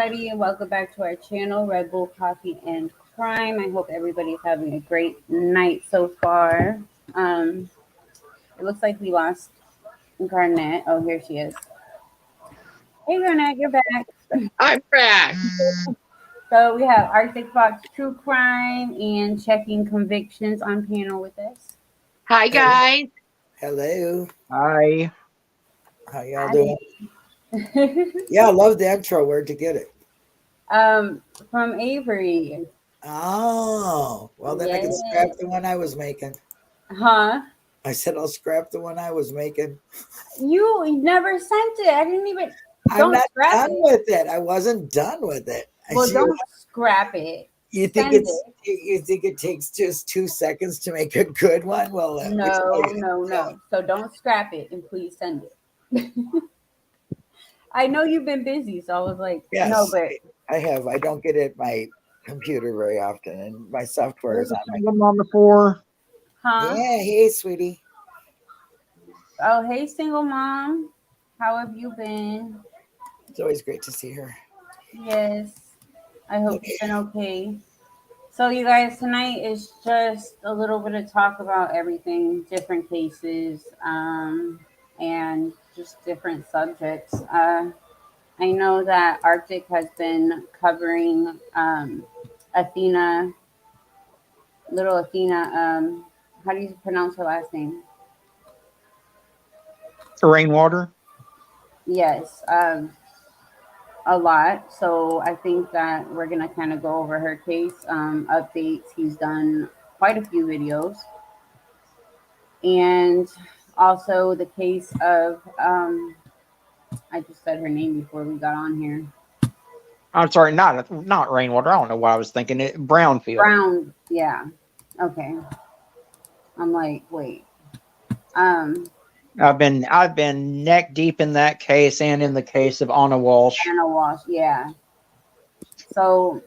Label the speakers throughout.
Speaker 1: everybody, and welcome back to our channel, Red Bull Coffee and Crime. I hope everybody's having a great night so far. It looks like we lost Garnett. Oh, here she is. Hey, Garnett, you're back.
Speaker 2: I'm back.
Speaker 1: So we have Arctic Fox True Crime and Checking Convictions on panel with us.
Speaker 2: Hi, guys.
Speaker 3: Hello.
Speaker 4: Hi.
Speaker 3: How y'all doing? Yeah, I love the intro. Where'd you get it?
Speaker 1: From Avery.
Speaker 3: Oh, well then I can scrap the one I was making.
Speaker 1: Huh?
Speaker 3: I said I'll scrap the one I was making.
Speaker 1: You never sent it. I didn't even.
Speaker 3: I'm not done with it. I wasn't done with it.
Speaker 1: Well, don't scrap it.
Speaker 3: You think you think it takes just 2 seconds to make a good one? Well,
Speaker 1: no. So don't scrap it and please send it. I know you've been busy, so I was like,
Speaker 3: yes,
Speaker 1: no, but
Speaker 3: I have. I don't get at my computer very often, and my software is
Speaker 4: on the floor.
Speaker 1: Huh?
Speaker 3: Yeah, hey, sweetie.
Speaker 1: Oh, hey, single mom. How have you been?
Speaker 3: It's always great to see her.
Speaker 1: Yes. I hope you've been okay. So, you guys, tonight is just a little bit of talk about everything, different cases, and just different subjects. I know that Arctic has been covering Athena, little Athena. How do you pronounce her last name?
Speaker 4: Rainwater?
Speaker 1: Yes, a lot. So I think that we're going to kind of go over her case, updates. He's done quite a few videos. And also the case of, I just said her name before we got on here.
Speaker 4: I'm sorry, not Rainwater. I don't know what I was thinking. Brownfield.
Speaker 1: Brown, yeah. Okay. I'm like, wait.
Speaker 4: I've been neck deep in that case and in the case of Anna Walsh.
Speaker 1: Anna Walsh, yeah. So,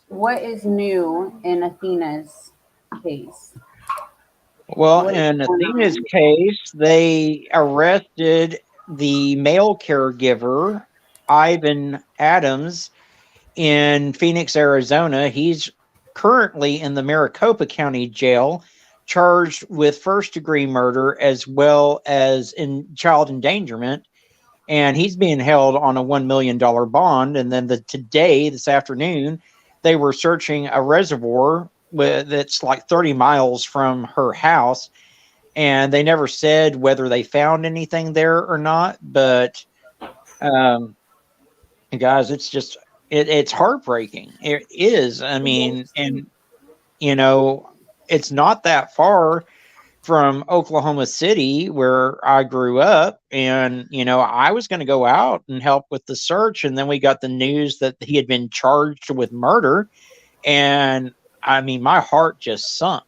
Speaker 1: what is new in Athena's case?
Speaker 4: Well, in Athena's case, they arrested the male caregiver, Ivan Adams, in Phoenix, Arizona. He's currently in the Maricopa County Jail, charged with first-degree murder as well as in child endangerment. And he's being held on a $1 million bond. And then this afternoon, they were searching a reservoir that's like 30 miles from her house. And they never said whether they found anything there or not. But guys, it's just, it's heartbreaking. It is. I mean, and, you know, it's not that far from Oklahoma City where I grew up. And, you know, I was going to go out and help with the search. And then we got the news that he had been charged with murder. And I mean, my heart just sunk.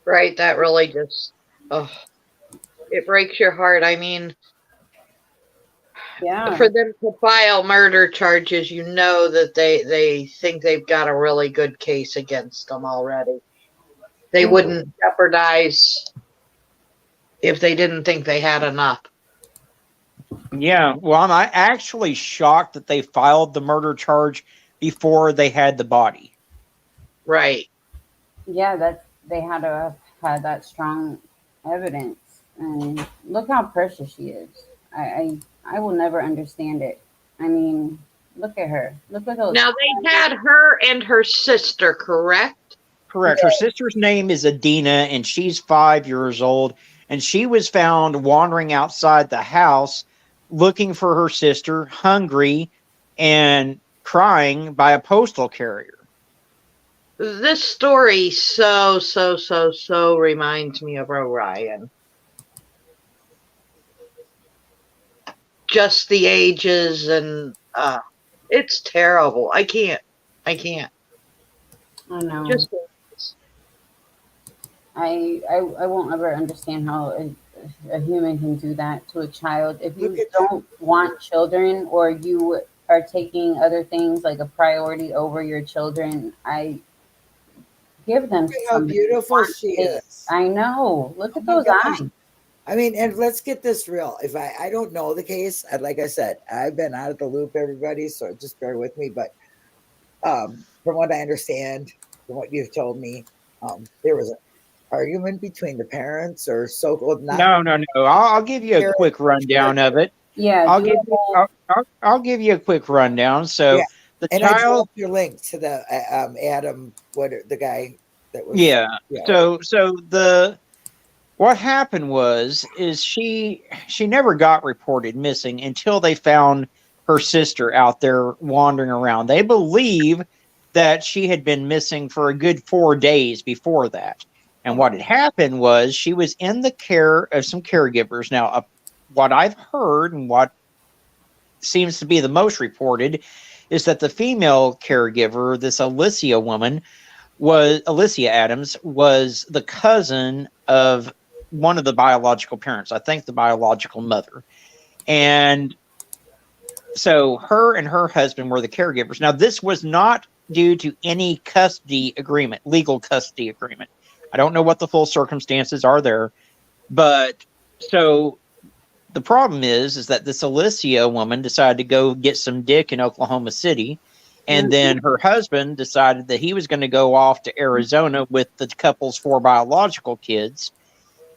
Speaker 2: Right. That really just, it breaks your heart. I mean,
Speaker 1: yeah,
Speaker 2: for them to file murder charges, you know that they think they've got a really good case against them already. They wouldn't jeopardize if they didn't think they had enough.
Speaker 4: Yeah, well, I'm actually shocked that they filed the murder charge before they had the body.
Speaker 2: Right.
Speaker 1: Yeah, they had to have had that strong evidence. And look how precious she is. I will never understand it. I mean, look at her. Look at those.
Speaker 2: Now, they had her and her sister, correct?
Speaker 4: Correct. Her sister's name is Adina, and she's 5 years old. And she was found wandering outside the house looking for her sister, hungry and crying by a postal carrier.
Speaker 2: This story so reminds me of Orion. Just the ages and it's terrible. I can't.
Speaker 1: I know.
Speaker 2: Just
Speaker 1: I won't ever understand how a human can do that to a child. If you don't want children or you are taking other things like a priority over your children, I give them
Speaker 3: Look how beautiful she is.
Speaker 1: I know. Look at those eyes.
Speaker 3: I mean, and let's get this real. If I don't know the case, like I said, I've been out of the loop, everybody, so just bear with me. But from what I understand, from what you've told me, there was an argument between the parents, or so-called not
Speaker 4: No, no, no. I'll give you a
Speaker 3: parents.
Speaker 4: quick rundown of it.
Speaker 1: Yeah,
Speaker 4: I'll
Speaker 1: do
Speaker 4: give
Speaker 1: a
Speaker 4: you
Speaker 1: whole.
Speaker 4: I'll give you a quick rundown.
Speaker 3: Yeah,
Speaker 4: So the
Speaker 3: and I
Speaker 4: child,
Speaker 3: dropped your link to the Adam, the guy that was,
Speaker 4: yeah.
Speaker 3: yeah.
Speaker 4: So the what happened was is she never got reported missing until they found her sister out there wandering around. They believe that she had been missing for a good 4 days before that. And what had happened was she was in the care of some caregivers. Now, what I've heard and what seems to be the most reported is that the female caregiver, this Alicia Adams, was the cousin of one of the biological parents, I think the biological mother. And so her and her husband were the caregivers. Now, this was not due to any custody agreement, legal custody agreement. I don't know what the full circumstances are there, but so the problem is that this Alicia woman decided to go get some dick in Oklahoma City. And then her husband decided that he was going to go off to Arizona with the couple's 4 biological kids.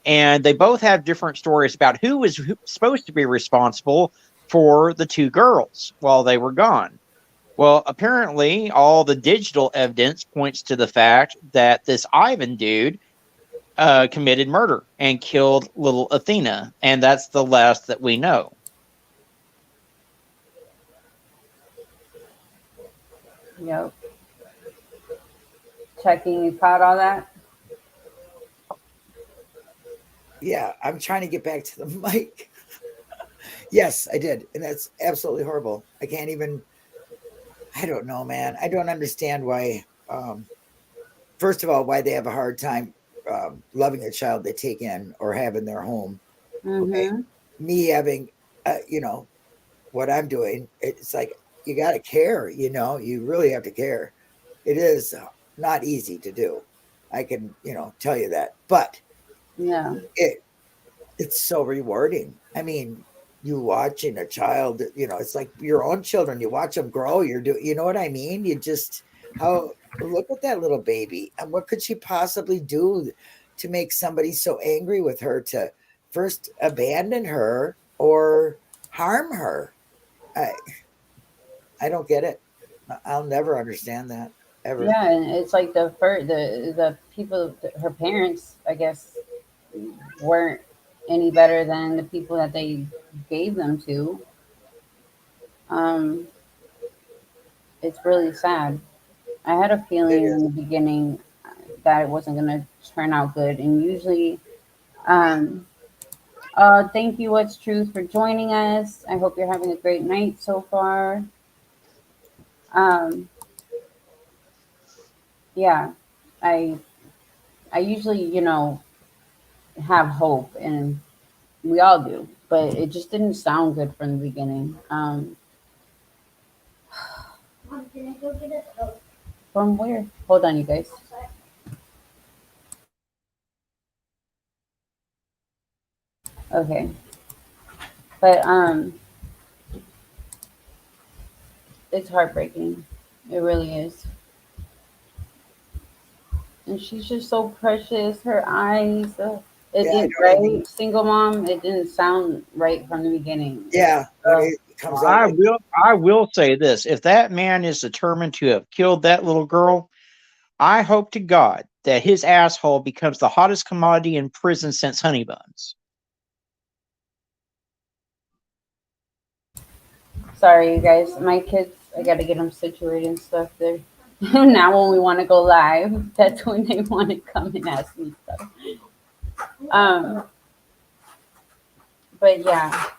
Speaker 4: And they both have different stories about who was supposed to be responsible for the 2 girls while they were gone. Well, apparently, all the digital evidence points to the fact that this Ivan dude committed murder and killed little Athena, and that's the last that we know.
Speaker 1: Yep. Checking. You caught all that?
Speaker 3: Yeah, I'm trying to get back to the mic. Yes, I did, and that's absolutely horrible. I can't even. I don't know, man. I don't understand why. First of all, why they have a hard time loving a child they take in or have in their home. Okay,
Speaker 1: Mm-hmm.
Speaker 3: me having, what I'm doing. It's like you got to care. You really have to care. It is not easy to do. I can, tell you that, but
Speaker 1: Yeah.
Speaker 3: it it's so rewarding. I mean, you watching a child, it's like your own children. You watch them grow. You know what I mean? You just how look at that little baby, and what could she possibly do to make somebody so angry with her to first abandon her or harm her? I I don't get it. I'll never understand that ever.
Speaker 1: Yeah, and it's like the people, her parents, I guess, weren't any better than the people that they gave them to. Um, it's really sad. I had a
Speaker 3: It
Speaker 1: feeling in
Speaker 3: is.
Speaker 1: the beginning that it wasn't gonna turn out good, and usually, um, thank you, What's Truth, for joining us. I hope you're having a great night so far. Um, yeah, I I usually, have hope, and we all do, but it just didn't sound good from the beginning. From where? Hold on, you guys. Okay, but it's heartbreaking. It really is. And she's just so precious. Her eyes. It
Speaker 3: Yeah, I
Speaker 1: didn't
Speaker 3: don't even.
Speaker 1: right. Single mom. It didn't sound right from the beginning.
Speaker 3: Yeah, when
Speaker 1: So
Speaker 3: it comes out like,
Speaker 4: I will say this: if that man is determined to have killed that little girl, I hope to God that his asshole becomes the hottest commodity in prison since honey buns.
Speaker 1: sorry, you guys. My kids. I gotta get them situated and stuff. There. Now, when we want to go live, that's when they want to come and ask me stuff. Um, but yeah,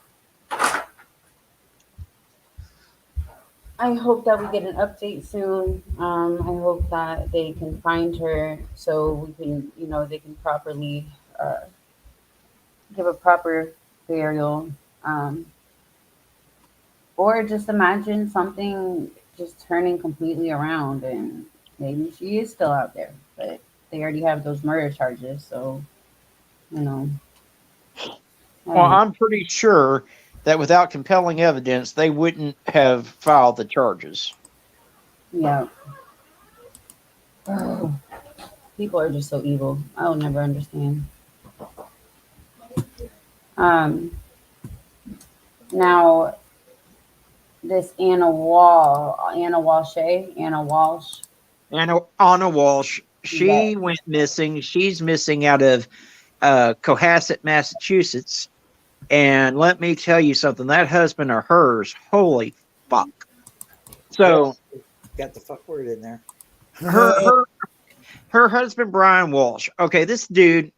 Speaker 1: I hope that we get an update soon. I hope that they can find her so we can, they can properly uh, give a proper burial. Um, or just imagine something just turning completely around and maybe she is still out there, but they already have those murder charges. So, you know,
Speaker 4: Well,
Speaker 1: Oh,
Speaker 4: I'm pretty sure that without compelling evidence, they wouldn't have filed the charges.
Speaker 1: yeah. Oh, people are just so evil. I will never understand. Um, Now this Anna Walsh.
Speaker 4: Anna Walsh,
Speaker 1: Yes.
Speaker 4: she went missing. She's missing out of Cohasset, Massachusetts. And let me tell you something. That husband of hers, holy fuck.
Speaker 3: Yeah,
Speaker 4: So
Speaker 3: got the fuck word in there.
Speaker 4: her her her husband Brian Walsh. Okay, this dude,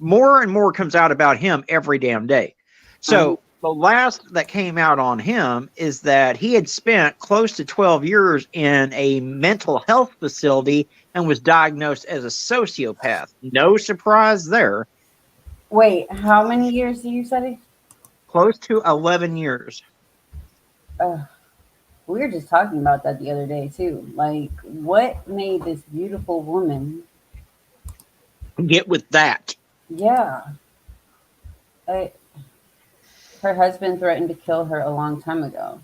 Speaker 4: more and more comes out about him every damn day.
Speaker 1: Uh-huh.
Speaker 4: So the last that came out on him is that he had spent close to 12 years in a mental health facility and was diagnosed as a sociopath. No surprise there.
Speaker 1: Wait, how many years do you study?
Speaker 4: Close to 11 years.
Speaker 1: Uh, we were just talking about that the other day too. Like, what made this beautiful woman?
Speaker 4: Get with that.
Speaker 1: Yeah, I, her husband threatened to kill her a long time ago.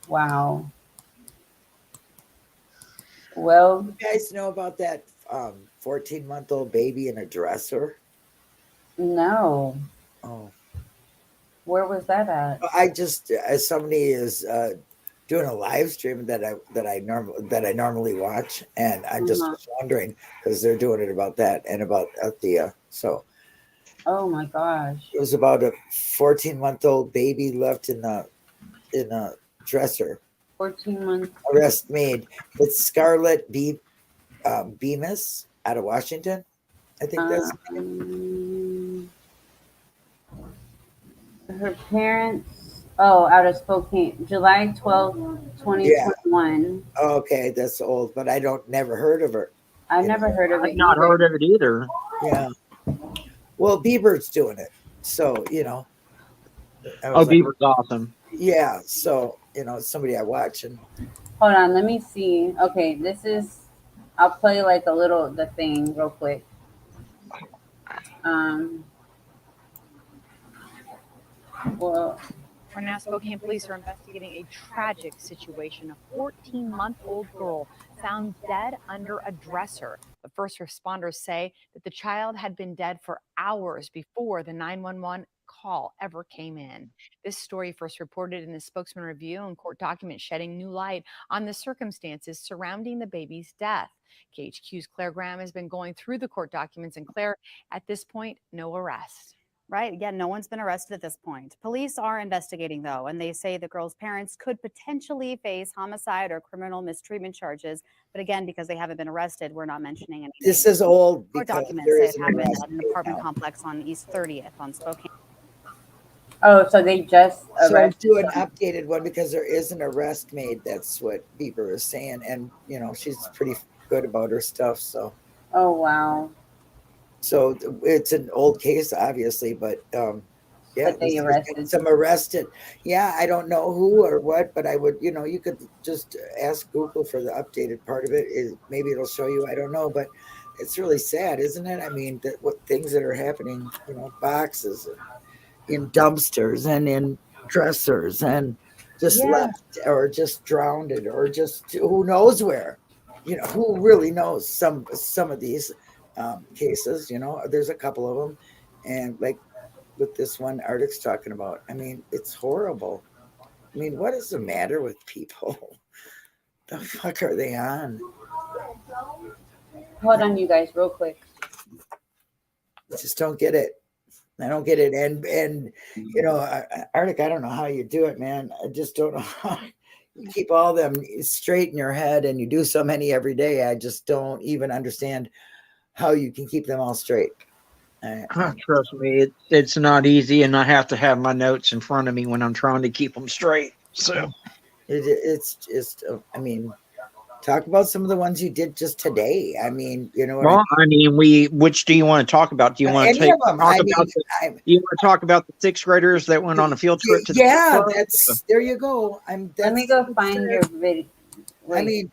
Speaker 1: Wow. Well,
Speaker 3: You guys know about that 14-month-old baby in a dresser?
Speaker 1: no.
Speaker 3: Oh,
Speaker 1: Where was that at?
Speaker 3: I just as somebody is doing a live stream that I normally watch, and I just
Speaker 1: Uh-huh.
Speaker 3: was wondering because they're doing it about that and about Althea. So
Speaker 1: Oh my gosh.
Speaker 3: it was about a 14-month-old baby left in a dresser.
Speaker 1: 14 months.
Speaker 3: Arrest made. It's Scarlett Bemis out of Washington. I think that's the name.
Speaker 1: Um, her parents, oh, out of Spokane, July 12th,
Speaker 3: Yeah.
Speaker 1: 2021.
Speaker 3: Okay, that's old, but I don't never heard of her.
Speaker 1: I
Speaker 3: You know.
Speaker 1: never heard of
Speaker 4: I've
Speaker 1: it
Speaker 4: not
Speaker 1: either.
Speaker 4: heard of it either.
Speaker 3: Yeah. Well, Bieber's doing it, so I
Speaker 4: Oh,
Speaker 3: was like,
Speaker 4: Beaver's awesome.
Speaker 3: yeah. So it's somebody I watch, and
Speaker 1: Hold on, let me see. Okay, I'll play like a little, the thing real quick. Um, well,
Speaker 5: For now, Spokane police are investigating a tragic situation. A 14-month-old girl found dead under a dresser. The first responders say that the child had been dead for hours before the 911 call ever came in. This story first reported in the Spokesman Review and court documents shedding new light on the circumstances surrounding the baby's death. KHQ's Claire Graham has been going through the court documents, and Claire, at this point, no arrest.
Speaker 6: Right. Yeah, no one's been arrested at this point. Police are investigating, though, and they say the girl's parents could potentially face homicide or criminal mistreatment charges. But again, because they haven't been arrested, we're not mentioning any
Speaker 3: this
Speaker 6: names.
Speaker 3: is old
Speaker 6: Court
Speaker 3: because
Speaker 6: documents
Speaker 3: there
Speaker 6: say
Speaker 3: is
Speaker 6: it
Speaker 3: an
Speaker 6: happened
Speaker 3: arrest
Speaker 6: at an
Speaker 3: made
Speaker 6: apartment
Speaker 3: now.
Speaker 6: complex on East 30th on Spokane.
Speaker 1: oh, so they just
Speaker 3: So
Speaker 1: arrested
Speaker 3: do an
Speaker 1: some.
Speaker 3: updated one because there is an arrest made. That's what Bieber is saying, and she's pretty good about her stuff.
Speaker 1: Oh, wow.
Speaker 3: So it's an old case, obviously, but yeah,
Speaker 1: But they
Speaker 3: there's been
Speaker 1: arrested.
Speaker 3: some arrested. Yeah, I don't know who or what, but I would, you could just ask Google for the updated part of it. Maybe it'll show you. I don't know, but it's really sad, isn't it? I mean, what things that are happening, boxes and in dumpsters and in dressers and just
Speaker 1: Yeah.
Speaker 3: left or just drowned it or just who knows where. Who really knows some of these cases. There's a couple of them, and like with this one Arctic's talking about, I mean, it's horrible. I mean, what is the matter with people? The fuck are they on?
Speaker 1: Hold on, you guys, real quick.
Speaker 3: I just don't get it. I don't get it. And Arctic, I don't know how you do it, man. I just don't know how you keep all them straight in your head, and you do so many every day. I just don't even understand how you can keep them all straight.
Speaker 4: Trust me, it's not easy, and I have to have my notes in front of me when I'm trying to keep them straight. So
Speaker 3: It's just, I mean, talk about some of the ones you did just today. I mean, you know what
Speaker 4: well, I mean, which do you want to talk about? Do you want to
Speaker 3: any of them.
Speaker 4: talk
Speaker 3: I
Speaker 4: about
Speaker 3: mean,
Speaker 4: do you want to talk about the sixth graders that went on a field trip to the
Speaker 3: yeah,
Speaker 4: club?
Speaker 3: there you go.
Speaker 1: Let me go find your video.
Speaker 3: I mean,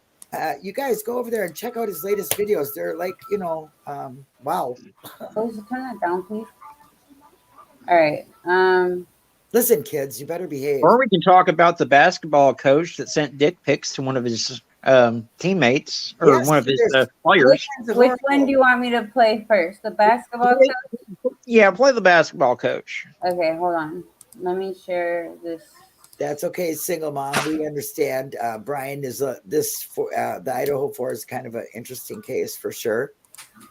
Speaker 3: you guys go over there and check out his latest videos. They're like, wow.
Speaker 1: Please turn that down, please. All right.
Speaker 3: Listen, kids, you better behave.
Speaker 4: Or we can talk about the basketball coach that sent dick pics to one of his teammates or
Speaker 3: Yes,
Speaker 4: one of his
Speaker 3: there's
Speaker 4: players.
Speaker 1: Which one do you want me to play first? The basketball coach?
Speaker 4: Yeah, play the basketball coach.
Speaker 1: Okay, hold on. Let me share this.
Speaker 3: That's okay, single mom. We understand. Brian is the Idaho 4 is kind of an interesting case for sure.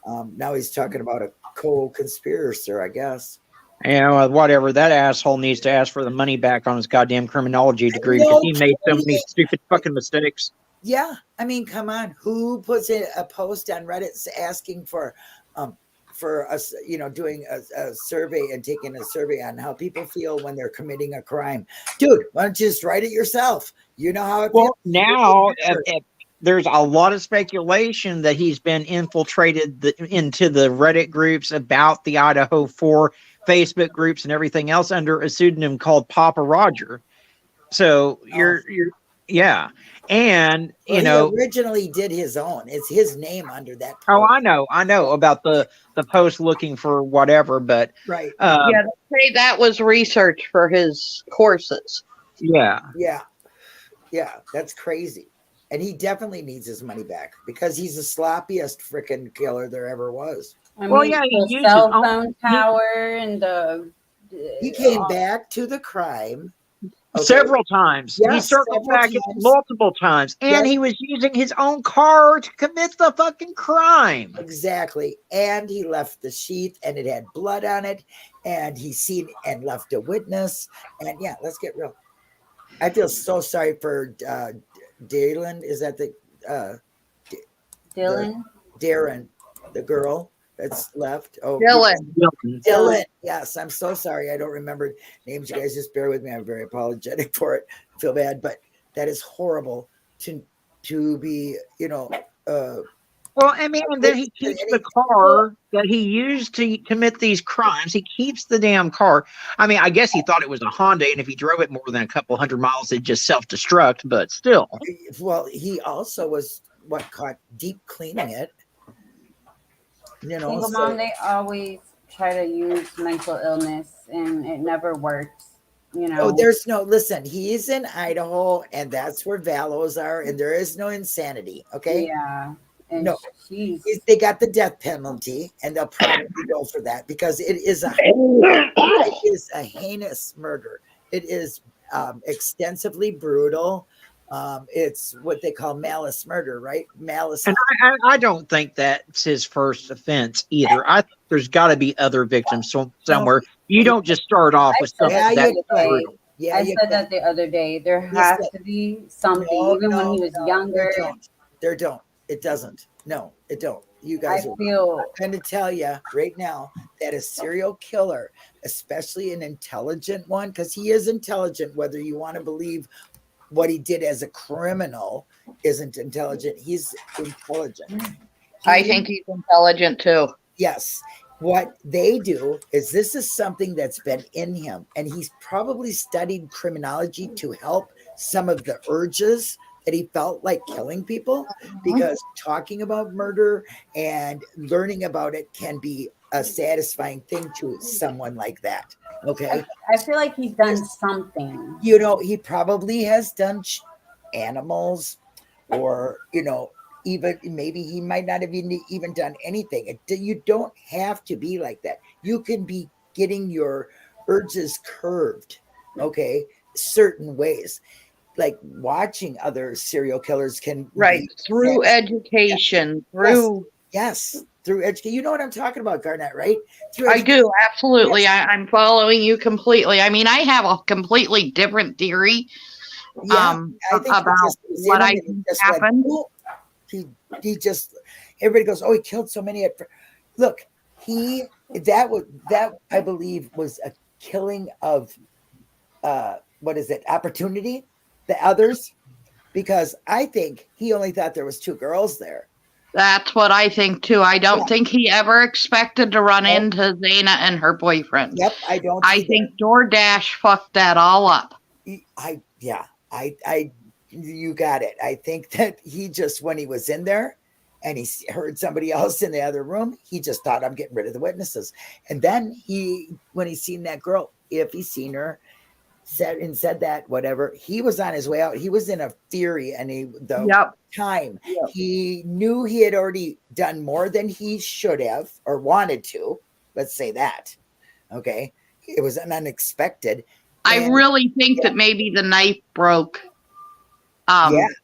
Speaker 3: Now he's talking about a co-conspirator, I guess.
Speaker 4: Whatever. That asshole needs to ask for the money back on his goddamn criminology degree
Speaker 3: No
Speaker 4: because he made so many
Speaker 3: kidding.
Speaker 4: stupid fucking mistakes.
Speaker 3: Yeah, I mean, come on. Who puts a post on Reddit asking for us, doing a survey and taking a survey on how people feel when they're committing a crime? Dude, why don't you just write it yourself? You know how it feels.
Speaker 4: Well, now there's a lot of speculation that he's been infiltrated into the Reddit groups about the Idaho 4 Facebook groups and everything else under a pseudonym called Papa Roger. So yeah. And
Speaker 3: Well, he originally did his own. It's his name under that post.
Speaker 4: Oh, I know about the post looking for whatever, but
Speaker 3: right.
Speaker 2: Yeah, they say that was research for his courses.
Speaker 3: Yeah, that's crazy. And he definitely needs his money back because he's the sloppiest freaking killer there ever was.
Speaker 1: I mean, the cell phone tower and the.
Speaker 3: He came back to the crime. Okay.
Speaker 4: Several times. Yes, he circled back multiple times. And he was using his own car to commit the fucking crime.
Speaker 3: Exactly. And he left the sheath and it had blood on it. And he seen and left a witness. And yeah, let's get real. I feel so sorry for Dylan. Is that the
Speaker 1: Dylan?
Speaker 3: Darren, the girl that's left. Oh,
Speaker 2: Dylan.
Speaker 3: Yes, I'm so sorry. I don't remember names. You guys just bear with me. I'm very apologetic for it. I feel bad, but that is horrible to be,
Speaker 4: well, I mean, and then he keeps the car that he used to commit these crimes. He keeps the damn car. I mean, I guess he thought it was a Honda, and if he drove it more than a couple hundred miles, it'd just self-destruct, but still.
Speaker 3: Well, he also was caught deep cleaning it.
Speaker 1: Single mom, they always try to use mental illness, and it never works.
Speaker 3: Oh, there's no, listen, he's in Idaho, and that's where Valos are, and there is no insanity, okay?
Speaker 1: Yeah. And
Speaker 3: no, they got the death penalty, and they'll probably go for that because it is a heinous murder. It is extensively brutal. It's what they call malice murder, right? Malice.
Speaker 4: And I don't think that's his first offense either. I think there's got to be other victims somewhere. You don't just start off with something that's brutal.
Speaker 1: Yeah, I said that the other day. There has to be something, even when he was younger.
Speaker 3: It doesn't. No, it don't. You guys
Speaker 1: I'm
Speaker 3: going to tell you right now that a serial killer, especially an intelligent one, because he is intelligent, whether you want to believe what he did as a criminal isn't intelligent. He's intelligent.
Speaker 2: I think he's intelligent too.
Speaker 3: Yes. What they do is this is something that's been in him, and he's probably studied criminology to help some of the urges that he felt like killing people, because talking about murder and learning about it can be a satisfying thing to someone like that. Okay.
Speaker 1: I feel like he's done something.
Speaker 3: He probably has done animals, or, even maybe he might not have even done anything. You don't have to be like that. You can be getting your urges curved, okay, certain ways. Like watching other serial killers can
Speaker 2: through education, through
Speaker 3: education. You know what I'm talking about, Garnett, right?
Speaker 2: I do, absolutely. Yes. I'm following you completely. I mean, I have a completely different theory about what I think happened.
Speaker 3: He just, everybody goes, oh, he killed so many. Look, that I believe was a killing of opportunity. The others, because I think he only thought there was 2 girls there.
Speaker 2: That's what I think too. I don't think he ever expected to run into Zaina and her boyfriend.
Speaker 3: Yep, I don't.
Speaker 2: I think DoorDash fucked that all up.
Speaker 3: You got it. I think that he just, when he was in there and he heard somebody else in the other room, he just thought, I'm getting rid of the witnesses. And then when he seen that girl, if he seen her, said that, whatever, he was on his way out. He was in a fury, and time he knew he had already done more than he should have or wanted to. Let's say that. Okay. It was an unexpected.
Speaker 2: I really think that maybe the knife broke.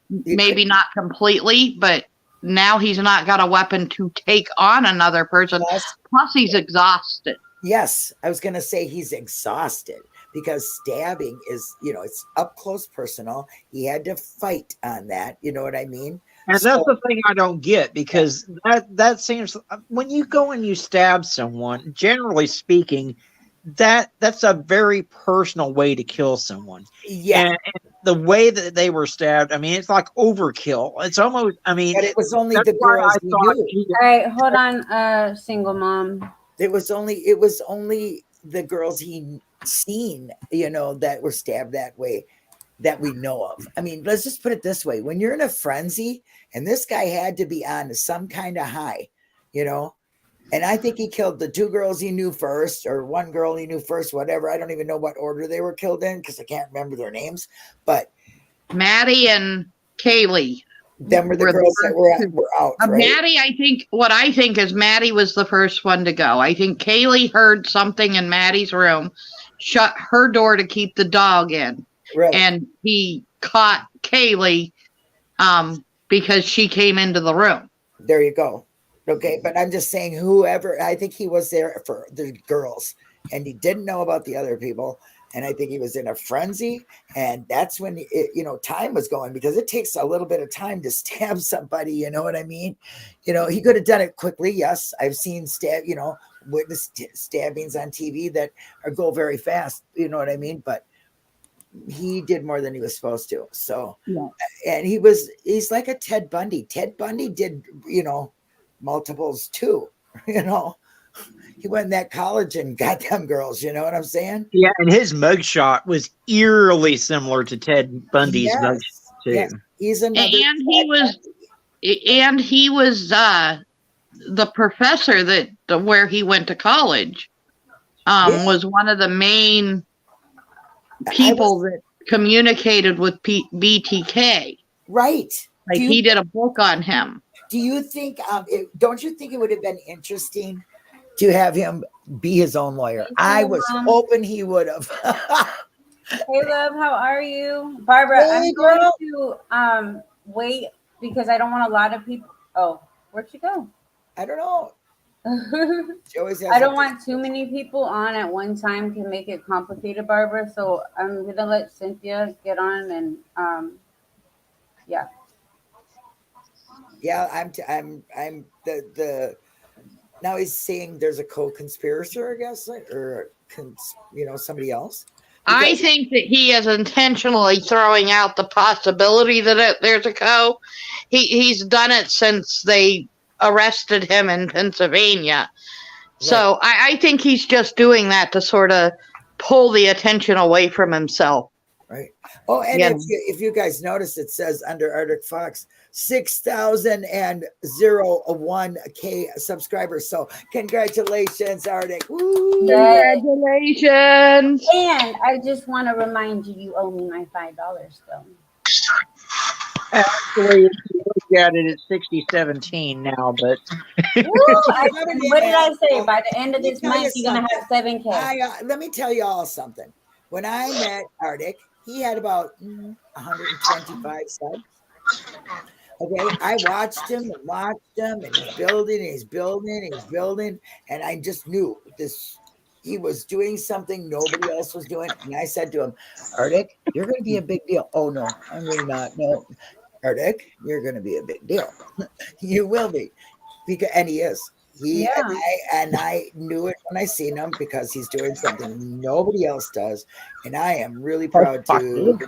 Speaker 2: Maybe not completely, but now he's not got a weapon to take on another person. Plus he's exhausted.
Speaker 3: Yes, I was going to say he's exhausted because stabbing is, it's up close, personal. He had to fight on that. You know what I mean?
Speaker 4: And that's the thing I don't get, because that seems, when you go and you stab someone, generally speaking, that's a very personal way to kill someone.
Speaker 3: Yeah.
Speaker 4: And the way that they were stabbed, I mean, it's like overkill. It's almost, I mean,
Speaker 3: but it was only the girls we knew.
Speaker 1: All right, hold on, single mom.
Speaker 3: It was only the girls he seen, that were stabbed that way that we know of. I mean, let's just put it this way. When you're in a frenzy, and this guy had to be on some kind of high, and I think he killed the two girls he knew first, or one girl he knew first, whatever. I don't even know what order they were killed in because I can't remember their names. But
Speaker 2: Maddie and Kaylee.
Speaker 3: Them were the girls that were out. Right?
Speaker 2: Maddie, what I think is Maddie was the first one to go. I think Kaylee heard something in Maddie's room, shut her door to keep the dog in.
Speaker 3: Right.
Speaker 2: And he caught Kaylee because she came into the room.
Speaker 3: There you go. Okay, but I'm just saying, whoever, I think he was there for the girls, and he didn't know about the other people. And I think he was in a frenzy, and that's when time was going, because it takes a little bit of time to stab somebody. You know what I mean? He could have done it quickly. Yes, I've seen witness stabbings on TV that go very fast. You know what I mean? But he did more than he was supposed to. So, and he's like a Ted Bundy. Ted Bundy did, multiples too. He went in that college and got them girls. You know what I'm saying?
Speaker 4: Yeah, and his mugshot was eerily similar to Ted Bundy's mugshot too.
Speaker 3: Yes. He's another.
Speaker 2: And he was the professor where he went to college. Was one of the main people that communicated with BTK.
Speaker 3: Right.
Speaker 2: He did a book on him.
Speaker 3: Do you think? Don't you think it would have been interesting to have him be his own lawyer? I was hoping he would have.
Speaker 1: Hey, love, how are you, Barbara? I'm going to wait because I don't want a lot of people. Oh, where'd she go?
Speaker 3: I don't know.
Speaker 1: I don't want too many people on at one time to make it complicated, Barbara. So I'm gonna let Cynthia get on, and yeah.
Speaker 3: Yeah, I'm the now he's saying there's a co-conspirator, I guess, or somebody else.
Speaker 2: I think that he is intentionally throwing out the possibility that there's a co. He's done it since they arrested him in Pennsylvania. Right. So I think he's just doing that to sort of pull the attention away from himself.
Speaker 3: Right. Oh, and if you guys notice, it says under Arctic Fox 6,001K subscribers. So congratulations, Arctic. Woo!
Speaker 2: Congratulations.
Speaker 1: And I just want to remind you, you owe me my $5 still.
Speaker 4: Actually, if you look at it, it's 6017 now, but
Speaker 1: what did I say? By the end of this month, you're gonna have 7K.
Speaker 3: Let me tell you all something. When I met Arctic, he had about 125 subs. Okay, I watched him, and he's building, and I just knew this. He was doing something nobody else was doing, and I said to him, "Arctic, you're going to be a big deal." Oh no, I'm really not. No, Arctic, you're going to be a big deal. You will be, and he is. And I knew it when I seen him because he's doing something nobody else does, and I am really proud to.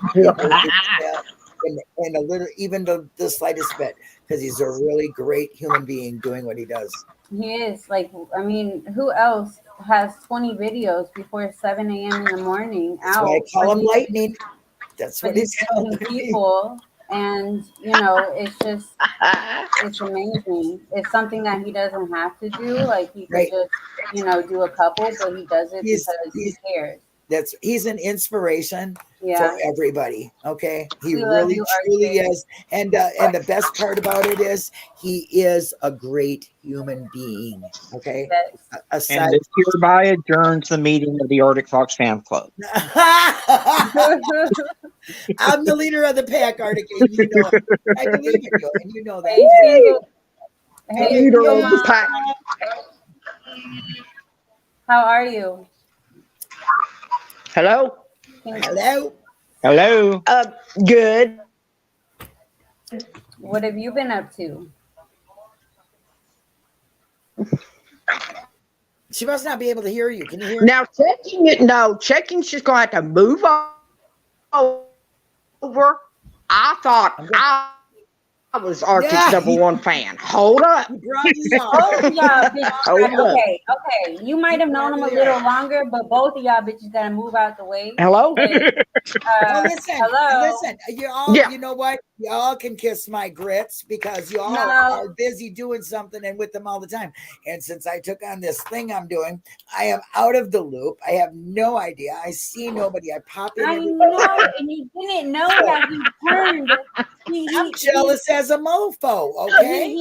Speaker 3: And a little, even the slightest bit, because he's a really great human being doing what he does.
Speaker 1: He is. I mean, who else has 20 videos before 7 a.m. in the morning?
Speaker 3: That's why I call him Lightning. That's what he's
Speaker 1: telling people. And it's amazing. It's something that he doesn't have to do. Like he could
Speaker 3: Right.
Speaker 1: just do a couple, but he does it because he cares.
Speaker 3: He's an inspiration
Speaker 1: Yeah.
Speaker 3: for everybody. Okay, he
Speaker 1: We love
Speaker 3: really
Speaker 1: you,
Speaker 3: truly
Speaker 1: RJ.
Speaker 3: is. And the best part about it is he is a great human being. Okay,
Speaker 1: Yes.
Speaker 3: aside.
Speaker 4: And this hereby adjourns the meeting of the Arctic Fox Fan Club.
Speaker 3: I'm the leader of the pack, Arctic, and you know it. I believe in you, and you know that.
Speaker 1: Hey,
Speaker 2: Leader
Speaker 1: single
Speaker 2: of the
Speaker 1: mom,
Speaker 2: pack.
Speaker 1: how are you?
Speaker 2: Hello.
Speaker 3: Hello.
Speaker 4: Hello.
Speaker 2: Good.
Speaker 1: What have you been up to?
Speaker 3: She must not be able to hear you. Can you hear?
Speaker 2: Now checking it. No, checking. She's going to have to move over. I thought I was Arctic's
Speaker 3: Yeah.
Speaker 2: #1 fan. Hold up.
Speaker 3: You brought these on.
Speaker 1: Both of y'all bitches.
Speaker 2: Hold up.
Speaker 1: Okay. You might have known him a little longer, but both of y'all bitches gotta move out the way.
Speaker 2: Hello.
Speaker 3: Well, listen,
Speaker 1: hello.
Speaker 3: listen. You all,
Speaker 2: Yeah.
Speaker 3: you know what? Y'all can kiss my grits because you all
Speaker 1: No.
Speaker 3: are busy doing something and with them all the time. And since I took on this thing I'm doing, I am out of the loop. I have no idea. I see nobody. I pop in.
Speaker 1: I
Speaker 3: every-
Speaker 1: know, and you didn't know that he turned.
Speaker 3: I'm jealous as a mofo. Okay.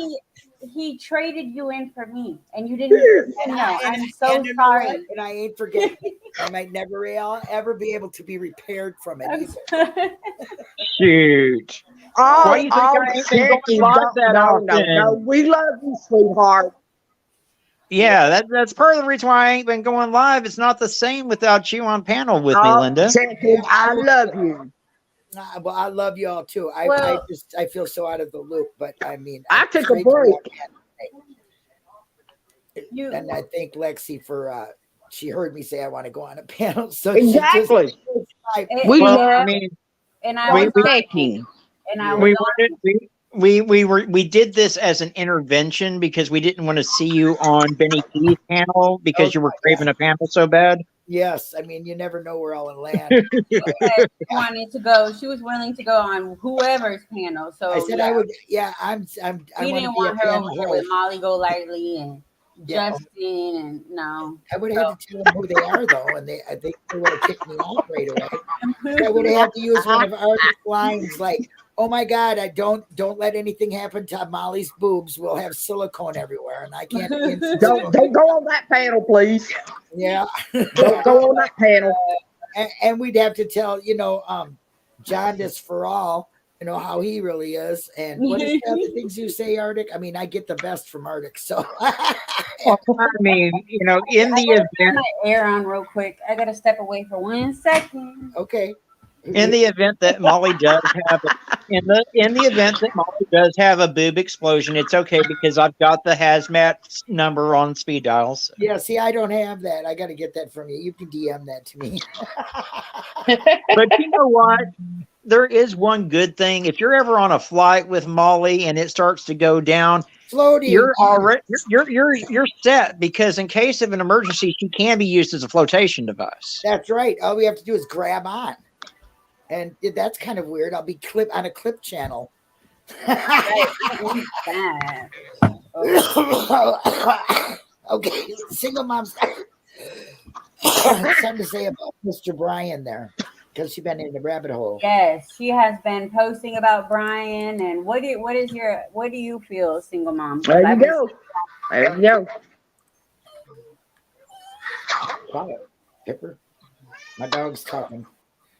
Speaker 1: He traded you in for me, and you didn't know. I'm so
Speaker 3: and you know what?
Speaker 1: sorry.
Speaker 3: And I ain't forgetting. I might never ever be able to be repaired from it
Speaker 1: I'm
Speaker 3: either.
Speaker 1: sorry.
Speaker 4: Shoot. Why do you think I ain't been going live that often?
Speaker 2: No. We love you, sweetheart.
Speaker 4: Yeah, that's part of the reason why I ain't been going live. It's not the same without you on panel with me, Linda.
Speaker 2: Jackie, I love you.
Speaker 3: Well, I love you all too. I
Speaker 1: Well-
Speaker 3: I feel so out of the loop, but I mean,
Speaker 2: I took a
Speaker 3: thank you,
Speaker 2: break.
Speaker 3: and I thank Lexi for she heard me say I want to go on a panel, so
Speaker 2: Exactly.
Speaker 3: She just,
Speaker 2: We
Speaker 4: Well,
Speaker 2: love
Speaker 4: I mean,
Speaker 1: And I
Speaker 4: We-
Speaker 1: was
Speaker 4: we-
Speaker 1: on it,
Speaker 2: checking.
Speaker 1: and I was
Speaker 4: we
Speaker 1: on
Speaker 4: wanted we did this as an intervention because we didn't want to see you on Benny T's panel because you were craving a panel so bad.
Speaker 3: yes, I mean, you never know where I'll land.
Speaker 1: she wanted to go. She was willing to go on whoever's panel. So
Speaker 3: I said I would. Yeah, I
Speaker 1: We
Speaker 3: want
Speaker 1: didn't
Speaker 3: to be
Speaker 1: want
Speaker 3: a
Speaker 1: her
Speaker 3: panel
Speaker 1: over there with
Speaker 3: host.
Speaker 1: Molly Golightly and
Speaker 3: Yeah.
Speaker 1: Justin, and no.
Speaker 3: I would have had to tell them who they are though, and I think they would have kicked me off right away. I would have had to use one of our lines like, "Oh my God, I don't let anything happen to Molly's boobs. We'll have silicone everywhere, and I can't."
Speaker 2: Don't go on that panel, please.
Speaker 3: Yeah,
Speaker 2: Don't go on that panel.
Speaker 3: and we'd have to tell Jaundice for all, how he really is, and what is the other things you say, Arctic? I mean, I get the best from Arctic, so.
Speaker 4: I mean, in the event
Speaker 1: My air on real quick. I gotta step away for 1 second.
Speaker 3: Okay.
Speaker 4: in the event that Molly does have in the event that Molly does have a boob explosion, it's okay because I've got the hazmat number on speed dials.
Speaker 3: Yeah, see, I don't have that. I got to get that from you. You can DM that to me.
Speaker 4: But you know what? There is one good thing. If you're ever on a flight with Molly and it starts to go down,
Speaker 3: Floating.
Speaker 4: you're already you're set because in case of an emergency, she can be used as a flotation device.
Speaker 3: That's right. All we have to do is grab on. And that's kind of weird. I'll be on a clip channel.
Speaker 1: Bad.
Speaker 3: Okay, single mom's something to say about Mr. Brian there, because she's been in the rabbit hole.
Speaker 1: Yes, she has been posting about Brian. And what do you feel, single mom?
Speaker 2: There you go. There you go.
Speaker 3: Quiet, Pipper. My dog's talking.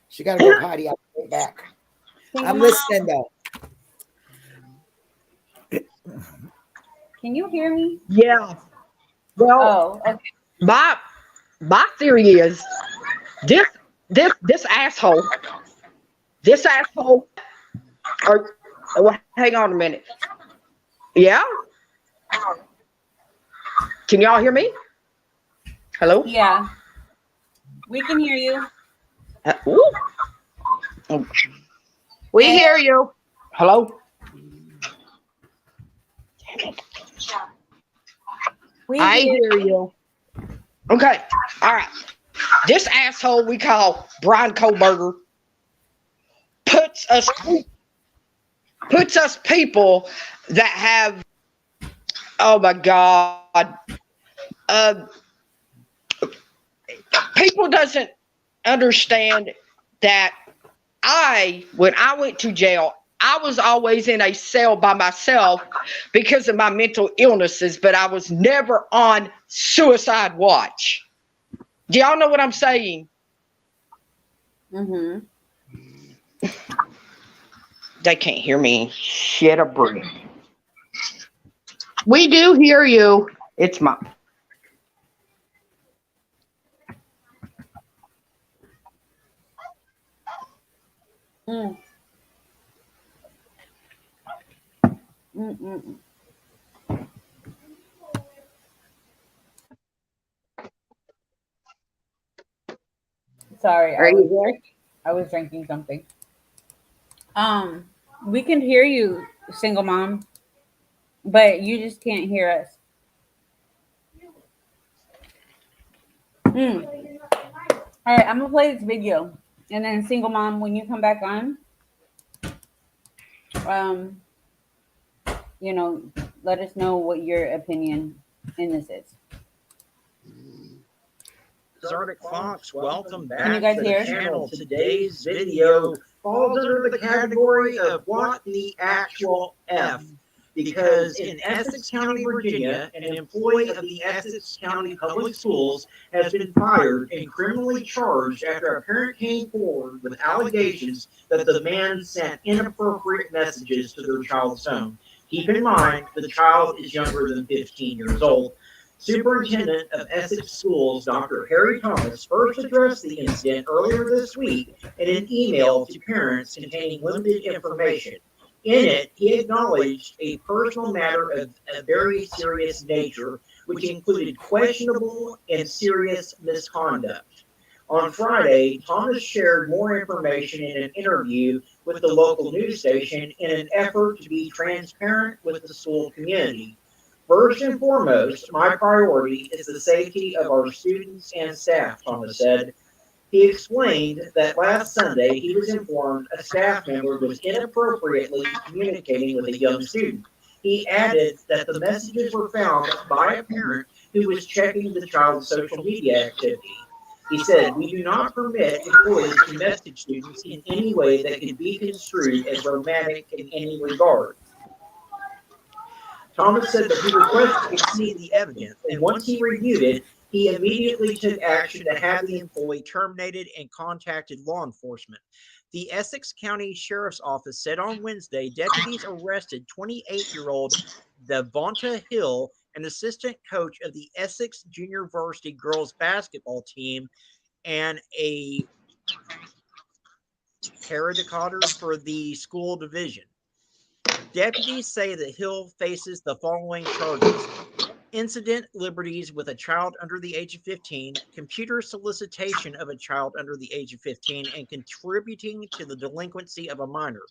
Speaker 3: She got to go potty. I'll be right back.
Speaker 1: Single
Speaker 3: I'm
Speaker 1: mom,
Speaker 3: listening though.
Speaker 1: Can you hear me?
Speaker 2: Yeah. Well,
Speaker 1: Oh, okay.
Speaker 2: my theory is this asshole. Well, hang on a minute. Yeah. Can y'all hear me? Hello.
Speaker 1: Yeah, we can hear you.
Speaker 2: Ooh. We hear you. Hello. I hear you. Okay. All right. This asshole we call Brian Kohlberger puts a scoop puts us people that have, oh my God, uh, people doesn't understand that when I went to jail, I was always in a cell by myself because of my mental illnesses, but I was never on suicide watch. Do y'all know what I'm saying?
Speaker 1: Mm-hmm.
Speaker 2: They can't hear me.
Speaker 4: Shit a brick.
Speaker 2: We do hear you.
Speaker 4: It's my.
Speaker 1: Mm. Mm-mm. Sorry,
Speaker 2: Are you there?
Speaker 1: I was drinking something. We can hear you, single mom, but you just can't hear us. Mm. All right, I'm gonna play this video, and then single mom, when you come back on, um, you know, let us know what your opinion in this is.
Speaker 4: Zardic Fox, welcome
Speaker 1: Can
Speaker 4: back
Speaker 1: you guys
Speaker 4: to the
Speaker 1: hear?
Speaker 4: channel. Today's video falls under the category of what the actual F. Because in Essex County, Virginia, an employee of the Essex County Public Schools has been fired and criminally charged after a parent came forward with allegations that the man sent inappropriate messages to their child's phone. Keep in mind, the child is younger than 15 years old. Superintendent of Essex Schools, Dr. Harry Thomas, first addressed the incident earlier this week in an email to parents containing limited information. In it, he acknowledged a personal matter of a very serious nature, which included questionable and serious misconduct. On Friday, Thomas shared more information in an interview with the local news station in an effort to be transparent with the school community. First and foremost, my priority is the safety of our students and staff, Thomas said. He explained that last Sunday he was informed a staff member was inappropriately communicating with a young student. He added that the messages were found by a parent who was checking the child's social media activity. He said, "We do not permit employees to message students in any way that could be construed as romantic in any regard." Thomas said that he requested to see the evidence, and once he reviewed it, he immediately took action to have the employee terminated and contacted law enforcement. The Essex County Sheriff's Office said on Wednesday deputies arrested 28-year-old Devonta Hill, an assistant coach of the Essex Junior Varsity girls basketball team and a paradecoder for the school division. Deputies say that Hill faces the following charges: incident liberties with a child under the age of 15, computer solicitation of a child under the age of 15, and contributing to the delinquency of a minor.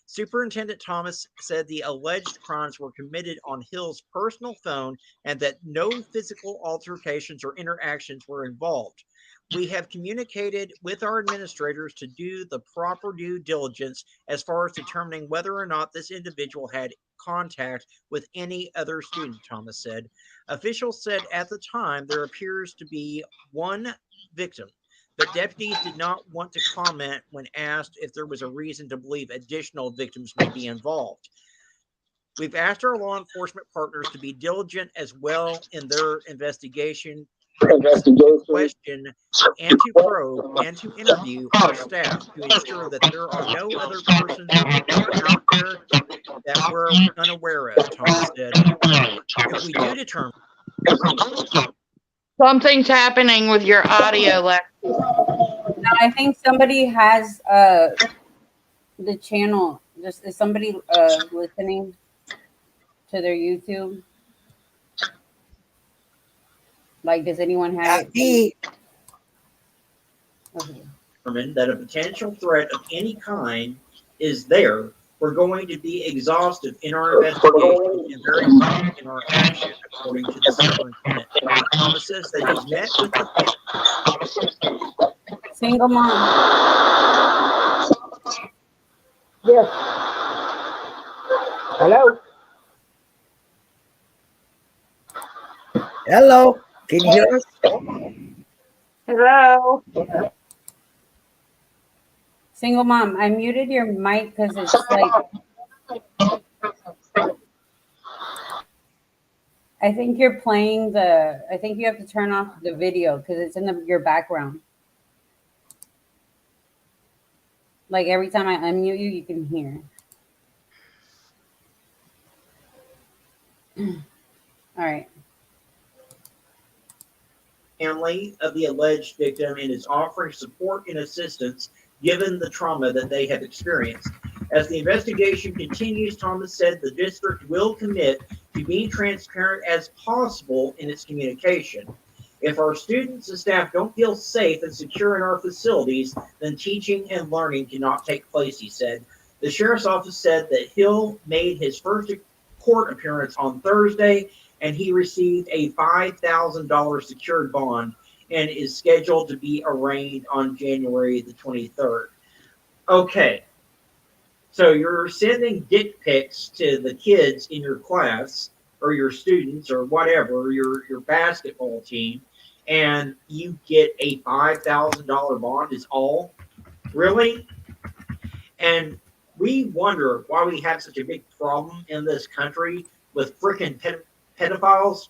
Speaker 4: Superintendent Thomas said the alleged crimes were committed on Hill's personal phone and that no physical altercations or interactions were involved. We have communicated with our administrators to do the proper due diligence as far as determining whether or not this individual had contact with any other student, Thomas said. Officials said at the time there appears to be one victim, but deputies did not want to comment when asked if there was a reason to believe additional victims may be involved. We've asked our law enforcement partners to be diligent as well in their investigation, question, and to probe and to interview our staff to ensure that there are no other persons out there that we're unaware of, Thomas said. If we do determine
Speaker 2: Something's happening with your audio, Lex.
Speaker 1: Now, I think somebody has the channel. Just is somebody listening to their YouTube? Like, does anyone have it? Okay.
Speaker 4: that a potential threat of any kind is there, we're going to be exhaustive in our investigation and very prompt in our action, according to the superintendent. Thomas says that he's met with the
Speaker 1: Single mom.
Speaker 2: Yes. Hello?
Speaker 3: Hello, can you hear us?
Speaker 2: Hello?
Speaker 1: Single mom, I muted your mic because it's like, I think you're playing I think you have to turn off the video because it's in your background. Like every time I unmute you, you can hear. All right.
Speaker 7: Family of the alleged victim and is offering support and assistance given the trauma that they have experienced. As the investigation continues, Thomas said the district will commit to being transparent as possible in its communication. If our students and staff don't feel safe and secure in our facilities, then teaching and learning cannot take place, he said. The sheriff's office said that Hill made his first court appearance on Thursday, and he received a $5,000 secured bond and is scheduled to be arraigned on January the 23rd. Okay, so you're sending dick pics to the kids in your class or your students or whatever, your basketball team, and you get a $5,000 bond is all? Really? And we wonder why we have such a big problem in this country with freaking pedophiles.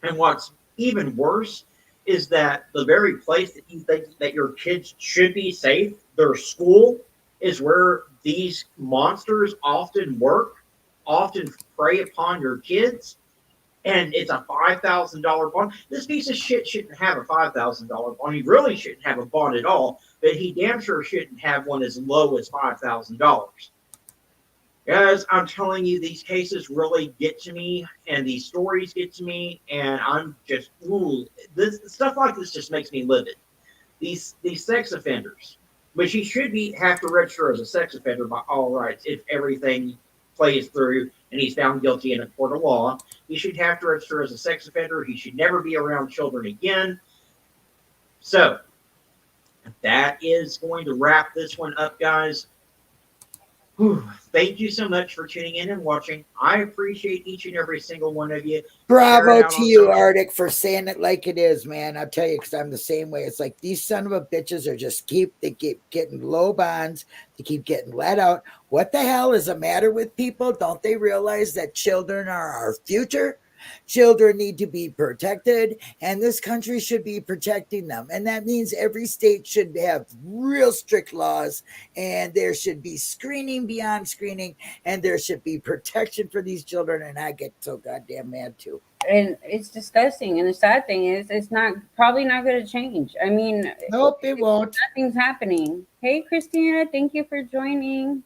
Speaker 7: And what's even worse is that the very place that you think that your kids should be safe, their school, is where these monsters often work, often prey upon your kids. And it's a $5,000 bond. This piece of shit shouldn't have a $5,000 bond. He really shouldn't have a bond at all, but he damn sure shouldn't have one as low as $5,000. Guys, I'm telling you, these cases really get to me, and these stories get to me, and I'm just, ooh, this stuff like this just makes me livid. These sex offenders, which he should have to register as a sex offender by all rights if everything plays through and he's found guilty in a court of law. He should have to register as a sex offender. He should never be around children again. So that is going to wrap this one up, guys. Whew. Thank you so much for tuning in and watching. I appreciate each and every single one of you.
Speaker 3: Bravo to you, Arctic, for saying it like it is, man. I'll tell you, because I'm the same way. It's like these son of a bitches are just they keep getting low bonds. They keep getting let out. What the hell is the matter with people? Don't they realize that children are our future? Children need to be protected, and this country should be protecting them. And that means every state should have real strict laws, and there should be screening beyond screening, and there should be protection for these children. And I get so goddamn mad too.
Speaker 1: And it's disgusting. And the sad thing is, it's probably not going to change. I mean,
Speaker 3: nope, it won't.
Speaker 1: Nothing's happening. Hey, Christina, thank you for joining.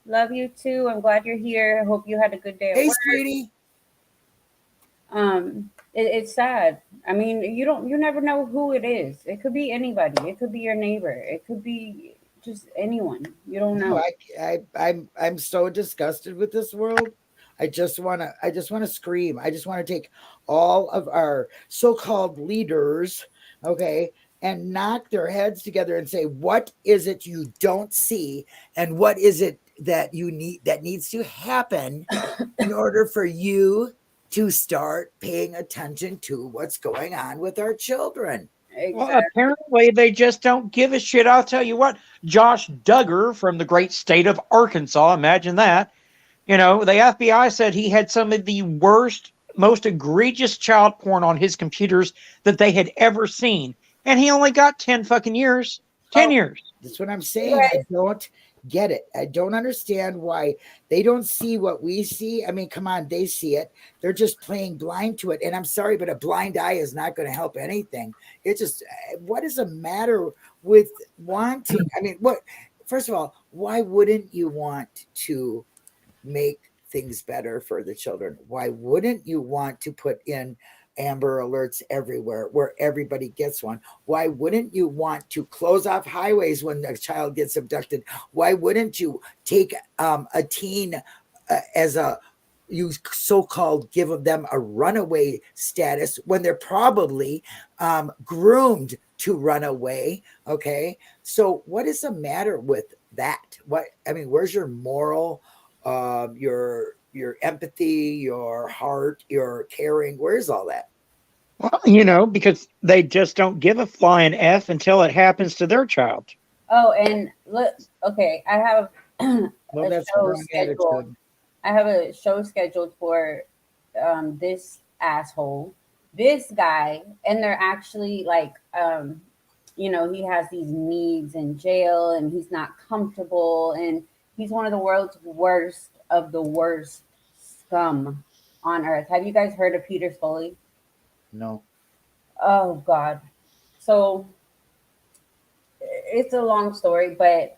Speaker 1: Love you too. I'm glad you're here. I hope you had a good day.
Speaker 3: Hey, sweetie.
Speaker 1: It's sad. I mean, you never know who it is. It could be anybody. It could be your neighbor. It could be just anyone. You don't know.
Speaker 3: I'm so disgusted with this world. I just want to scream. I just want to take all of our so-called leaders, okay, and knock their heads together and say, what is it you don't see, and what is it that needs to happen in order for you to start paying attention to what's going on with our children.
Speaker 1: Exactly.
Speaker 4: Well, apparently they just don't give a shit. I'll tell you what, Josh Duggar from the great state of Arkansas, imagine that. You know, the FBI said he had some of the worst, most egregious child porn on his computers that they had ever seen. And he only got 10 fucking years. 10 years.
Speaker 3: That's what I'm saying. I don't get it. I don't understand why they don't see what we see. I mean, come on, they see it. They're just playing blind to it. And I'm sorry, but a blind eye is not going to help anything. It's just, what is the matter with wanting? I mean, first of all, why wouldn't you want to make things better for the children? Why wouldn't you want to put in Amber Alerts everywhere where everybody gets one? Why wouldn't you want to close off highways when a child gets abducted? Why wouldn't you take a teen as you so-called give them a runaway status when they're probably groomed to run away? Okay, so what is the matter with that? Where's your moral your empathy, your heart, your caring? Where's all that?
Speaker 4: Well, because they just don't give a flying F until it happens to their child.
Speaker 1: Oh, and look, okay, I have
Speaker 3: Well,
Speaker 1: a
Speaker 3: that's the
Speaker 1: show
Speaker 3: wrong
Speaker 1: scheduled.
Speaker 3: attitude.
Speaker 1: I have a show scheduled for this asshole, this guy, and they're actually like, he has these needs in jail, and he's not comfortable, and he's one of the world's worst of the worst scum on earth. Have you guys heard of Peter Scully?
Speaker 3: No.
Speaker 1: Oh God. So it's a long story, but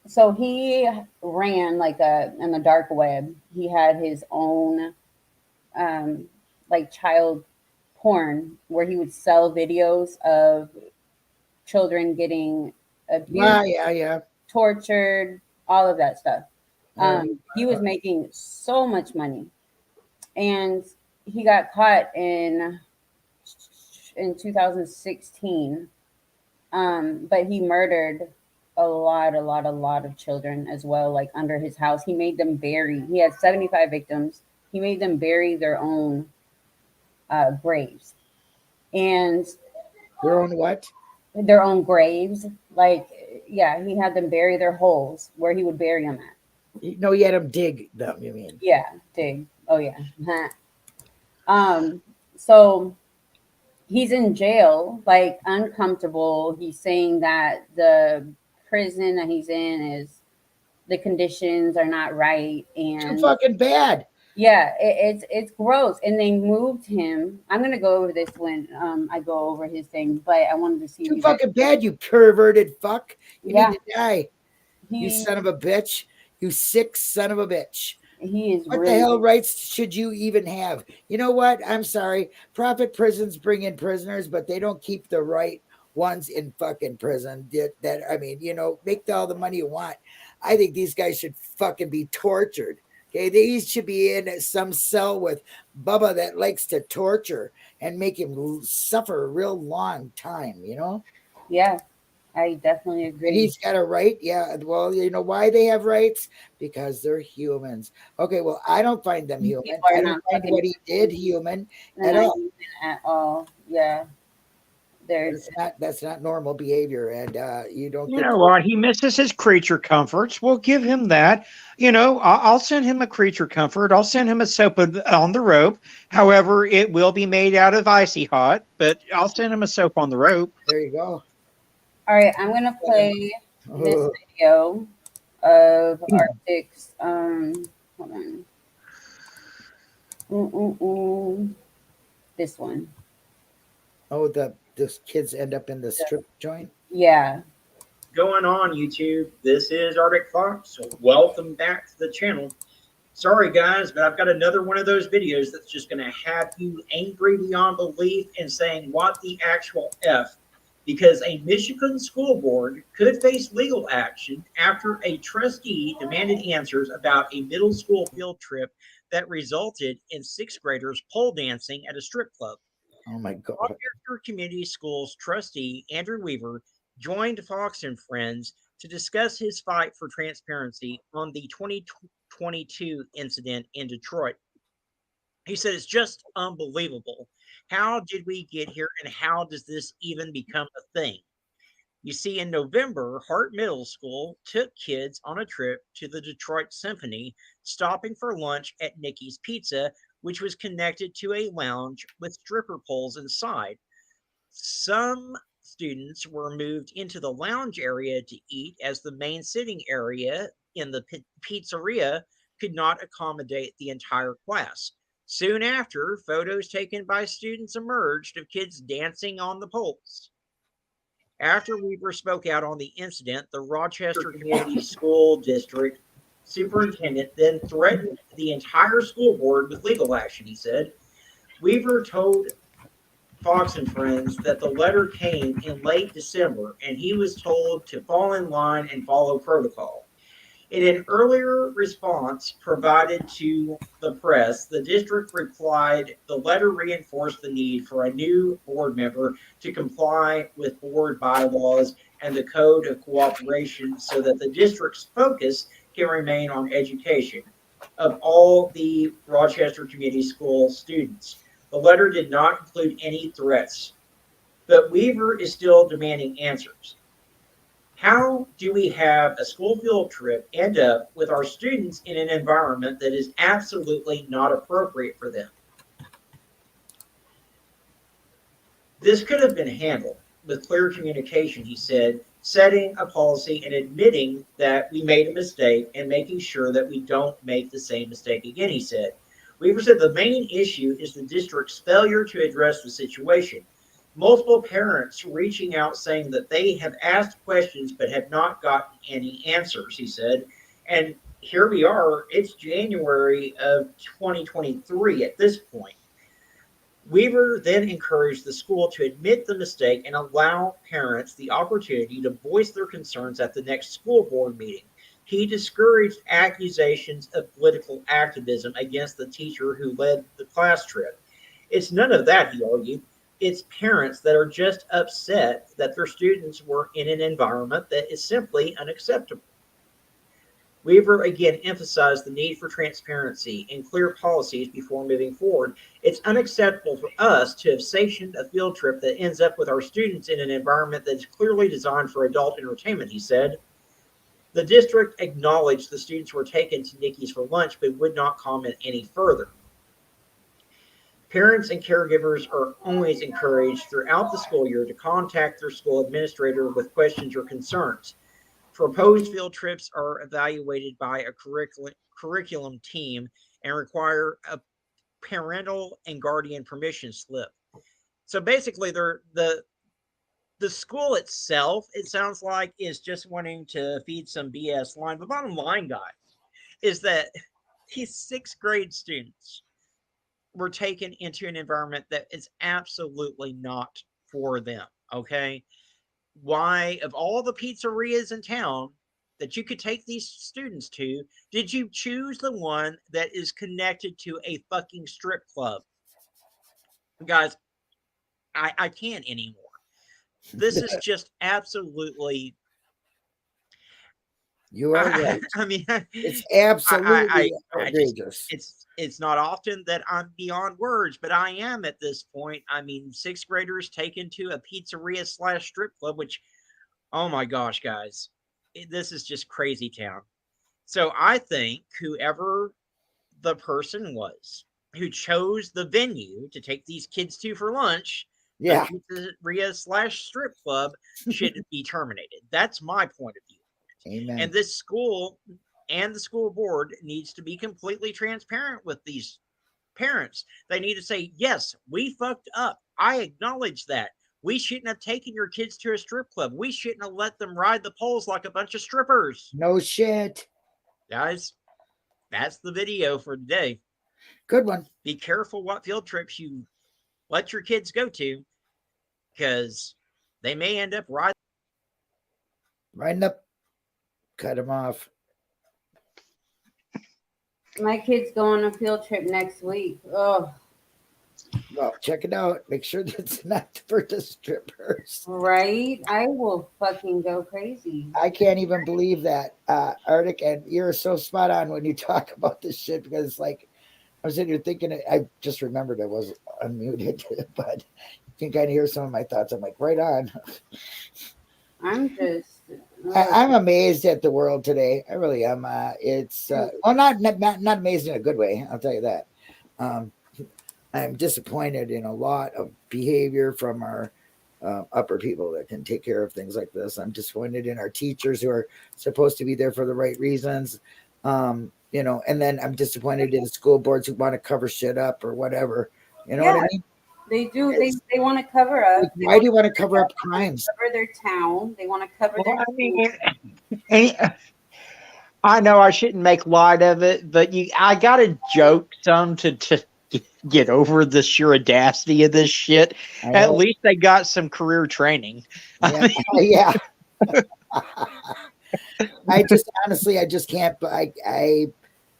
Speaker 1: so he ran like a in the dark web. He had his own like child porn where he would sell videos of children getting abused,
Speaker 3: Yeah.
Speaker 1: tortured, all of that stuff.
Speaker 3: Yeah.
Speaker 1: He was making so much money, and he got caught in 2016. But he murdered a lot of children as well, like under his house. He made them bury. He had 75 victims. He made them bury their own graves, and
Speaker 3: Their own what?
Speaker 1: their own graves. Like, yeah, he had them bury their holes where he would bury them at.
Speaker 3: No, you had them dig them, you mean?
Speaker 1: Yeah, dig. Oh yeah. So he's in jail, like uncomfortable. He's saying that the prison that he's in is the conditions are not right,
Speaker 3: Too
Speaker 1: and
Speaker 3: fucking bad.
Speaker 1: yeah, it's gross. And they moved him. I'm gonna go over this when I go over his thing, but I wanted to see if
Speaker 3: Too
Speaker 1: you guys,
Speaker 3: fucking bad, you perverted fuck. You
Speaker 1: yeah,
Speaker 3: need to die. You
Speaker 1: he
Speaker 3: son of a bitch. You sick son of a bitch.
Speaker 1: he is
Speaker 3: What the
Speaker 1: really
Speaker 3: hell rights should you even have? You know what? I'm sorry. Profit prisons bring in prisoners, but they don't keep the right ones in fucking prison. I mean, make all the money you want. I think these guys should fucking be tortured. Okay, these should be in some cell with Bubba that likes to torture and make him suffer a real long time.
Speaker 1: yeah, I definitely
Speaker 3: And
Speaker 1: agree.
Speaker 3: he's got a right. Yeah. Well, you know why they have rights? Because they're humans. Okay. Well, I don't find them
Speaker 1: People
Speaker 3: human.
Speaker 1: are
Speaker 3: I don't
Speaker 1: not
Speaker 3: find
Speaker 1: fucking
Speaker 3: what he did human
Speaker 1: they're
Speaker 3: at
Speaker 1: not
Speaker 3: all.
Speaker 1: human at all. Yeah, they're
Speaker 3: That's not normal behavior, and you don't
Speaker 4: You
Speaker 3: get.
Speaker 4: know what? He misses his creature comforts. We'll give him that. I'll send him a creature comfort. I'll send him a soap on the rope. However, it will be made out of icy hot, but I'll send him a soap on the rope.
Speaker 3: There you go.
Speaker 1: all right. I'm gonna play this
Speaker 3: Oh,
Speaker 1: video of Arctic's. Hold on. This one.
Speaker 3: those kids end up in the strip joint.
Speaker 1: Yeah.
Speaker 7: Going on YouTube? This is Arctic Fox. Welcome back to the channel. Sorry guys, but I've got another one of those videos that's just going to have you angry beyond belief and saying what the actual F, because a Michigan school board could face legal action after a trustee demanded answers about a middle school field trip that resulted in sixth graders pole dancing at a strip club.
Speaker 3: Oh my god.
Speaker 7: Rochester Community Schools trustee Andrew Weaver joined Fox and Friends to discuss his fight for transparency on the 2022 incident in Detroit. He said, "It's just unbelievable. How did we get here, and how does this even become a thing?" You see, in November, Hart Middle School took kids on a trip to the Detroit Symphony, stopping for lunch at Nikki's Pizza, which was connected to a lounge with stripper poles inside. Some students were moved into the lounge area to eat, as the main sitting area in the pizzeria could not accommodate the entire class. Soon after, photos taken by students emerged of kids dancing on the poles. After Weaver spoke out on the incident, the Rochester Community School District superintendent then threatened the entire school board with legal action, he said. Weaver told Fox and Friends that the letter came in late December and he was told to fall in line and follow protocol. In an earlier response provided to the press, the district replied the letter reinforced the need for a new board member to comply with board bylaws and the code of cooperation so that the district's focus can remain on education of all the Rochester Community School students. The letter did not include any threats, but Weaver is still demanding answers. How do we have a school field trip end up with our students in an environment that is absolutely not appropriate for them? This could have been handled with clear communication, he said, setting a policy and admitting that we made a mistake and making sure that we don't make the same mistake again, he said. Weaver said the main issue is the district's failure to address the situation. Multiple parents reaching out saying that they have asked questions but have not gotten any answers, he said. And here we are, it's January of 2023 at this point. Weaver then encouraged the school to admit the mistake and allow parents the opportunity to voice their concerns at the next school board meeting. He discouraged accusations of political activism against the teacher who led the class trip. It's none of that, he argued. It's parents that are just upset that their students were in an environment that is simply unacceptable. Weaver again emphasized the need for transparency and clear policies before moving forward. It's unacceptable for us to have sanctioned a field trip that ends up with our students in an environment that is clearly designed for adult entertainment, he said. The district acknowledged the students were taken to Nikki's for lunch, but would not comment any further. Parents and caregivers are always encouraged throughout the school year to contact their school administrator with questions or concerns. Proposed field trips are evaluated by a curriculum team and require a parental and guardian permission slip. So basically, the school itself, it sounds like, is just wanting to feed some BS line. The bottom line, guys, is that these sixth grade students were taken into an environment that is absolutely not for them. Okay. Why, of all the pizzerias in town that you could take these students to, did you choose the one that is connected to a fucking strip club? Guys, I can't anymore. This is just absolutely.
Speaker 3: You are right.
Speaker 7: I mean,
Speaker 3: It's absolutely outrageous.
Speaker 7: It's not often that I'm beyond words, but I am at this point. I mean, sixth graders taken to a pizzeria / strip club, which, oh my gosh, guys, this is just crazy town. So I think whoever the person was who chose the venue to take these kids to for lunch,
Speaker 3: Yeah.
Speaker 7: the pizzeria / strip club, should be terminated. That's my point of view.
Speaker 3: Amen.
Speaker 7: And this school and the school board needs to be completely transparent with these parents. They need to say, yes, we fucked up. I acknowledge that. We shouldn't have taken your kids to a strip club. We shouldn't have let them ride the poles like a bunch of strippers.
Speaker 3: No shit.
Speaker 7: Guys, that's the video for today.
Speaker 3: Good one.
Speaker 7: Be careful what field trips you let your kids go to, because they may end up
Speaker 3: riding up. Cut them off.
Speaker 1: My kid's going on a field trip next week. Oh,
Speaker 3: Well, check it out. Make sure that it's not for the strippers.
Speaker 1: right? I will fucking go crazy.
Speaker 3: I can't even believe that, Arctic. And you're so spot on when you talk about this shit, because it's like, I was sitting here thinking, I just remembered I was unmuted, but you can kind of hear some of my thoughts. I'm like, right on.
Speaker 1: I'm just.
Speaker 3: I'm amazed at the world today. I really am. It's well, not amazed in a good way. I'll tell you that. I'm disappointed in a lot of behavior from our upper people that can take care of things like this. I'm disappointed in our teachers who are supposed to be there for the right reasons. And then I'm disappointed in the school boards who want to cover shit up or whatever. You know what I mean?
Speaker 1: They do. They want to cover up.
Speaker 3: Why do you want to cover up crimes?
Speaker 1: Cover their town. They want to cover their.
Speaker 4: I mean, I know I shouldn't make light of it, but I gotta joke some to get over the sheer audacity of this shit. At least they got some career training.
Speaker 3: Yeah. Yeah. I just honestly, I just can't. I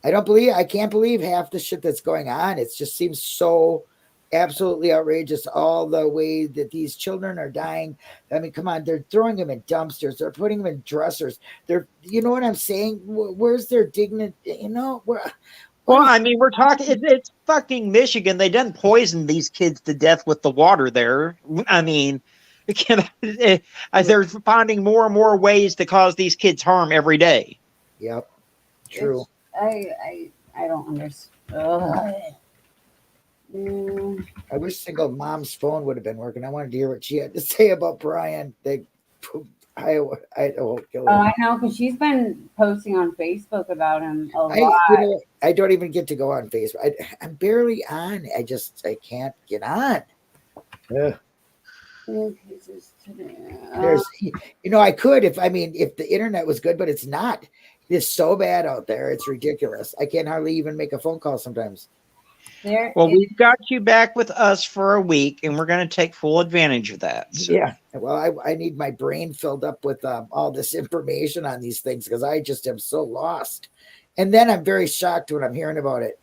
Speaker 3: can't believe half the shit that's going on. It just seems so absolutely outrageous. All the way that these children are dying. I mean, come on, they're throwing them in dumpsters. They're putting them in dressers. They're, you know what I'm saying? Where's their dignity? You know, what
Speaker 4: Well,
Speaker 3: is,
Speaker 4: I mean, we're talking, it's fucking Michigan. They didn't poison these kids to death with the water there. I mean, they're finding more and more ways to cause these kids harm every day.
Speaker 3: yep, true.
Speaker 1: It's, I don't understand. Mm,
Speaker 3: I wish single mom's phone would have been working. I wanted to hear what she had to say about Brian, the Idaho killer.
Speaker 1: oh, I know, because she's been posting on Facebook about him a lot.
Speaker 3: I don't even get to go on Facebook. I'm barely on. I can't get on. Ugh.
Speaker 1: Cases today.
Speaker 3: There's, I could if the internet was good, but it's not. It's so bad out there. It's ridiculous. I can't hardly even make a phone call sometimes.
Speaker 4: Well, we've got you back with us for a week, and we're going to take full advantage of that. So.
Speaker 3: Yeah. Well, I need my brain filled up with all this information on these things because I just am so lost. And then I'm very shocked when I'm hearing about it.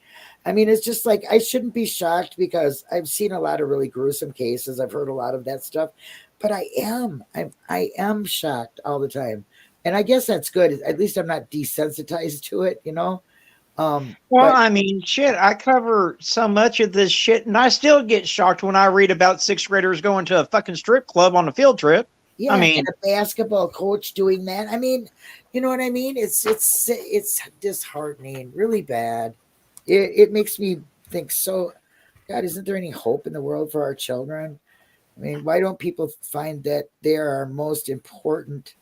Speaker 3: I mean, it's just like I shouldn't be shocked because I've seen a lot of really gruesome cases. I've heard a lot of that stuff, but I am shocked all the time. And I guess that's good. At least I'm not desensitized to it,
Speaker 4: Well, I mean, shit, I cover so much of this shit, and I still get shocked when I read about sixth graders going to a fucking strip club on a field trip.
Speaker 3: Yeah,
Speaker 4: I mean,
Speaker 3: and a basketball coach doing that. I mean, you know what I mean? It's disheartening, really bad. It makes me think, so God, isn't there any hope in the world for our children? I mean, why don't people find that they are our most important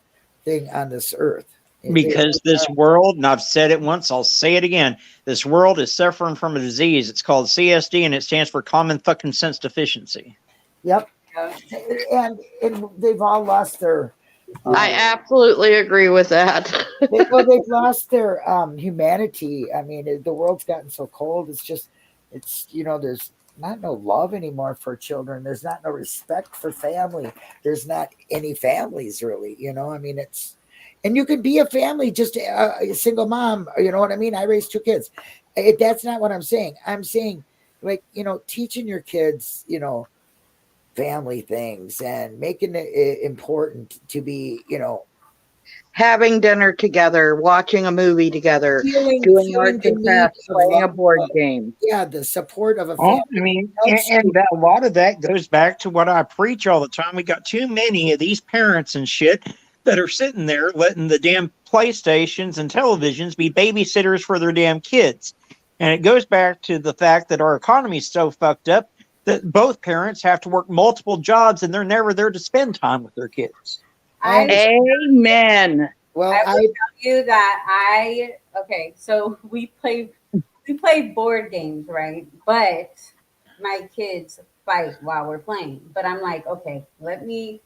Speaker 3: thing on this earth?
Speaker 4: Because this world, and I've said it once, I'll say it again, this world is suffering from a disease. It's called CSD, and it stands for common fucking sense deficiency.
Speaker 3: Yep. And they've all lost their...
Speaker 2: I absolutely agree with that.
Speaker 3: they've lost their humanity. I mean, the world's gotten so cold. It's there's not no love anymore for children. There's not no respect for family. There's not any families really. I mean, and you can be a family, just a single mom. You know what I mean? I raised 2 kids. That's not what I'm saying. I'm saying, like, teaching your kids, family things and making it important to be,
Speaker 2: having dinner together, watching a movie together, doing arts and crafts, playing a board game.
Speaker 3: Yeah, the support of a family.
Speaker 4: I mean, and a lot of that goes back to what I preach all the time. We got too many of these parents and shit that are sitting there letting the damn PlayStations and televisions be babysitters for their damn kids. And it goes back to the fact that our economy is so fucked up that both parents have to work multiple jobs and they're never there to spend time with their kids.
Speaker 2: Amen.
Speaker 1: Well, I will tell you that so we play board games, right? But my kids fight while we're playing. But I'm like, okay, let me,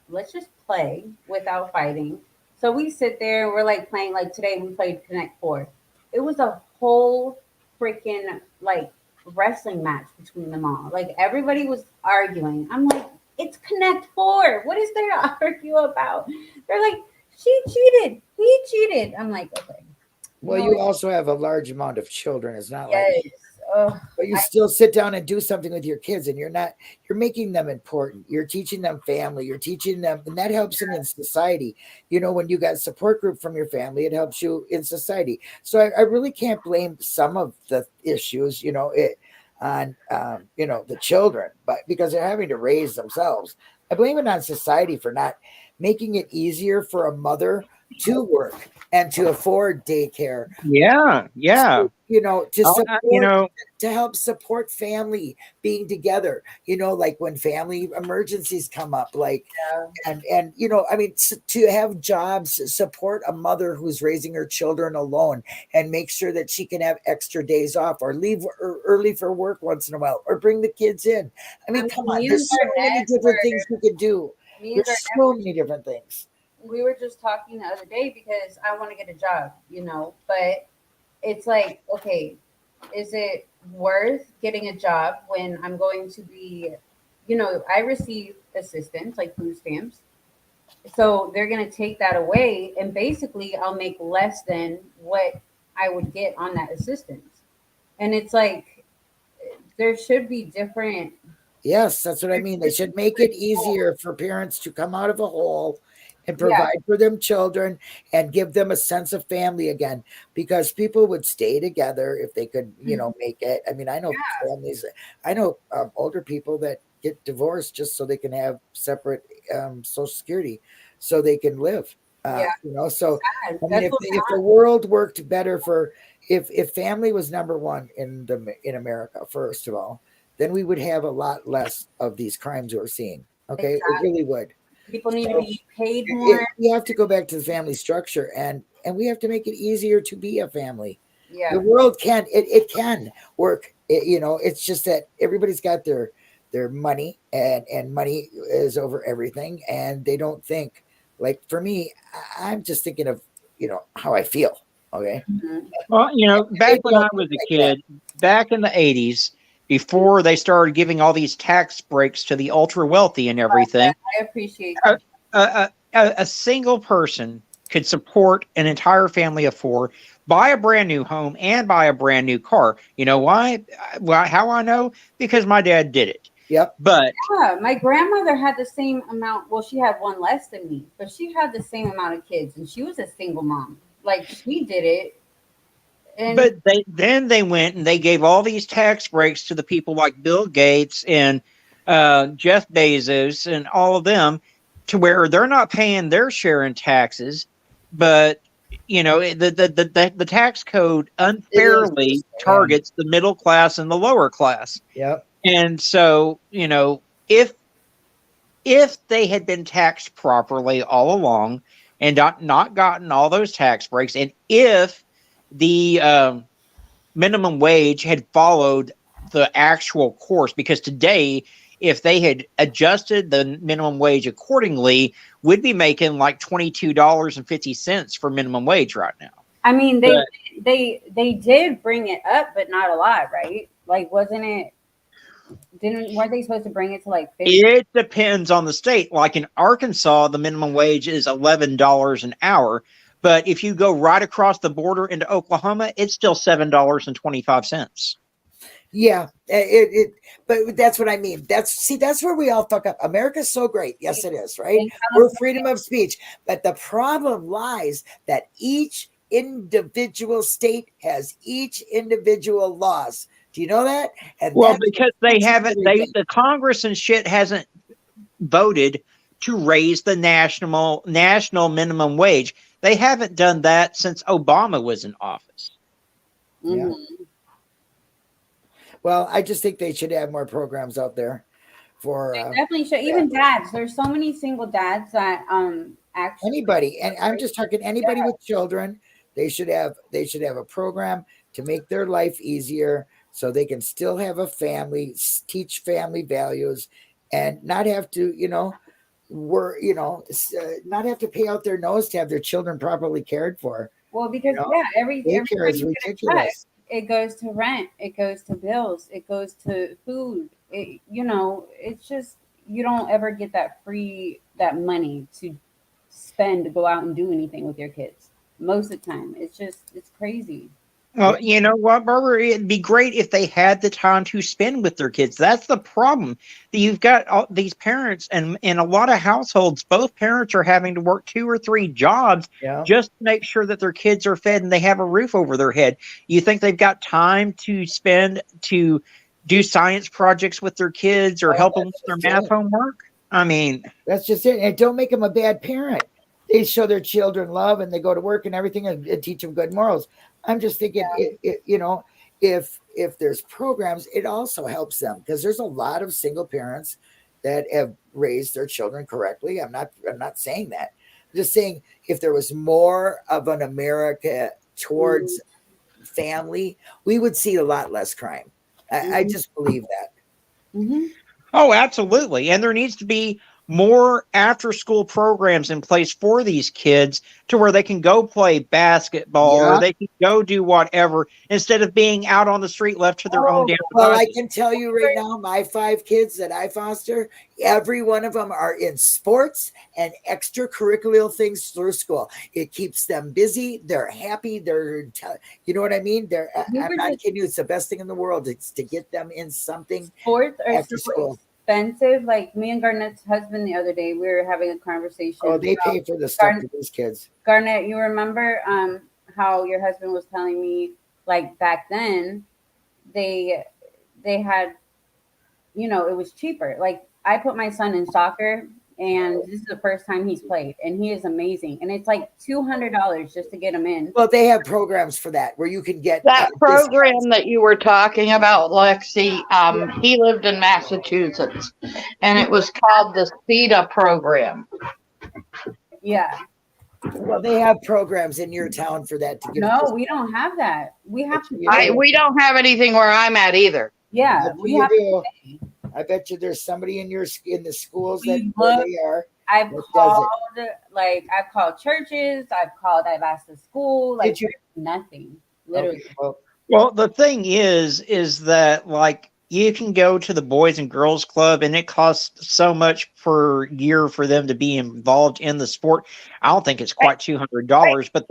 Speaker 1: let's just play without fighting. So we sit there and we're like playing, like today we played Connect Four. It was a whole freaking like wrestling match between them all. Like everybody was arguing. I'm like, it's Connect Four. What is there to argue about? They're like, she cheated. He cheated. I'm like, okay.
Speaker 3: Well, you also have a large amount of children. It's not like, but you still sit down and do something with your kids, and you're making them important. You're teaching them family. You're teaching them, and that helps them in society. When you got a support group from your family, it helps you in society. So I really can't blame some of the issues, on the children, but because they're having to raise themselves. I blame it on society for not making it easier for a mother to work and to afford daycare.
Speaker 4: Yeah.
Speaker 3: To help support family being together, like when family emergencies come up, and to have jobs, support a mother who's raising her children alone and make sure that she can have extra days off or leave early for work once in a while or bring the kids in. I mean, come on, there's so many different things you could do. There's so many different things.
Speaker 1: We were just talking the other day because I want to get a job, but it's like, okay, is it worth getting a job when I'm going to be, I receive assistance like food stamps. So they're going to take that away and basically I'll make less than what I would get on that assistance. And it's like, there should be different.
Speaker 3: Yes, that's what I mean. They should make it easier for parents to come out of a hole and
Speaker 1: Yeah,
Speaker 3: provide for them children and give them a sense of family again, because people would stay together if they could, make it. I mean, I know families, I know older people that get divorced just so they can have separate social security so they can live.
Speaker 1: yeah.
Speaker 3: So
Speaker 1: God,
Speaker 3: I mean,
Speaker 1: that's
Speaker 3: if
Speaker 1: what
Speaker 3: if the world worked better for, if family was number one in America, first of all, then we would have a lot less of these crimes we're seeing. Okay, it
Speaker 1: exactly.
Speaker 3: really would.
Speaker 1: People need to
Speaker 3: So
Speaker 1: be paid more.
Speaker 3: we have to go back to the family structure, and we have to make it easier to be a family. The
Speaker 1: Yeah,
Speaker 3: world can, it can work. It's just that everybody's got their money, and money is over everything, and they don't think. Like for me, I'm just thinking of how I feel. Okay,
Speaker 1: mhm.
Speaker 4: Well, back
Speaker 3: they
Speaker 4: when I
Speaker 3: don't
Speaker 4: was
Speaker 3: think
Speaker 4: a
Speaker 3: like that.
Speaker 4: kid, back in the 80s, before they started giving all these tax breaks to the ultra wealthy and everything,
Speaker 1: I appreciate
Speaker 4: a,
Speaker 1: you.
Speaker 4: a single person could support an entire family of four, buy a brand new home, and buy a brand new car. You know why? Well, how I know? Because my dad did it.
Speaker 3: Yep.
Speaker 4: But
Speaker 1: Yeah, my grandmother had the same amount. Well, she had one less than me, but she had the same amount of kids, and she was a single mom. Like she did it, and
Speaker 4: they went and they gave all these tax breaks to the people like Bill Gates and Jeff Bezos and all of them, to where they're not paying their share in taxes, but the tax code
Speaker 3: It is
Speaker 4: unfairly
Speaker 3: just, yeah.
Speaker 4: targets the middle class and the lower class.
Speaker 3: Yep.
Speaker 4: And so, if they had been taxed properly all along and not gotten all those tax breaks, and if the minimum wage had followed the actual course, because today, if they had adjusted the minimum wage accordingly, we'd be making like $22.50 for minimum wage right now.
Speaker 1: I mean
Speaker 4: But
Speaker 1: they did bring it up, but not a lot, right? Like, wasn't it? Didn't weren't they supposed to bring it to like 50?
Speaker 4: it depends on the state. Like in Arkansas, the minimum wage is $11 an hour. But if you go right across the border into Oklahoma, it's still $7.25.
Speaker 3: Yeah, but that's what I mean. That's where we all fuck up. America's so great. Yes, it is, right?
Speaker 1: They tell
Speaker 3: We're
Speaker 1: us
Speaker 3: freedom of speech. But the problem lies that each individual state has each individual laws. Do you know that? And
Speaker 4: Well,
Speaker 3: that's
Speaker 4: because they haven't,
Speaker 3: everything.
Speaker 4: the Congress and shit hasn't voted to raise the national minimum wage. They haven't done that since Obama was in office.
Speaker 3: Yeah.
Speaker 1: Mhm.
Speaker 3: Well, I just think they should have more programs out there for
Speaker 1: Definitely should. Even dads. There's so many single dads that actually.
Speaker 3: anybody, and I'm just talking anybody with children. They should have a program to make their life easier so they can still have a family, teach family values, and not have to not have to pay out their nose to have their children properly cared for.
Speaker 1: Well, because
Speaker 3: You know,
Speaker 1: yeah, every
Speaker 3: daycare
Speaker 1: money
Speaker 3: is
Speaker 1: you get a check,
Speaker 3: ridiculous.
Speaker 1: it goes to rent, it goes to bills, it goes to food. It's just you don't ever get that money to spend to go out and do anything with your kids. Most of the time, it's crazy.
Speaker 4: Well, you know what, Barbara? It'd be great if they had the time to spend with their kids. That's the problem. You've got all these parents, and in a lot of households, both parents are having to work 2 or 3 jobs
Speaker 3: Yeah.
Speaker 4: just to make sure that their kids are fed and they have a roof over their head. You think they've got time to spend to do science projects with their kids or
Speaker 3: Oh,
Speaker 4: help them with
Speaker 3: that's
Speaker 4: their
Speaker 3: just
Speaker 4: math
Speaker 3: it.
Speaker 4: homework? I mean,
Speaker 3: That's just it. And don't make them a bad parent. They show their children love and they go to work and everything and teach them good morals. I'm just thinking, if there's programs, it also helps them because there's a lot of single parents that have raised their children correctly. I'm not saying that. I'm just saying if there was more of an America towards family, we would see a lot less crime. I
Speaker 1: Mhm.
Speaker 3: just believe that.
Speaker 1: Mhm.
Speaker 4: oh, absolutely. And there needs to be more after school programs in place for these kids to where they can go play basketball or
Speaker 3: Yeah.
Speaker 4: they can go do whatever instead of being out on the street left to their own damn
Speaker 3: Well, I
Speaker 4: devices.
Speaker 3: can tell you right now, my 5 kids that I foster, every one of them are in sports and extracurricular things through school. It keeps them busy. They're happy. You know what I mean? I'm not kidding you. It's the best thing in the world. It's to get them in something
Speaker 1: Sports are
Speaker 3: after
Speaker 1: so
Speaker 3: school.
Speaker 1: expensive. Like me and Garnett's husband the other day, we were having a conversation.
Speaker 3: Oh, they pay for the stuff for these kids.
Speaker 1: Garnett, you remember how your husband was telling me, like back then, they had, it was cheaper. Like I put my son in soccer, and this is the first time he's played, and he is amazing. And it's like $200 just to get him in.
Speaker 3: Well, they have programs for that where you can get
Speaker 2: That program
Speaker 3: discounts.
Speaker 2: that you were talking about, Lexi, he lived in Massachusetts, and it was called the CETA program.
Speaker 1: Yeah.
Speaker 3: Well, they have programs in your town for that to give.
Speaker 1: No, we don't have that. We have to.
Speaker 2: We don't have anything where I'm at either.
Speaker 1: Yeah, we have to pay.
Speaker 3: I bet you there's somebody in the schools
Speaker 1: We
Speaker 3: that where
Speaker 1: look-
Speaker 3: they are.
Speaker 1: I've
Speaker 3: What does
Speaker 1: called, I've called churches. I've asked the school. Like
Speaker 3: Did you-
Speaker 1: nothing, literally.
Speaker 3: Okay,
Speaker 4: Well, the thing is that like you can go to the Boys and Girls Club and it costs so much per year for them to be involved in the sport. I don't think it's quite $200, but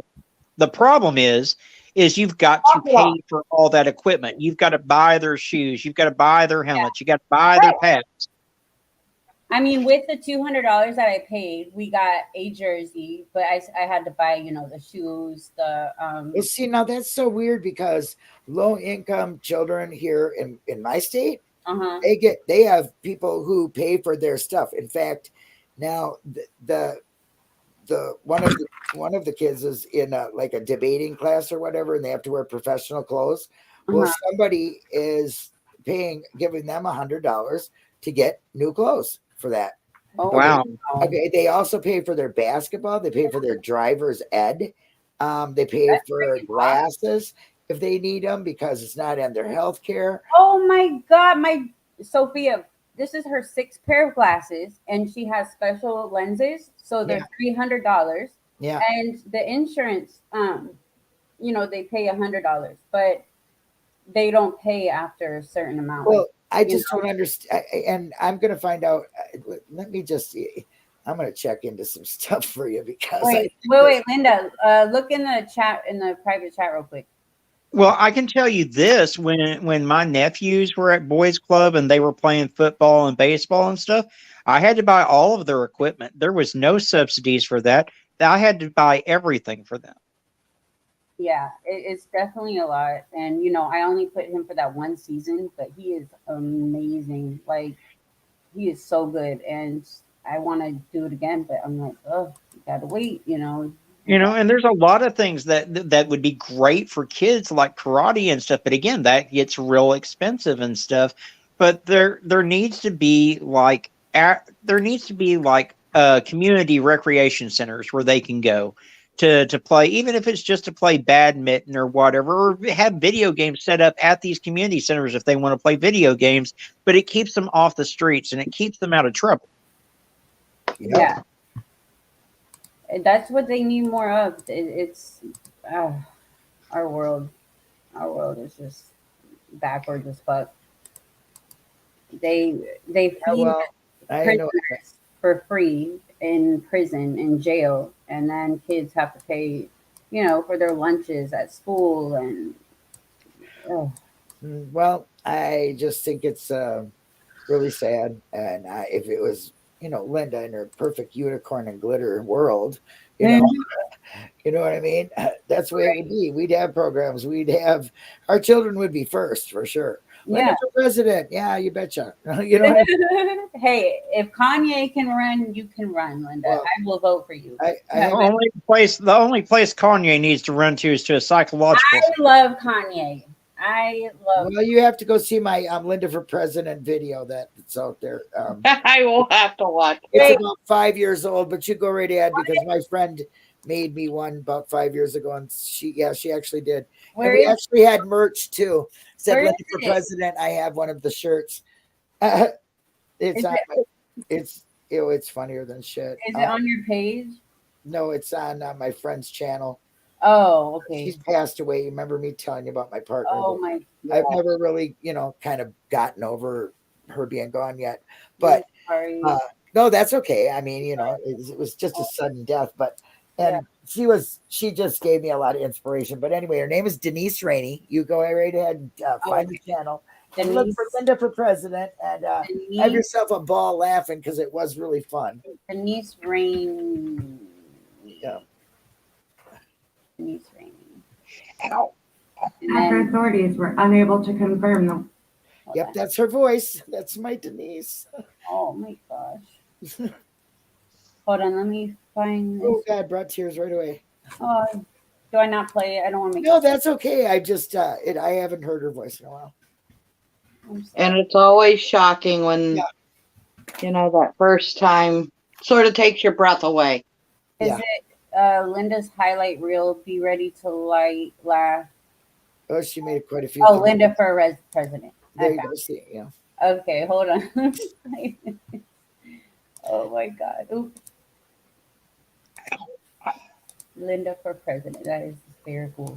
Speaker 4: the problem is you've got to pay for all that equipment. You've got to buy their shoes. You've got to buy their helmets. You got to buy their pads.
Speaker 1: I mean, with the $200 that I paid, we got a jersey, but I had to buy, the shoes, the
Speaker 3: Well, see, now that's so weird because low income children here in my state, they have people who pay for their stuff. In fact, now the one of the kids is in like a debating class or whatever, and they have to wear professional clothes. Well, somebody is giving them $100 to get new clothes for that.
Speaker 1: Oh,
Speaker 4: Wow.
Speaker 3: Okay, they also pay for their basketball. They pay for their driver's ed. They pay for glasses if they need them because it's not in their health care.
Speaker 1: Oh my God, my Sophia, this is her 6th pair of glasses, and she has special lenses, so they're $300.
Speaker 3: Yeah,
Speaker 1: and the insurance, they pay $100, but they don't pay after a certain amount.
Speaker 3: well, I just don't understand, and I'm going to find out. Let me just. I'm going to check into some stuff for you because.
Speaker 1: Wait, Linda, look in the chat, in the private chat, real quick.
Speaker 4: Well, I can tell you this: when my nephews were at Boys Club and they were playing football and baseball and stuff, I had to buy all of their equipment. There was no subsidies for that. I had to buy everything for them.
Speaker 1: Yeah, it's definitely a lot. And, I only put him for that one season, but he is amazing. Like, he is so good. And I want to do it again, but I'm like, oh, you got to wait,
Speaker 4: And there's a lot of things that would be great for kids like karate and stuff. But again, that gets real expensive and stuff. But there needs to be like community recreation centers where they can go to play, even if it's just to play badminton or whatever, or have video games set up at these community centers if they want to play video games, but it keeps them off the streets and it keeps them out of trouble.
Speaker 1: Yeah. And that's what they need more of. It's our world is just backwards as fuck. They feed prisoners for free in prison, in jail, and then kids have to pay, for their lunches at school. And
Speaker 3: well, I just think it's really sad. And if it was, Linda in her perfect unicorn and glitter world, you know what I mean? That's the way it would be. We'd have programs. Our children would be first for sure. Linda for president. Yeah, you betcha.
Speaker 1: Hey, if Kanye can run, you can run, Linda. Well, I will vote for you.
Speaker 4: The only place Kanye needs to run to is to a psychological.
Speaker 1: I love Kanye.
Speaker 3: Well, you have to go see my Linda for President video that's out there.
Speaker 2: I will have to watch.
Speaker 3: It's about 5 years old, but you go right ahead because my friend made me one about 5 years ago, and she actually did. And we actually had merch too. Said Linda for President. I have one of the shirts. It's It's funnier than shit.
Speaker 1: Is it on your page?
Speaker 3: No, it's on my friend's channel.
Speaker 1: Oh,
Speaker 3: She's
Speaker 1: okay.
Speaker 3: passed away. You remember me telling you about my partner?
Speaker 1: Oh my
Speaker 3: I've
Speaker 1: God.
Speaker 3: never really, kind of gotten over her being gone yet.
Speaker 1: I'm
Speaker 3: But
Speaker 1: sorry.
Speaker 3: no, that's okay. I mean, it was just a sudden death, but
Speaker 1: Yeah.
Speaker 3: and she just gave me a lot of inspiration. But anyway, her name is Denise Rainey. You go right ahead and find the
Speaker 1: Okay.
Speaker 3: channel and look for
Speaker 1: Denise.
Speaker 3: Linda for president and have
Speaker 1: Denise.
Speaker 3: yourself a ball laughing because it was really fun.
Speaker 1: Denise Rain.
Speaker 3: Yeah.
Speaker 1: Denise Rain.
Speaker 4: Ow.
Speaker 1: And
Speaker 8: After
Speaker 1: then
Speaker 8: authorities were unable to confirm the
Speaker 1: hold
Speaker 3: Yep,
Speaker 1: on.
Speaker 3: that's her voice. That's my Denise.
Speaker 1: Oh my gosh. Hold on, let me find
Speaker 3: Oh
Speaker 1: this.
Speaker 3: God, brought tears right away.
Speaker 1: Oh, do I not play it? I don't want to make
Speaker 3: No, that's okay. I just I haven't heard her voice in a while.
Speaker 1: I'm sorry.
Speaker 2: And it's always shocking when, that first time sort of takes your breath away.
Speaker 1: Is
Speaker 3: Yeah.
Speaker 1: it Linda's highlight reel? Be ready to laugh.
Speaker 3: Oh, she made quite a few.
Speaker 1: Oh, Linda for president.
Speaker 3: There you
Speaker 1: Okay.
Speaker 3: go. See, yeah.
Speaker 1: Okay, hold on. Oh my God. Oop. Linda for president. That is very cool.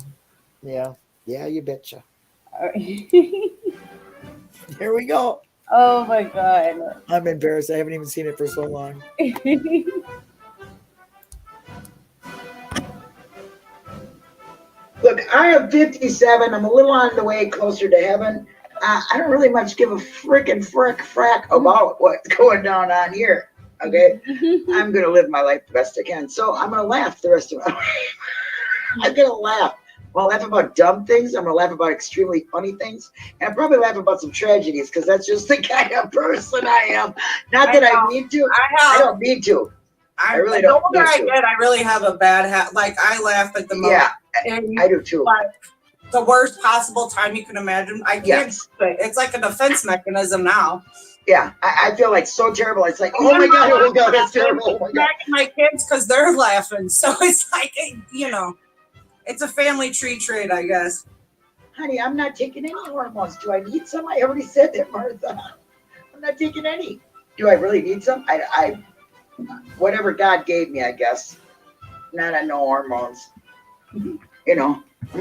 Speaker 3: Yeah. Yeah, you betcha.
Speaker 1: All right.
Speaker 3: Here we go.
Speaker 1: Oh my God.
Speaker 3: I'm embarrassed. I haven't even seen it for so long.
Speaker 9: Look, I am 57. I'm a little on the way closer to heaven. I don't really much give a frickin' frack about what's going down on here. Okay, I'm gonna live my life the best I can. So I'm gonna laugh the rest of my life. I'm gonna laugh. I'll laugh about dumb things. I'm gonna laugh about extremely funny things, and I'll probably laugh about some tragedies because that's just the kind of person I am. Not that I need to. I don't need to. I really don't.
Speaker 10: The older I
Speaker 9: need to.
Speaker 10: get, I really have a bad like I laugh at the most.
Speaker 9: Yeah,
Speaker 10: and
Speaker 9: I do too.
Speaker 10: like the worst possible time you can imagine. I can't.
Speaker 9: Yes.
Speaker 10: do it. It's like a defense mechanism now.
Speaker 9: Yeah, I feel like so terrible. It's like, oh my God, that's terrible. Oh my God.
Speaker 10: Back at my kids because they're laughing. So it's like, it's a family tree trait, I guess.
Speaker 9: Honey, I'm not taking any hormones. Do I need some? I already said that, Martha. I'm not taking any. Do I really need some? I whatever God gave me, I guess. Not on no hormones. I'm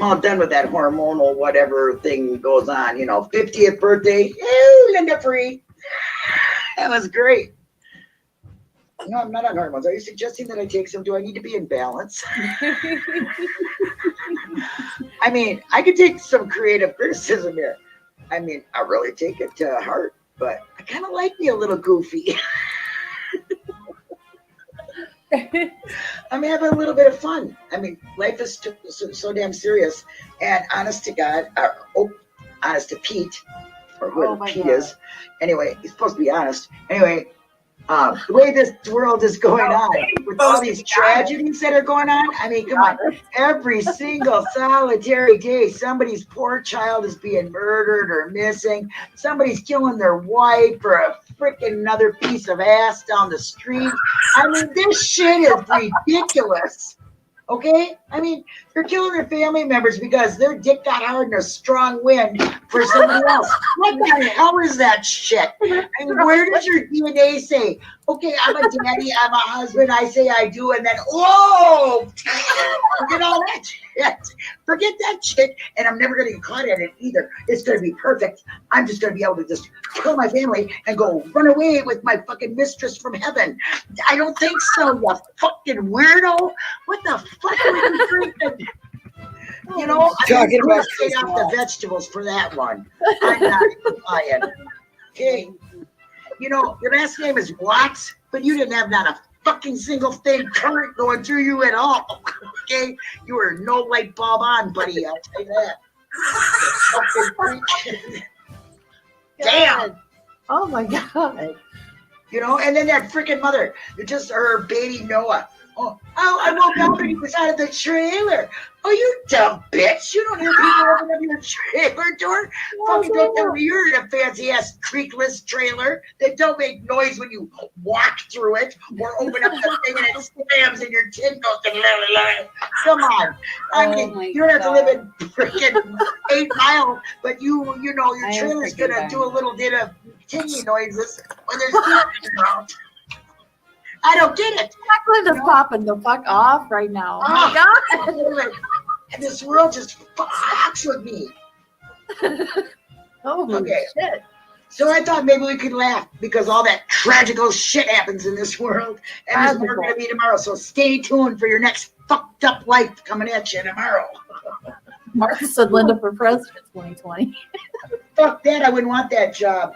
Speaker 9: all done with that hormonal whatever thing goes on. 50th birthday. Ooh, Linda Free. That was great. No, I'm not on hormones. Are you suggesting that I take some? Do I need to be in balance? I mean, I could take some creative criticism here. I mean, I really take it to heart, but I kind of like me a little goofy. I'm having a little bit of fun. I mean, life is so damn serious. And honest to God, honest to Pete, or whoever Pete is. Anyway, he's supposed to be honest. Anyway, the way this world is going on, with all these tragedies that are going on, I mean, come on. Every single solitary day, somebody's poor child is being murdered or missing. Somebody's killing their wife for a freaking another piece of ass down the street. I mean, this shit is ridiculous. Okay? I mean, they're killing their family members because their dick got hard in a strong wind for somebody else. What the hell is that shit? I mean, where does your DNA say, okay, I'm a daddy, I'm a husband, I say I do, and then, whoa, forget all that shit. Forget that shit, and I'm never going to get caught at it either. It's going to be perfect. I'm just going to be able to just kill my family and go run away with my fucking mistress from heaven. I don't think so, you fucking weirdo. What the fuck are you drinking? I'm
Speaker 3: Talking about
Speaker 9: stay off the vegetables for that one. I'm not lying. Okay. Your last name is Watts, but you didn't have not a fucking single thing current going through you at all. Okay? You were no light bulb on, buddy. I'll tell you that. Damn.
Speaker 11: Oh my God.
Speaker 9: And then that freaking mother, just her baby Noah. Oh, I woke up and he was out of the trailer. Oh, you dumb bitch. You don't hear people open up your trailer door. Fucking don't tell me you're in a fancy-ass creakless trailer that don't make noise when you walk through it or open up the thing and it slams and your tin goes to Come on. I mean, you don't have to live in freaking 8 Mile, but your trailer's going to do a little bit of tinny noises when there's people around. I don't get it.
Speaker 11: Linda's popping the fuck off right now. Oh my God.
Speaker 9: And this world just fucks with me.
Speaker 11: Holy shit.
Speaker 9: So I thought maybe we could laugh because all that tragical shit happens in this world. And there's more going to be tomorrow. So stay tuned for your next fucked up life coming at you tomorrow.
Speaker 11: Martha said Linda for president 2020.
Speaker 9: Fuck that. I wouldn't want that job.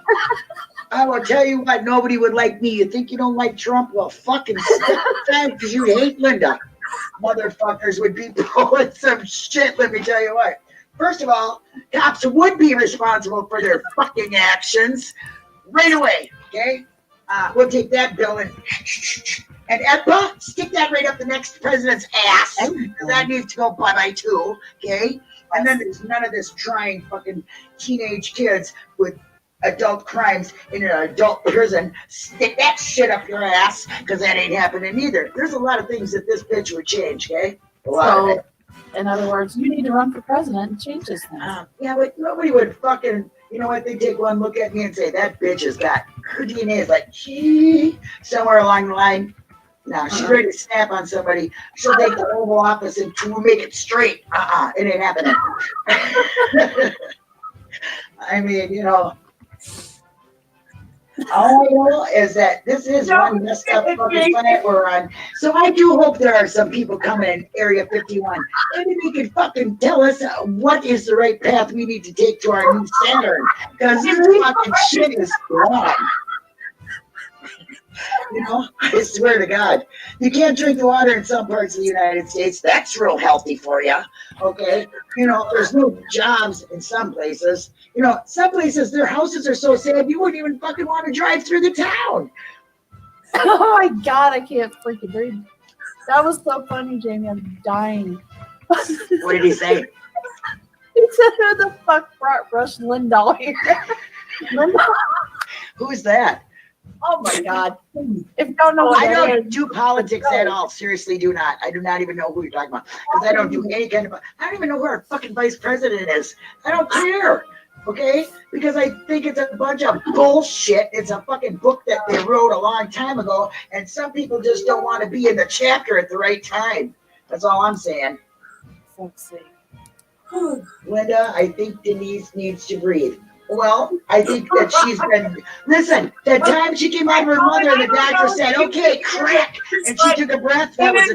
Speaker 9: I will tell you what, nobody would like me. You think you don't like Trump? Well, fucking step aside because you hate Linda. Motherfuckers would be pulling some shit, let me tell you what. First of all, cops would be responsible for their fucking actions right away, okay? We'll take that bill and EPA, stick that right up the next president's ass. That needs to go bye-bye too, okay? And then there's none of this trying fucking teenage kids with adult crimes in an adult prison. Stick that shit up your ass, because that ain't happening either. There's a lot of things that this bitch would change, okay? A lot of it.
Speaker 11: In other words, you need to run for president and change this thing.
Speaker 9: Yeah, but nobody would fucking, you know what, they take one look at me and say, that bitch has got, her DNA is like, somewhere along the line. No, she's ready to snap on somebody. She'll take the Oval Office and make it straight. It ain't happening. I mean, you know, all I know is that this is one messed up fucking planet we're on. So I do hope there are some people coming in Area 51. Maybe they could fucking tell us what is the right path we need to take to our new Saturn. Because this fucking shit is wrong. You know, I swear to God, you can't drink the water in some parts of the United States. That's real healthy for you. Okay. You know, there's no jobs in some places. You know, some places their houses are so sad you wouldn't even fucking want to drive through the town.
Speaker 11: Oh my God, I can't freaking breathe. That was so funny, Jamie. I'm dying.
Speaker 9: What did he say?
Speaker 11: He said, who the fuck brought Rush Lindahl here? Lindahl?
Speaker 9: Who's that?
Speaker 11: Oh my God. If you don't know what
Speaker 9: I
Speaker 11: that
Speaker 9: don't
Speaker 11: is,
Speaker 9: do politics at all. Seriously, do not. I do not even know who you're talking about. Because I don't do any kind of, I don't even know who our fucking vice president is. I don't care. Okay? Because I think it's a bunch of bullshit. It's a fucking book that they wrote a long time ago. And some people just don't want to be in the chapter at the right time. That's all I'm saying.
Speaker 11: Fuck's sake.
Speaker 9: Linda, I think Denise needs to breathe. Well, I think that she's been, listen, the time she came out of her mother and the doctor said, okay, crack, and she took a breath, that was a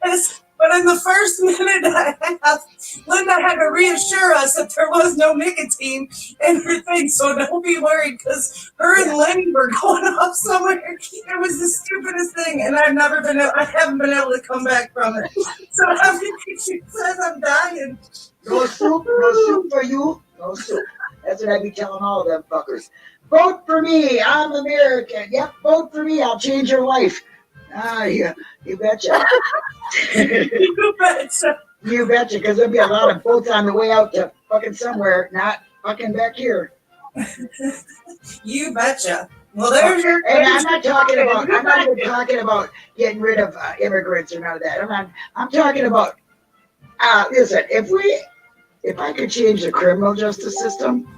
Speaker 9: choice.
Speaker 10: But in the first minute Linda had to reassure us that there was no nicotine in her thing, so don't be worried, because her and Lenny were going off somewhere. It was the stupidest thing, and I haven't been able to come back from it. So I mean, she says I'm dying.
Speaker 9: No soup for you, no soup. That's what I'd be telling all of them fuckers. Vote for me, I'm American. Yep, vote for me, I'll change your life. You betcha.
Speaker 10: You betcha.
Speaker 9: You betcha, because there'll be a lot of votes on the way out to fucking somewhere, not fucking back here.
Speaker 10: You betcha. Well, there's your.
Speaker 9: And I'm not even talking about getting rid of immigrants or none of that. I'm talking about, listen, if I could change the criminal justice system,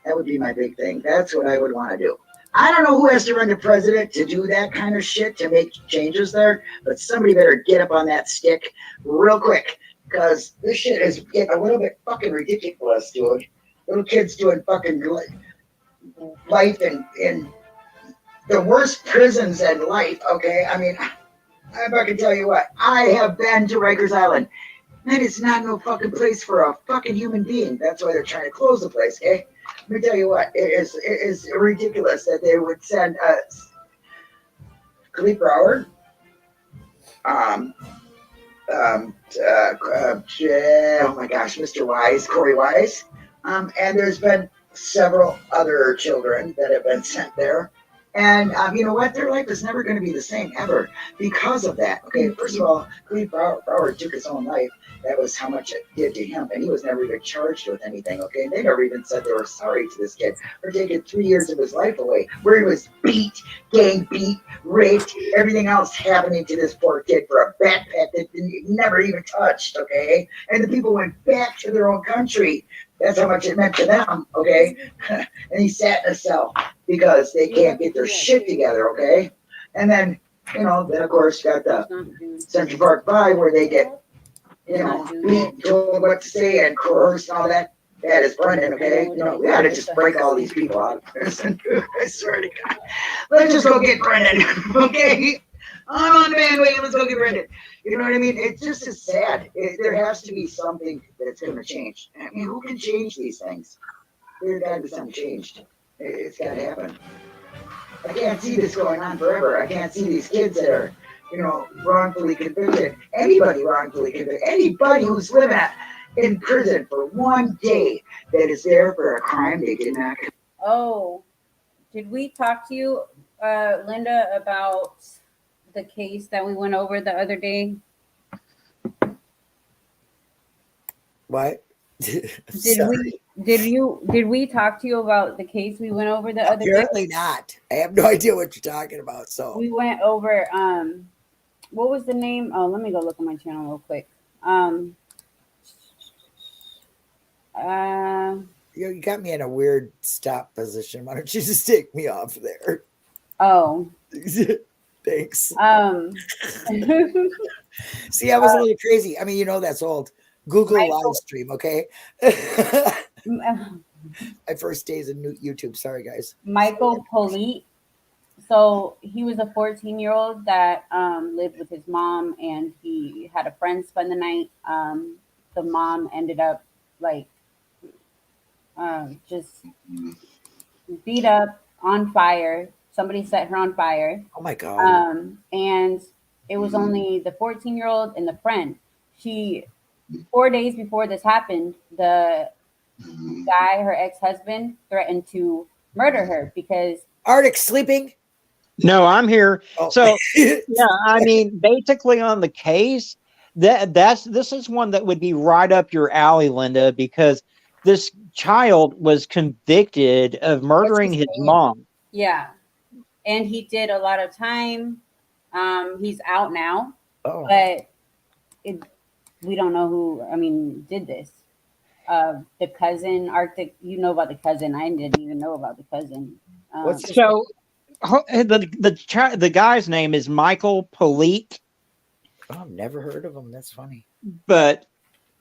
Speaker 9: that would be my big thing. That's what I would want to do. I don't know who has to run the president to do that kind of shit, to make changes there, but somebody better get up on that stick real quick, because this shit is getting a little bit fucking ridiculous, dude. Little kids doing fucking life in the worst prisons in life, okay? I mean, I'm not gonna tell you what. I have been to Rikers Island. That is not no fucking place for a fucking human being. That's why they're trying to close the place, okay? Let me tell you what, it is ridiculous that they would send Khalif Broward, oh my gosh, Mr. Wise, Corey Wise, and there's been several other children that have been sent there. And you know what? Their life is never going to be the same ever because of that. Okay, first of all, Khalif Broward took his own life. That was how much it did to him, and he was never even charged with anything. Okay, and they never even said they were sorry to this kid for taking 3 years of his life away, where he was beat, gang beat, raped, everything else happening to this poor kid for a backpack that he never even touched. Okay, and the people went back to their own country. That's how much it meant to them. Okay, and he sat in a cell because they can't get their shit together. Okay, and then Then of course got the
Speaker 1: Not doing-
Speaker 9: Central Park 5 where they get, beat, told what to say and coerced and all that. That is Brendan, okay? We ought to just break all these people out. I swear to God. Let's just go get Brendan, okay? I'm on the bandwagon. Let's go get Brendan. You know what I mean? It just is sad. There has to be something that's going to change. I mean, who can change these things? There's got to be something changed. It's got to happen. I can't see this going on forever. I can't see these kids that are, wrongfully convicted. Anybody wrongfully convicted. Anybody who's living in prison for one day that is there for a crime they did not commit.
Speaker 1: Oh, did we talk to you, Linda, about the case that we went over the other day?
Speaker 3: What?
Speaker 1: Did we talk to you about the case we went over the other day?
Speaker 3: Apparently not. I have no idea what you're talking about. So
Speaker 1: We went over what was the name? Oh, let me go look at my channel real quick.
Speaker 3: you got me in a weird stop position. Why don't you just take me off there?
Speaker 1: Oh.
Speaker 3: Thanks. See, I was a little crazy. I mean, that's old. Google live stream, okay? My first days in YouTube. Sorry, guys.
Speaker 1: Michael Polite. So he was a 14-year-old that lived with his mom, and he had a friend spend the night. The mom ended up just beat up, on fire. Somebody set her on fire.
Speaker 3: Oh my God.
Speaker 1: And it was only the 14-year-old and the friend. 4 days before this happened, the guy, her ex-husband, threatened to murder her because
Speaker 3: Arctic sleeping.
Speaker 4: No, I'm here.
Speaker 3: Oh.
Speaker 4: So yeah, I mean, basically on the case, this is one that would be right up your alley, Linda, because this child was convicted of murdering his mom.
Speaker 1: Yeah. And he did a lot of time. He's out now.
Speaker 3: Oh.
Speaker 1: But we don't know who, did this. The cousin, Arctic, you know about the cousin. I didn't even know about the cousin.
Speaker 4: So the guy's name is Michael Polite.
Speaker 3: Oh, I've never heard of him. That's funny.
Speaker 4: But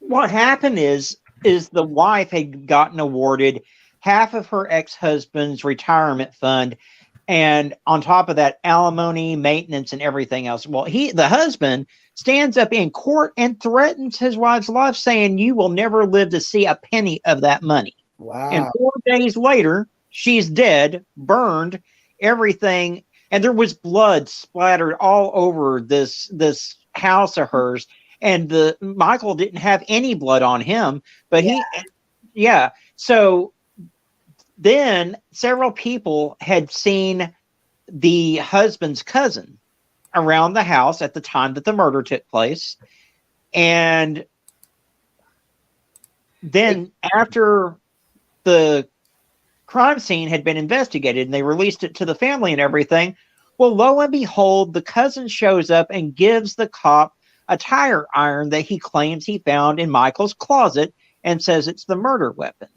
Speaker 4: what happened is the wife had gotten awarded half of her ex-husband's retirement fund, and on top of that, alimony, maintenance, and everything else. Well, the husband stands up in court and threatens his wife's life, saying, "You will never live to see a penny of that money."
Speaker 3: Wow.
Speaker 4: And 4 days later, she's dead, burned, everything, and there was blood splattered all over this house of hers. And Michael didn't have any blood on him, but So then several people had seen the husband's cousin around the house at the time that the murder took place. And then after the crime scene had been investigated and they released it to the family and everything, well, lo and behold, the cousin shows up and gives the cop a tire iron that he claims he found in Michael's closet and says it's the murder weapon.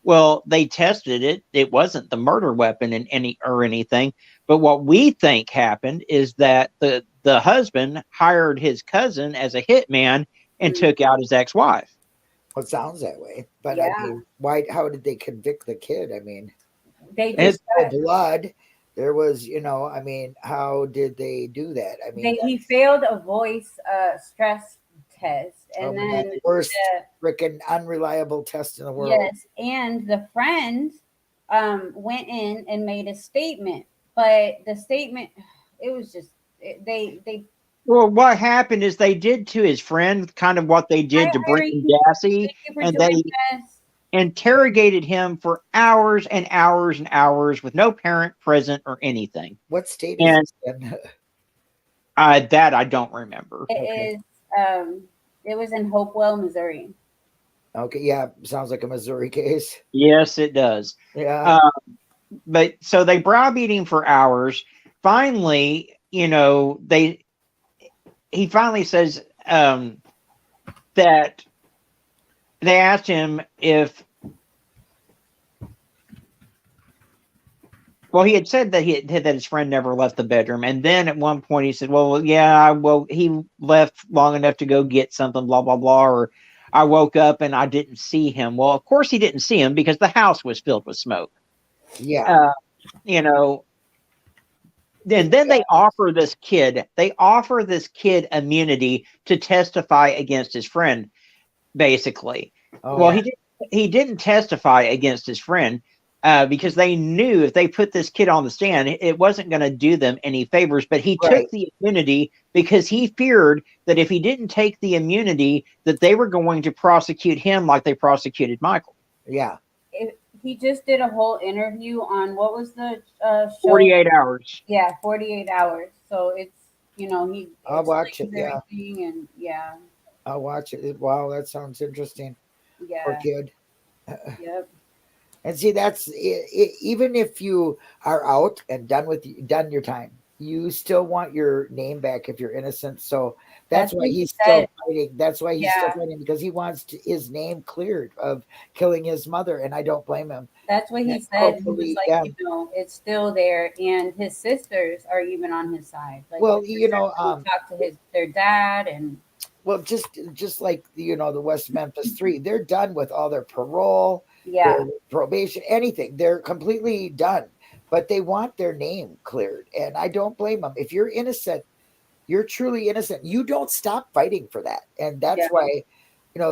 Speaker 4: Well, they tested it. It wasn't the murder weapon anything. But what we think happened is that the husband hired his cousin as a hitman and took out his ex-wife.
Speaker 3: Well, it sounds that way. But I mean, how did they convict the kid? I mean,
Speaker 1: they just
Speaker 3: blood. There was, how did they do that? I mean,
Speaker 1: he failed a voice stress test, and then
Speaker 3: the worst freaking unreliable test in the world.
Speaker 1: Yes, and the friend went in and made a statement, but the statement, it was just they.
Speaker 4: Well, what happened is they did to his friend kind of what they did to Brenton Dassey, and they interrogated him for hours and hours and hours with no parent present or anything.
Speaker 3: What state is it in?
Speaker 4: That I don't remember.
Speaker 1: It was in Hopewell, Missouri.
Speaker 3: Okay, yeah, sounds like a Missouri case.
Speaker 4: Yes, it does.
Speaker 3: Yeah.
Speaker 4: But so they browbeat him for hours. Finally, he finally says that they asked him Well, he had said that that his friend never left the bedroom, and then at one point he said, "Well, yeah, well, he left long enough to go get something, blah blah blah." Or I woke up and I didn't see him. Well, of course he didn't see him because the house was filled with smoke.
Speaker 3: Yeah.
Speaker 4: You know. Then they offer this kid. They offer this kid immunity to testify against his friend. Basically, well,
Speaker 3: Yeah.
Speaker 4: he didn't testify against his friend. Because they knew if they put this kid on the stand, it wasn't going to do them any favors. But he
Speaker 3: Right.
Speaker 4: took the immunity because he feared that if he didn't take the immunity, that they were going to prosecute him like they prosecuted Michael.
Speaker 3: Yeah.
Speaker 1: He just did a whole interview on what was the show?
Speaker 4: 48 hours.
Speaker 1: Yeah, 48 hours. So it's he.
Speaker 3: I'll watch it. Yeah,
Speaker 1: everything and yeah.
Speaker 3: I'll watch it. Wow, that sounds interesting.
Speaker 1: Yeah.
Speaker 3: Poor kid.
Speaker 1: Yep.
Speaker 3: And see, that's even if you are out and done your time, you still want your name back if you're innocent. So that's why
Speaker 1: what he
Speaker 3: he's
Speaker 1: said.
Speaker 3: still fighting. That's why he's still
Speaker 1: Yeah.
Speaker 3: fighting, because he wants his name cleared of killing his mother, and I don't blame him.
Speaker 1: That's what he
Speaker 3: And
Speaker 1: said. He was
Speaker 3: hopefully,
Speaker 1: like,
Speaker 3: yeah.
Speaker 1: it's still there, and his sisters are even on his side. Like,
Speaker 3: Well,
Speaker 1: his
Speaker 3: you know,
Speaker 1: sisters talk to their dad, and
Speaker 3: well, just like the West Memphis Three, they're done with all their parole,
Speaker 1: yeah,
Speaker 3: their probation, anything. They're completely done, but they want their name cleared, and I don't blame them. If you're innocent, you're truly innocent. You don't stop fighting for that, and that's
Speaker 1: Yeah.
Speaker 3: why,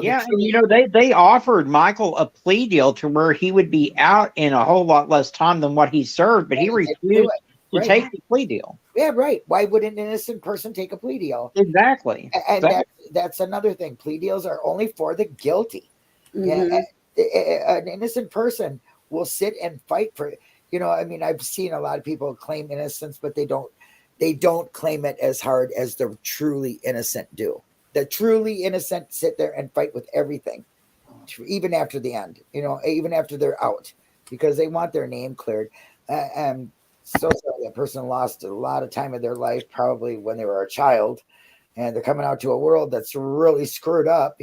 Speaker 4: Yeah, and they offered Michael a plea deal to where he would be out in a whole lot less time than what he served, but he refused to
Speaker 3: Right.
Speaker 4: take the plea deal.
Speaker 3: Yeah, right. Why would an innocent person take a plea deal?
Speaker 4: Exactly.
Speaker 3: And that's another thing. Plea deals are only for the guilty.
Speaker 1: Mhm.
Speaker 3: An innocent person will sit and fight for it. I mean, I've seen a lot of people claim innocence, but they don't claim it as hard as the truly innocent do. The truly innocent sit there and fight with everything, even after the end, even after they're out, because they want their name cleared. And so sorry, that person lost a lot of time of their life, probably when they were a child, and they're coming out to a world that's really screwed up,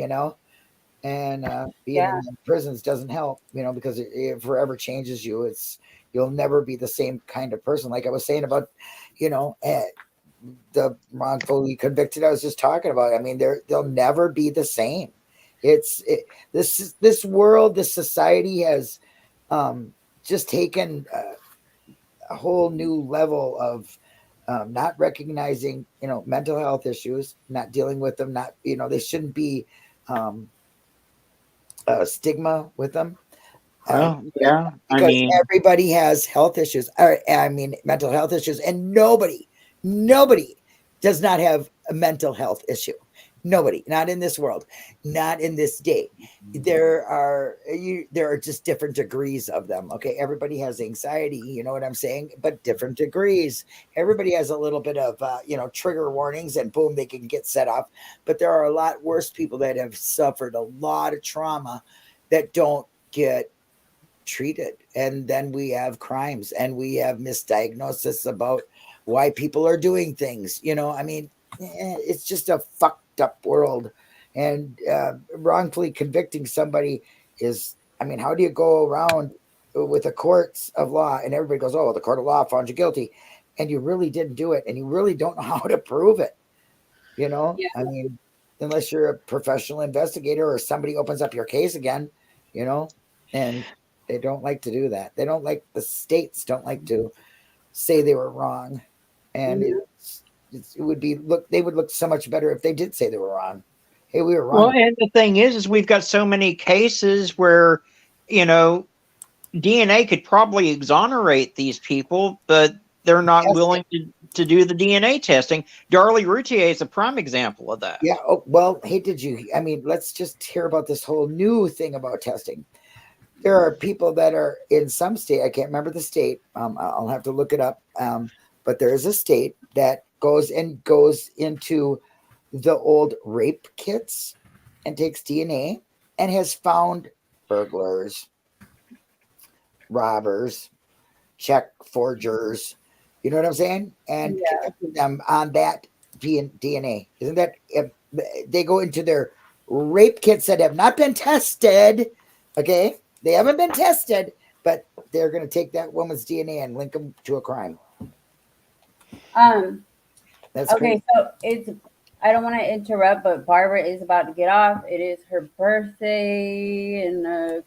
Speaker 3: and being in prisons doesn't help, because it forever changes you. You'll never be the same kind of person. Like I was saying about, the wrongfully convicted I was just talking about. I mean, they'll never be the same. This world, this society has just taken a whole new level of not recognizing, mental health issues, not dealing with them, not, they shouldn't be stigma with them.
Speaker 4: Well, yeah,
Speaker 3: because everybody has health issues. Mental health issues, and nobody does not have a mental health issue. Nobody, not in this world, not in this day. There are just different degrees of them. Okay, everybody has anxiety. You know what I'm saying? But different degrees. Everybody has a little bit of trigger warnings, and boom, they can get set off. But there are a lot worse people that have suffered a lot of trauma that don't get treated, and then we have crimes, and we have misdiagnosis about why people are doing things. It's just a fucked up world, and wrongfully convicting somebody is, how do you go around with the courts of law and everybody goes, oh, the court of law found you guilty, and you really didn't do it, and you really don't know how to prove it? Unless you're a professional investigator or somebody opens up your case again, and they don't like to do that. They don't like, the states don't like to say they were wrong, and it would be they would look so much better if they did say they were wrong. Hey, we were wrong.
Speaker 4: Well, and the thing is we've got so many cases where DNA could probably exonerate these people, but they're not willing to do the DNA testing. Darlie Routier is a prime example of that.
Speaker 3: Yeah. Oh, well, hey, let's just hear about this whole new thing about testing. There are people that are in some state, I can't remember the state, I'll have to look it up, but there is a state that goes into the old rape kits and takes DNA and has found burglars, robbers, check forgers, you know what I'm saying? And convicted them on that DNA. Isn't that, they go into their rape kits that have not been tested, okay? They haven't been tested, but they're going to take that woman's DNA and link them to a crime. That's
Speaker 1: Okay,
Speaker 3: crazy.
Speaker 1: so it's. I don't want to interrupt, but Barbara is about to get off. It is her birthday, and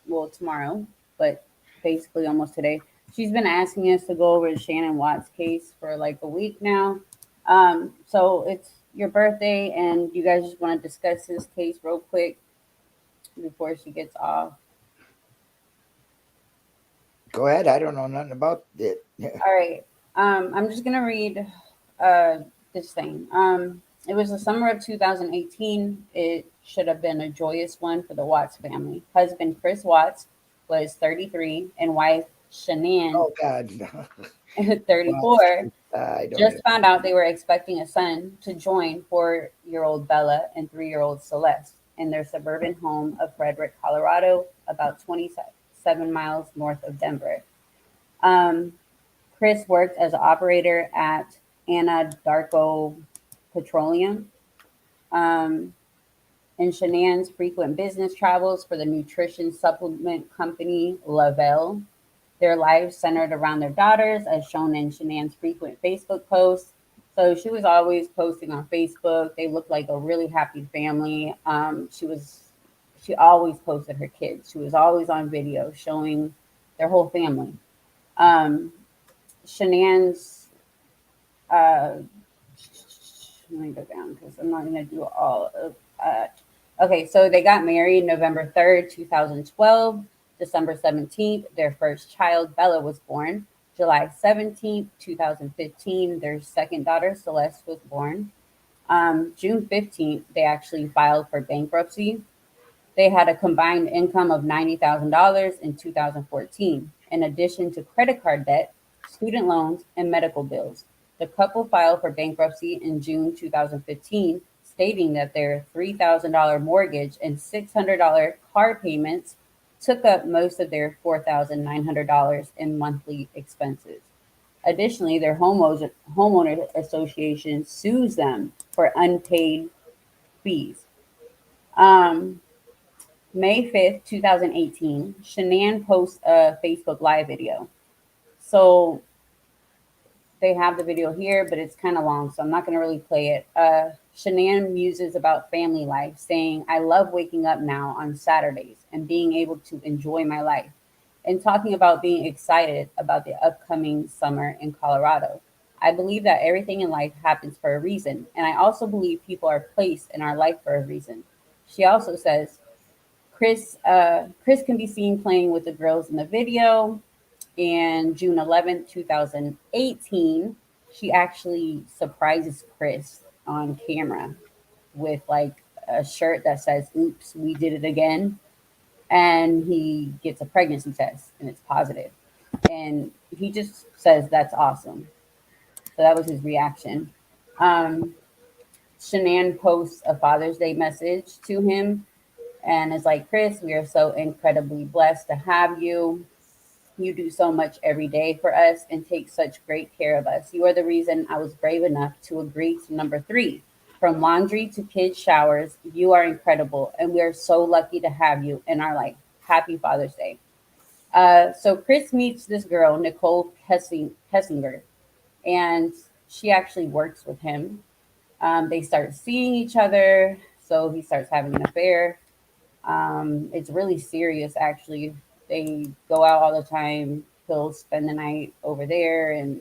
Speaker 1: well, tomorrow, but basically almost today. She's been asking us to go over the Shannon Watts case for like a week now. So it's your birthday, and you guys just want to discuss this case real quick before she gets off.
Speaker 3: Go ahead. I don't know nothing about it.
Speaker 1: All right. I'm just gonna read this thing. It was the summer of 2018. It should have been a joyous one for the Watts family. Husband Chris Watts was 33, and wife Shanann,
Speaker 3: Oh God.
Speaker 1: 34,
Speaker 3: I don't
Speaker 1: just
Speaker 3: even.
Speaker 1: found out they were expecting a son to join 4-year-old Bella and 3-year-old Celeste in their suburban home of Frederick, Colorado, about 27 miles north of Denver. Um, Chris worked as an operator at Anadarko Petroleum. Um, and Shanann's frequent business travels for the nutrition supplement company Lavelle. Their lives centered around their daughters, as shown in Shanann's frequent Facebook posts. So she was always posting on Facebook. They looked like a really happy family. She always posted her kids. She was always on video showing their whole family. Um, Shanann's uh, let me go down because I'm not going to do all of that. Okay, so they got married November 3rd, 2012. December 17th, their first child, Bella, was born. July 17th, 2015, their second daughter, Celeste, was born. June 15th, they actually filed for bankruptcy. They had a combined income of $90,000 in 2014, in addition to credit card debt, student loans, and medical bills. The couple filed for bankruptcy in June 2015, stating that their $3,000 mortgage and $600 car payments took up most of their $4,900 in monthly expenses. Additionally, their homeowner association sues them for unpaid fees. Um, May 5th, 2018, Shanann posts a Facebook Live video. So they have the video here, but it's kind of long, so I'm not going to really play it. Shanann muses about family life, saying, I love waking up now on Saturdays and being able to enjoy my life, and talking about being excited about the upcoming summer in Colorado. I believe that everything in life happens for a reason, and I also believe people are placed in our life for a reason. She also says, Chris can be seen playing with the girls in the video. And June 11th, 2018, she actually surprises Chris on camera with like a shirt that says, Oops, we did it again. And he gets a pregnancy test and it's positive. And he just says, That's awesome. So that was his reaction. Um, Shanann posts a Father's Day message to him and it's like, Chris, we are so incredibly blessed to have you. You do so much every day for us and take such great care of us. You are the reason I was brave enough to agree to number 3. From laundry to kids' showers, you are incredible, and we are so lucky to have you in our life. Happy Father's Day. So Chris meets this girl, Nicole Kessinger, and she actually works with him. They start seeing each other, so he starts having an affair. It's really serious, actually. They go out all the time. He'll spend the night over there, and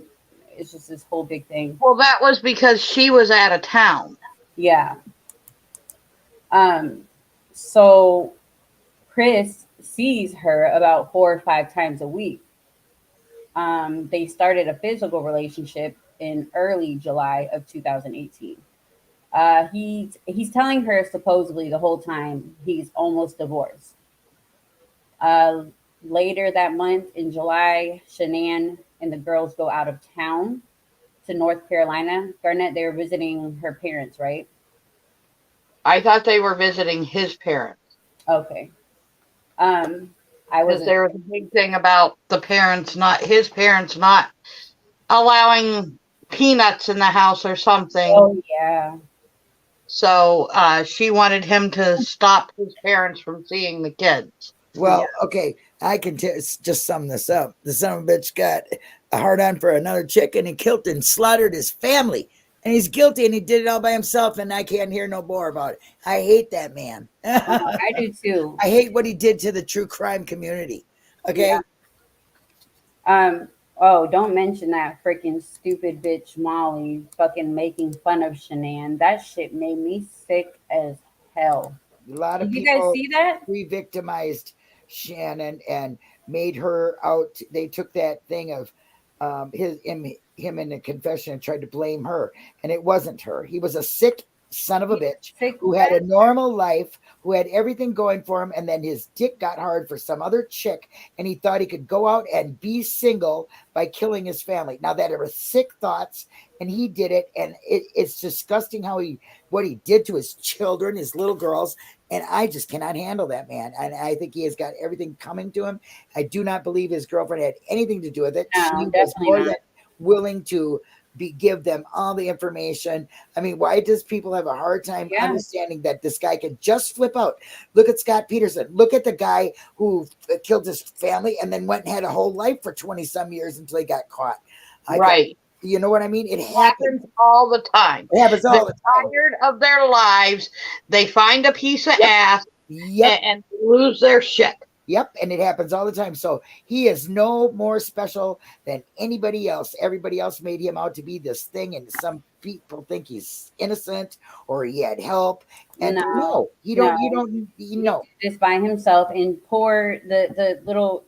Speaker 1: it's just this whole big thing.
Speaker 2: Well, that was because she was out of town.
Speaker 1: Yeah. So Chris sees her about 4 or 5 times a week. They started a physical relationship in early July of 2018. He's telling her supposedly the whole time he's almost divorced. Uh, Later that month in July, Shanann and the girls go out of town to North Carolina. Garnett, they were visiting her parents, right?
Speaker 2: I thought they were visiting his parents.
Speaker 1: Okay. I
Speaker 2: Because
Speaker 1: wasn't.
Speaker 2: there was a big thing about his parents not allowing peanuts in the house or something.
Speaker 1: Oh yeah.
Speaker 2: So she wanted him to stop his parents from seeing the kids.
Speaker 3: Well, okay. I can just sum this up. The son of a bitch got a hard on for another chick, and he killed and slaughtered his family. And he's guilty, and he did it all by himself, and I can't hear no more about it. I hate that man.
Speaker 1: I do too.
Speaker 3: I hate what he did to the true crime community. Okay.
Speaker 1: Yeah. Oh, don't mention that freaking stupid bitch Molly fucking making fun of Shanann. That shit made me sick as hell.
Speaker 3: A lot of
Speaker 1: Did you
Speaker 3: people
Speaker 1: guys see that?
Speaker 3: re-victimized Shannon and made her out. They took that thing of him in the confession and tried to blame her, and it wasn't her. He was a sick son of a bitch who had a normal life, who had everything going for him, and then his dick got hard for some other chick, and he thought he could go out and be single by killing his family. Now that are sick thoughts, and he did it, and it's disgusting what he did to his children, his little girls, and I just cannot handle that man. And I think he has got everything coming to him. I do not believe his girlfriend had anything to do with it.
Speaker 1: No,
Speaker 3: she was
Speaker 1: definitely
Speaker 3: more
Speaker 1: not.
Speaker 3: than willing to give them all the information. I mean, why does people have a hard time understanding that this guy could just flip out? Look at Scott Peterson. Look at the guy who killed his family and then went and had a whole life for 20 some years until he got caught.
Speaker 2: Right.
Speaker 3: You know what I mean? It
Speaker 2: happens all the time.
Speaker 3: It happens all
Speaker 2: They're
Speaker 3: the time.
Speaker 2: tired of their lives. They find a piece of ass and lose their shit.
Speaker 3: Yep, and it happens all the time. So he is no more special than anybody else. Everybody else made him out to be this thing, and some people think he's innocent or he had help. And no, you don't.
Speaker 1: Just by himself. And poor the little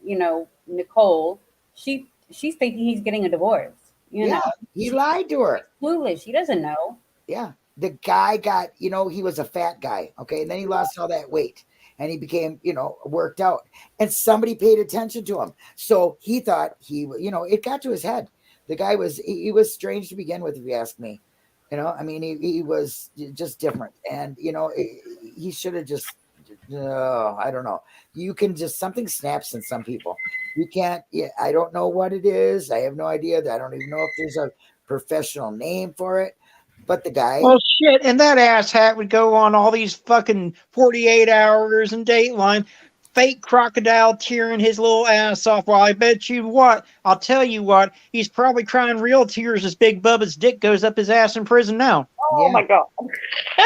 Speaker 1: Nicole. She's thinking he's getting a divorce. You know,
Speaker 3: he lied to her.
Speaker 1: Clueless. She doesn't know.
Speaker 3: Yeah, the guy got he was a fat guy. Okay, and then he lost all that weight. And he became, worked out. And somebody paid attention to him. So he thought it got to his head. The guy he was strange to begin with, if you ask me. I mean, he was just different. And, he should have just, I don't know. You can just, something snaps in some people. You can't, I don't know what it is. I have no idea. I don't even know if there's a professional name for it. But the guy.
Speaker 4: Well, shit, and that asshat would go on all these fucking 48 hours and Dateline, fake crocodile tearing his little ass off. Well, I bet you what, I'll tell you what, he's probably crying real tears as Big Bubba's dick goes up his ass in prison now.
Speaker 2: Oh my God.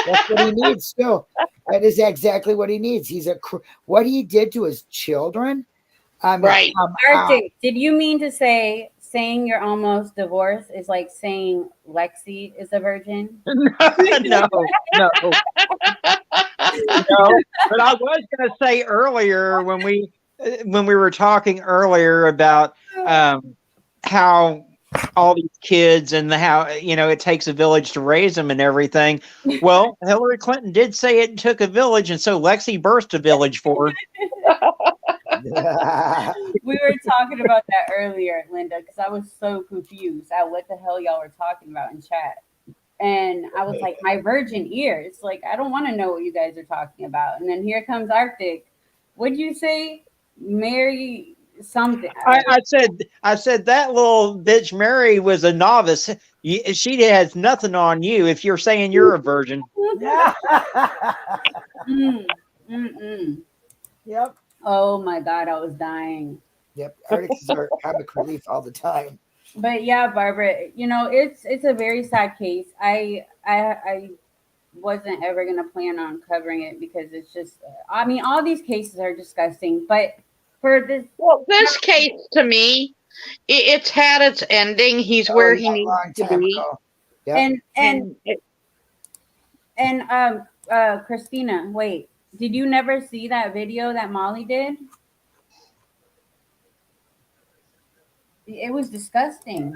Speaker 3: That's what he needs too. That is exactly what he needs. What he did to his children.
Speaker 2: Right.
Speaker 1: Arctic, did you mean to say saying you're almost divorced is like saying Lexi is a virgin?
Speaker 4: No. But I was going to say earlier when we were talking earlier about how all these kids and how it takes a village to raise them and everything. Well, Hillary Clinton did say it took a village, and so Lexi burst a village for her.
Speaker 1: We were talking about that earlier, Linda, because I was so confused at what the hell y'all were talking about in chat. And I was like, my virgin ears. Like, I don't want to know what you guys are talking about. And then here comes Arctic. What'd you say? Mary something.
Speaker 4: I said that little bitch Mary was a novice. She has nothing on you if you're saying you're a virgin.
Speaker 3: Yep.
Speaker 1: Oh my God, I was dying.
Speaker 3: Yep. Arctics are comic relief all the time.
Speaker 1: But yeah, Barbara, it's a very sad case. I wasn't ever gonna plan on covering it because it's just, I mean, all these cases are disgusting. But for
Speaker 2: this case to me, it's had its ending. He's where he needs to be.
Speaker 3: Yep.
Speaker 1: And Christina, wait, did you never see that video that Molly did? It was disgusting.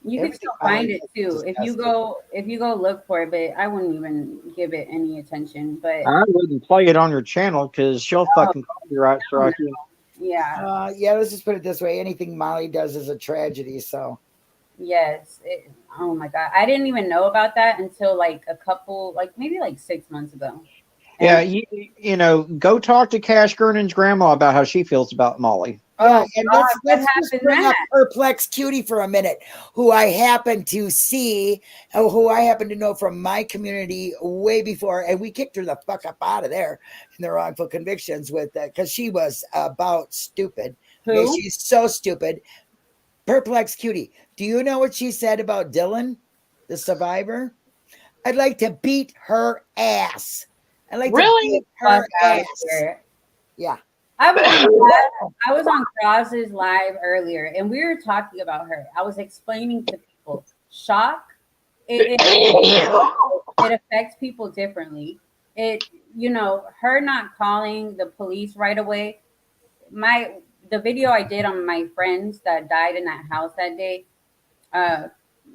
Speaker 1: You can still find it too if you go look for it, but I wouldn't even give it any attention. But
Speaker 4: I wouldn't play it on your channel because she'll fucking copyright strike you.
Speaker 1: Yeah.
Speaker 3: Let's just put it this way: anything Molly does is a tragedy. So.
Speaker 1: Yes. Oh my God, I didn't even know about that until maybe 6 months ago.
Speaker 4: Yeah, you know, go talk to Cash Gernon's grandma about how she feels about Molly.
Speaker 3: Yeah,
Speaker 1: Oh,
Speaker 3: and
Speaker 1: God,
Speaker 3: let's
Speaker 1: what
Speaker 3: just
Speaker 1: happened
Speaker 3: bring up
Speaker 1: next?
Speaker 3: Perplex Cutie for a minute, who I happen to see, who I happen to know from my community way before, and we kicked her the fuck up out of there in the wrongful convictions with because she was about stupid. Okay,
Speaker 1: Who?
Speaker 3: she's so stupid. Perplex Cutie. Do you know what she said about Dylan, the survivor? I'd like to beat her ass. I'd like to
Speaker 2: Really?
Speaker 3: beat
Speaker 1: Fuck
Speaker 3: her
Speaker 1: out of
Speaker 3: ass.
Speaker 1: here.
Speaker 3: Yeah.
Speaker 1: I was on Cros's live earlier, and we were talking about her. I was explaining to people shock. It affects people differently. It, her not calling the police right away. The video I did on my friends that died in that house that day. Uh,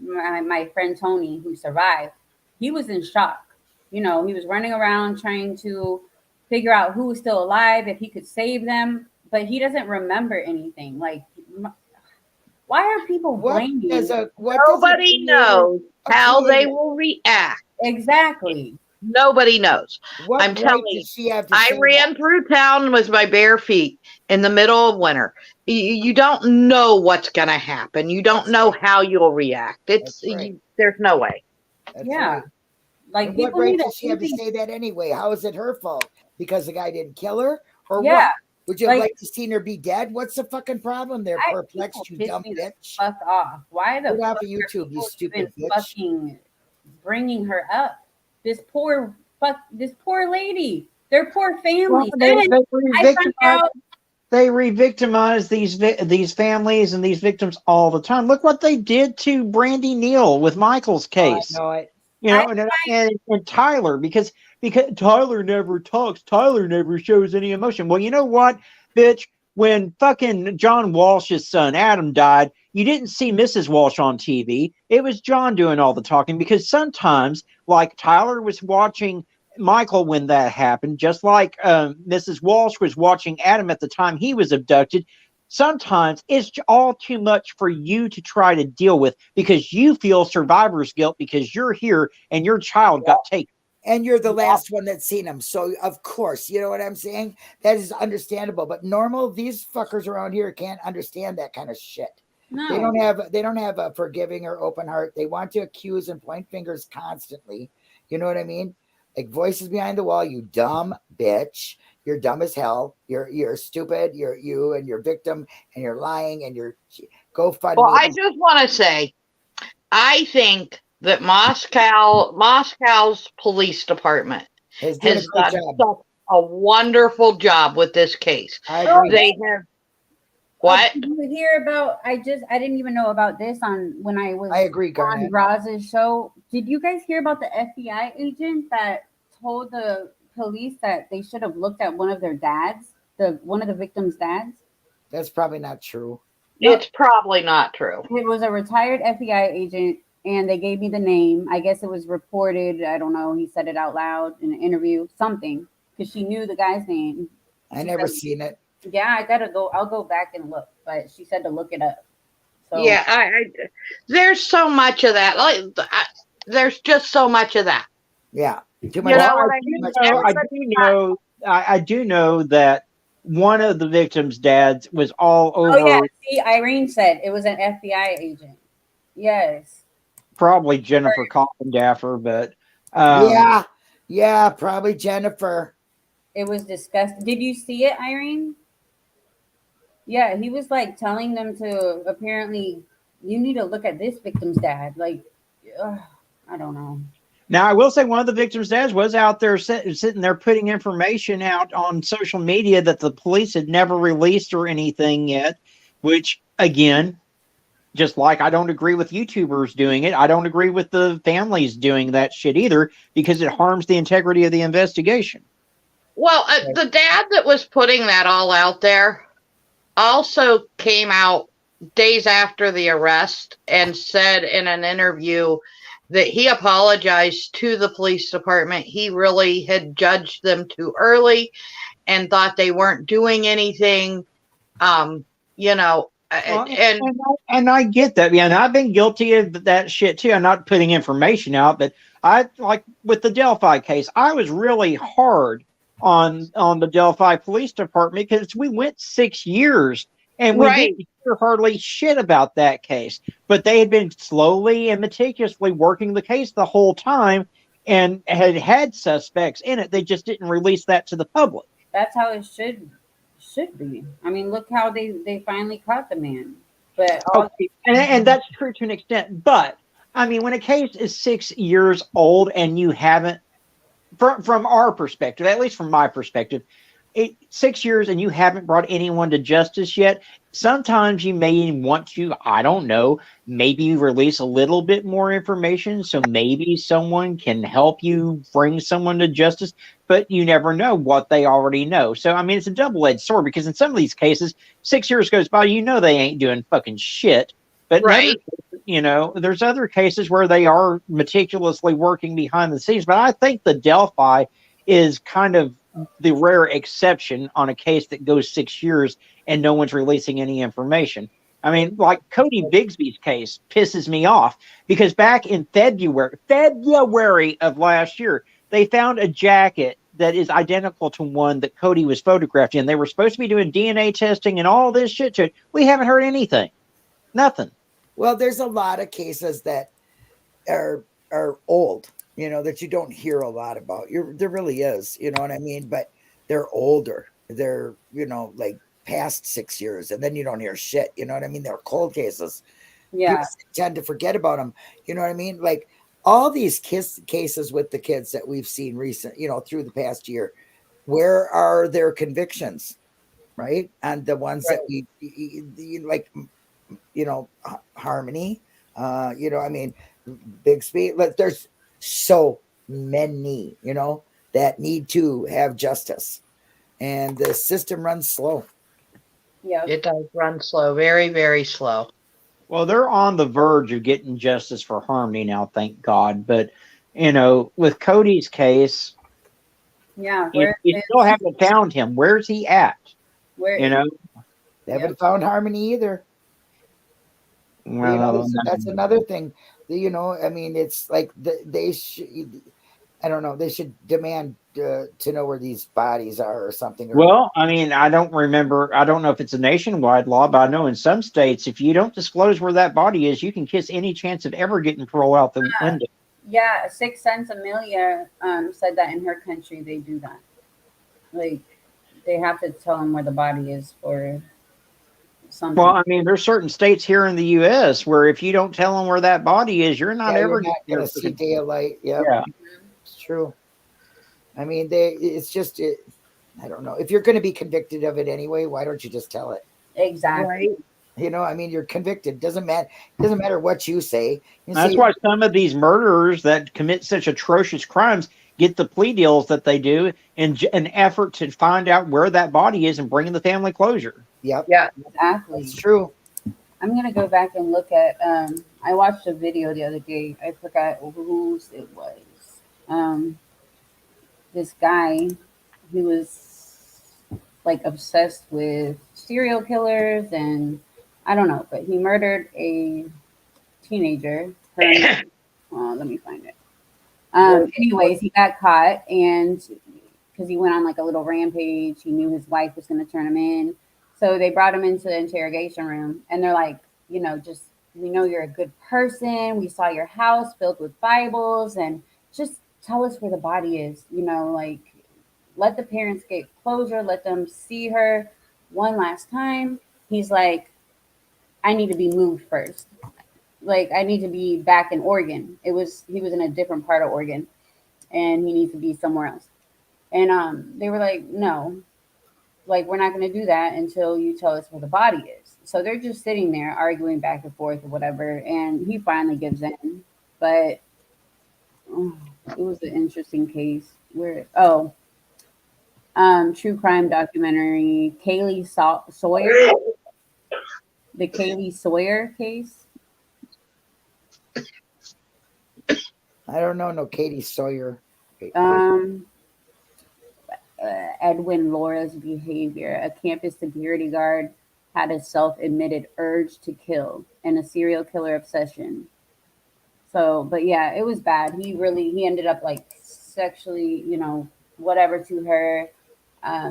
Speaker 1: my friend Tony, who survived, he was in shock. He was running around trying to figure out who was still alive, if he could save them, but he doesn't remember anything. Like, why are people blaming?
Speaker 2: Nobody knows how they will react.
Speaker 1: Exactly.
Speaker 2: Nobody knows. I'm telling you, I ran through town with my bare feet in the middle of winter. You don't know what's going to happen. You don't know how you'll react. There's no way.
Speaker 1: Yeah. Like,
Speaker 3: and what
Speaker 1: people
Speaker 3: right
Speaker 1: need to
Speaker 3: does she have to say that anyway? How is it her fault? Because the guy didn't kill her, or
Speaker 1: Yeah.
Speaker 3: what? Would you have liked to seen her be dead? What's the fucking problem there, Perplex, you
Speaker 1: piss
Speaker 3: dumb
Speaker 1: me the
Speaker 3: bitch?
Speaker 1: fuck off. Why the
Speaker 3: Get off
Speaker 1: fuck
Speaker 3: of YouTube,
Speaker 1: are
Speaker 3: you
Speaker 1: people
Speaker 3: stupid
Speaker 1: even
Speaker 3: bitch.
Speaker 1: fucking bringing her up? This poor lady. Their poor family.
Speaker 4: They re-victimize these families and these victims all the time. Look what they did to Brandy Neal with Michael's case.
Speaker 3: I know it.
Speaker 4: And Tyler, because Tyler never talks. Tyler never shows any emotion. Well, you know what, bitch? When fucking John Walsh's son Adam died, you didn't see Mrs. Walsh on TV. It was John doing all the talking, because sometimes, like, Tyler was watching Michael when that happened, just like Mrs. Walsh was watching Adam at the time he was abducted. Sometimes it's all too much for you to try to deal with, because you feel survivor's guilt because you're here and your child got taken.
Speaker 3: And you're the last one that's seen him. So, of course, you know what I'm saying? That is understandable. But normal, these fuckers around here can't understand that kind of shit.
Speaker 1: No.
Speaker 3: They don't have a forgiving or open heart. They want to accuse and point fingers constantly. You know what I mean? Like, voices behind the wall, you dumb bitch. You're dumb as hell. You're stupid. You and your victim, and you're lying, and you're GoFundMe.
Speaker 2: Well, I just want to say, I think that Moscow's police department has done such a wonderful job with this case.
Speaker 3: I agree.
Speaker 2: They have. What?
Speaker 1: Did you hear about? I didn't even know about this when I was.
Speaker 3: I agree,
Speaker 1: on
Speaker 3: Garnet.
Speaker 1: Roz's show. Did you guys hear about the FBI agent that told the police that they should have looked at one of their dads, one of the victims' dads?
Speaker 3: That's probably not true.
Speaker 2: It's probably not true.
Speaker 1: It was a retired FBI agent, and they gave me the name. I guess it was reported. I don't know. He said it out loud in an interview, something, because she knew the guy's name.
Speaker 3: I never seen it.
Speaker 1: Yeah, I gotta go. I'll go back and look, but she said to look it up. So,
Speaker 2: yeah, there's so much of that. There's just so much of that.
Speaker 3: Yeah,
Speaker 2: too much.
Speaker 4: I do know that one of the victims' dads was all over.
Speaker 1: Oh yeah, see, Irene said it was an FBI agent. Yes.
Speaker 4: Probably Jennifer Coffindaffer, but
Speaker 3: yeah, probably Jennifer.
Speaker 1: It was disgusting. Did you see it, Irene? Yeah, he was like telling them to apparently, you need to look at this victim's dad. Like, I don't know.
Speaker 4: Now, I will say one of the victims' dads was out there sitting there putting information out on social media that the police had never released or anything yet, which, again, just like I don't agree with YouTubers doing it, I don't agree with the families doing that shit either, because it harms the integrity of the investigation.
Speaker 2: Well, the dad that was putting that all out there also came out days after the arrest and said in an interview that he apologized to the police department. He really had judged them too early and thought they weren't doing anything.
Speaker 4: Well,
Speaker 2: And
Speaker 4: and I get that. Yeah, and I've been guilty of that shit too. I'm not putting information out, but I like with the Delphi case, I was really hard on the Delphi Police Department because we went 6 years and we
Speaker 2: right,
Speaker 4: didn't hear hardly shit about that case. But they had been slowly and meticulously working the case the whole time and had suspects in it. They just didn't release that to the public.
Speaker 1: That's how it should be. I mean, look how they finally caught the man. But all
Speaker 4: Okay, and that's true to an extent. But I mean, when a case is 6 years old and you haven't, from our perspective, at least from my perspective, 6 years and you haven't brought anyone to justice yet, sometimes you may want to, I don't know, maybe release a little bit more information so maybe someone can help you bring someone to justice, but you never know what they already know. So, I mean, it's a double-edged sword because in some of these cases, 6 years goes by, you know they ain't doing fucking shit. But in other,
Speaker 2: right.
Speaker 4: there's other cases where they are meticulously working behind the scenes. But I think the Delphi is kind of the rare exception on a case that goes 6 years and no one's releasing any information. I mean, like Cody Bigsby's case pisses me off because back in February of last year, they found a jacket that is identical to one that Cody was photographed in. They were supposed to be doing DNA testing and all this shit to it. We haven't heard anything. Nothing.
Speaker 3: Well, there's a lot of cases that are old, that you don't hear a lot about. There really is, you know what I mean? But they're older. They're, like past 6 years, and then you don't hear shit. You know what I mean? They're cold cases.
Speaker 1: yeah,
Speaker 3: People tend to forget about them. You know what I mean? Like all these cases with the kids that we've seen recent, through the past year, where are their convictions? Right. And the ones that we like, Harmony, I mean, Bixby, there's so many, that need to have justice, and the system runs slow.
Speaker 1: yeah.
Speaker 2: It does run slow, very, very slow.
Speaker 4: Well, they're on the verge of getting justice for Harmony now, thank God. But, with Cody's case,
Speaker 1: Yeah,
Speaker 4: you still haven't found him. Where's he at?
Speaker 1: where
Speaker 4: You know?
Speaker 3: They haven't found Harmony either.
Speaker 4: Well,
Speaker 3: That's another thing. I mean, it's like they should. I don't know. They should demand to know where these bodies are or something.
Speaker 4: well, I mean, I don't remember. I don't know if it's a nationwide law, but I know in some states, if you don't disclose where that body is, you can kiss any chance of ever getting parole out the window.
Speaker 1: Yeah, 6 cents Amelia said that in her country they do that. Like they have to tell them where the body is for something.
Speaker 4: Well, I mean, there's certain states here in the U.S. where if you don't tell them where that body is, you're not ever
Speaker 3: going to see daylight. Yep.
Speaker 4: Yeah,
Speaker 3: it's true. I mean, it's just, I don't know. If you're going to be convicted of it anyway, why don't you just tell it?
Speaker 1: Exactly.
Speaker 2: Right.
Speaker 3: I mean, you're convicted. Doesn't matter what you say.
Speaker 4: That's why some of these murderers that commit such atrocious crimes get the plea deals that they do in an effort to find out where that body is and bring the family closure.
Speaker 3: Yep.
Speaker 2: Yeah.
Speaker 1: Exactly.
Speaker 3: It's true.
Speaker 1: I'm gonna go back and look at. I watched a video the other day. I forgot whose it was. This guy, he was like obsessed with serial killers, and I don't know, but he murdered a teenager. Let me find it. Anyways, he got caught, and because he went on like a little rampage, he knew his wife was going to turn him in. So they brought him into the interrogation room, and they're like, just we know you're a good person. We saw your house filled with Bibles, and just tell us where the body is. Like let the parents get closure, let them see her one last time. He's like, I need to be moved first. Like I need to be back in Oregon. He was in a different part of Oregon, and he needs to be somewhere else. And they were like, no, like we're not going to do that until you tell us where the body is. So they're just sitting there arguing back and forth or whatever, and he finally gives in. But it was an interesting case. True crime documentary, Kaylee Sawyer, the Kaylee Sawyer case.
Speaker 3: I don't know. No, Katie Sawyer.
Speaker 1: Edwin Laura's behavior. A campus security guard had a self-admitted urge to kill and a serial killer obsession. So, but yeah, it was bad. He ended up like sexually, whatever to her.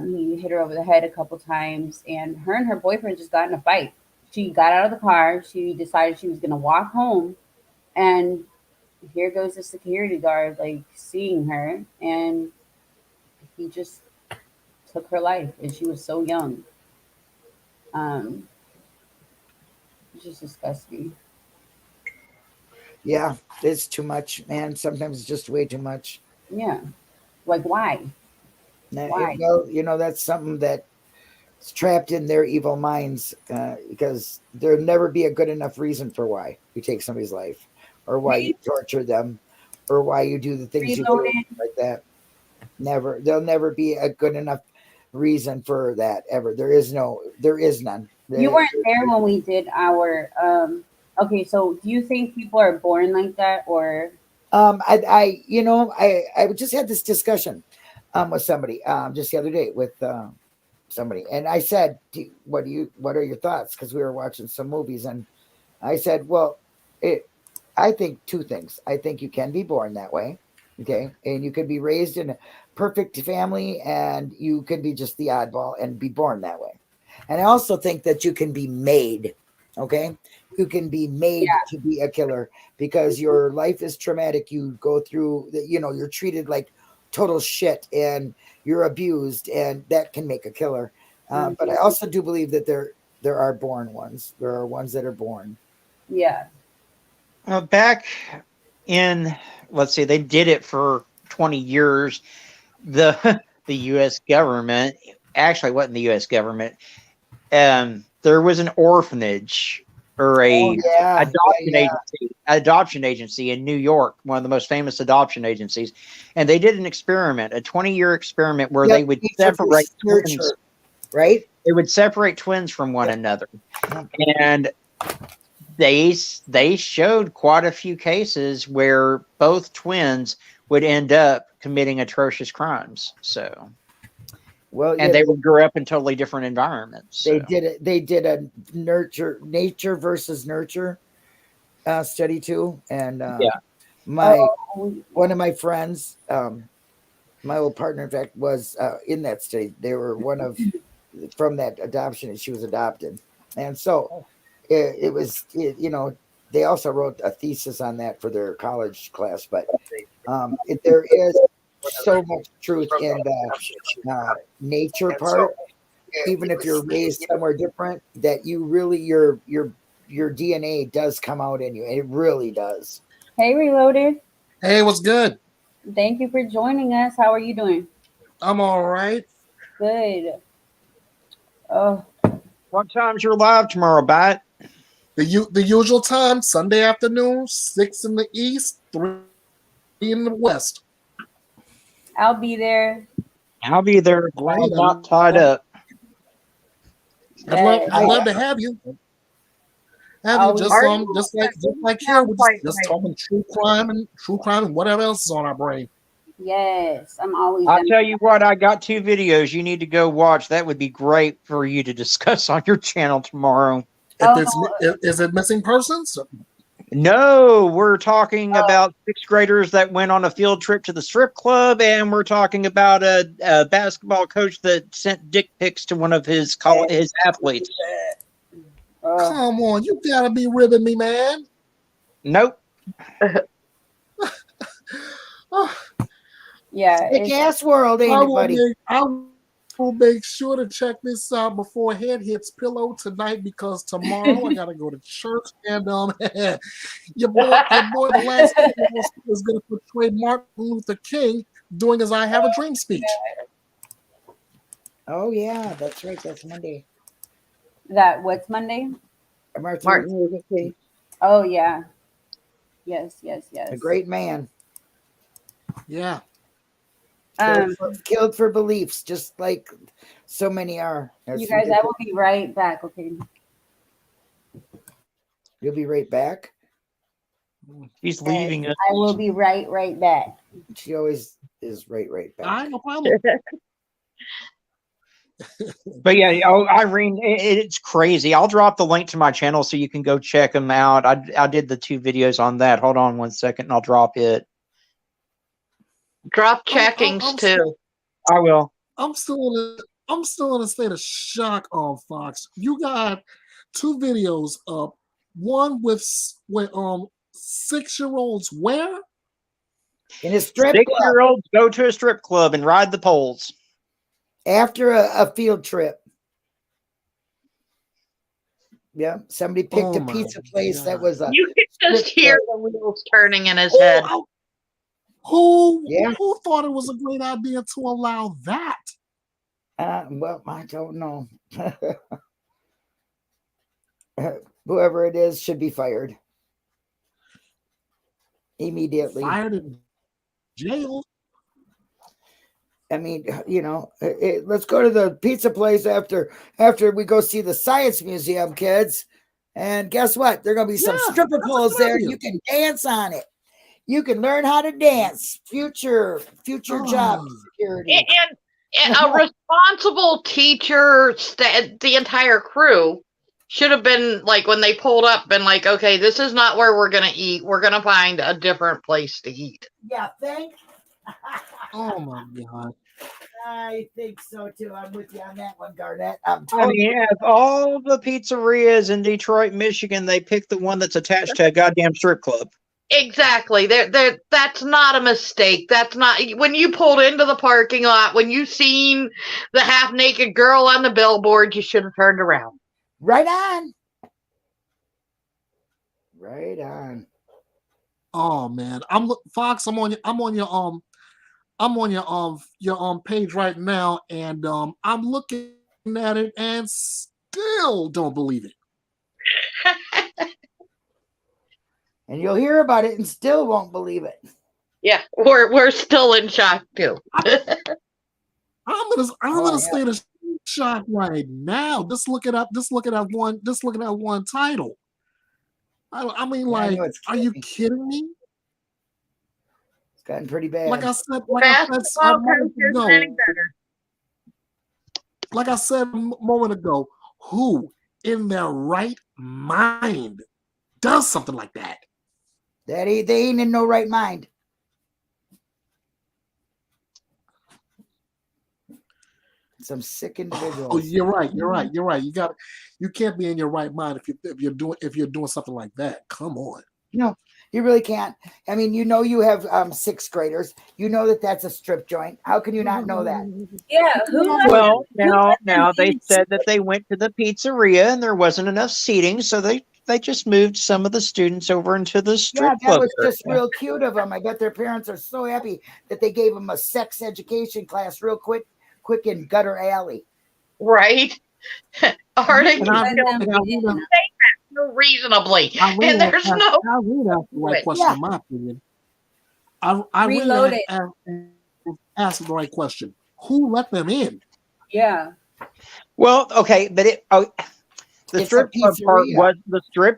Speaker 1: He hit her over the head a couple times, and her boyfriend just got in a fight. She got out of the car. She decided she was gonna walk home, and here goes the security guard, like seeing her, and he just took her life, and she was so young. Um, it's just disgusting.
Speaker 3: Yeah, it's too much, man. Sometimes it's just way too much.
Speaker 1: Yeah, like why? Why?
Speaker 3: Well, that's something that's trapped in their evil minds, because there'll never be a good enough reason for why you take somebody's life, or why you torture them, or why you do the things you do
Speaker 1: Reloaded.
Speaker 3: like that. Never, there'll never be a good enough reason for that ever. There is none.
Speaker 1: You weren't there when we did our. Okay, so do you think people are born like that, or
Speaker 3: I just had this discussion with somebody just the other day with somebody, and I said, what are your thoughts? Because we were watching some movies, and I said, well, I think two things. I think you can be born that way, okay, and you could be raised in a perfect family, and you can be just the oddball and be born that way. And I also think that you can be made, okay, you can be made to be a killer because your life is traumatic. You go through, you're treated like total shit, and you're abused, and that can make a killer. But I also do believe that there are born ones. There are ones that are born.
Speaker 1: yeah,
Speaker 4: Back in, let's see, they did it for 20 years. The the U.S. government, actually wasn't the U.S. government. There was an orphanage or a adoption agency in New York, one of the most famous adoption agencies, and they did an experiment, a 20-year experiment where they would separate twins,
Speaker 3: right?
Speaker 4: They would separate twins from one another, and they showed quite a few cases where both twins would end up committing atrocious crimes. So,
Speaker 3: well,
Speaker 4: and they would grow up in totally different environments.
Speaker 3: They did it. They did a nature versus nurture study too, and one of my friends, my old partner, in fact, was in that study. They were one of from that adoption, and she was adopted, and so it was. They also wrote a thesis on that for their college class, but there is so much truth in the nature part. Even if you're raised somewhere different, that you really your DNA does come out in you. It really does.
Speaker 1: Hey, Reloaded.
Speaker 12: Hey, what's good?
Speaker 1: Thank you for joining us. How are you doing?
Speaker 12: I'm all right.
Speaker 1: Good. Oh,
Speaker 4: what time's your live tomorrow, Bat?
Speaker 12: The usual time, Sunday afternoon, 6 in the east, 3 in the west.
Speaker 1: I'll be there.
Speaker 4: I'll be there.
Speaker 12: Great.
Speaker 4: I'm not tied up.
Speaker 12: I'd love to have you. Just like here, we're just talking true crime and whatever else is on our brain.
Speaker 1: Yes, I'm always.
Speaker 4: I'll tell you what, I got 2 videos you need to go watch. That would be great for you to discuss on your channel tomorrow.
Speaker 12: Is it missing persons?
Speaker 4: No, we're talking about 6th graders that went on a field trip to the strip club, and we're talking about a basketball coach that sent dick pics to one of his athletes.
Speaker 12: Come on, you gotta be ribbing me, man.
Speaker 4: Nope.
Speaker 1: Yeah,
Speaker 3: big ass world, ain't it, buddy?
Speaker 12: I will make sure to check this out before head hits pillow tonight, because tomorrow I gotta go to church, and your boy the last is gonna portray Martin Luther King doing his "I Have a Dream" speech.
Speaker 3: Oh yeah, that's right. That's Monday.
Speaker 1: What's Monday?
Speaker 3: Martin Luther King.
Speaker 1: Oh yeah. Yes.
Speaker 3: A great man.
Speaker 12: Yeah.
Speaker 3: Killed for beliefs, just like so many are. That's
Speaker 1: you guys,
Speaker 3: ridiculous.
Speaker 1: I will be right back. Okay.
Speaker 3: You'll be right back.
Speaker 4: She's leaving us.
Speaker 1: I will be right back.
Speaker 3: She always is right back.
Speaker 12: I no problem.
Speaker 4: But yeah, Irene, it's crazy. I'll drop the link to my channel so you can go check them out. I did the 2 videos on that. Hold on 1 second, and I'll drop it.
Speaker 2: Drop checkings too.
Speaker 4: I will.
Speaker 12: I'm still in a state of shock on Fox. You got 2 videos up. One with 6-year-olds where?
Speaker 3: In a strip club.
Speaker 4: 6-year-olds go to a strip club and ride the poles.
Speaker 3: After a field trip. Yeah, somebody picked a pizza place that was a.
Speaker 2: You could just hear the wheels turning in his head.
Speaker 12: Who thought it was a great idea to allow that?
Speaker 3: Well, I don't know. Whoever it is should be fired immediately.
Speaker 12: Fired in jail.
Speaker 3: I mean, let's go to the pizza place after we go see the science museum, kids. And guess what? There are going to be some stripper poles there. You can dance on it. You can learn how to dance. Future job security.
Speaker 2: And a responsible teacher, the entire crew should have been like, when they pulled up, been like, okay, this is not where we're going to eat. We're going to find a different place to eat.
Speaker 3: Yeah, thanks.
Speaker 12: Oh my God.
Speaker 3: I think so too. I'm with you on that one, Garnett.
Speaker 4: I mean, of all the pizzerias in Detroit, Michigan, they picked the one that's attached to a goddamn strip club.
Speaker 2: Exactly. That's not a mistake. That's not, when you pulled into the parking lot, when you seen the half-naked girl on the billboard, you should have turned around.
Speaker 3: Right on. Right on.
Speaker 12: Oh man, Fox. I'm on your page right now, and I'm looking at it and still don't believe it.
Speaker 3: And you'll hear about it and still won't believe it.
Speaker 2: Yeah, we're still in shock too.
Speaker 12: I'm in a state of shock right now. Just looking at one title. I mean, like, are you kidding me?
Speaker 3: It's gotten pretty bad.
Speaker 12: Like I said a moment ago, who in their right mind does something like that?
Speaker 3: They ain't in no right mind. Some sick individuals.
Speaker 12: Oh, you're right. You can't be in your right mind if you're doing something like that. Come on.
Speaker 3: No, you really can't. I mean, you have 6th graders. You know that's a strip joint. How can you not know that?
Speaker 1: Yeah.
Speaker 4: Well, now they said that they went to the pizzeria and there wasn't enough seating, so they just moved some of the students over into the strip club.
Speaker 3: That was just real cute of them. I bet their parents are so happy that they gave them a sex education class real quick in Gutter Alley.
Speaker 2: Right. Reasonably. And there's no.
Speaker 12: I really asked the right question, in my opinion. I really asked the right question. Who let them in?
Speaker 1: Yeah.
Speaker 4: Well, okay, but the strip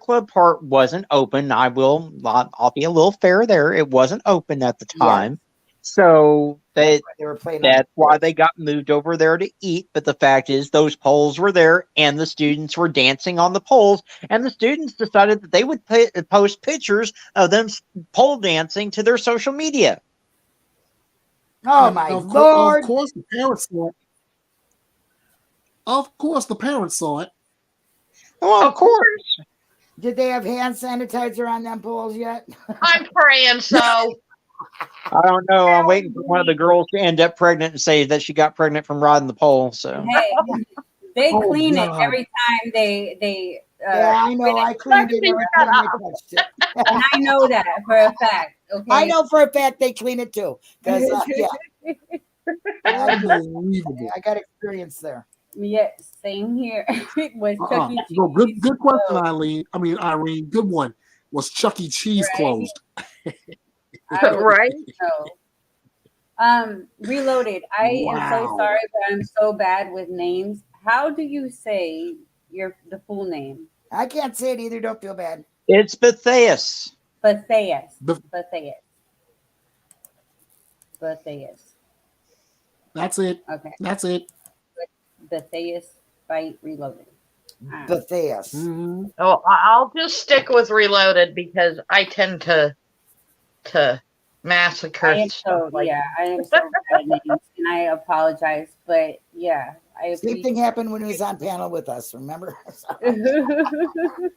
Speaker 4: club part wasn't open. I'll be a little fair there. It wasn't open at the time. Yeah. So they were playing. That's why they got moved over there to eat. But the fact is, those poles were there, and the students were dancing on the poles. And the students decided that they would post pictures of them pole dancing to their social media.
Speaker 3: Oh my Lord!
Speaker 12: Of course, the parents saw it. Of course, the parents saw it.
Speaker 4: Well, of course.
Speaker 3: Did they have hand sanitizer on them poles yet?
Speaker 2: I'm praying so.
Speaker 4: I don't know. I'm waiting for one of the girls to end up pregnant and say that she got pregnant from riding the pole. So
Speaker 1: hey, they clean it every time they.
Speaker 3: Yeah, I know. I cleaned it every time I touched it,
Speaker 1: and I know that for a fact. Okay,
Speaker 3: I know for a fact they clean it too. Because I got experience there.
Speaker 1: Yeah, same here. Was Chuck E. Cheese.
Speaker 12: No, good question, Eileen. Irene, good one. Was Chuck E. Cheese closed?
Speaker 2: Right.
Speaker 1: Reloaded. I am so sorry, but I'm so bad with names. How do you say the full name?
Speaker 3: I can't say it either. Don't feel bad.
Speaker 4: It's Bathias.
Speaker 1: Bathias.
Speaker 12: That's it.
Speaker 1: Okay.
Speaker 12: That's it.
Speaker 1: Betheus Fight Reloaded.
Speaker 3: Betheus.
Speaker 12: Mhm.
Speaker 2: Oh, I'll just stick with Reloaded because I tend to massacre
Speaker 1: I am
Speaker 2: stuff
Speaker 1: so
Speaker 2: like
Speaker 1: yeah, I am so bad at names, and I apologize, but yeah, I
Speaker 3: Same thing happened when he was on panel with us, remember?
Speaker 1: appreciate.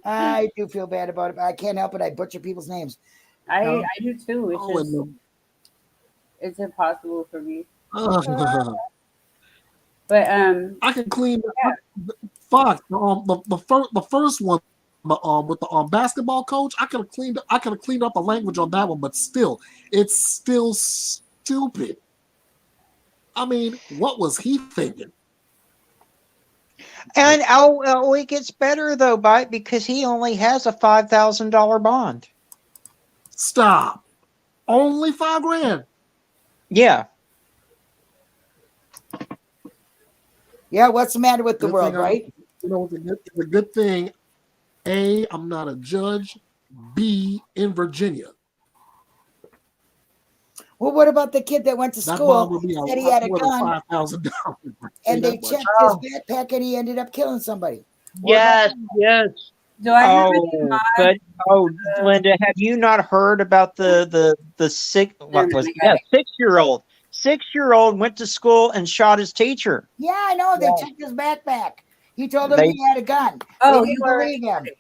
Speaker 3: I do feel bad about it, but I can't help it. I butcher people's names.
Speaker 1: I do too. It's
Speaker 12: Oh,
Speaker 1: just
Speaker 12: and
Speaker 1: it's impossible for me.
Speaker 12: the,
Speaker 1: But
Speaker 12: I can clean.
Speaker 1: yeah.
Speaker 12: Fuck the first one. With the basketball coach, I could have cleaned up the language on that one, but still, it's still stupid. I mean, what was he thinking?
Speaker 4: And it gets better though, Bite, because he only has a $5,000 bond.
Speaker 12: Stop. Only $5,000.
Speaker 4: Yeah.
Speaker 3: Yeah, what's the matter with the
Speaker 12: Good
Speaker 3: world,
Speaker 12: thing
Speaker 3: right?
Speaker 12: You know, it's a good thing. A, I'm not a judge. B, in Virginia.
Speaker 3: Well, what about the kid that went to
Speaker 12: That
Speaker 3: school,
Speaker 12: bond would be a
Speaker 3: said he
Speaker 12: lot
Speaker 3: had a
Speaker 12: more than
Speaker 3: gun,
Speaker 12: $5,000.
Speaker 3: and they
Speaker 12: That much.
Speaker 3: checked his backpack and he ended up killing somebody?
Speaker 2: Yes, yes.
Speaker 1: Do I have any
Speaker 4: Oh, but Linda, have you not heard about the
Speaker 1: Never mind, I got it.
Speaker 4: 6-year-old? 6-year-old went to school and shot his teacher.
Speaker 3: Yeah, I know. They
Speaker 2: Yeah.
Speaker 3: checked his backpack. He told them
Speaker 4: They
Speaker 3: he had a gun.
Speaker 1: Oh,
Speaker 3: They
Speaker 1: you
Speaker 3: didn't
Speaker 1: already
Speaker 3: believe him.
Speaker 1: said it.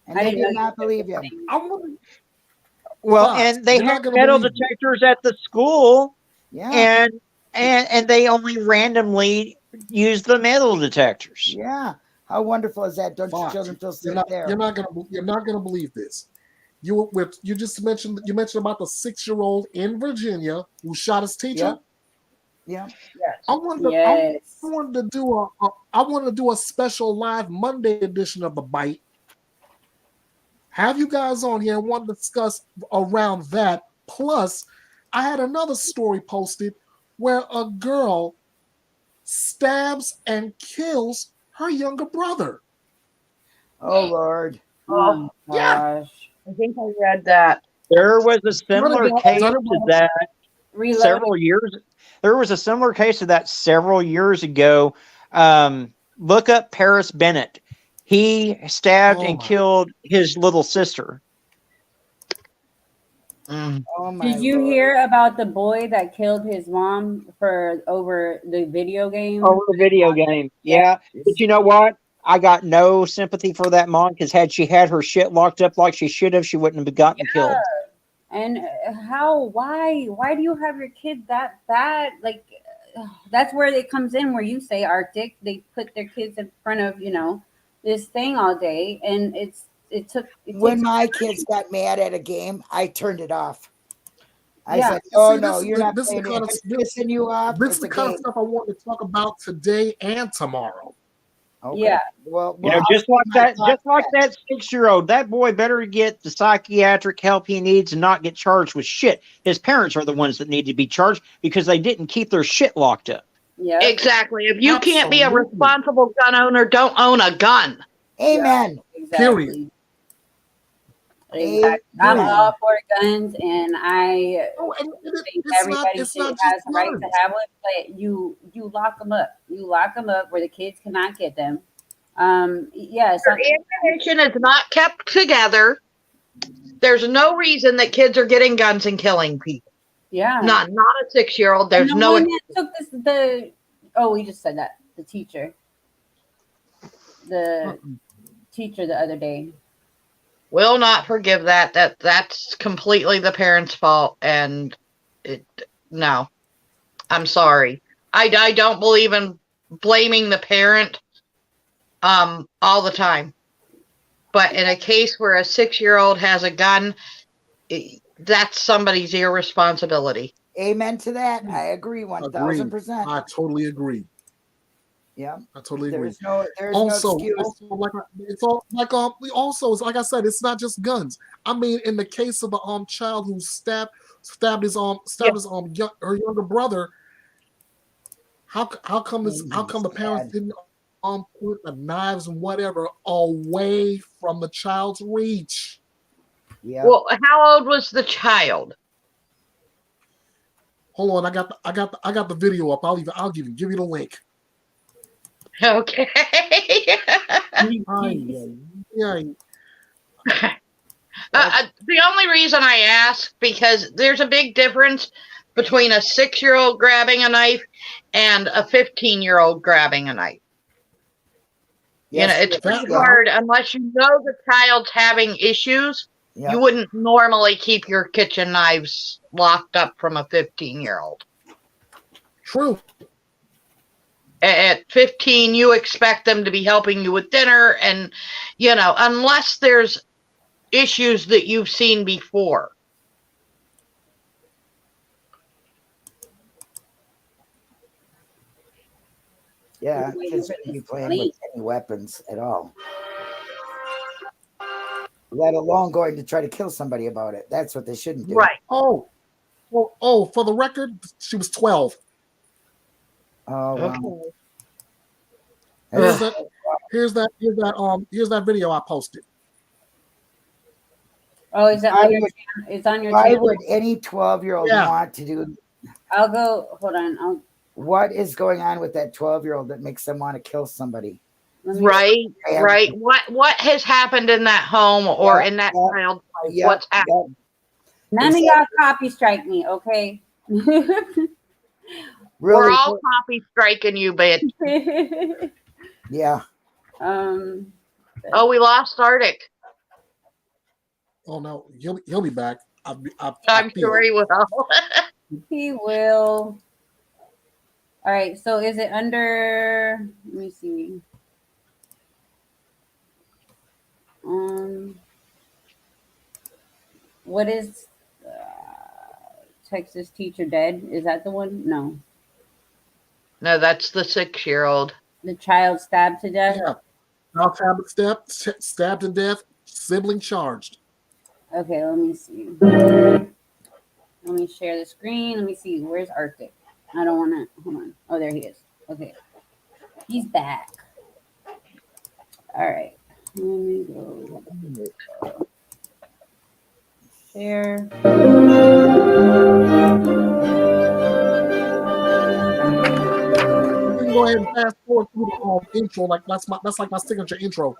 Speaker 3: And
Speaker 1: I
Speaker 3: they
Speaker 1: didn't know
Speaker 3: did
Speaker 1: you
Speaker 3: not
Speaker 1: said
Speaker 3: believe
Speaker 1: the
Speaker 3: him.
Speaker 1: thing.
Speaker 12: I want
Speaker 4: well,
Speaker 12: Fox,
Speaker 4: and they
Speaker 12: you're
Speaker 4: had
Speaker 12: not gonna
Speaker 4: metal
Speaker 12: believe me.
Speaker 4: detectors at the school,
Speaker 3: Yeah,
Speaker 4: and they only randomly used the metal detectors.
Speaker 3: yeah. How wonderful is that? Don't your
Speaker 12: Fox,
Speaker 3: children feel
Speaker 12: you're
Speaker 3: safe there?
Speaker 12: not gonna believe this. You just mentioned about the 6-year-old in Virginia who shot his teacher.
Speaker 3: Yeah.
Speaker 2: Yes.
Speaker 12: I wanted
Speaker 1: Yes.
Speaker 12: to do a special live Monday edition of the Bite. Have you guys on here and want to discuss around that. Plus, I had another story posted where a girl stabs and kills her younger brother.
Speaker 3: Oh Lord.
Speaker 1: Oh
Speaker 12: Yeah.
Speaker 1: gosh.
Speaker 2: I think I read that.
Speaker 4: There was a similar case to that
Speaker 1: Reloaded.
Speaker 4: several years. There was a similar case to that several years ago. Look up Paris Bennett. He stabbed and killed his little sister.
Speaker 3: Oh my
Speaker 1: Did you
Speaker 3: Lord.
Speaker 1: hear about the boy that killed his mom for over the video game?
Speaker 4: Over the video game. Yeah. But you know what? I got no sympathy for that mom because had she had her shit locked up like she should have, she wouldn't have gotten killed.
Speaker 1: And why do you have your kid that bad? Like, that's where it comes in where you say Arctic, they put their kids in front of, this thing all day. And
Speaker 3: When my kids got mad at a game, I turned it off. I
Speaker 1: Yeah.
Speaker 3: said, "Oh
Speaker 12: See,
Speaker 3: no,
Speaker 12: this-
Speaker 3: you're not
Speaker 12: this is the
Speaker 3: playing it.
Speaker 12: kind
Speaker 3: If
Speaker 12: of-
Speaker 3: it's pissing you off,
Speaker 12: This
Speaker 3: it's
Speaker 12: is the
Speaker 3: a
Speaker 12: kind
Speaker 3: game."
Speaker 12: of stuff I want to talk about today and tomorrow.
Speaker 3: Okay.
Speaker 1: Yeah.
Speaker 3: Well,
Speaker 4: You know, just like that 6-year-old, that boy better get the psychiatric help he needs and not get charged with shit. His parents are the ones that need to be charged because they didn't keep their shit locked up.
Speaker 1: Yeah.
Speaker 2: Exactly. If you can't be a
Speaker 12: Absolutely.
Speaker 2: responsible gun owner, don't own a gun.
Speaker 3: Amen.
Speaker 1: Exactly. Exactly. I'm all for guns, and I think everybody
Speaker 12: it's
Speaker 1: should
Speaker 12: not
Speaker 1: has
Speaker 12: just
Speaker 1: the right to
Speaker 12: guns.
Speaker 1: have one. But you lock them up. You lock them up where the kids cannot get them. Yeah.
Speaker 2: Their ammunition is not kept together. There's no reason that kids are getting guns and killing people.
Speaker 1: Yeah.
Speaker 2: Not a 6-year-old.
Speaker 1: And
Speaker 2: There's
Speaker 1: the
Speaker 2: no.
Speaker 1: one that took we just said that the teacher the other day.
Speaker 2: Will not forgive that. That's completely the parents' fault, and no, I'm sorry. I don't believe in blaming the parent all the time, but in a case where a 6-year-old has a gun, that's somebody's irresponsibility.
Speaker 3: Amen to that. I agree 1,000%.
Speaker 12: I totally agree.
Speaker 3: Yeah,
Speaker 12: I totally agree.
Speaker 3: There's no excuse.
Speaker 12: Also, like I said, it's not just guns. I mean, in the case of the child who stabbed his her younger brother, how come the parents didn't put the knives and whatever away from the child's reach?
Speaker 3: Yeah.
Speaker 2: Well, how old was the child?
Speaker 12: Hold on, I got the video up. I'll give you the link.
Speaker 2: Okay.
Speaker 12: Yeah.
Speaker 2: The only reason I ask, because there's a big difference between a 6-year-old grabbing a knife and a 15-year-old grabbing a knife.
Speaker 3: Yes,
Speaker 2: It's pretty hard unless you know the child's having issues.
Speaker 3: Yeah.
Speaker 2: You wouldn't normally keep your kitchen knives locked up from a 15-year-old.
Speaker 12: True.
Speaker 2: At 15, you expect them to be helping you with dinner, and unless there's issues that you've seen before.
Speaker 3: Yeah, kids shouldn't be playing with any weapons at all. Let alone going to try to kill somebody about it. That's what they shouldn't do.
Speaker 2: Right.
Speaker 12: Oh, for the record, she was 12.
Speaker 3: Oh, wow.
Speaker 12: Here's that video I posted.
Speaker 1: Oh, is that on your channel? It's on your channel?
Speaker 3: Why would any 12-year-old want to do?
Speaker 1: I'll go. Hold on.
Speaker 3: What is going on with that 12-year-old that makes them want to kill somebody?
Speaker 2: Right. What has happened in that home or in that child's life? What's happened?
Speaker 1: None of y'all copy strike me, okay?
Speaker 2: We're all copy striking you, bitch.
Speaker 3: Yeah.
Speaker 2: Oh, we lost Arctic.
Speaker 12: Oh no, he'll be back.
Speaker 2: I'm sure he will.
Speaker 1: He will. All right. So is it under? Let me see. What is Texas teacher dead? Is that the one? No.
Speaker 2: No, that's the 6-year-old.
Speaker 1: The child stabbed to death.
Speaker 12: Yeah. Child stabbed to death. Sibling charged.
Speaker 1: Okay, let me see. Let me share the screen. Let me see. Where's Arctic? I don't want to. Hold on. Oh, there he is. Okay. He's back. All right. Let me go. Share.
Speaker 12: Go ahead and fast forward through the intro. Like that's like my signature intro.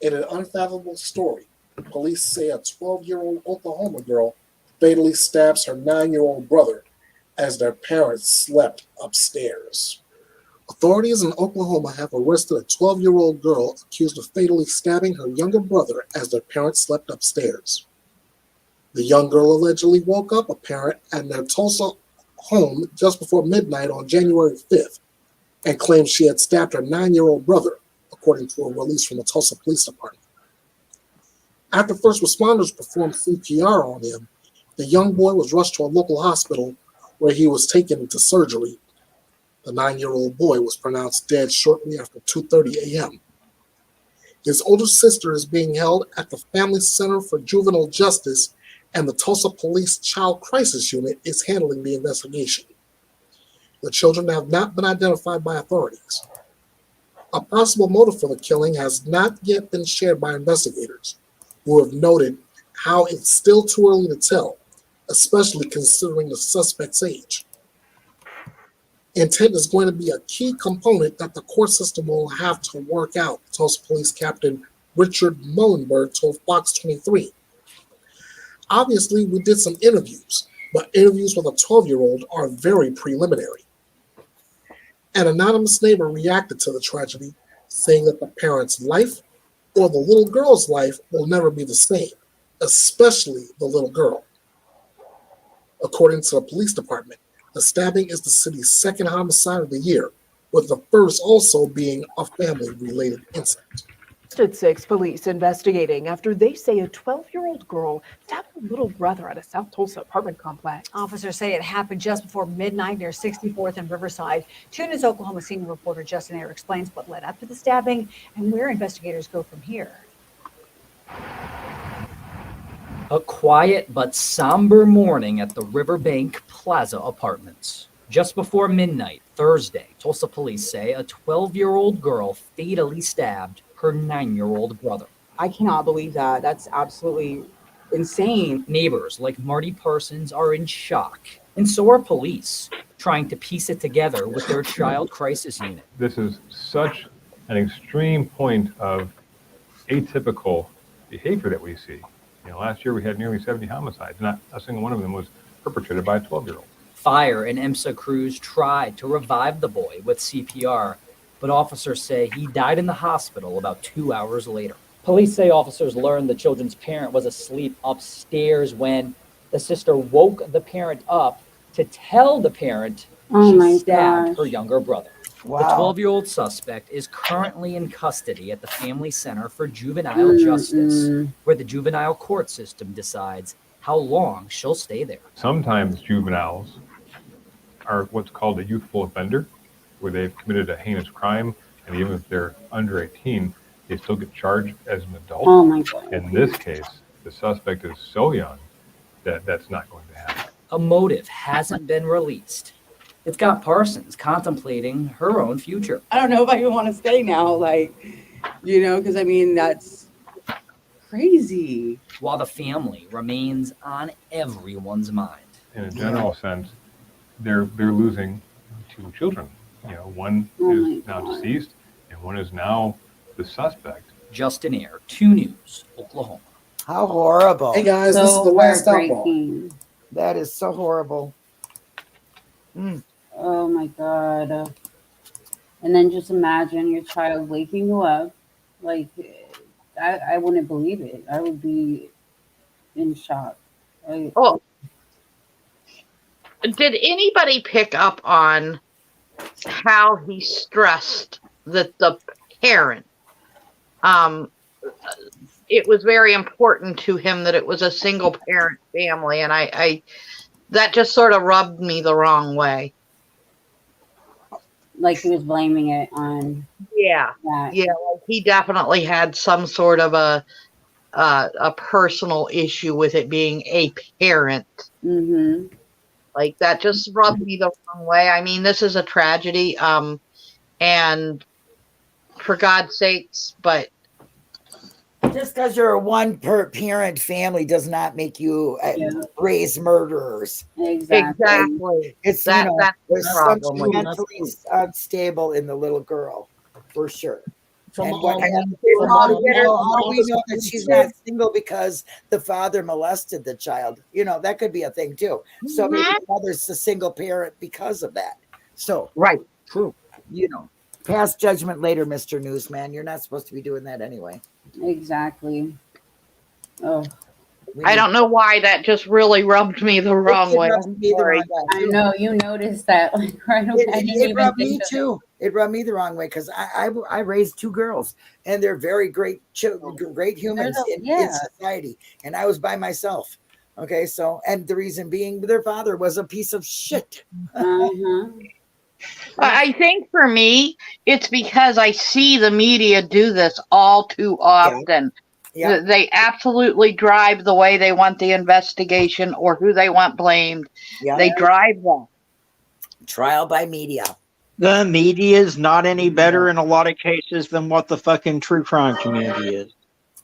Speaker 12: In an unfathomable story, police say a 12-year-old Oklahoma girl fatally stabs her 9-year-old brother as their parents slept upstairs. Authorities in Oklahoma have arrested a 12-year-old girl accused of fatally stabbing her younger brother as their parents slept upstairs. The young girl allegedly woke up a parent at their Tulsa home just before midnight on January 5th and claimed she had stabbed her 9-year-old brother, according to a release from the Tulsa Police Department. After first responders performed CPR on him, the young boy was rushed to a local hospital where he was taken into surgery. The 9-year-old boy was pronounced dead shortly after 2:30 a.m. His older sister is being held at the Family Center for Juvenile Justice, and the Tulsa Police Child Crisis Unit is handling the investigation. The children have not been identified by authorities. A possible motive for the killing has not yet been shared by investigators, who have noted how it's still too early to tell, especially considering the suspect's age. Intent is going to be a key component that the court system will have to work out, Tulsa Police Captain Richard Mullenberg told Fox 23. Obviously, we did some interviews, but interviews with a 12-year-old are very preliminary. An anonymous neighbor reacted to the tragedy, saying that the parent's life or the little girl's life will never be the same, especially the little girl. According to the police department, the stabbing is the city's second homicide of the year, with the first also being a family-related incident.
Speaker 13: At 6, police investigating after they say a 12-year-old girl stabbed her little brother at a South Tulsa apartment complex.
Speaker 5: Officers say it happened just before midnight near 64th and Riverside. 2 News Oklahoma senior reporter Justin Ayer explains what led up to the stabbing and where investigators go from here.
Speaker 14: A quiet but somber morning at the Riverbank Plaza Apartments. Just before midnight, Thursday, Tulsa police say a 12-year-old girl fatally stabbed her 9-year-old brother.
Speaker 15: I cannot believe that. That's absolutely insane.
Speaker 14: Neighbors like Marty Parsons are in shock, and so are police, trying to piece it together with their child crisis unit.
Speaker 16: This is such an extreme point of atypical behavior that we see. Last year we had nearly 70 homicides. Not a single one of them was perpetrated by a 12-year-old.
Speaker 14: Fire and EMSA crews tried to revive the boy with CPR, but officers say he died in the hospital about 2 hours later. Police say officers learned the children's parent was asleep upstairs when the sister woke the parent up to tell the parent she stabbed her younger brother.
Speaker 3: Wow.
Speaker 14: The 12-year-old suspect is currently in custody at the Family Center for Juvenile Justice, where the juvenile court system decides how long she'll stay there.
Speaker 16: Sometimes juveniles are what's called a youthful offender, where they've committed a heinous crime, and even if they're under 18, they still get charged as an adult.
Speaker 1: Oh my God.
Speaker 16: In this case, the suspect is so young that that's not going to happen.
Speaker 14: A motive hasn't been released. It's got Parsons contemplating her own future.
Speaker 17: I don't know if I even want to stay now, because I mean, that's crazy.
Speaker 14: While the family remains on everyone's mind.
Speaker 16: In a general sense, they're losing 2 children. One is now deceased, and one is now the suspect.
Speaker 14: Justin Air, 2 News, Oklahoma.
Speaker 3: How horrible.
Speaker 12: Hey guys, this is the last
Speaker 1: heartbreaking.
Speaker 3: That is so horrible.
Speaker 1: Oh my God. And then just imagine your child waking you up. I wouldn't believe it. I would be in shock.
Speaker 2: Oh, did anybody pick up on how he stressed that the parent, it was very important to him that it was a single parent family, and I that just sort of rubbed me the wrong way.
Speaker 1: Like he was blaming it on
Speaker 2: Yeah,
Speaker 1: that.
Speaker 2: yeah, like he definitely had some sort of a personal issue with it being a parent.
Speaker 1: Mm-hmm.
Speaker 2: Like that just rubbed me the wrong way. I mean, this is a tragedy, and for God's sakes, but
Speaker 3: just because you're a one-parent family does not make you raise murderers.
Speaker 2: Exactly.
Speaker 3: It's
Speaker 2: that's
Speaker 3: there's
Speaker 2: the problem
Speaker 3: something
Speaker 2: with
Speaker 3: mentally unstable in the little girl, for sure.
Speaker 12: From
Speaker 3: And
Speaker 12: all-
Speaker 3: what
Speaker 12: from
Speaker 3: happened-
Speaker 12: all-
Speaker 3: how
Speaker 12: from
Speaker 3: do
Speaker 12: all
Speaker 3: we know that
Speaker 12: this-
Speaker 3: she's not single because the father molested the child? That could be a thing too. So maybe the mother's a single parent because of that. So
Speaker 2: right,
Speaker 3: true. Pass judgment later, Mr. Newsman. You're not supposed to be doing that anyway.
Speaker 1: Exactly. Oh,
Speaker 2: I don't know why that just really rubbed me the wrong way. I'm sorry.
Speaker 1: I know you noticed that right away. I didn't
Speaker 3: It
Speaker 1: even
Speaker 3: rubbed
Speaker 1: think
Speaker 3: me
Speaker 1: of it.
Speaker 3: too. It rubbed me the wrong way because I raised 2 girls, and they're very great great humans in society, and I was by myself. Okay, so and the reason being their father was a piece of shit.
Speaker 2: I think for me, it's because I see the media do this all too often.
Speaker 3: Yeah.
Speaker 2: They absolutely drive the way they want the investigation or who they want blamed.
Speaker 3: Yeah.
Speaker 2: They drive that.
Speaker 3: Trial by media.
Speaker 4: The media is not any better in a lot of cases than what the fucking true crime community is.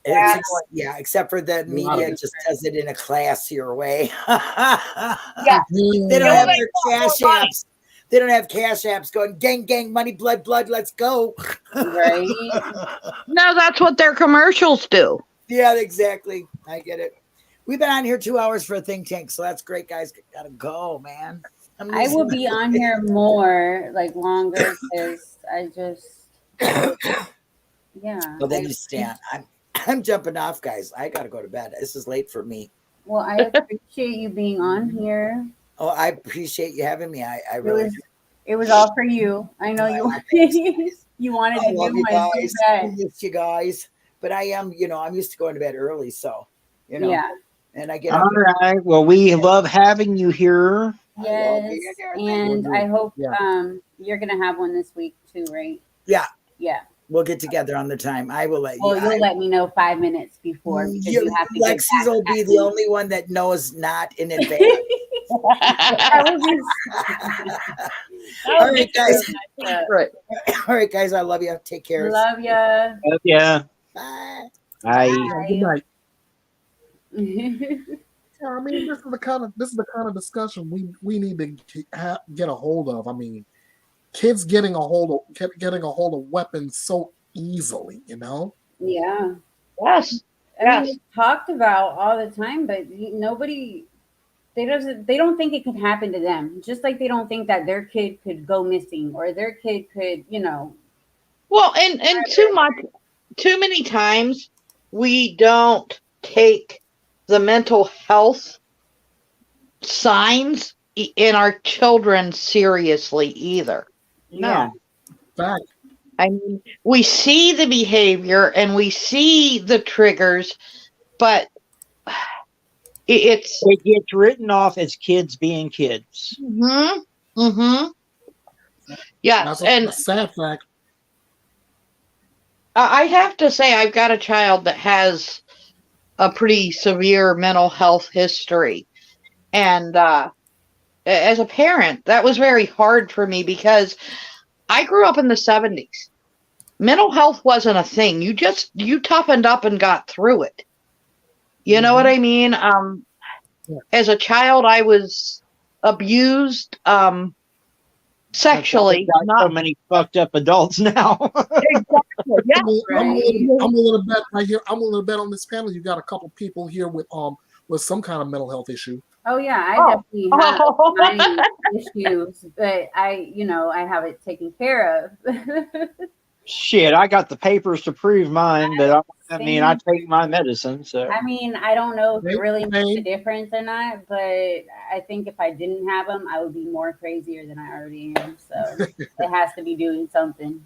Speaker 3: Except for the media just does it in a classier way.
Speaker 2: Yeah.
Speaker 3: They don't have their cash apps. They don't have cash apps going gang, gang, money, blood, blood, let's go.
Speaker 1: Right.
Speaker 2: No, that's what their commercials do.
Speaker 3: Yeah, exactly. I get it. We've been on here 2 hours for a think tank, so that's great, guys. Gotta go, man.
Speaker 1: I will be on here more, longer, because I just,
Speaker 3: Well, then you stand. I'm jumping off, guys. I gotta go to bed. This is late for me.
Speaker 1: Well, I appreciate you being on here.
Speaker 3: Oh, I appreciate you having me. I really.
Speaker 1: It was all for you. I know you wanted to
Speaker 3: love
Speaker 1: do
Speaker 3: you
Speaker 1: my
Speaker 3: guys.
Speaker 1: bed.
Speaker 3: I miss you guys, but I am. I'm used to going to bed early, so
Speaker 1: Yeah.
Speaker 3: And I get
Speaker 4: All right. Well, we love having you here.
Speaker 1: Yes, and I hope you're gonna have one this week too, right?
Speaker 3: Yeah.
Speaker 1: Yeah.
Speaker 3: We'll get together on the time. I will let you.
Speaker 1: Well, you'll let me know 5 minutes before because you have to get
Speaker 3: Lexi's will be the only one that knows not in advance. All right, guys. All right, guys. I love you. Take care.
Speaker 1: Love ya.
Speaker 4: Love ya.
Speaker 3: Bye.
Speaker 4: Bye.
Speaker 12: Good night. Yeah, I mean, this is the kind of discussion we need to get a hold of. I mean, kids getting a hold of weapons so easily, you know.
Speaker 1: Yeah.
Speaker 2: Yes.
Speaker 1: I mean, it's talked about all the time, but nobody they don't think it could happen to them. Just like they don't think that their kid could go missing or their kid could,
Speaker 2: Well, and too many times we don't take the mental health signs in our children seriously either.
Speaker 4: No.
Speaker 12: Fact.
Speaker 2: I mean, we see the behavior and we see the triggers, but it
Speaker 4: gets written off as kids being kids.
Speaker 2: Yes, and
Speaker 12: a sad fact.
Speaker 2: I have to say, I've got a child that has a pretty severe mental health history, and as a parent, that was very hard for me because I grew up in the 70s. Mental health wasn't a thing. You toughened up and got through it. You know what I mean? As a child, I was abused sexually.
Speaker 4: Got so many fucked up adults now.
Speaker 2: Exactly. Yeah.
Speaker 12: I'm willing to bet right here. I'm willing to bet on this panel. You got a couple people here with some kind of mental health issue.
Speaker 1: Oh yeah, I definitely have my issues, but I have it taken care of.
Speaker 4: Shit, I got the papers to prove mine, but I take my medicine. So
Speaker 1: I mean, I don't know if it really makes a difference or not, but I think if I didn't have them, I would be more crazier than I already am. So it has to be doing something.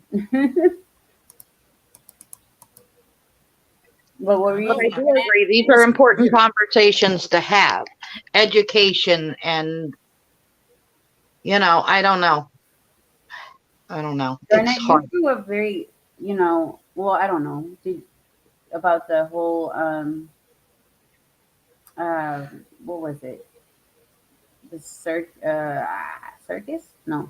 Speaker 1: But what were you
Speaker 2: I do agree. These are important conversations to have. Education and, I don't know.
Speaker 1: Darnett,
Speaker 2: It's hard.
Speaker 1: you grew up very, well, I don't know about the whole, what was it? The circus? No.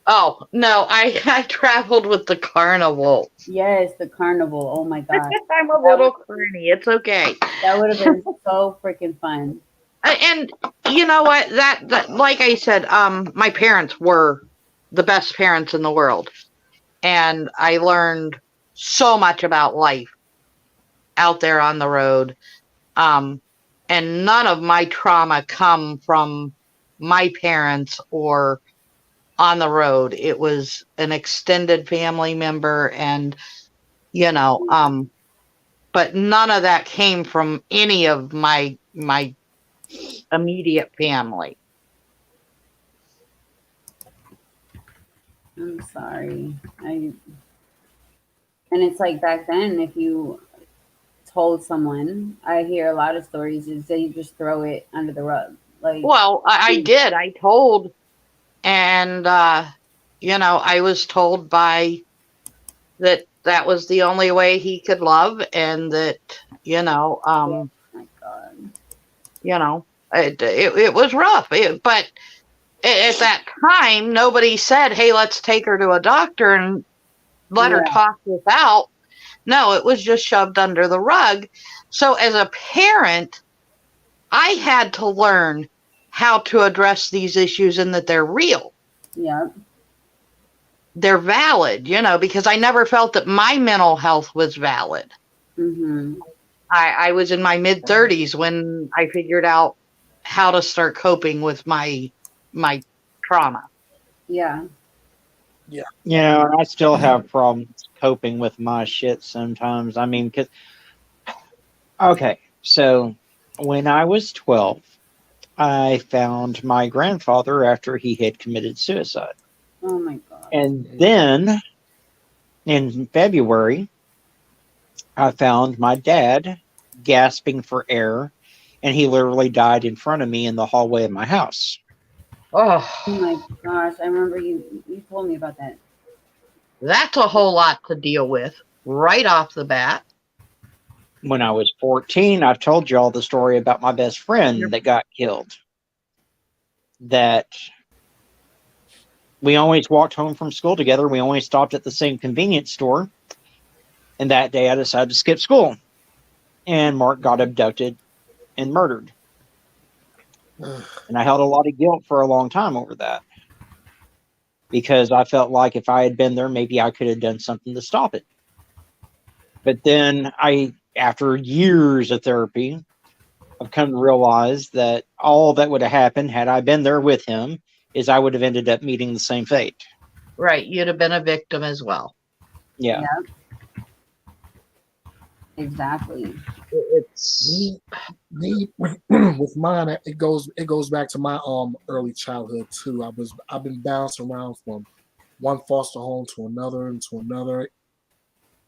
Speaker 2: Oh, no, I traveled with the carnival.
Speaker 1: Yes, the carnival. Oh my God.
Speaker 2: I'm a little corny. It's okay.
Speaker 1: That would have been so freaking fun.
Speaker 2: And you know what? That like I said, my parents were the best parents in the world. And I learned so much about life out there on the road. And none of my trauma come from my parents or on the road. It was an extended family member and, but none of that came from any of my immediate family.
Speaker 1: I'm sorry. And it's like back then, if you told someone, I hear a lot of stories is that you just throw it under the rug. Like,
Speaker 2: well, I did. I told, and I was told by that was the only way he could love, and that
Speaker 1: oh my God,
Speaker 2: it was rough. But at that time, nobody said, "Hey, let's take her to a doctor and let her talk this out." No, it was just shoved under the rug. So as a parent, I had to learn how to address these issues and that they're real.
Speaker 1: Yeah.
Speaker 2: They're valid, because I never felt that my mental health was valid.
Speaker 1: Mm-hmm.
Speaker 2: I was in my mid-30s when I figured out how to start coping with my trauma.
Speaker 1: Yeah.
Speaker 12: Yeah.
Speaker 4: I still have problems coping with my shit sometimes. I mean, so when I was 12, I found my grandfather after he had committed suicide.
Speaker 1: Oh my God.
Speaker 4: And then in February, I found my dad gasping for air, and he literally died in front of me in the hallway of my house.
Speaker 2: Oh
Speaker 1: my gosh. I remember you told me about that.
Speaker 2: That's a whole lot to deal with right off the bat.
Speaker 4: When I was 14, I told you all the story about my best friend that got killed. That we always walked home from school together. We always stopped at the same convenience store. And that day I decided to skip school. and Mark got abducted and murdered. And I held a lot of guilt for a long time over that because I felt like if I had been there, maybe I could have done something to stop it. But then after years of therapy, I've come to realize that all that would have happened had I been there with him is I would have ended up meeting the same fate.
Speaker 2: Right. You'd have been a victim as well.
Speaker 4: Yeah.
Speaker 1: Exactly.
Speaker 2: It's
Speaker 12: me with mine. It goes back to my early childhood too. I've been bouncing around from one foster home to another and to another,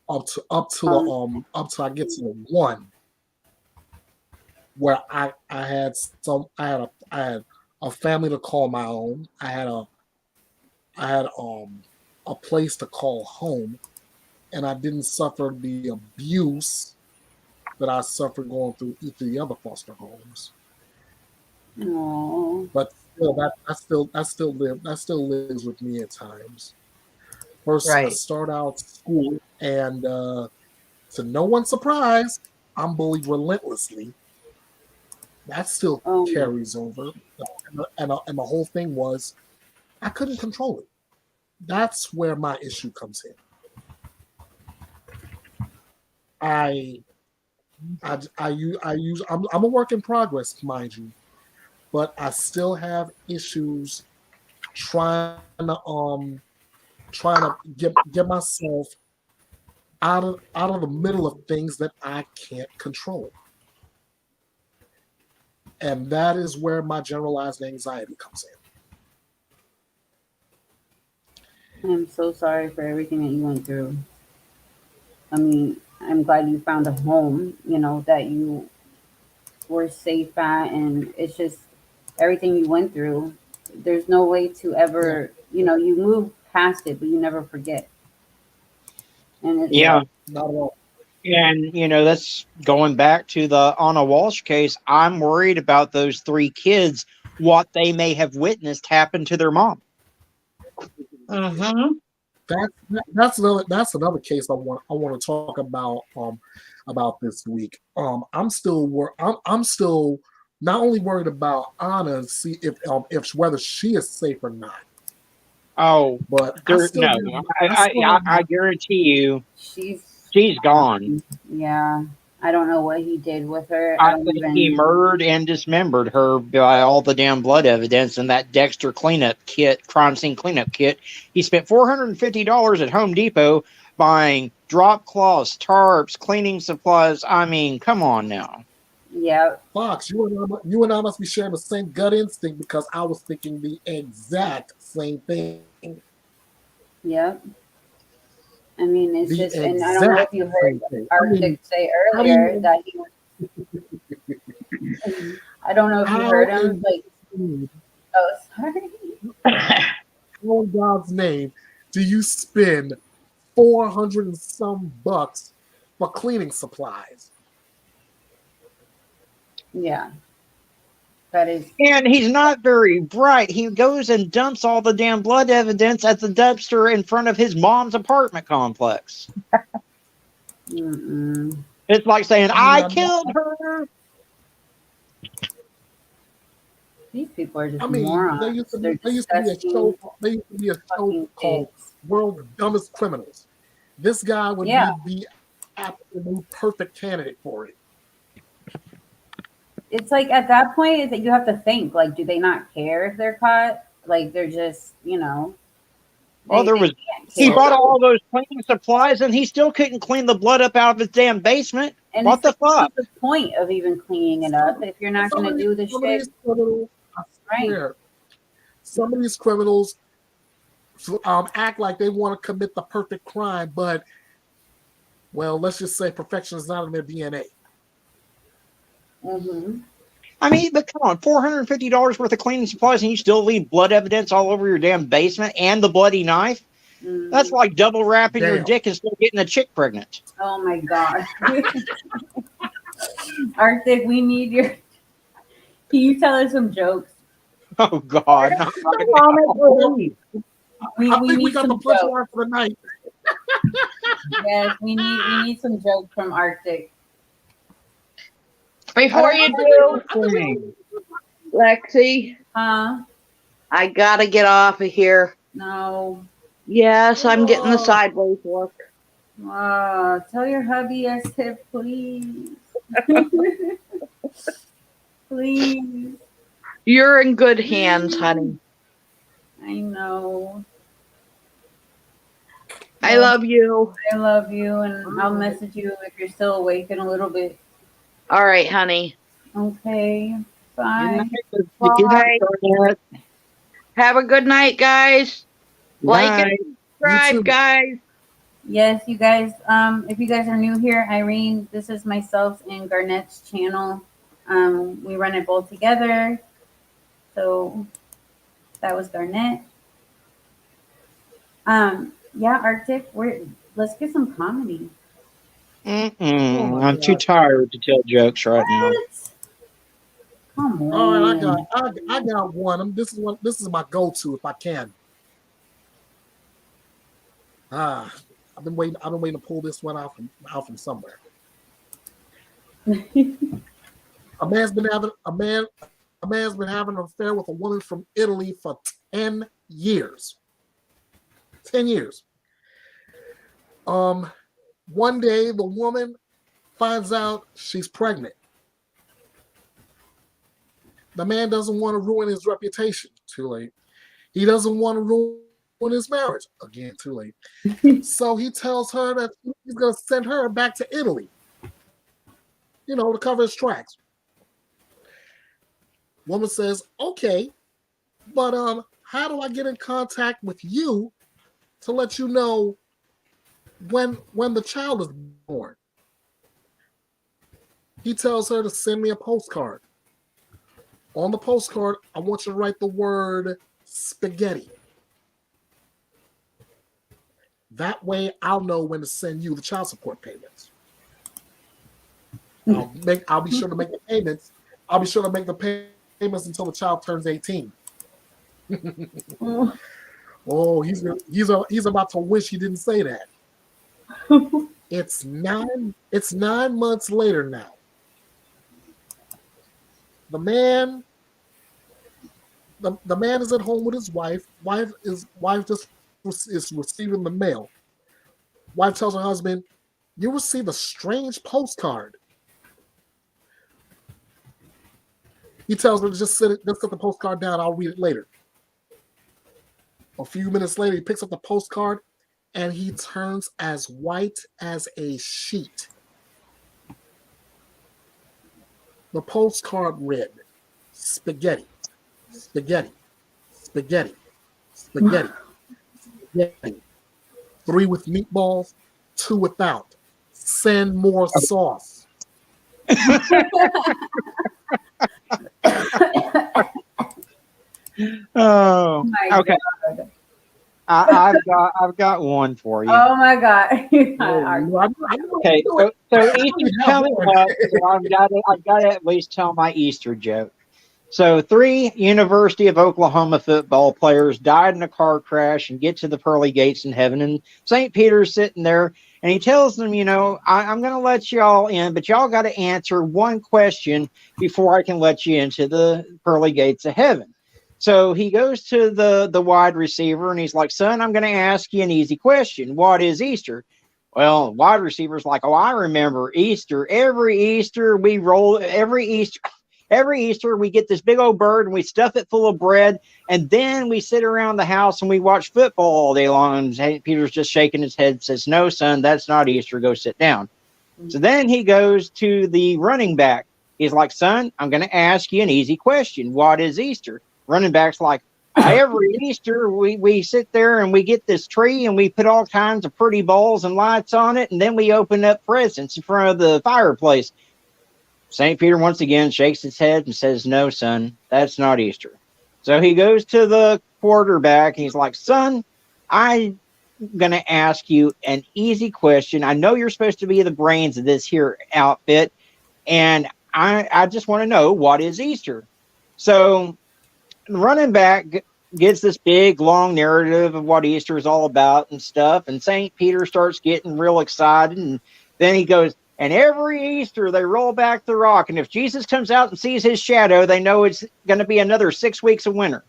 Speaker 12: up till I get to the one where I had a family to call my own. I had a place to call home, and I didn't suffer the abuse that I suffered going through the other foster homes.
Speaker 1: Aww.
Speaker 12: But still, that still lives with me at times. First, I
Speaker 2: right.
Speaker 12: start out school, and to no one's surprise, I'm bullied relentlessly. That still carries over, and the whole thing was I couldn't control it. That's where my issue comes in. I'm a work in progress, mind you, but I still have issues trying to get myself out of the middle of things that I can't control. And that is where my generalized anxiety comes in.
Speaker 1: I'm so sorry for everything that you went through. I mean, I'm glad you found a home, that you were safe at, and it's just everything you went through. There's no way to ever, you move past it, but you never forget. And it's
Speaker 4: Yeah.
Speaker 12: Not at all.
Speaker 4: And, that's going back to the Anna Walsh case. I'm worried about those 3 kids, what they may have witnessed happen to their mom.
Speaker 2: Mm-hmm.
Speaker 12: That's another case I want to talk about this week. I'm still not only worried about Anna and see if whether she is safe or not.
Speaker 4: Oh,
Speaker 12: but
Speaker 4: I guarantee you, she's gone.
Speaker 1: Yeah, I don't know what he did with her.
Speaker 4: I think he murdered and dismembered her by all the damn blood evidence in that Dexter crime scene cleanup kit. He spent $450 at Home Depot buying drop cloths, tarps, cleaning supplies. I mean, come on now.
Speaker 1: Yeah.
Speaker 12: Fox, you and I must be sharing the same gut instinct because I was thinking the exact same thing.
Speaker 1: Yep. I mean, it's just, and I don't know if you heard Arctic say earlier that he was. I don't know if you heard him. Sorry.
Speaker 12: How in God's name do you spend 400 and some bucks for cleaning supplies?
Speaker 1: Yeah. That is.
Speaker 4: And he's not very bright. He goes and dumps all the damn blood evidence at the dumpster in front of his mom's apartment complex. It's like saying, I killed her.
Speaker 1: These people are just morons.
Speaker 12: There used to be a show called World's Dumbest Criminals. This guy would be the absolute perfect candidate for it.
Speaker 1: It's like at that point that you have to think, like, do they not care if they're caught? Like, they're just,
Speaker 4: He bought all those cleaning supplies and he still couldn't clean the blood up out of his damn basement.
Speaker 1: And
Speaker 4: what the fuck?
Speaker 1: What's the point of even cleaning it up if you're not going to do the shit?
Speaker 12: Right. Some of these criminals act like they want to commit the perfect crime, but, well, let's just say perfection is not in their DNA.
Speaker 1: Mm-hmm.
Speaker 4: I mean, but come on, $450 worth of cleaning supplies and you still leave blood evidence all over your damn basement and the bloody knife? Mm-hmm. That's like double wrapping your dick and still getting a chick pregnant.
Speaker 1: Oh my God. Arctic, we need your... Can you tell us some jokes?
Speaker 4: Oh God.
Speaker 12: We got the punchline for the night.
Speaker 1: Yes, we need some jokes from Arctic.
Speaker 2: Before you do,
Speaker 4: Thing.
Speaker 2: Lexi,
Speaker 1: Huh?
Speaker 2: I gotta get off of here.
Speaker 1: No.
Speaker 2: Yes, I'm getting the sideways look.
Speaker 1: Tell your hubby yes, tip, please. Please.
Speaker 2: You're in good hands, honey.
Speaker 1: I know.
Speaker 2: I love you.
Speaker 1: I love you, and I'll message you if you're still awake in a little bit.
Speaker 2: All right, honey.
Speaker 1: Okay. Bye.
Speaker 4: Good night, Garnett.
Speaker 2: Have a good night, guys. Like
Speaker 4: Night.
Speaker 2: and subscribe, guys.
Speaker 1: Yes, you guys. If you guys are new here, Irene, this is myself and Garnett's channel. We run it both together. So that was Garnett. Yeah, Arctic. Let's get some comedy.
Speaker 4: I'm too tired to tell jokes right now.
Speaker 1: Come on.
Speaker 12: All right, I got one. This is my go-to if I can. I've been waiting to pull this one out from somewhere. A man's been having an affair with a woman from Italy for 10 years. 10 years. One day the woman finds out she's pregnant. The man doesn't want to ruin his reputation. Too late. He doesn't want to ruin his marriage. Again, too late. So he tells her that he's going to send her back to Italy, to cover his tracks. Woman says, okay, but how do I get in contact with you to let you know when the child is born? He tells her to send me a postcard. On the postcard, I want you to write the word spaghetti. That way, I'll know when to send you the child support payments. I'll be sure to make the payments. I'll be sure to make the payments until the child turns 18. Oh, he's about to wish he didn't say that. It's 9 months later now. The man is at home with his wife. Wife just is receiving the mail. Wife tells her husband, "You received a strange postcard." He tells her to just set the postcard down. I'll read it later. A few minutes later, he picks up the postcard and he turns as white as a sheet. The postcard read, spaghetti, spaghetti, spaghetti, spaghetti, spaghetti. 3 with meatballs, 2 without. Send more sauce.
Speaker 4: Oh, okay.
Speaker 1: God.
Speaker 4: I've got one for you.
Speaker 1: Oh my God.
Speaker 4: Okay, so Easter's coming up, so I've got to at least tell my Easter joke. So 3 University of Oklahoma football players died in a car crash and get to the pearly gates in heaven, and St. Peter's sitting there, and he tells them, I'm going to let y'all in, but y'all got to answer one question before I can let you into the pearly gates of heaven. So he goes to the wide receiver and he's like, son, I'm going to ask you an easy question. What is Easter? Well, wide receiver's like, oh, I remember Easter. Every Easter we get this big old bird and we stuff it full of bread. And then we sit around the house and we watch football all day long. And St. Peter's just shaking his head and says, no, son, that's not Easter. Go sit down. So then he goes to the running back. He's like, son, I'm going to ask you an easy question. What is Easter? Running back's like, every Easter we sit there and we get this tree and we put all kinds of pretty balls and lights on it. And then we open up presents in front of the fireplace. St. Peter once again shakes his head and says, no, son, that's not Easter. So he goes to the quarterback. And he's like, son, I'm going to ask you an easy question. I know you're supposed to be the brains of this here outfit. And I just want to know, what is Easter? So the running back gets this big, long narrative of what Easter is all about and stuff. And St. Peter starts getting real excited. And then he goes, And every Easter, they roll back the rock. And if Jesus comes out and sees his shadow, they know it's going to be another 6 weeks of winter.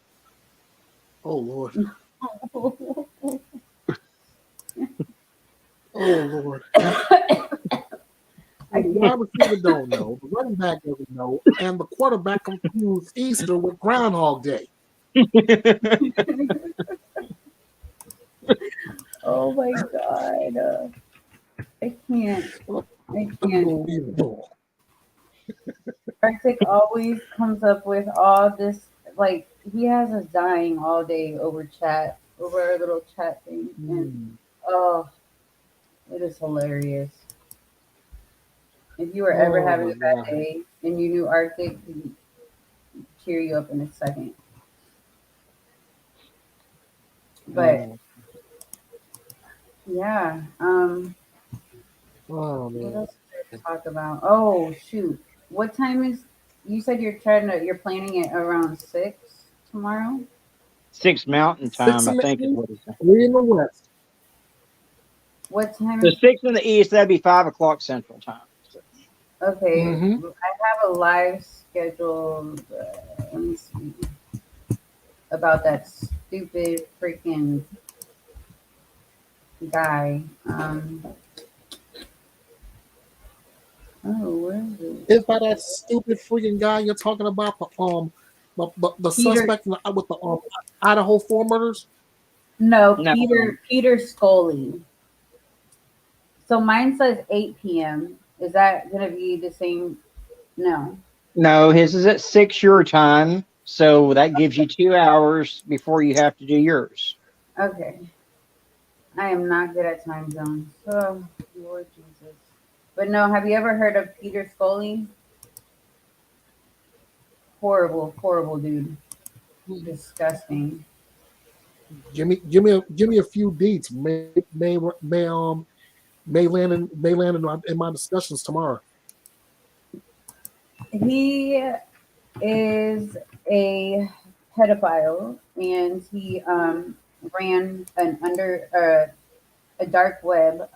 Speaker 12: Oh, Lord. Oh, Lord. The wide receiver don't know. The running back doesn't know. And the quarterback confused Easter with Groundhog Day.
Speaker 1: Oh my God. I can't. I can't.
Speaker 12: Unbelievable.
Speaker 1: Arctic always comes up with all this, like, he has us dying all day over chat, over our little chat thing. And oh, it is hilarious. If you were ever
Speaker 12: Oh,
Speaker 1: having
Speaker 12: my
Speaker 1: a bad
Speaker 12: God.
Speaker 1: day and you knew Arctic, he'd cheer you up in a second. But
Speaker 12: Oh,
Speaker 1: yeah,
Speaker 12: oh,
Speaker 1: what
Speaker 12: man.
Speaker 1: else is there to talk about? Oh shoot. What time is you said you're planning it around 6 tomorrow?
Speaker 4: 6 Mountain
Speaker 12: 6
Speaker 4: Time, I
Speaker 12: in the
Speaker 4: think is
Speaker 12: east,
Speaker 4: what he said.
Speaker 12: 3 in the west.
Speaker 1: What time
Speaker 4: The
Speaker 1: is
Speaker 4: 6 in the East, that'd be 5 o'clock Central Time. So,
Speaker 1: okay?
Speaker 12: Mm-hmm.
Speaker 1: I have a live scheduled. Let me see about that stupid freaking guy. Oh, where is it?
Speaker 12: Is that that stupid freaking guy you're talking about? The
Speaker 1: Peter.
Speaker 12: suspect with the Idaho 4 murders?
Speaker 1: No,
Speaker 4: no,
Speaker 1: Peter Scully. So mine says 8 p.m. Is that gonna be the same? No.
Speaker 4: no, his is at 6 your time. So that gives you 2 hours before you have to do yours.
Speaker 1: Okay. I am not good at time zones. Oh, Lord Jesus. But no, have you ever heard of Peter Scully? Horrible, horrible dude. Disgusting.
Speaker 12: Give me a few deets. May land in my discussions tomorrow.
Speaker 1: He is a pedophile and he ran an under a dark web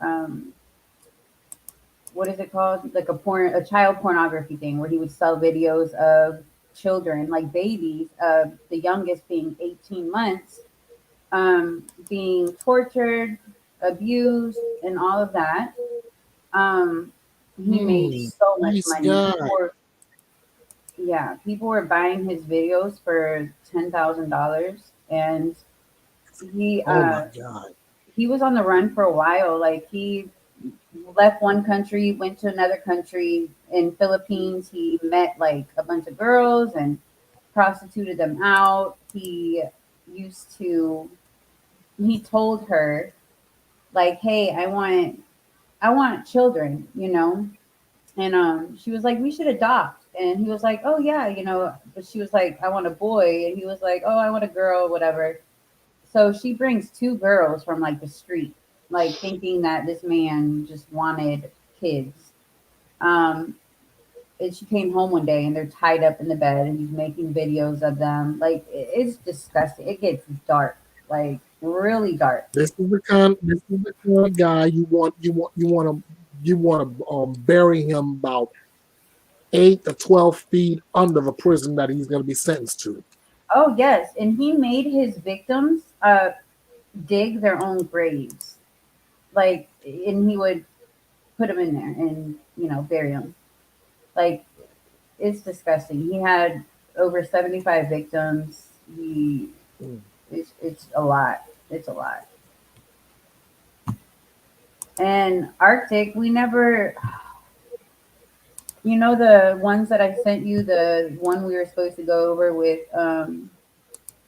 Speaker 1: what is it called, like a child pornography thing where he would sell videos of children, like babies, the youngest being 18 months, being tortured, abused, and all of that. um, he made so much
Speaker 12: Nice
Speaker 1: money.
Speaker 12: guy.
Speaker 1: People were buying his videos for $10,000, and he
Speaker 12: Oh my God.
Speaker 1: he was on the run for a while. Like he left one country, went to another country. In Philippines, he met like a bunch of girls and prostituted them out. Used to he told her like, "Hey, I want children, you know." And she was like, "We should adopt." And he was like, "Oh yeah, you know." But she was like, "I want a boy." And he was like, "Oh, I want a girl, whatever." So she brings two girls from like the street, like thinking that this man just wanted kids. Um, and she came home one day and they're tied up in the bed and he's making videos of them. Like it's disgusting. It gets dark, like really dark.
Speaker 12: This is the kind of guy you want to bury him about 8 to 12 feet under the prison that he's going to be sentenced to.
Speaker 1: Oh yes, and he made his victims dig their own graves, like, and he would put them in there and bury them. Like it's disgusting. He had over 75 victims. It's a lot. It's a lot. And Arctic, we never, the ones that I sent you, the one we were supposed to go over with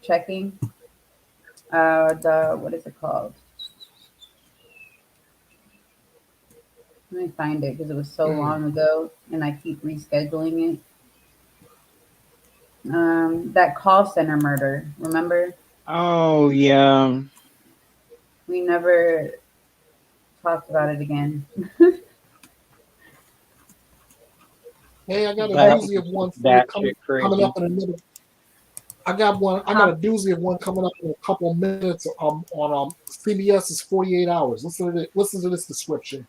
Speaker 1: checking, the, what is it called? Let me find it because it was so long ago and I keep rescheduling it. That call center murder, remember?
Speaker 4: Oh, yeah.
Speaker 1: We never talked about it again.
Speaker 12: Hey, I got a
Speaker 4: That,
Speaker 12: doozy of one for you
Speaker 4: that shit crazy.
Speaker 12: coming up in a minute. I got a doozy of one coming up in a couple of minutes on CBS's 48 Hours. Listen to this description.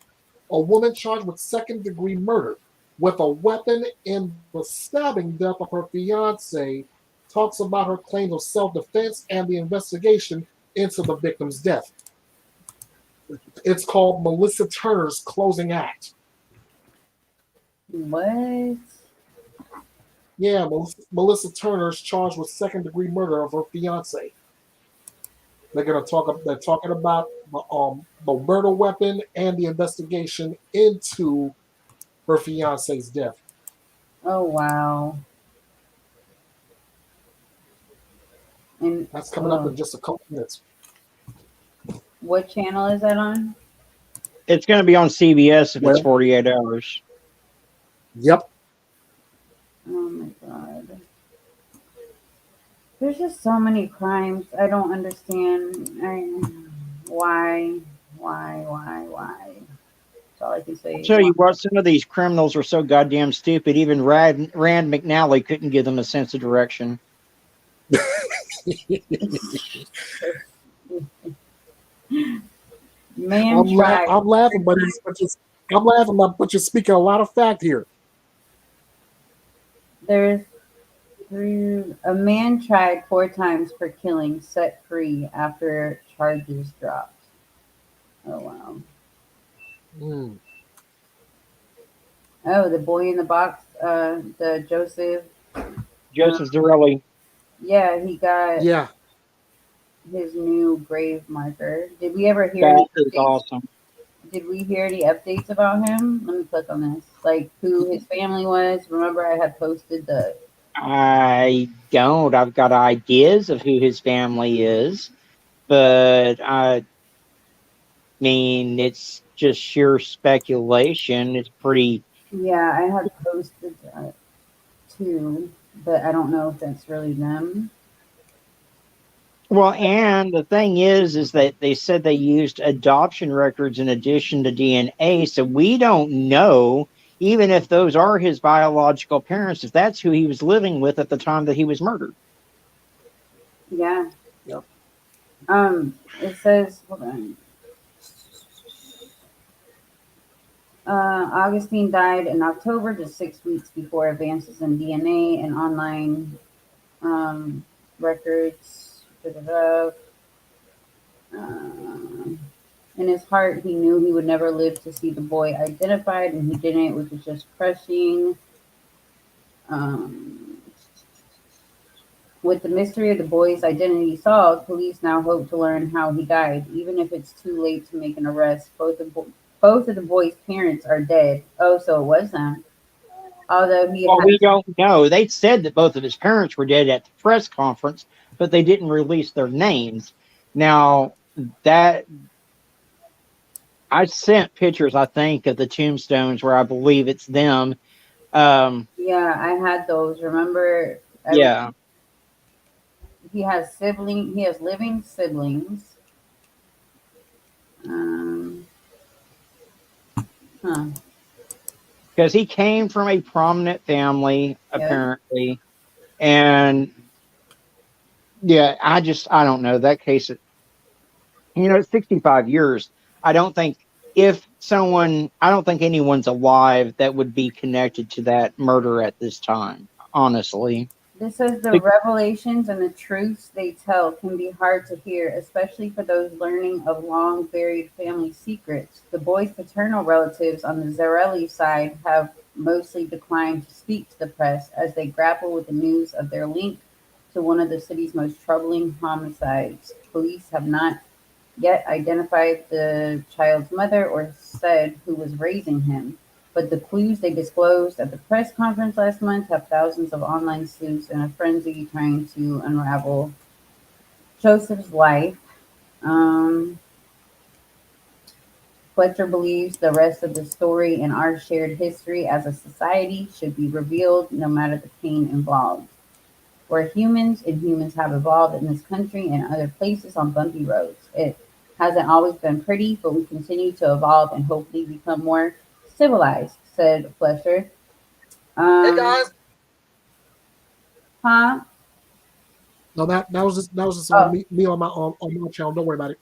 Speaker 12: a woman charged with second-degree murder with a weapon in the stabbing death of her fiance talks about her claims of self-defense and the investigation into the victim's death. It's called Melissa Turner's Closing Act.
Speaker 1: What?
Speaker 12: Yeah, Melissa Turner is charged with second-degree murder of her fiance. They're talking about the murder weapon and the investigation into her fiance's death.
Speaker 1: Oh wow. And
Speaker 12: that's coming up in just a couple minutes.
Speaker 1: What channel is that on?
Speaker 4: It's going to be on CBS if it's 48 hours.
Speaker 12: Yep.
Speaker 1: Oh my god. There's just so many crimes. I don't understand. Why? That's all I can say.
Speaker 4: I'll tell you what, some of these criminals are so goddamn stupid. Even Rand McNally couldn't give them a sense of direction.
Speaker 1: Man,
Speaker 12: I'm laughing, but you're speaking a lot of fact here.
Speaker 1: There's a man tried 4 times for killing, set free after charges dropped. Oh wow. Oh, the boy in the box, the Joseph
Speaker 4: Zarelli.
Speaker 1: Yeah, he got his new grave marker. Did we ever hear
Speaker 4: That is awesome.
Speaker 1: Did we hear any updates about him? Let me click on this. Like who his family was. Remember I had posted the
Speaker 4: I don't. I've got ideas of who his family is, but I mean, it's just sheer speculation. It's pretty.
Speaker 1: Yeah, I had posted that too, but I don't know if that's really them.
Speaker 4: Well, and the thing is that they said they used adoption records in addition to DNA, so we don't know, even if those are his biological parents, if that's who he was living with at the time that he was murdered.
Speaker 1: Yeah.
Speaker 12: Yep.
Speaker 1: It says, hold on. Augustine died in October, just 6 weeks before advances in DNA and online records. In his heart, he knew he would never live to see the boy identified, and he didn't, which is just crushing. With the mystery of the boy's identity solved, police now hope to learn how he died, even if it's too late to make an arrest. Both of the boy's parents are dead. Oh, so it was them. Although
Speaker 4: we don't know. They said that both of his parents were dead at the press conference, but they didn't release their names. Now, that I sent pictures, I think, of the tombstones where I believe it's them.
Speaker 1: Yeah, I had those. Remember?
Speaker 4: Yeah.
Speaker 1: He has living siblings.
Speaker 4: Because he came from a prominent family, apparently. And yeah, I don't know. That case, it's 65 years. I don't think anyone's alive that would be connected to that murder at this time, honestly.
Speaker 1: This says the revelations and the truths they tell can be hard to hear, especially for those learning of long buried family secrets. The boy's paternal relatives on the Zarelli side have mostly declined to speak to the press as they grapple with the news of their link to one of the city's most troubling homicides. Police have not yet identified the child's mother or said who was raising him. But the clues they disclosed at the press conference last month have thousands of online sleuths in a frenzy trying to unravel Joseph's life. Fletcher believes the rest of the story and our shared history as a society should be revealed no matter the pain involved. We're humans, and humans have evolved in this country and other places on bumpy roads. It hasn't always been pretty, but we continue to evolve and hopefully become more civilized, said Fletcher.
Speaker 9: Hey guys.
Speaker 1: Huh?
Speaker 12: No, that was just on me on my channel. Don't worry about it.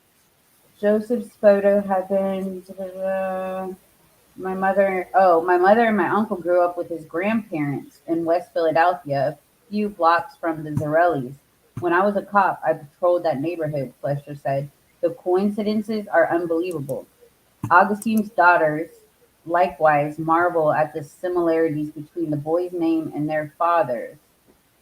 Speaker 1: Joseph's photo had been my mother and my uncle grew up with his grandparents in West Philadelphia, a few blocks from the Zarellis. When I was a cop, I patrolled that neighborhood, Fletcher said. The coincidences are unbelievable. Augustine's daughters likewise marvel at the similarities between the boy's name and their father's.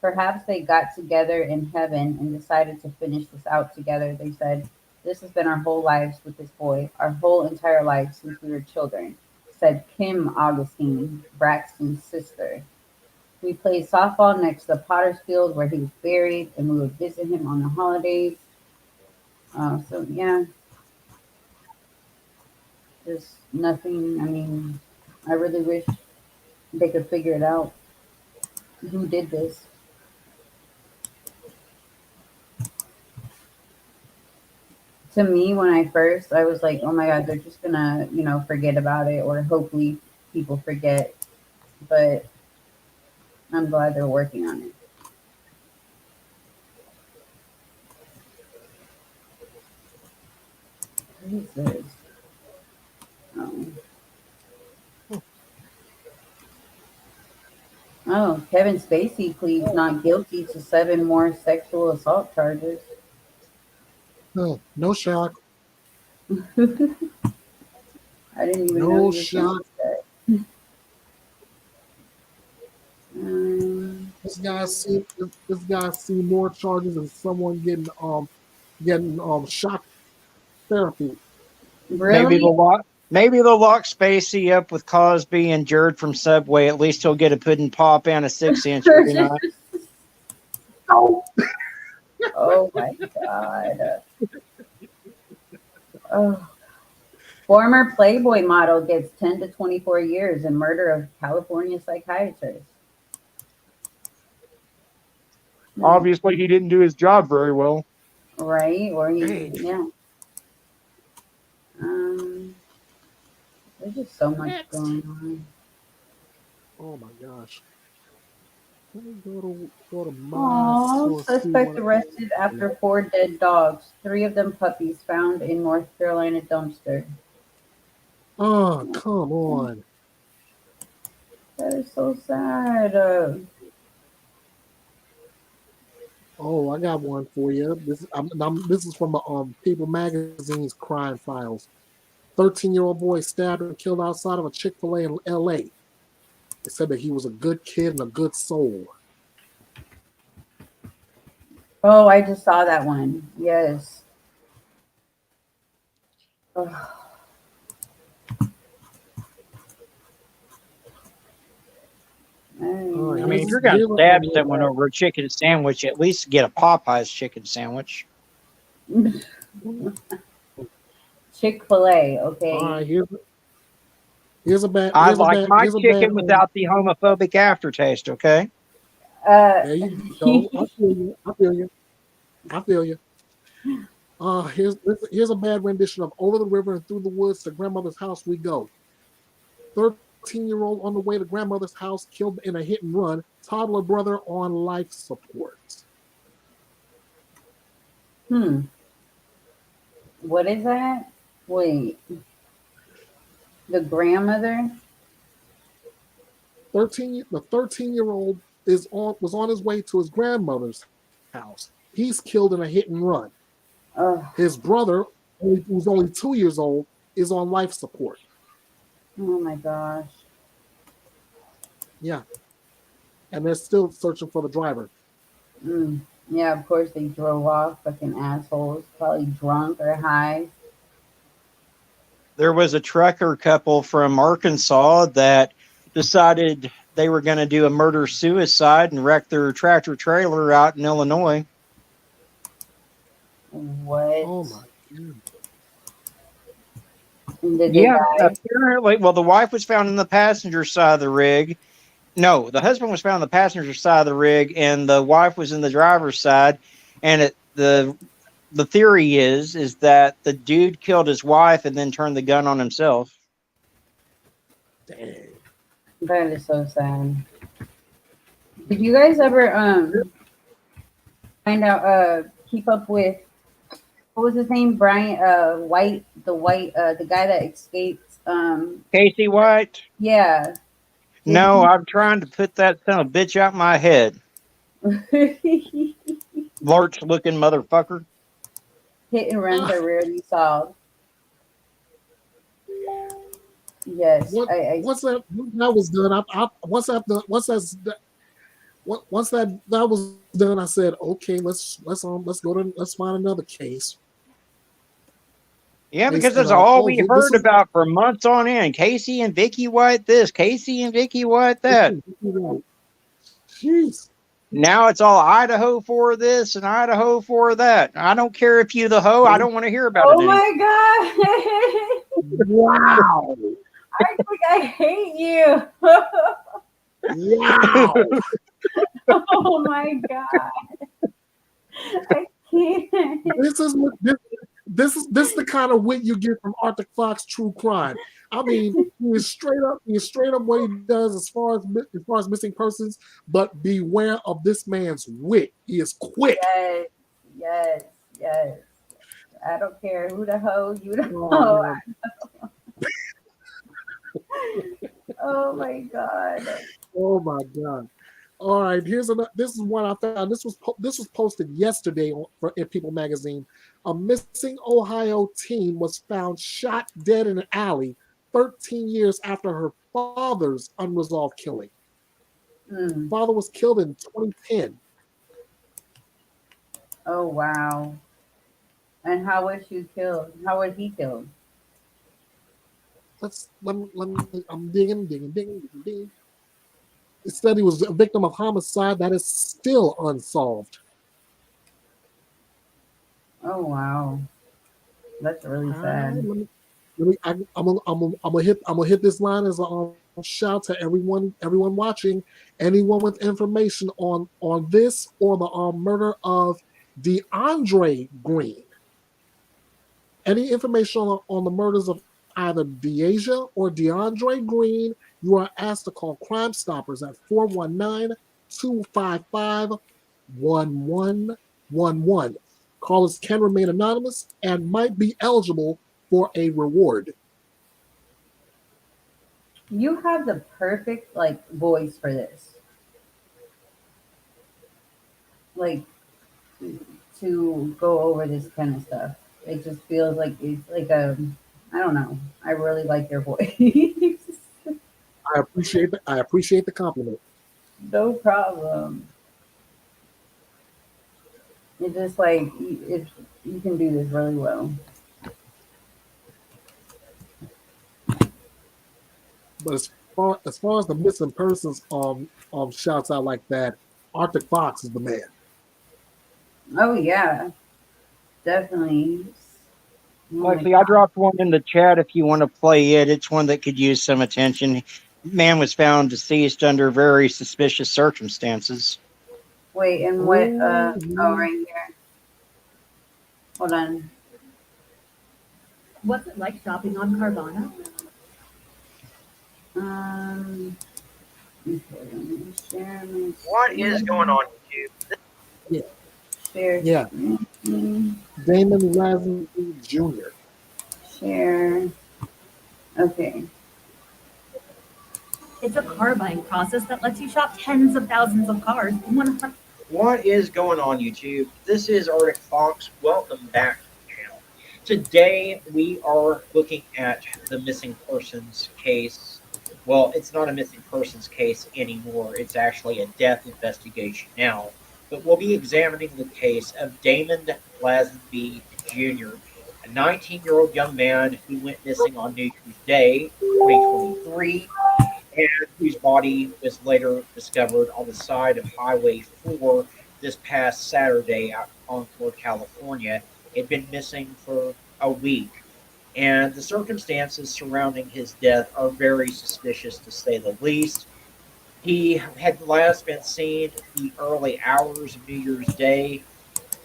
Speaker 1: Perhaps they got together in heaven and decided to finish this out together, they said. This has been our whole lives with this boy, our whole entire life since we were children, said Kim Augustine, Braxton's sister. We played softball next to the Potter's Field where he was buried, and we would visit him on the holidays. So, yeah, there's nothing. I mean, I really wish they could figure it out. Who did this? To me, when I was like, oh my God, they're just gonna, forget about it, or hopefully people forget. But I'm glad they're working on it. What is this? Oh. Oh, Kevin Spacey pleads not guilty to 7 more sexual assault charges.
Speaker 12: Oh, no shock.
Speaker 1: I didn't even know
Speaker 12: No
Speaker 1: he was going
Speaker 12: shock.
Speaker 1: to that.
Speaker 12: This guy see more charges than someone getting shock therapy.
Speaker 1: Really?
Speaker 4: Maybe they'll lock Spacey up with Cosby and Jared from Subway. At least he'll get a pudding pop and a 6-inch every night.
Speaker 1: Oh my God. Oh. Former Playboy model gets 10 to 24 years in murder of California psychiatrist.
Speaker 4: Obviously, he didn't do his job very well.
Speaker 1: Right? Or yeah. There's just so much going on.
Speaker 12: Oh my gosh. Let me go to my
Speaker 1: Aww,
Speaker 12: source.
Speaker 1: suspect arrested after 4 dead dogs. 3 of them puppies found in North Carolina dumpster.
Speaker 12: Oh, come on.
Speaker 1: That is so sad.
Speaker 12: Oh, I got one for you. This is from People Magazine's Crime Files. 13-year-old boy stabbed and killed outside of a Chick-fil-A in L.A. They said that he was a good kid and a good soul.
Speaker 1: Oh, I just saw that one. Yes. Ugh.
Speaker 4: I mean, if you're going to stab someone over a chicken sandwich, at least get a Popeye's chicken sandwich.
Speaker 1: Chick-fil-A, okay.
Speaker 12: All right, here's a bad.
Speaker 4: I like my chicken without the homophobic aftertaste. Okay.
Speaker 12: There you go. I feel you. Here's a bad rendition of "Over the River and Through the Woods to Grandmother's House We Go." 13-year-old on the way to grandmother's house killed in a hit and run. Toddler brother on life support.
Speaker 1: What is that? Wait. The grandmother?
Speaker 12: The 13-year-old was on his way to his grandmother's house. He's killed in a hit and run. His brother, who's only 2 years old, is on life support.
Speaker 1: Oh my gosh.
Speaker 12: Yeah. And they're still searching for the driver.
Speaker 1: Yeah, of course they drove off, fucking assholes. Probably drunk or high.
Speaker 4: There was a trucker couple from Arkansas that decided they were going to do a murder-suicide and wreck their tractor trailer out in Illinois.
Speaker 1: What?
Speaker 12: Oh my God.
Speaker 1: Did they die?
Speaker 4: Apparently. Well, the wife was found in the passenger side of the rig. No, the husband was found on the passenger side of the rig, and the wife was in the driver's side. And the theory is that the dude killed his wife and then turned the gun on himself.
Speaker 12: Dang.
Speaker 1: That is so sad. Did you guys ever find out keep up with what was his name? Brian White, the guy that escaped
Speaker 4: Casey White?
Speaker 1: Yeah.
Speaker 4: No, I'm trying to put that son of a bitch out my head. Larch looking motherfucker.
Speaker 1: Hit and runs are rarely solved. Yes,
Speaker 12: Once that was done, once that was done, I said, okay, let's find another case.
Speaker 4: Yeah,
Speaker 12: They
Speaker 4: because
Speaker 12: said,
Speaker 4: that's all we
Speaker 12: this
Speaker 4: heard
Speaker 12: is
Speaker 4: about for months on end. Casey and Vicky White this, Casey and Vicky White that.
Speaker 12: Jeez.
Speaker 4: Now it's all Idaho for this and Idaho for that. I don't care if you the hoe. I don't want to hear about it
Speaker 1: Oh
Speaker 4: anymore.
Speaker 1: my god!
Speaker 12: Wow!
Speaker 1: I think I hate you.
Speaker 12: Wow!
Speaker 1: Oh my god! I can't.
Speaker 12: This is the kind of wit you get from Arctic Fox True Crime. I mean, he is straight up what he does as far as missing persons. But beware of this man's wit. He is quick.
Speaker 1: Yes. I don't care who the hoe, you the
Speaker 12: Oh,
Speaker 1: hoe. Oh my god.
Speaker 12: Oh my god! All right, here's another. This is one I found. This was posted yesterday in People Magazine. A missing Ohio teen was found shot dead in an alley 13 years after her father's unresolved killing. Father was killed in 2010.
Speaker 1: Oh wow. And how was she killed? How was he killed?
Speaker 12: Let me. I'm digging. It said he was a victim of homicide that is still unsolved.
Speaker 1: Oh wow. That's really sad.
Speaker 12: I'm gonna hit this line as a shout to everyone watching, anyone with information on this or the murder of DeAndre Green. Any information on the murders of either Deasia or DeAndre Green, you are asked to call Crime Stoppers at 419-255-1111. Callers can remain anonymous and might be eligible for a reward.
Speaker 1: You have the perfect voice for this. Like to go over this kind of stuff. It just feels like it's like I don't know. I really like your voice.
Speaker 12: I appreciate the compliment.
Speaker 1: No problem. It's just like you can do this really well.
Speaker 12: But as far as the missing persons shouts out like that, Arctic Fox is the man.
Speaker 1: Oh yeah, definitely.
Speaker 4: Lexi, I dropped one in the chat if you want to play it. It's one that could use some attention. Man was found deceased under very suspicious circumstances.
Speaker 1: Wait, and what? Oh, right here. Hold on.
Speaker 18: What's it like shopping on Carvana?
Speaker 1: Share.
Speaker 2: What is going on YouTube?
Speaker 12: Yeah.
Speaker 1: Share.
Speaker 12: Yeah. Damon Lazenby Jr.
Speaker 1: Share. Okay.
Speaker 18: It's a car buying process that lets you shop tens of thousands of cars in one.
Speaker 14: What is going on, YouTube? This is Arctic Fox. Welcome back to the channel. Today we are looking at the missing persons case. Well, it's not a missing persons case anymore. It's actually a death investigation now. But we'll be examining the case of Damon Lazenby Jr., a 19-year-old young man who went missing on New Year's Day, 2023, and whose body was later discovered on the side of Highway 4 this past Saturday out in Concord, California. He'd been missing for a week, and the circumstances surrounding his death are very suspicious, to say the least. He had last been seen in the early hours of New Year's Day,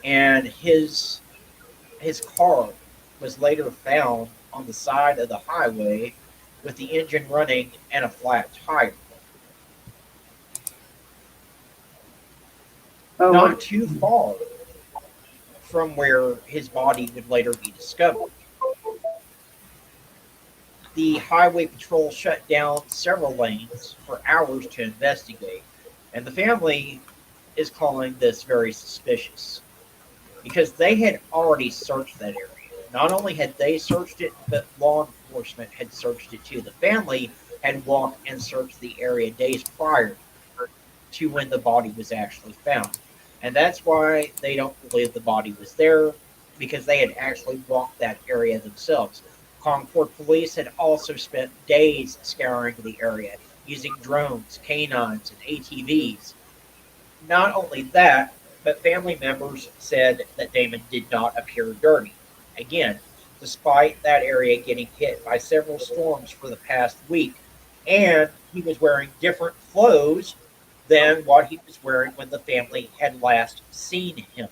Speaker 14: and his car was later found on the side of the highway with the engine running and a flat tire. Not too far from where his body would later be discovered.
Speaker 19: the highway patrol shut down several lanes for hours to investigate. And the family is calling this very suspicious because they had already searched that area. Not only had they searched it, but law enforcement had searched it too. The family had walked and searched the area days prior to when the body was actually found. And that's why they don't believe the body was there, because they had actually walked that area themselves. Concord police had also spent days scouring the area using drones, canines, and ATVs. Not only that, but family members said that Damon did not appear dirty. Again, despite that area getting hit by several storms for the past week, and he was wearing different clothes than what he was wearing when the family had last seen him.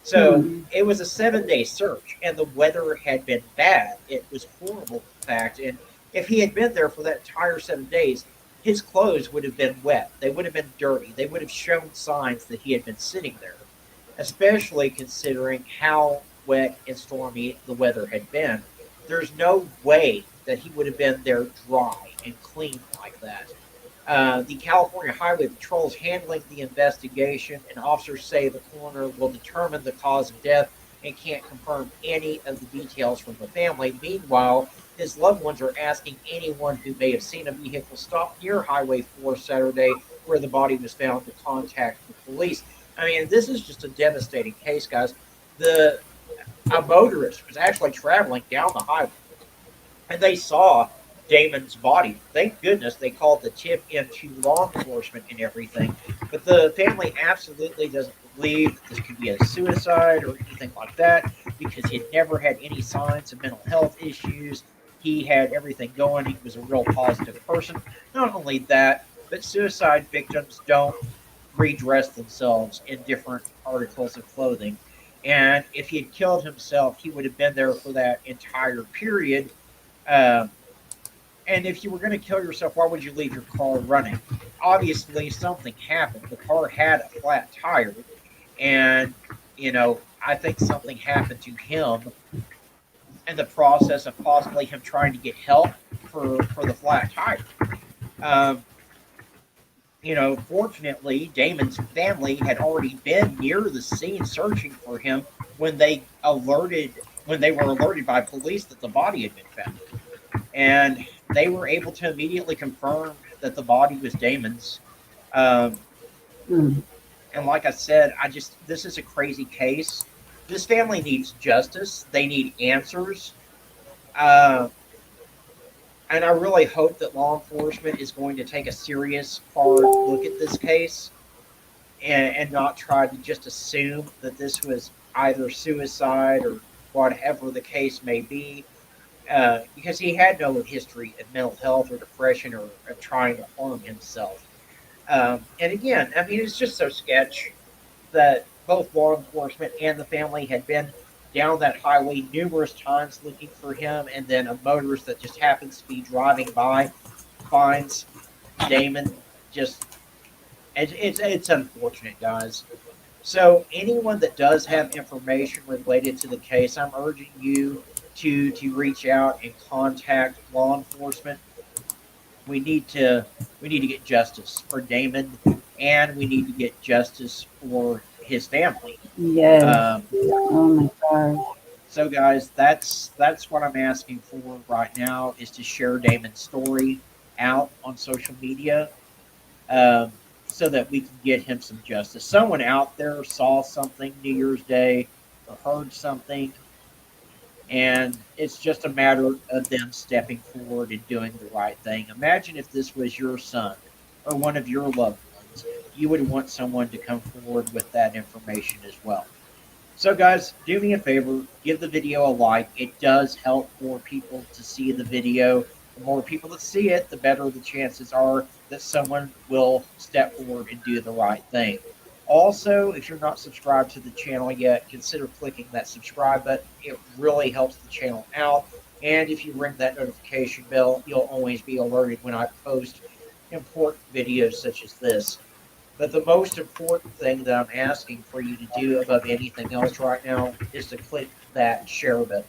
Speaker 19: So it was a 7-day search, and the weather had been bad. It was horrible, in fact. And if he had been there for that entire 7 days, his clothes would have been wet. They would have been dirty. They would have shown signs that he had been sitting there, especially considering how wet and stormy the weather had been. There's no way that he would have been there dry and clean like that. The California Highway Patrol is handling the investigation, and officers say the coroner will determine the cause of death and can't confirm any of the details from the family. Meanwhile, his loved ones are asking anyone who may have seen a vehicle stop near Highway 4 Saturday where the body was found to contact the police. I mean, this is just a devastating case, guys. A motorist was actually traveling down the highway, and they saw Damon's body. Thank goodness they called the tip into law enforcement and everything. But the family absolutely doesn't believe that this could be a suicide or anything like that, because he had never had any signs of mental health issues. He had everything going. He was a real positive person. Not only that, but suicide victims don't redress themselves in different articles of clothing. And if he had killed himself, he would have been there for that entire period. Um, and if you were going to kill yourself, why would you leave your car running? Obviously, something happened. The car had a flat tire, and I think something happened to him in the process of possibly him trying to get help for the flat tire. Um, Fortunately, Damon's family had already been near the scene searching for him when they were alerted by police that the body had been found. And they were able to immediately confirm that the body was Damon's. Um, and like I said, this is a crazy case. This family needs justice. They need answers. And I really hope that law enforcement is going to take a serious, hard look at this case, and not try to just assume that this was either suicide or whatever the case may be. Because he had no history of mental health or depression or of trying to harm himself. And again, I mean, it's just so sketch that both law enforcement and the family had been down that highway numerous times looking for him, and then a motorist that just happens to be driving by finds Damon. It's unfortunate, guys. So anyone that does have information related to the case, I'm urging you to reach out and contact law enforcement. We need to get justice for Damon, and we need to get justice for his family.
Speaker 1: Yes. Oh my gosh.
Speaker 19: So guys, that's what I'm asking for right now, is to share Damon's story out on social media, so that we can get him some justice. Someone out there saw something New Year's Day or heard something, and it's just a matter of them stepping forward and doing the right thing. Imagine if this was your son or one of your loved ones. You would want someone to come forward with that information as well. So, guys, do me a favor, give the video a like. It does help more people to see the video. The more people that see it, the better the chances are that someone will step forward and do the right thing. Also, if you're not subscribed to the channel yet, consider clicking that subscribe button. It really helps the channel out. And if you ring that notification bell, you'll always be alerted when I post important videos such as this. But the most important thing that I'm asking for you to do above anything else right now is to click that share button.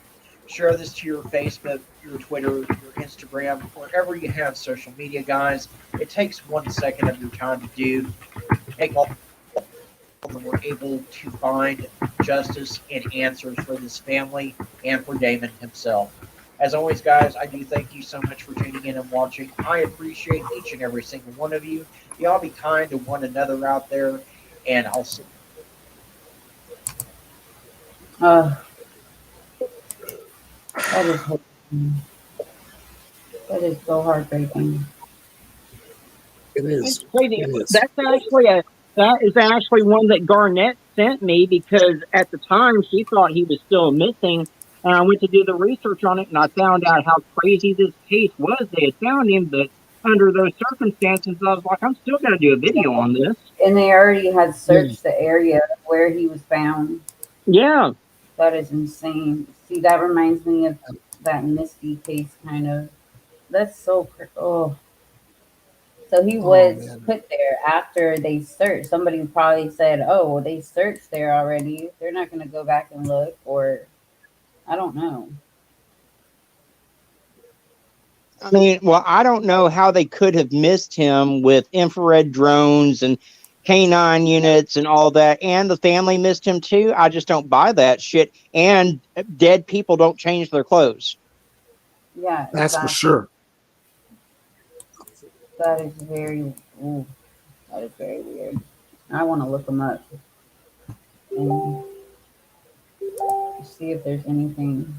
Speaker 19: Share this to your Facebook, your Twitter, your Instagram, wherever you have social media, guys. It takes 1 second of your time to do. Make all of them were able to find justice and answers for this family and for Damon himself. As always, guys, I do thank you so much for tuning in and watching. I appreciate each and every single one of you. Y'all be kind to one another out there, and I'll see.
Speaker 1: That is that is so heartbreaking.
Speaker 12: It
Speaker 4: It's
Speaker 12: is.
Speaker 4: crazy.
Speaker 12: It is.
Speaker 4: That is actually one that Garnett sent me because at the time she thought he was still missing. And I went to do the research on it and I found out how crazy this case was. They had found him, but under those circumstances, I was like, I'm still going to do a video on this.
Speaker 1: And they already had
Speaker 4: Yeah.
Speaker 1: searched the area where he was found.
Speaker 4: Yeah.
Speaker 1: That is insane. See, that reminds me of that Misty case, kind of. That's so. Oh. So he was
Speaker 12: man.
Speaker 1: put there after they searched. Somebody probably said, "Oh, well, they searched there already. They're not going to go back and look," or I don't know.
Speaker 4: I mean, well, I don't know how they could have missed him with infrared drones and canine units and all that, and the family missed him too. I just don't buy that shit. And dead people don't change their clothes.
Speaker 1: Yeah,
Speaker 12: That's for
Speaker 1: exactly.
Speaker 12: sure.
Speaker 1: That is very. Ooh, that is very weird. I want to look them up and see if there's anything.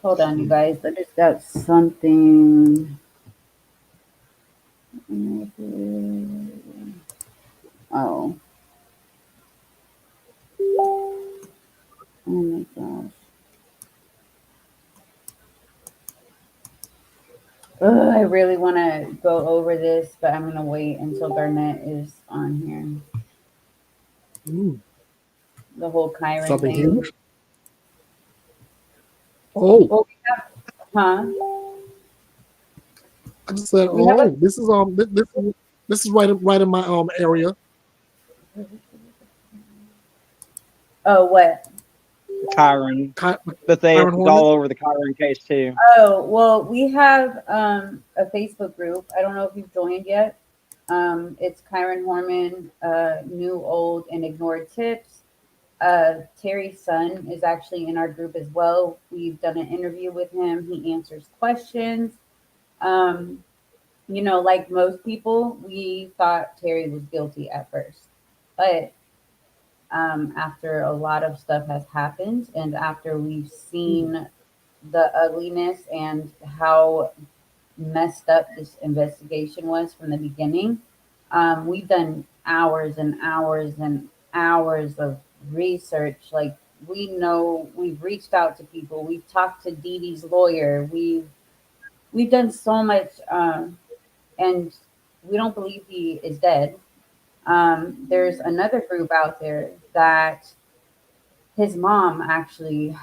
Speaker 1: Hold on, you guys. I just got something. Oh. Oh my gosh. Ugh, I really want to go over this, but I'm going to wait until Garnett is on here. The whole Kyron
Speaker 12: Something
Speaker 1: thing.
Speaker 12: huge. Oh,
Speaker 1: Well, we have, huh?
Speaker 12: I just said,
Speaker 1: We have
Speaker 12: oh, this is right in my area.
Speaker 1: Oh, what?
Speaker 4: Kyron. But
Speaker 12: Kyron
Speaker 4: it's
Speaker 12: Hornet?
Speaker 4: all over the Kyron case too.
Speaker 1: Oh, well, we have a Facebook group. I don't know if you've joined yet. It's Kyron Horman, New, Old, and Ignored Tips. Terry's son is actually in our group as well. We've done an interview with him. He answers questions. Um, like most people, we thought Terry was guilty at first. But after a lot of stuff has happened and after we've seen the ugliness and how messed up this investigation was from the beginning, we've done hours and hours and hours of research. Like, we know, we've reached out to people, we've talked to Dee Dee's lawyer, we've done so much, and we don't believe he is dead. There's another group out there that his mom actually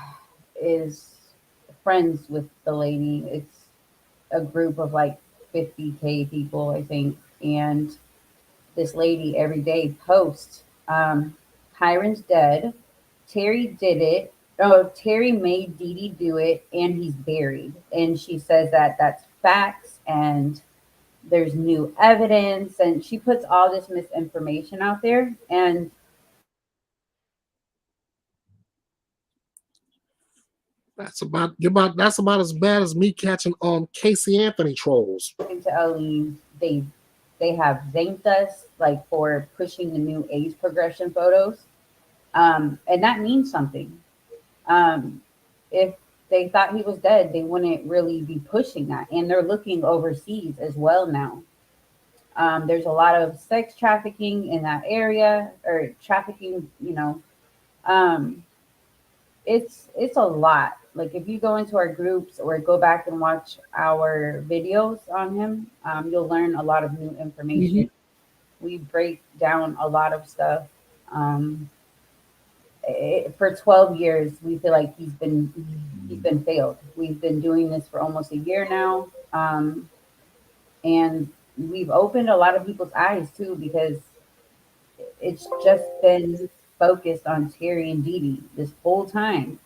Speaker 1: is friends with the lady. It's a group of like 50K people, I think. And this lady every day posts, Kyron's dead. Terry did it. Oh, Terry made Dee Dee do it, and he's buried. And she says that that's facts, and there's new evidence. And she puts all this misinformation out there. And
Speaker 12: That's about as bad as me catching Casey Anthony trolls.
Speaker 1: to Ellie, they have thanked us like for pushing the new age progression photos, and that means something. If they thought he was dead, they wouldn't really be pushing that, and they're looking overseas as well now. There's a lot of sex trafficking in that area, or trafficking. Um, it's a lot. Like, if you go into our groups or go back and watch our videos on him, you'll learn a lot of new information. We break down a lot of stuff. Um, for 12 years, we feel like he's been failed. We've been doing this for almost a year now, and we've opened a lot of people's eyes too, because it's just been focused on Terry and Dee Dee this whole time,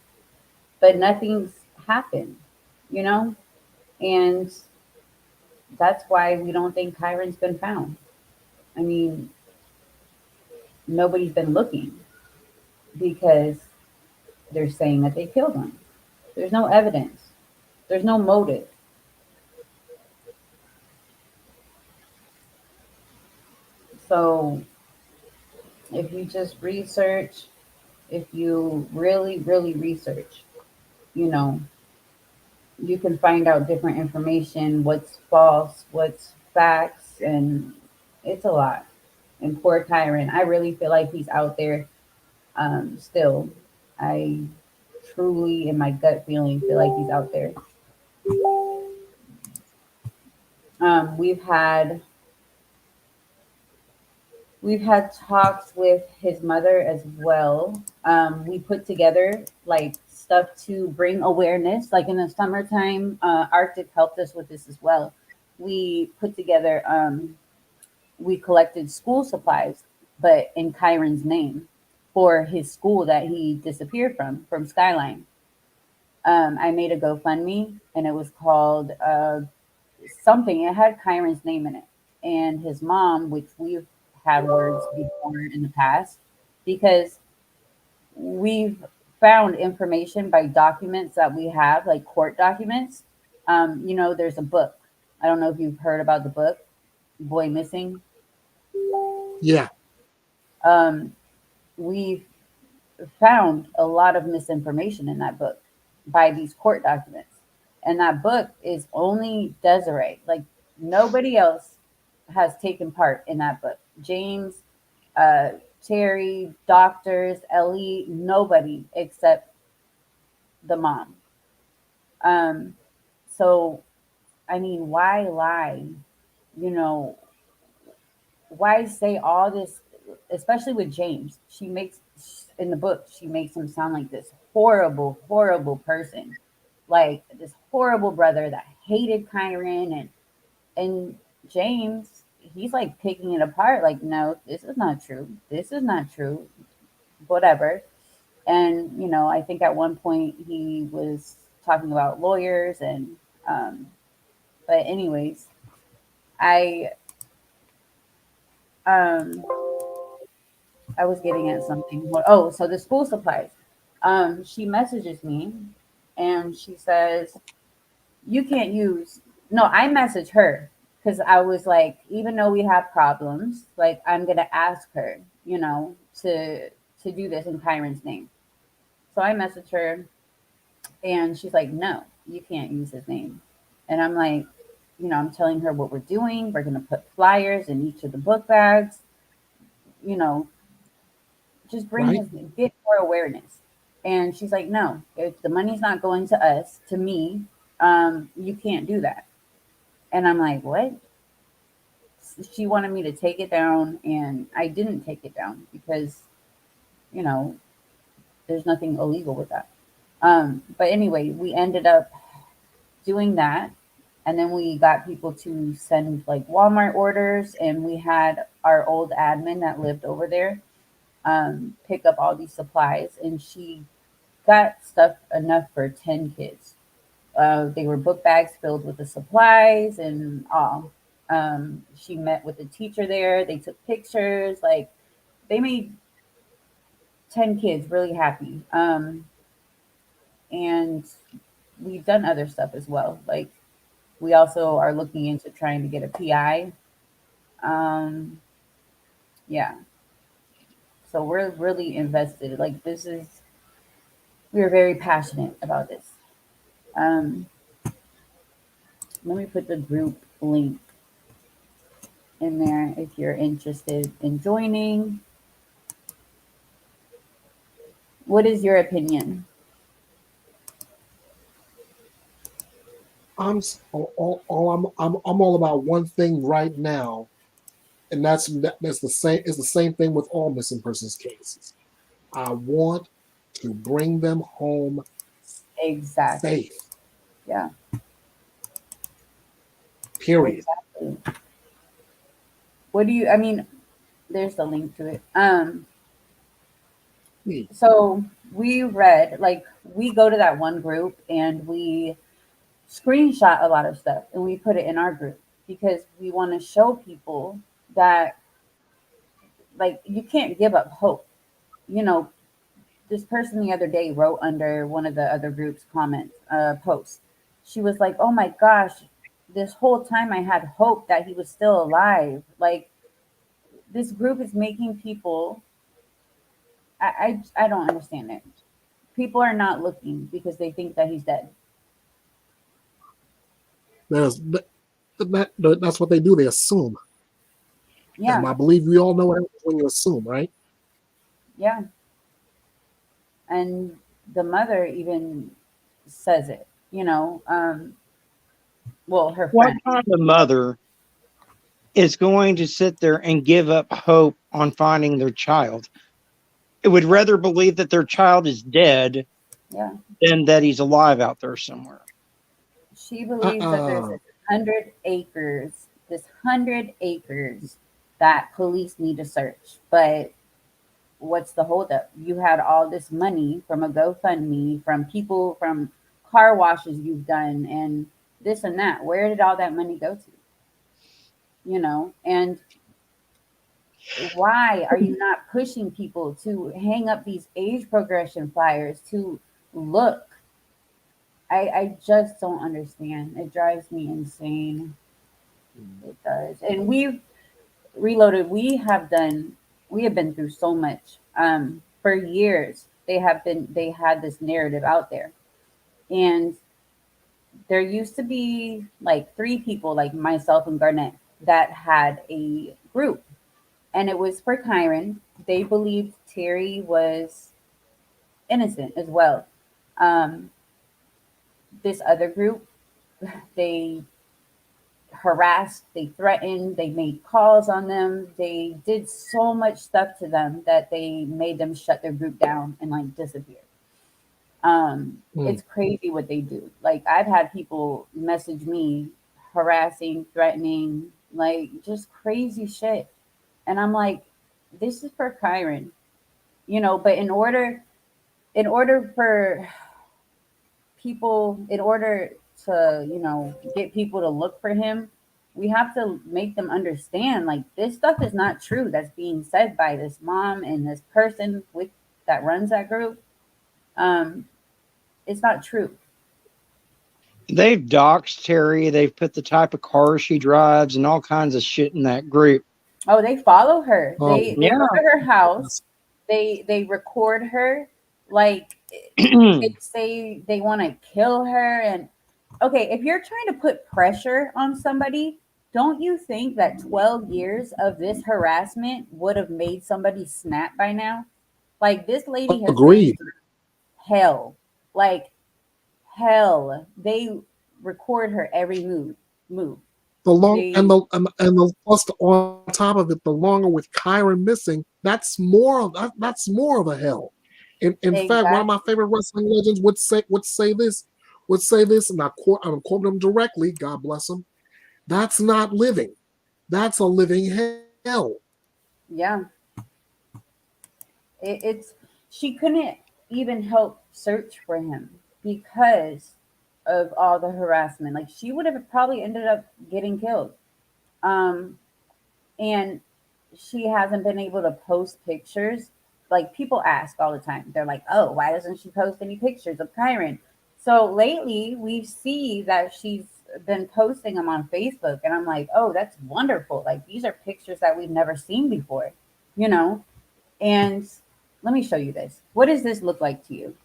Speaker 1: but nothing's happened, you know? And that's why we don't think Kyron's been found. I mean, nobody's been looking because they're saying that they killed him. There's no evidence. There's no motive. So if you just research, if you really, really research, you know, you can find out different information, what's false, what's facts, and it's a lot. And poor Kyron, I really feel like he's out there still. I truly, in my gut feeling, feel like he's out there. Um, we've had we've had talks with his mother as well. We put together like stuff to bring awareness. Like in the summertime, Arctic helped us with this as well. We put together, we collected school supplies, but in Kyron's name for his school that he disappeared from Skyline. I made a GoFundMe and it was called something. It had Kyron's name in it and his mom, which we've had words before in the past, because we've found information by documents that we have, like court documents. You know, there's a book. I don't know if you've heard about the book, Boy Missing.
Speaker 12: Yeah.
Speaker 1: Um, we've found a lot of misinformation in that book by these court documents. And that book is only Desiree. Like nobody else has taken part in that book. James, uh, Terry, doctors, Ellie, nobody except the mom. Um, so, I mean, why lie? You know, why say all this, especially with James? She makes, in the book, she makes him sound like this horrible, horrible person, like this horrible brother that hated Kyron, and James, he's like picking it apart, like, no, this is not true. This is not true. Whatever. And, you know, I think at one point he was talking about lawyers and, um, but anyways, I, um, I was getting at something. Oh, so the school supplies. She messages me and she says, you can't use, no, I message her because I was like, even though we have problems, like I'm going to ask her, you know, to do this in Kyron's name. So I message her and she's like, no, you can't use his name. And I'm like, you know, I'm telling her what we're doing. We're going to put flyers in each of the book bags, you know, just bring
Speaker 12: Right.
Speaker 1: his get more awareness. And she's like, no, if the money's not going to us, to me, you can't do that. And I'm like, what? She wanted me to take it down, and I didn't take it down because, you know, there's nothing illegal with that. But anyway, we ended up doing that. And then we got people to send like Walmart orders, and we had our old admin that lived over there pick up all these supplies, and she got stuff enough for 10 kids. They were book bags filled with the supplies and all. She met with the teacher there. They took pictures. Like they made 10 kids really happy. And we've done other stuff as well. Like we also are looking into trying to get a PI. Um, yeah. So we're really invested. Like this is, we are very passionate about this. Um, Let me put the group link in there if you're interested in joining. What is your opinion?
Speaker 12: I'm all about one thing right now, and that's the same. It's the same thing with all missing persons cases. I want to bring them home
Speaker 1: Exactly.
Speaker 12: safe.
Speaker 1: Yeah.
Speaker 12: Period.
Speaker 1: Exactly. What do you? I mean, there's a link to it. So we read, like, we go to that one group and we screenshot a lot of stuff and we put it in our group because we want to show people that, like, you can't give up hope. You know, this person the other day wrote under one of the other group's comments, posts. She was like, "Oh my gosh, this whole time I had hope that he was still alive." Like, this group is making people. I don't understand it. People are not looking because they think that he's dead.
Speaker 12: That's what they do. They assume.
Speaker 1: Yeah.
Speaker 12: And I believe we all know what happens when you assume, right?
Speaker 1: Yeah. And the mother even says it, you know. Well, her
Speaker 4: What
Speaker 1: friend.
Speaker 4: kind of mother is going to sit there and give up hope on finding their child? It would rather believe that their child is dead
Speaker 1: Yeah.
Speaker 4: than that he's alive out there somewhere.
Speaker 1: She believes that there's 100 acres, this 100 acres that police need to search. But what's the holdup? You had all this money from a GoFundMe, from people, from car washes you've done, and this and that. Where did all that money go to? You know, and why are you not pushing people to hang up these age progression flyers to look? I just don't understand. It drives me insane. It does. And we've reloaded. We have been through so much. For years they had this narrative out there. And there used to be like 3 people, like myself and Garnett, that had a group. And it was for Kyron. They believed Terry was innocent as well. Um, this other group, they harassed, they threatened, they made calls on them. They did so much stuff to them that they made them shut their group down and like disappear. It's crazy what they do. Like, I've had people message me harassing, threatening, like just crazy shit. And I'm like, this is for Kyron, you know, but in order for people, in order to, you know, get people to look for him, we have to make them understand, like, this stuff is not true that's being said by this mom and this person with that runs that group. um it's not true.
Speaker 4: They've doxed Terry. They've put the type of car she drives and all kinds of shit in that group.
Speaker 1: Oh, they follow her.
Speaker 12: Oh,
Speaker 1: They go to her house. They record her. Like, they say they want to kill her. And okay, if you're trying to put pressure on somebody, don't you think that 12 years of this harassment would have made somebody snap by now? Like, this lady has been
Speaker 12: agreed.
Speaker 1: through hell. Like, hell. They record her every move.
Speaker 12: The long
Speaker 1: They
Speaker 12: and the plus on top of it, the longer with Kyron missing, that's more of a hell. In fact, one of
Speaker 1: exactly.
Speaker 12: my favorite wrestling legends would say this, and I'm quoting him directly. God bless him. That's not living. That's a living hell.
Speaker 1: Yeah. It's she couldn't even help search for him because of all the harassment. Like, she would have probably ended up getting killed. Um, and she hasn't been able to post pictures. Like, people ask all the time. They're like, "Oh, why doesn't she post any pictures of Kyron?" So lately, we see that she's been posting them on Facebook, and I'm like, "Oh, that's wonderful! Like, these are pictures that we've never seen before, you know." And let me show you this. What does this look like to you?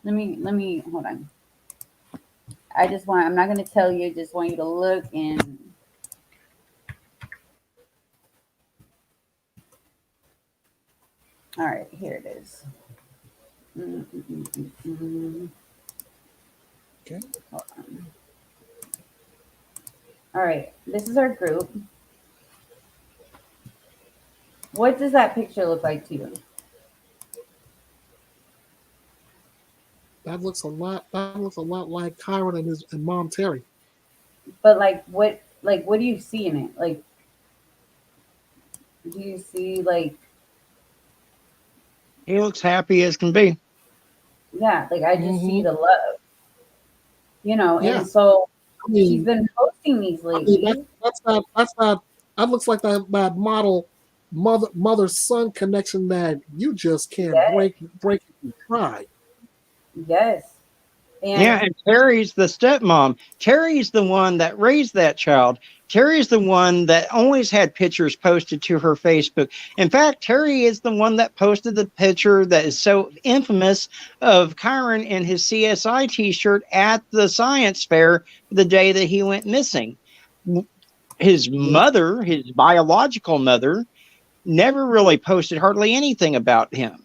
Speaker 1: Let me hold on. I'm not going to tell you. Just want you to look and all right, here it is. Mm, mm, mm, mm, mm.
Speaker 12: Okay.
Speaker 1: Hold on. All right, this is our group. What does that picture look like to you?
Speaker 12: That looks a lot. That looks a lot like Kyron and Mom Terry.
Speaker 1: But like what do you see in it? Like, do you see like
Speaker 4: He looks happy as can be.
Speaker 1: Yeah, like I just see
Speaker 12: Hmm.
Speaker 1: the love,
Speaker 12: Yeah.
Speaker 1: and so
Speaker 12: I
Speaker 1: she's
Speaker 12: mean,
Speaker 1: been posting these
Speaker 12: that's
Speaker 1: lately.
Speaker 12: not that looks like that model mother son connection that you just can't
Speaker 1: Yes,
Speaker 12: break if you try.
Speaker 1: yes, and
Speaker 4: Yeah, and Terry's the stepmom. Terry's the one that raised that child. Terry's the one that always had pictures posted to her Facebook. In fact, Terry is the one that posted the picture that is so infamous of Kyron in his CSI t-shirt at the science fair the day that he went missing. His
Speaker 12: Yeah.
Speaker 4: mother, his biological mother, never really posted hardly anything about him.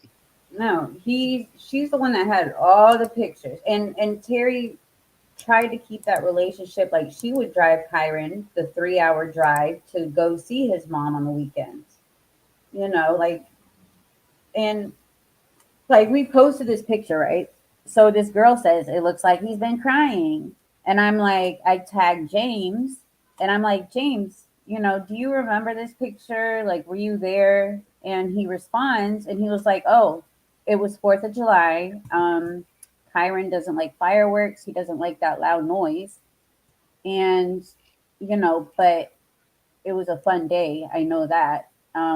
Speaker 1: no, she's the one that had all the pictures, and Terry tried to keep that relationship. Like she would drive Kyron the 3 hour drive to go see his mom on the weekends. Like, and like we posted this picture, right? So this girl says it looks like he's been crying. And I'm like, I tagged James and I'm like, James, do you remember this picture? Like, were you there? And he responds and he was like, oh, it was 4th of July. Kyron doesn't like fireworks. He doesn't like that loud noise. And, but it was a fun day. I know that.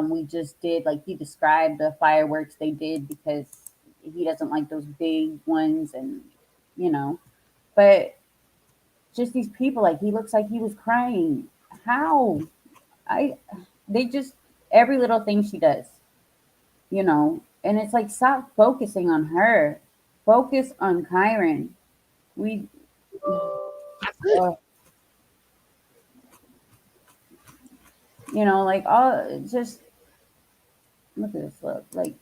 Speaker 1: We just did, like, he described the fireworks they did because he doesn't like those big ones, and you know, but just these people, like, he looks like he was crying. How? I, they just, every little thing she does, and it's like, stop focusing on her, focus on Kyron. We, uh, like, all just look at this look. Like,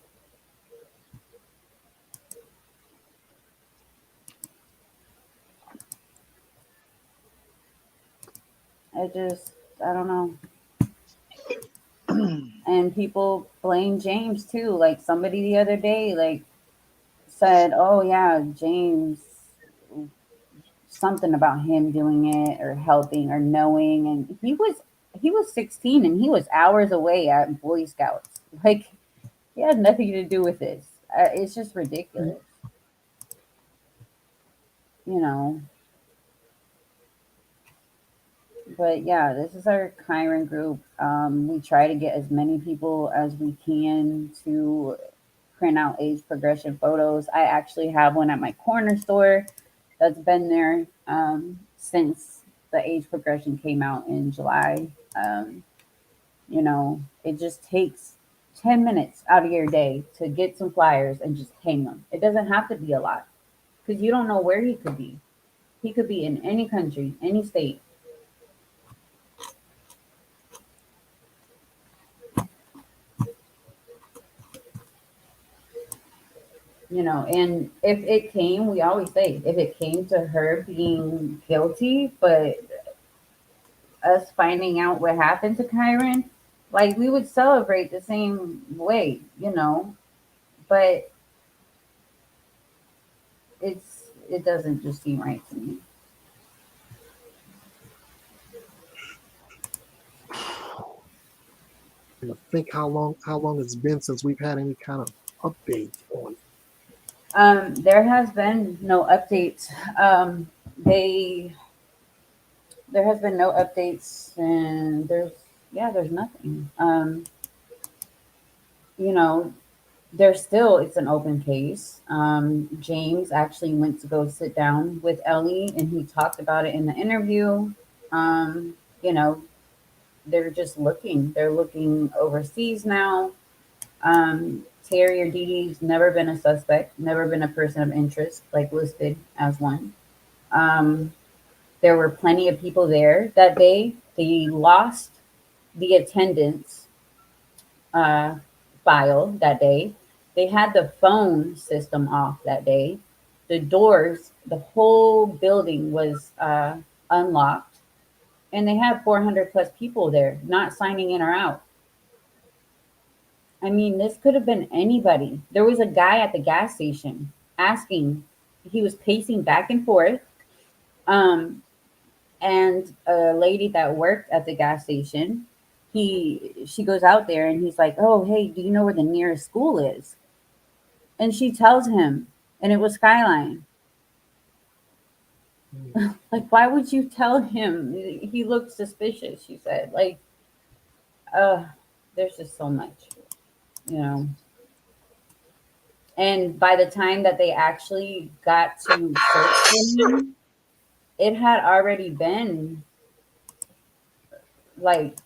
Speaker 1: I don't know. And people blame James too. Like somebody the other day, like said, "Oh yeah, James, something about him doing it or helping or knowing." And he was 16 and he was hours away at Boy Scouts. Like he had nothing to do with this. It's just ridiculous, you know. But yeah, this is our Chiron group. We try to get as many people as we can to print out age progression photos. I actually have one at my corner store that's been there since the age progression came out in July. It just takes 10 minutes out of your day to get some flyers and just hang them. It doesn't have to be a lot because you don't know where he could be. He could be in any country, any state. And if it came, we always say, if it came to her being guilty, but us finding out what happened to Kyron, like we would celebrate the same way, but it doesn't just seem right to me.
Speaker 12: And to think how long it's been since we've had any kind of update on it.
Speaker 1: There has been no updates. They There has been no updates, and there's nothing. You know, there's still, it's an open case. James actually went to go sit down with Ellie, and he talked about it in the interview. You know, they're just looking. They're looking overseas now. Terry or Dee Dee's never been a suspect, never been a person of interest, like listed as one. Um, there were plenty of people there that day. They lost the attendance uh, file that day. They had the phone system off that day. The doors, the whole building was unlocked, and they had 400 plus people there, not signing in or out. I mean, this could have been anybody. There was a guy at the gas station asking, he was pacing back and forth. Um, and a lady that worked at the gas station, she goes out there and he's like, "Oh, hey, do you know where the nearest school is?" And she tells him, and it was Skyline. Like, why would you tell him? He looked suspicious, she said. Like, uh, there's just so much, you know. And by the time that they actually got to search for him, it had already been like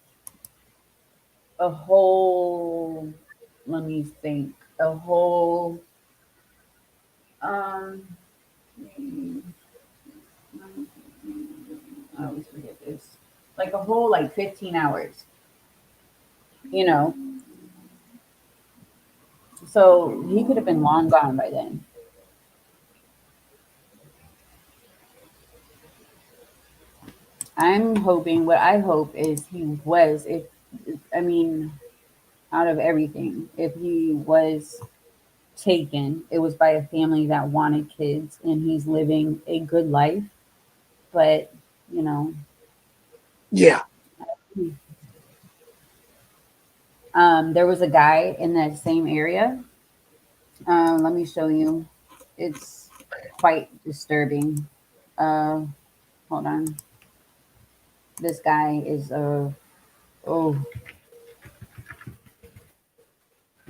Speaker 1: a whole, let me think, a whole, um, I always forget this, like a whole like 15 hours, you know. So he could have been long gone by then. I'm hoping, what I hope is he was, if, I mean, out of everything, if he was taken, it was by a family that wanted kids and he's living a good life. But, you know,
Speaker 12: Yeah.
Speaker 1: there was a guy in that same area. Let me show you. It's quite disturbing. Uh, Hold on. This guy is oh,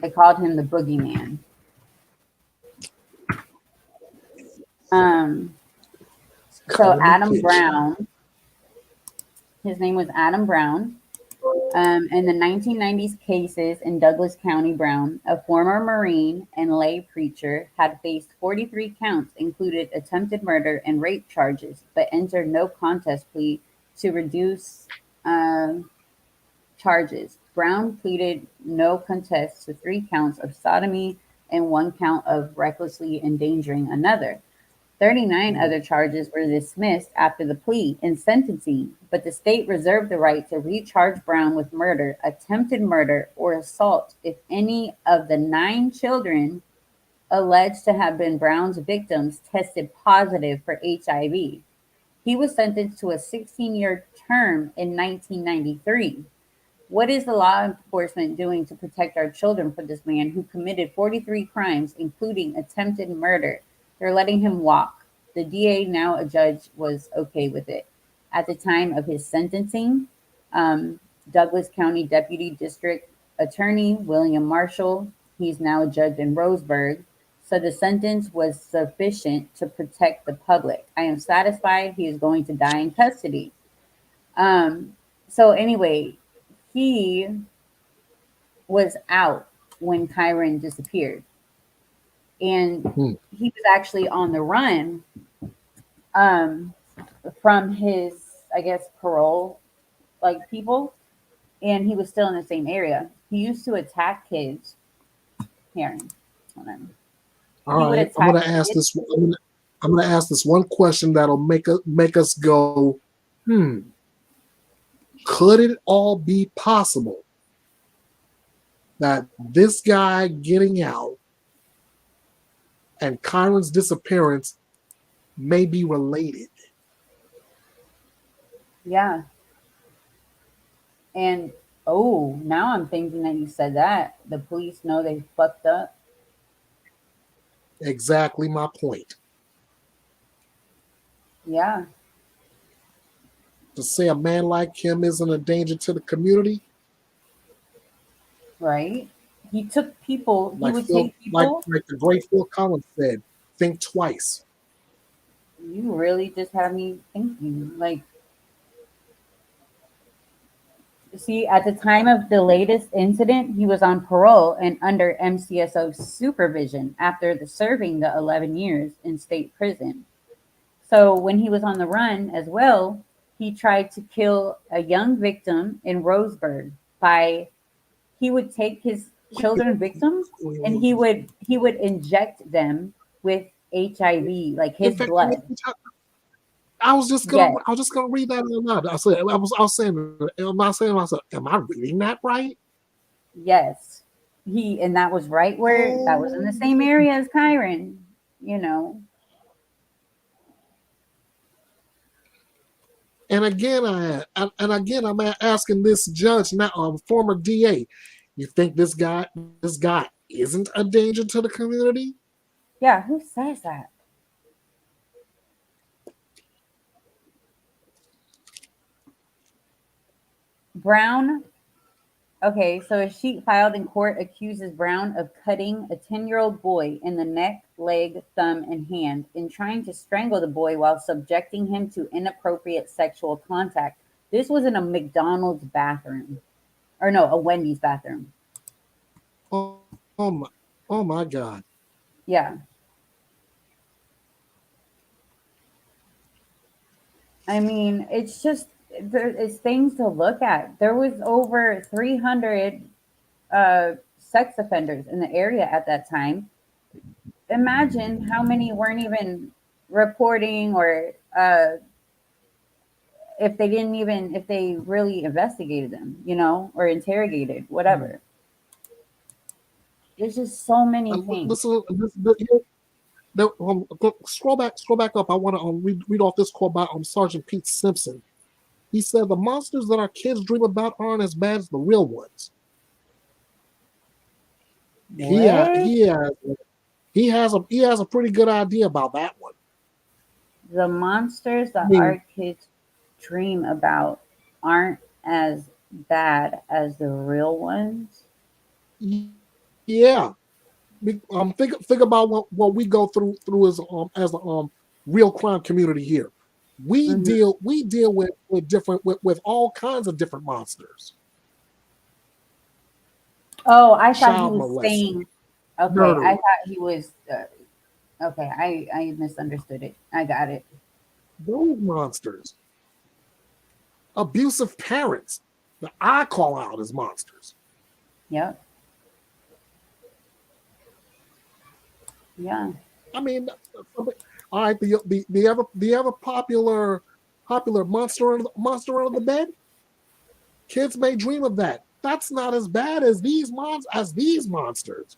Speaker 1: they called him the boogeyman. Um, so
Speaker 12: Calling me
Speaker 1: Adam
Speaker 12: bitch.
Speaker 1: Brown, his name was Adam Brown. In the 1990s cases in Douglas County, Brown, a former Marine and lay preacher, had faced 43 counts, included attempted murder and rape charges, but entered no contest plea to reduce charges. Brown pleaded no contest to 3 counts of sodomy and 1 count of recklessly endangering another. 39 other charges were dismissed after the plea and sentencing, but the state reserved the right to recharge Brown with murder, attempted murder, or assault if any of the 9 children alleged to have been Brown's victims tested positive for HIV. He was sentenced to a 16-year term in 1993. What is the law enforcement doing to protect our children from this man who committed 43 crimes, including attempted murder? They're letting him walk. The DA, now a judge, was okay with it. At the time of his sentencing, um, Douglas County Deputy District Attorney William Marshall, he's now a judge in Roseburg, so the sentence was sufficient to protect the public. I am satisfied he is going to die in custody. Um, so anyway, he was out when Kyron disappeared, and he was actually on the run um, from his, I guess, parole like people, and he was still in the same area. He used to attack kids. Here, hold on.
Speaker 12: All
Speaker 1: He would
Speaker 12: right. I'm
Speaker 1: attack
Speaker 12: gonna ask
Speaker 1: kids.
Speaker 12: this. I'm gonna ask this one question that'll make us go, hmm. Could it all be possible that this guy getting out and Kyron's disappearance may be related?
Speaker 1: Yeah, and oh, now I'm thinking that you said that the police know they fucked up.
Speaker 12: Exactly my point.
Speaker 1: Yeah,
Speaker 12: To say a man like him isn't a danger to the community,
Speaker 1: right. He took people. He
Speaker 12: like
Speaker 1: would
Speaker 12: Phil,
Speaker 1: take people.
Speaker 12: like the great Phil Collins said, think twice.
Speaker 1: You really just had me thinking. Like, see, at the time of the latest incident, he was on parole and under MCSO supervision after serving the 11 years in state prison. So when he was on the run as well, he tried to kill a young victim in Roseburg by he would take his children victims and he would inject them with HIV, like
Speaker 12: In
Speaker 1: his
Speaker 12: fact,
Speaker 1: blood.
Speaker 12: I was just
Speaker 1: Yes,
Speaker 12: gonna read that out loud. I was saying, am I saying myself? Am I reading that right?
Speaker 1: yes. He and that was right where that was in the same area as Kyron, you know.
Speaker 12: And again, I'm asking this judge now, former DA. You think this guy isn't a danger to the community?
Speaker 1: Yeah, who says that? Brown. Okay, so a sheet filed in court accuses Brown of cutting a 10-year-old boy in the neck, leg, thumb, and hand and trying to strangle the boy while subjecting him to inappropriate sexual contact. This was in a McDonald's bathroom. Or no, a Wendy's bathroom.
Speaker 12: Oh, oh my God.
Speaker 1: Yeah. I mean, it's just it's things to look at. There was over 300 sex offenders in the area at that time. Imagine how many weren't even reporting, or if they didn't even, if they really investigated them, or interrogated, whatever. There's just so many things.
Speaker 12: Scroll back up. I want to read off this quote by Sergeant Pete Simpson. He said, "The monsters that our kids dream about aren't as bad as the real ones." He has a pretty good idea about that one.
Speaker 1: The monsters that
Speaker 12: mean-
Speaker 1: our kids dream about aren't as bad as the real ones.
Speaker 12: Yeah. Think about what we go through as a real crime community here. We deal with different with all kinds of different monsters.
Speaker 1: Oh, I thought
Speaker 12: Child
Speaker 1: he was
Speaker 12: molester,
Speaker 1: saying. Okay,
Speaker 12: murderer.
Speaker 1: I thought he was. Okay, I misunderstood it. I got it.
Speaker 12: Those monsters. Abusive parents that I call out as monsters.
Speaker 1: Yep. Yeah.
Speaker 12: I mean, all right. The ever popular monster under the bed. Kids may dream of that. That's not as bad as these monsters.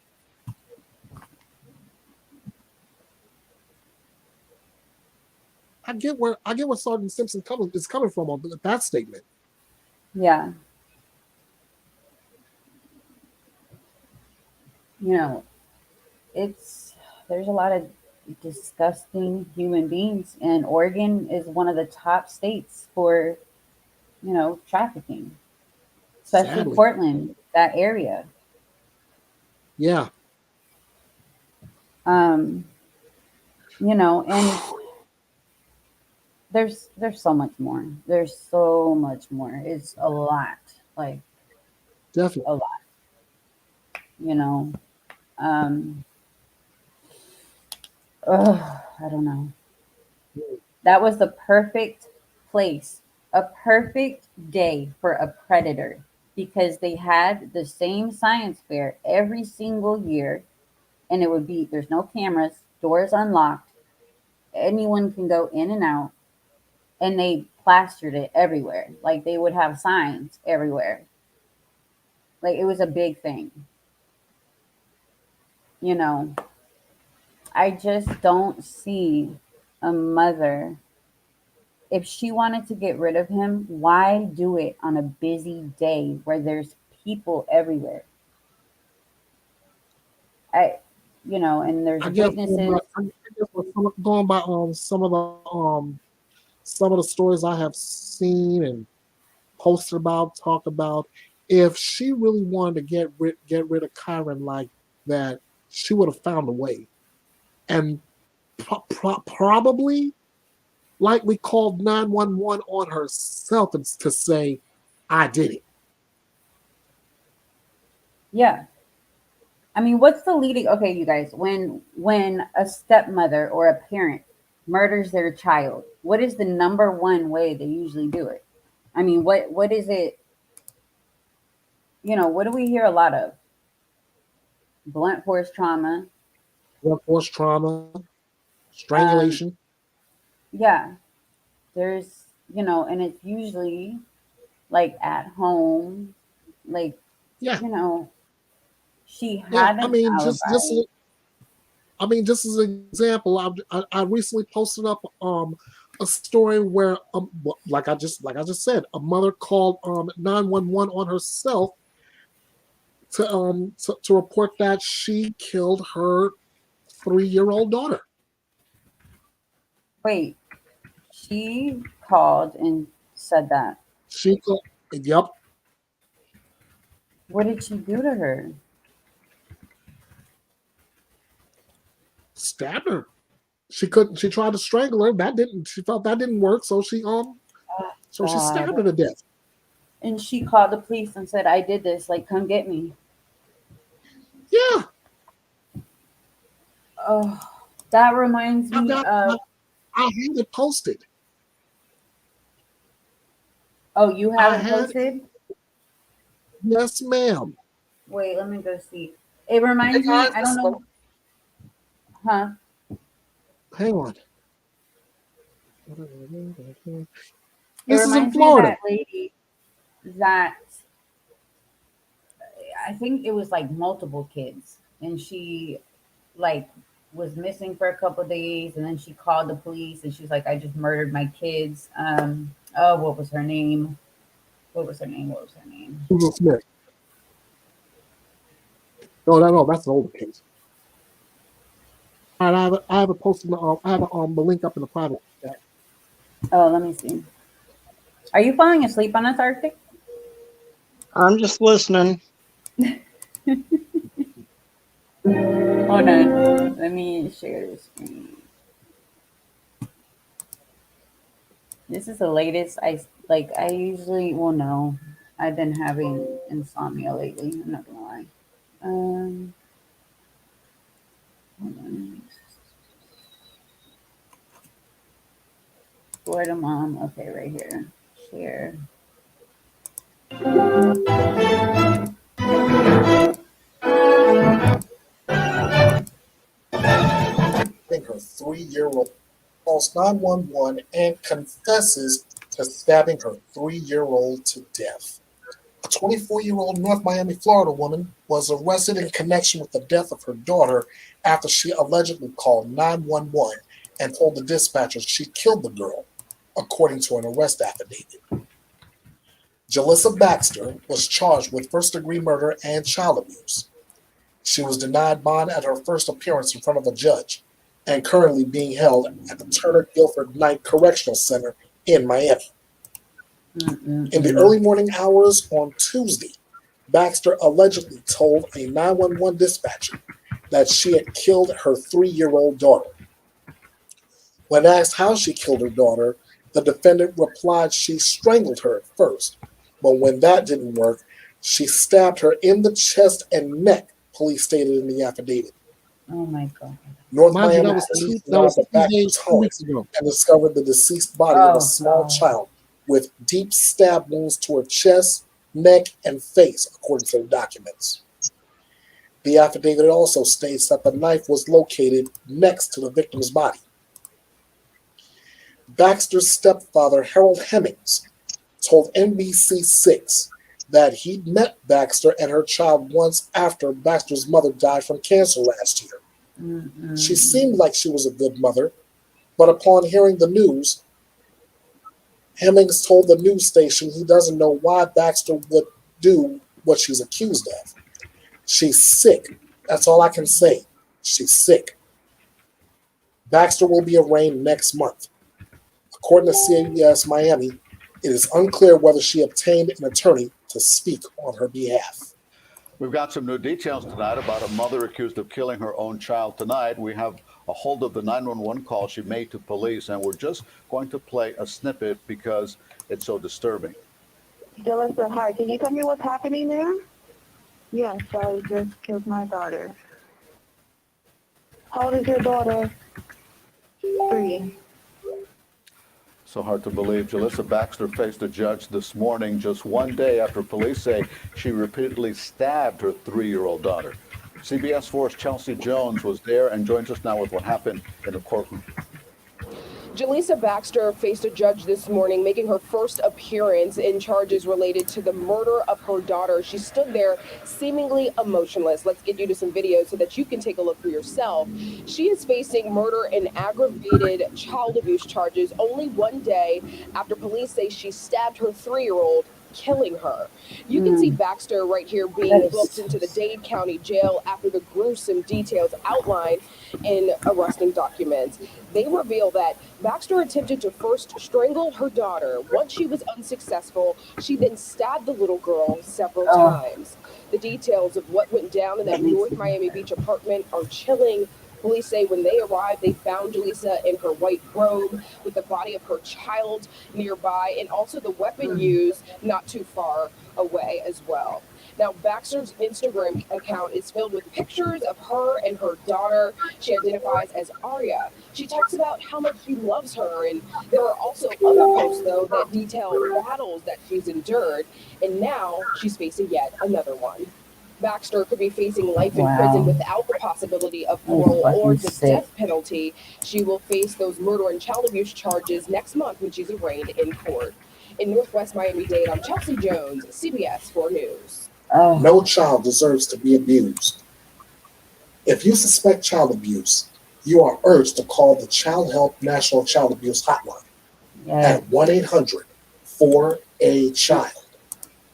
Speaker 12: I get where Sergeant Simpson is coming from on that statement.
Speaker 1: Yeah. There's a lot of disgusting human beings, and Oregon is one of the top states for, trafficking, especially
Speaker 12: Sadly.
Speaker 1: Portland, that area.
Speaker 12: Yeah.
Speaker 1: And there's so much more. There's so much more. It's a lot, like
Speaker 12: definitely
Speaker 1: a lot. I don't know. That was the perfect place, a perfect day for a predator, because they had the same science fair every single year, and it would be, there's no cameras, doors unlocked, anyone can go in and out, and they plastered it everywhere. Like they would have signs everywhere. Like it was a big thing. I just don't see a mother. If she wanted to get rid of him, why do it on a busy day where there's people everywhere? And there's witnesses.
Speaker 12: Going by some of the stories I have seen and posted about, talked about, if she really wanted to get rid of Kyron like that, she would have found a way, and probably likely called 911 on herself to say, "I did it."
Speaker 1: Yeah. I mean, what's the leading? Okay, you guys, when a stepmother or a parent murders their child, what is the number one way they usually do it? I mean, what is it? What do we hear a lot of? Blunt force trauma.
Speaker 12: Blunt force trauma, strangulation.
Speaker 1: Yeah. There's, and it's usually like at home, like, she had an alibi.
Speaker 12: Just as an example, I recently posted up a story where like I just said, a mother called 911 on herself to report that she killed her 3-year-old daughter.
Speaker 1: Wait, she called and said that.
Speaker 12: She called. Yep.
Speaker 1: What did she do to her?
Speaker 12: Stabbed her. She couldn't. She tried to strangle her. That didn't. She felt that didn't work. So she she stabbed her to death.
Speaker 1: And she called the police and said, "I did this. Like, come get me."
Speaker 12: Yeah.
Speaker 1: Oh, that reminds me of.
Speaker 12: I had it posted.
Speaker 1: Oh, you have it posted?
Speaker 12: Yes, ma'am.
Speaker 1: Wait, let me go see. It reminds me. I don't know. Huh?
Speaker 12: Hang on.
Speaker 1: It
Speaker 12: This is in
Speaker 1: reminds me of
Speaker 12: Florida.
Speaker 1: that lady that I think it was like multiple kids, and she like was missing for a couple of days, and then she called the police, and she's like, "I just murdered my kids." Oh, what was her name? What was her name?
Speaker 12: Susan Smith. No, that's an older case. All right, I have a posted. I have the link up in the private chat.
Speaker 1: Oh, let me see. Are you falling asleep on us, Arctic?
Speaker 4: I'm just listening.
Speaker 1: Hold on. Let me share the screen. This is the latest. I usually no. I've been having insomnia lately. I'm not gonna lie. Hold on. Florida mom. Okay, right here. Share.
Speaker 12: I think her 3-year-old calls 911 and confesses to stabbing her 3-year-old to death. A 24-year-old North Miami, Florida woman was arrested in connection with the death of her daughter after she allegedly called 911 and told the dispatchers she killed the girl, according to an arrest affidavit. Jalissa Baxter was charged with first-degree murder and child abuse. She was denied bond at her first appearance in front of a judge and currently being held at the Turner Guilford Knight Correctional Center in Miami. In the early morning hours on Tuesday, Baxter allegedly told a 911 dispatcher that she had killed her 3-year-old daughter. When asked how she killed her daughter, the defendant replied she strangled her at first, but when that didn't work, she stabbed her in the chest and neck, police stated in the affidavit.
Speaker 1: Oh my God.
Speaker 12: North
Speaker 1: Mind you,
Speaker 12: Miami police arrived at Baxter's home and discovered the deceased body of a small child with deep stab wounds to her chest, neck, and face, according to the documents. The affidavit also states that the knife was located next to the victim's body. Baxter's stepfather, Harold Hemmings, told NBC6 that he'd met Baxter and her child once after Baxter's mother died from cancer last year. She seemed like she was a good mother, but upon hearing the news, Hemmings told the news station he doesn't know why Baxter would do what she's accused of. She's sick. That's all I can say. She's sick. Baxter will be arraigned next month. According to CBS Miami, it is unclear whether she obtained an attorney to speak on her behalf.
Speaker 20: We've got some new details tonight about a mother accused of killing her own child tonight. We have a hold of the 911 call she made to police, and we're just going to play a snippet because it's so disturbing.
Speaker 21: Jalissa, hi. Can you tell me what's happening there? Yes, I just killed my daughter. How old is your daughter? 3.
Speaker 20: So hard to believe. Jalissa Baxter faced a judge this morning just one day after police say she repeatedly stabbed her 3-year-old daughter. CBS 4's Chelsea Jones was there and joins us now with what happened in the courtroom.
Speaker 22: Jalissa Baxter faced a judge this morning, making her first appearance in charges related to the murder of her daughter. She stood there seemingly emotionless. Let's get you to some videos so that you can take a look for yourself. She is facing murder and aggravated child abuse charges only one day after police say she stabbed her 3-year-old killing her. You can see Baxter right here being booked into the Dade County Jail after the gruesome details outlined in arresting documents. They reveal that Baxter attempted to first strangle her daughter. Once she was unsuccessful, she then stabbed the little girl several times. The details of what went down in that North Miami Beach apartment are chilling. Police say when they arrived, they found Jaleesa in her white robe with the body of her child nearby and also the weapon used not too far away as well. Now, Baxter's Instagram account is filled with pictures of her and her daughter. She identifies as Arya. She talks about how much she loves her, and there are also other posts, though, that detail battles that she's endured, and now she's facing yet another one. Baxter could be facing life in prison without the possibility of parole or the death penalty. She will face those murder and child abuse charges next month when she's arraigned in court. In Northwest Miami-Dade, I'm Chelsea Jones, CBS 4 News.
Speaker 12: No child deserves to be abused. If you suspect child abuse, you are urged to call the Child Help National Child Abuse Hotline at 1-800-4A-CHILD.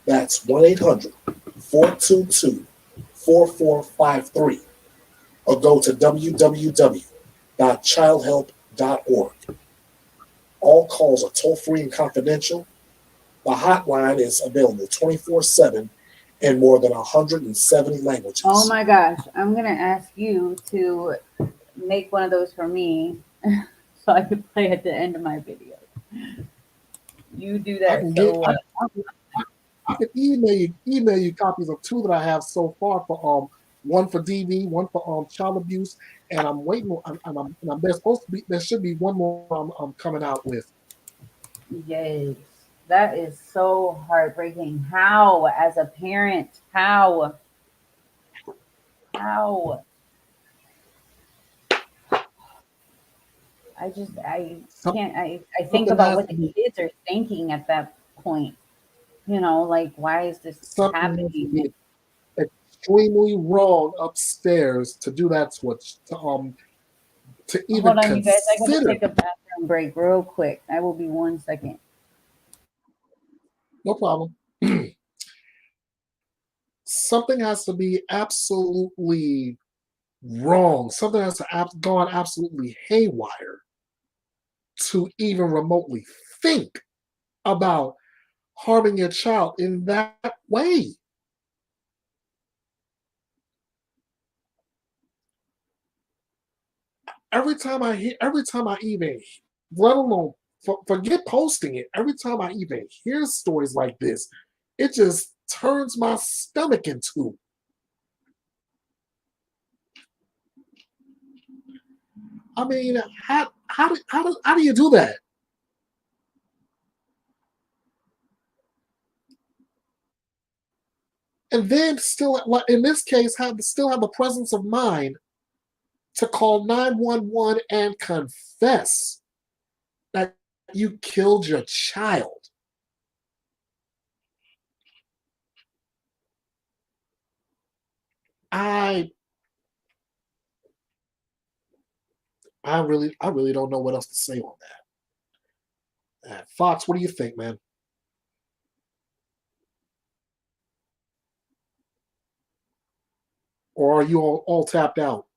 Speaker 12: That's 1-800-422-4453. Or go to www.childhelp.org. All calls are toll-free and confidential. The hotline is available 24/7 in more than 170 languages.
Speaker 1: Oh my gosh, I'm gonna ask you to make one of those for me so I can play at the end of my video. You do
Speaker 12: I
Speaker 1: that
Speaker 12: can
Speaker 1: so well.
Speaker 12: I can email you copies of 2 that I have so far for one for DV, one for child abuse, and I'm waiting. There's supposed to be there should be one more I'm coming out with.
Speaker 1: Yes, that is so heartbreaking. How, as a parent, how? I can't, I think about what the kids are thinking at that point. You know, like, why is this
Speaker 12: Something has to
Speaker 1: happening?
Speaker 12: be extremely wrong upstairs to do that switch to even
Speaker 1: Hold on, you guys. I gotta
Speaker 12: consider.
Speaker 1: take a bathroom break real quick. I will be 1 second.
Speaker 12: No problem. Something has to be absolutely wrong. Something has to gone absolutely haywire to even remotely think about harming your child in that way. Every time I even, let alone forget posting it, every time I even hear stories like this, it just turns my stomach in two. I mean, how do you do that? And then still, like in this case, still have the presence of mind to call 911 and confess that you killed your child. I really don't know what else to say on that. Fox, what do you think, man? Or are you all tapped out?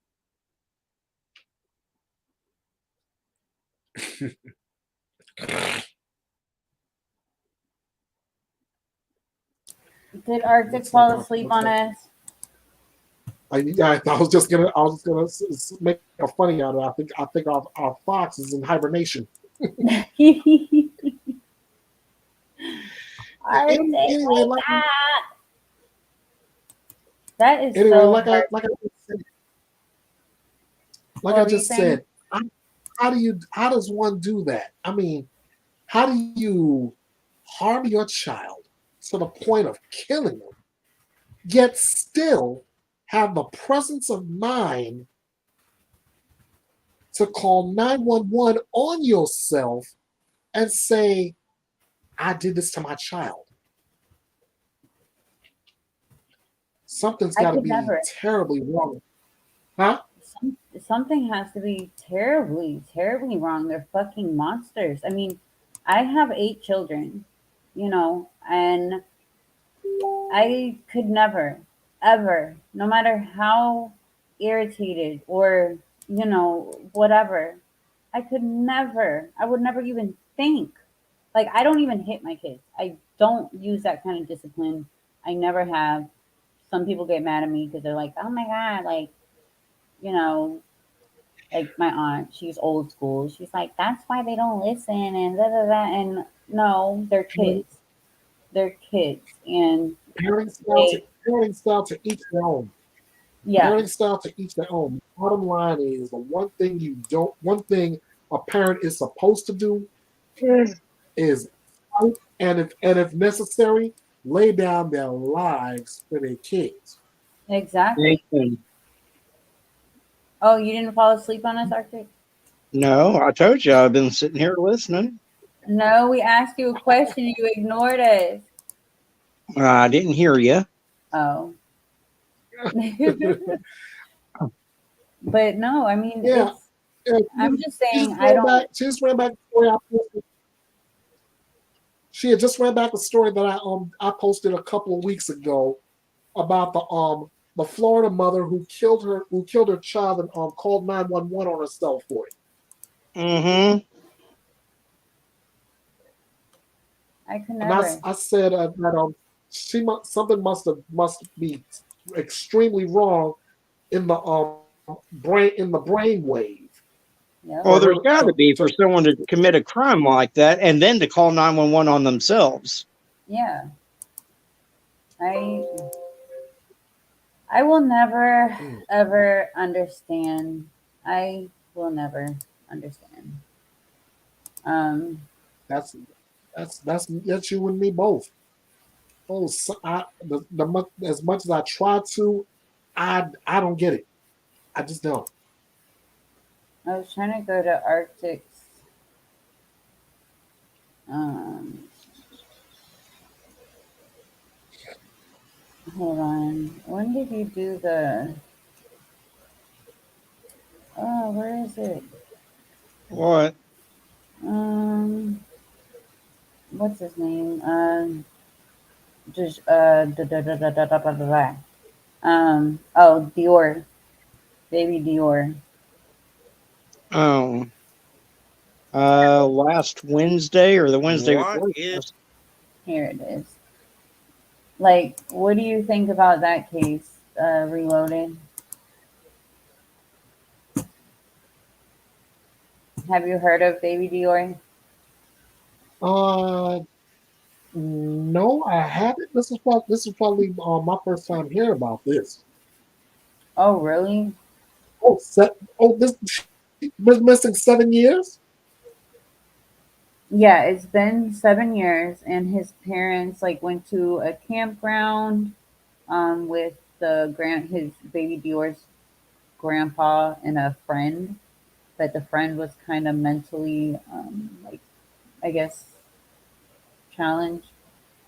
Speaker 1: Did Arctic fall asleep on us?
Speaker 12: I was just gonna make a funny out of it. I think our fox is in hibernation. Anyway,
Speaker 1: that is
Speaker 12: anyway,
Speaker 1: so
Speaker 12: like I just said, how does one do that? I mean, how do you harm your child to the point of killing them, yet still have the presence of mind to call 911 on yourself and say, I did this to my child? Something's got to be terribly wrong. Huh?
Speaker 1: Something has to be terribly, terribly wrong. They're fucking monsters. I mean, I have 8 children, and I could never, ever, no matter how irritated or, whatever, I would never even think. Like, I don't even hit my kids. I don't use that kind of discipline. I never have. Some people get mad at me because they're like, oh my God, like, you know, like my aunt, she's old school. She's like, that's why they don't listen and da da da. And no, they're kids. They're kids. And they,
Speaker 12: Parenting style to each their own.
Speaker 1: yeah,
Speaker 12: Parenting style to each their own. Bottom line is the one thing a parent is supposed to do is fight and if necessary, lay down their lives for their kids.
Speaker 1: exactly. Oh, you didn't fall asleep on us, Arctic?
Speaker 4: No, I told you I've been sitting here listening.
Speaker 1: No, we asked you a question. You ignored us.
Speaker 4: I didn't hear you.
Speaker 1: Oh. But no, I mean,
Speaker 12: Yeah.
Speaker 1: I'm just
Speaker 12: She
Speaker 1: saying,
Speaker 12: just
Speaker 1: I
Speaker 12: ran
Speaker 1: don't.
Speaker 12: back. She just ran back the story I posted. She had just ran back the story that I posted a couple of weeks ago about the Florida mother who killed her child and called 911 on herself for it.
Speaker 4: Mm-hmm.
Speaker 1: I could
Speaker 12: And
Speaker 1: never.
Speaker 12: I said that something must be extremely wrong in the brain wave
Speaker 1: Yep.
Speaker 12: for
Speaker 4: Well, there's
Speaker 12: her
Speaker 4: got to be for someone to commit a crime like that and then to call 911 on themselves.
Speaker 1: Yeah. I I will never ever understand. I will never understand. Um,
Speaker 12: that's that's you and me both. Oh, so as much as I try to, I don't get it. I just don't.
Speaker 1: I was trying to go to Arctic's. Um, Hold on. When did you do the? Oh, where is it?
Speaker 4: What?
Speaker 1: Um, what's his name? Just oh, Dior, baby Dior.
Speaker 4: Oh, last Wednesday or the Wednesday
Speaker 1: What
Speaker 4: before
Speaker 1: is?
Speaker 4: last.
Speaker 1: Here it is. Like, what do you think about that case? Reloaded. Have you heard of baby Dior?
Speaker 12: No, I haven't. This is probably my first time hearing about this.
Speaker 1: Oh, really?
Speaker 12: This was missing 7 years.
Speaker 1: Yeah, it's been 7 years, and his parents like went to a campground with his baby Dior's grandpa and a friend, but the friend was kind of mentally like, I guess, challenged,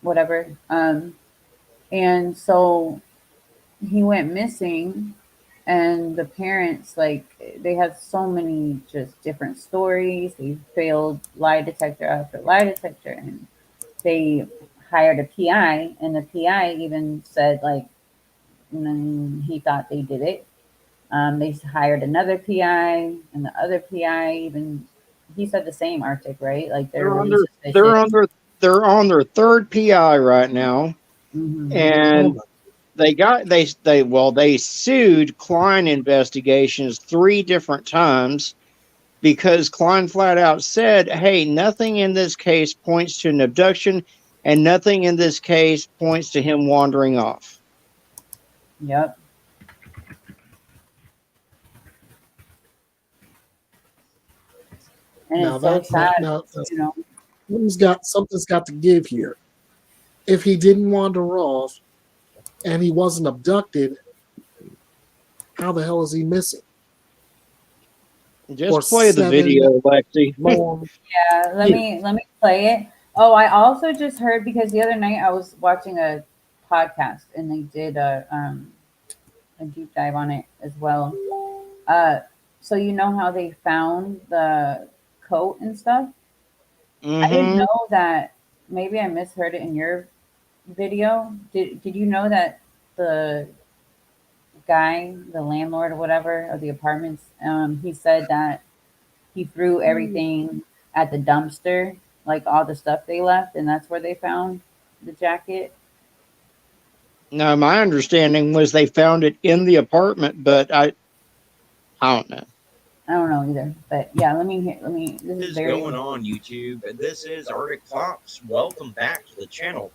Speaker 1: whatever. And so he went missing, and the parents, like, they had so many just different stories. They failed lie detector after lie detector, and they hired a PI, and the PI even said like, he thought they did it. They hired another PI, and the other PI even he said the same, Arctic, right? Like, they're
Speaker 4: They're on
Speaker 1: really
Speaker 4: their
Speaker 1: suspicious.
Speaker 4: they're on their third PI right now,
Speaker 1: Mm-hmm.
Speaker 4: and they sued Klein Investigations 3 different times because Klein flat out said, "Hey, nothing in this case points to an abduction, and nothing in this case points to him wandering off."
Speaker 1: Yep. And
Speaker 12: Now
Speaker 1: it's so
Speaker 12: that now,
Speaker 1: sad,
Speaker 12: now
Speaker 1: you know.
Speaker 12: something's got to give here. If he didn't wander off and he wasn't abducted, how the hell is he missing? For
Speaker 4: Just play the
Speaker 12: 7
Speaker 4: video, Lexi.
Speaker 12: long
Speaker 1: Yeah,
Speaker 12: years.
Speaker 1: let me play it. Oh, I also just heard, because the other night I was watching a podcast and they did a deep dive on it as well. So you know how they found the coat and stuff? I didn't
Speaker 4: Mm-hmm.
Speaker 1: know that maybe I misheard it in your video. Did you know that the guy, the landlord or whatever of the apartments, he said that he threw everything at the dumpster, like all the stuff they left, and that's where they found the jacket.
Speaker 4: No, my understanding was they found it in the apartment, but I don't know.
Speaker 1: I don't know either, but yeah, let me hear. Let me. This
Speaker 6: What
Speaker 1: is
Speaker 6: is
Speaker 1: very.
Speaker 6: going on, YouTube? This is Arctic Fox. Welcome back to the channel.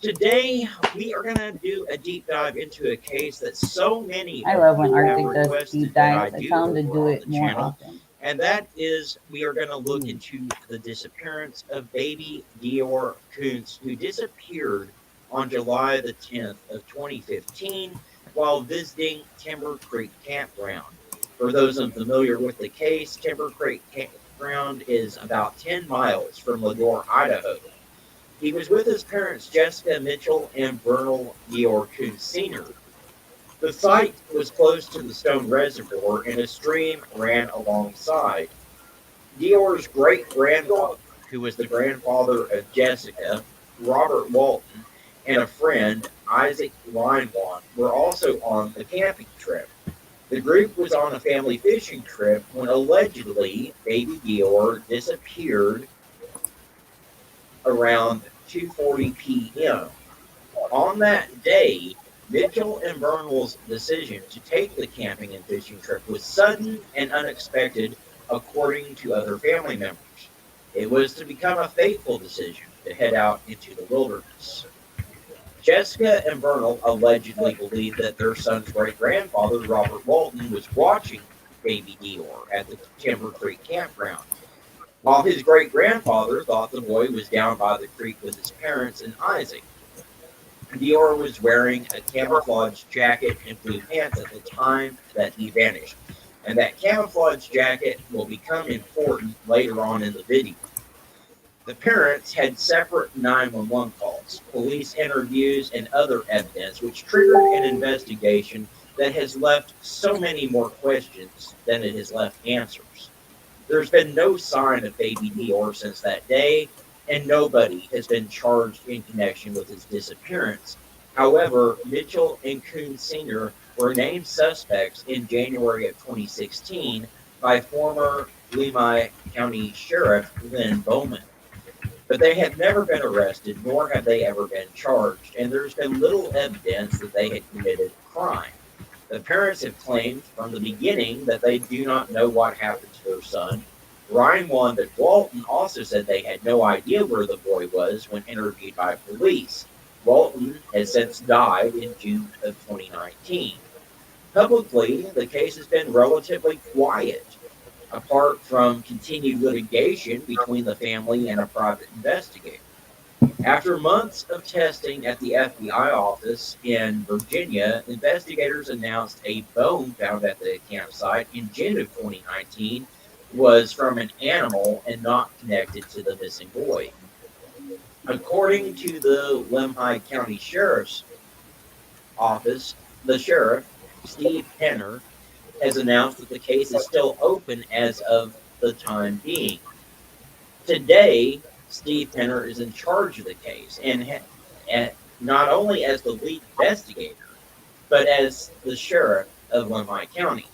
Speaker 6: Today, we are going to do a deep dive into a case that so many
Speaker 1: I
Speaker 6: of
Speaker 1: love when
Speaker 6: you have
Speaker 1: Arctic does
Speaker 6: requested
Speaker 1: deep
Speaker 6: that I
Speaker 1: dives. I
Speaker 6: do
Speaker 1: tell him to
Speaker 6: over
Speaker 1: do
Speaker 6: on
Speaker 1: it
Speaker 6: the
Speaker 1: more
Speaker 6: channel,
Speaker 1: often.
Speaker 6: and that is we are going to look into the disappearance of baby Dior Kuntz, who disappeared on July the 10th of 2015 while visiting Timber Creek Campground. For those unfamiliar with the case, Timber Creek Campground is about 10 miles from Lodore, Idaho. He was with his parents, Jessica Mitchell and Vernal Dior Kuntz Sr. The site was close to the stone reservoir and a stream ran alongside. Dior's great-grandfather, who was the grandfather of Jessica, Robert Walton, and a friend, Isaac Reinwand, were also on the camping trip. The group was on a family fishing trip when allegedly baby Dior disappeared around 2:40 p.m. On that day, Mitchell and Burnwell's decision to take the camping and fishing trip was sudden and unexpected, according to other family members. It was to become a fateful decision to head out into the wilderness. Jessica and Vernal allegedly believed that their son's great-grandfather, Robert Walton, was watching baby Dior at the Timber Creek campground, while his great-grandfather thought the boy was down by the creek with his parents and Isaac. Dior was wearing a camouflage jacket and blue pants at the time that he vanished, and that camouflage jacket will become important later on in the video. The parents had separate 911 calls, police interviews, and other evidence, which triggered an investigation that has left so many more questions than it has left answers. There's been no sign of baby Dior since that day, and nobody has been charged in connection with his disappearance. However, Mitchell and Kuntz Sr. were named suspects in January of 2016 by former Lemhi County Sheriff Lynn Bowman. But they have never been arrested, nor have they ever been charged, and there's been little evidence that they had committed a crime. The parents have claimed from the beginning that they do not know what happened to their son. Reinwand and Walton also said they had no idea where the boy was when interviewed by police. Walton has since died in June of 2019. Publicly, the case has been relatively quiet, apart from continued litigation between the family and a private investigator. After months of testing at the FBI office in Virginia, investigators announced a bone found at the campsite in June of 2019 was from an animal and not connected to the missing boy. According to the Lemhi County Sheriff's Office, the sheriff, Steve Penner, has announced that the case is still open as of the time being. Today, Steve Penner is in charge of the case, and not only as the lead investigator, but as the sheriff of Lemhi County.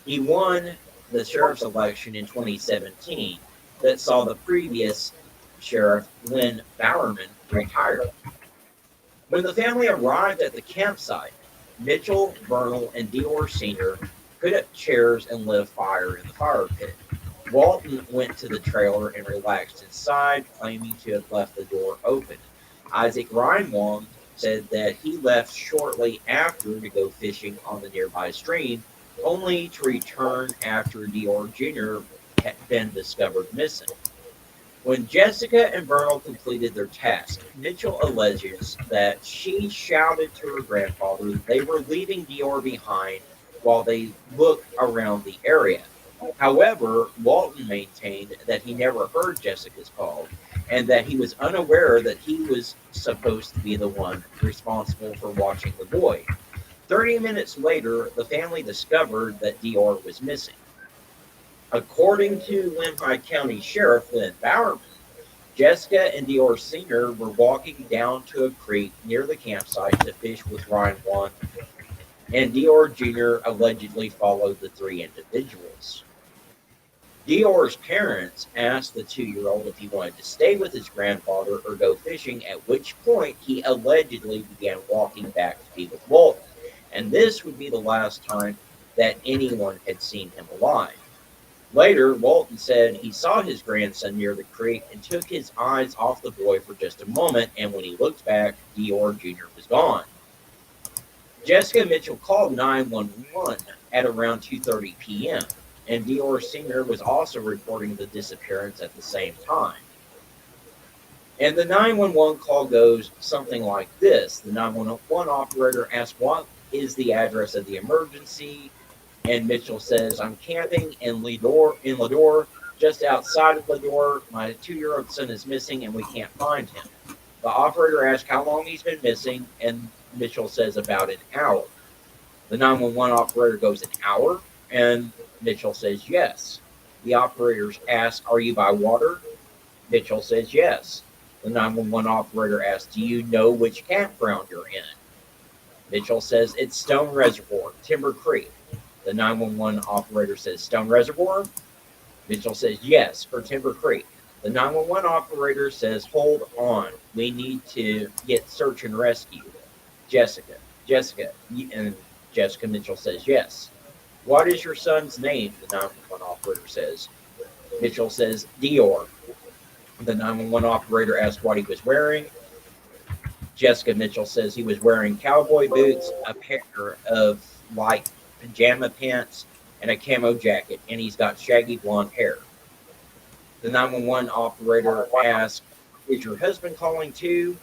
Speaker 6: He won the sheriff's election in 2017 that saw the previous sheriff, Lynn Bowerman, retire. When the family arrived at the campsite, Mitchell, Vernal, and Dior Sr. put up chairs and lit a fire in the fire pit. Walton went to the trailer and relaxed inside, claiming to have left the door open. Isaac Reinwand said that he left shortly after to go fishing on the nearby stream, only to return after Dior Jr. had been discovered missing. When Jessica and Vernal completed their task, Mitchell alleges that she shouted to her grandfather that they were leaving Dior behind while they looked around the area. However, Walton maintained that he never heard Jessica's call and that he was unaware that he was supposed to be the one responsible for watching the boy. 30 minutes later, the family discovered that Dior was missing. According to Lemhi County Sheriff Lynn Bowerman,
Speaker 19: Jessica and Dior Sr. were walking down to a creek near the campsite to fish with Ryan 1, and Dior Jr. allegedly followed the three individuals. Dior's parents asked the 2-year-old if he wanted to stay with his grandfather or go fishing, at which point he allegedly began walking back to be with Walton, and this would be the last time that anyone had seen him alive. Later, Walton said he saw his grandson near the creek and took his eyes off the boy for just a moment, and when he looked back, Dior Jr. was gone. Jessica Mitchell called 911 at around 2:30 p.m., and Dior Sr. was also reporting the disappearance at the same time. And the 911 call goes something like this. The 911 operator asks, "What is the address of the emergency?" And Mitchell says, "I'm camping in Lador, just outside of Lador. My 2-year-old son is missing and we can't find him." The operator asks how long he's been missing, and Mitchell says about an hour. The 911 operator goes, "An hour?" And Mitchell says yes. The operators ask, "Are you by water?" Mitchell says yes. The 911 operator asks, "Do you know which campground you're in?" Mitchell says, "It's Stone Reservoir, Timber Creek." The 911 operator says, "Stone Reservoir?" Mitchell says, "Yes, for Timber Creek." The 911 operator says, "Hold on. We need to get search and rescue. Jessica. And Jessica Mitchell says, "Yes." "What is your son's name?" the 911 operator says. Mitchell says, "Dior." The 911 operator asks what he was wearing. Jessica Mitchell says he was wearing cowboy boots, a pair of light pajama pants, and a camo jacket, and he's got shaggy blonde hair. The 911 operator asks, "Is your husband calling too?"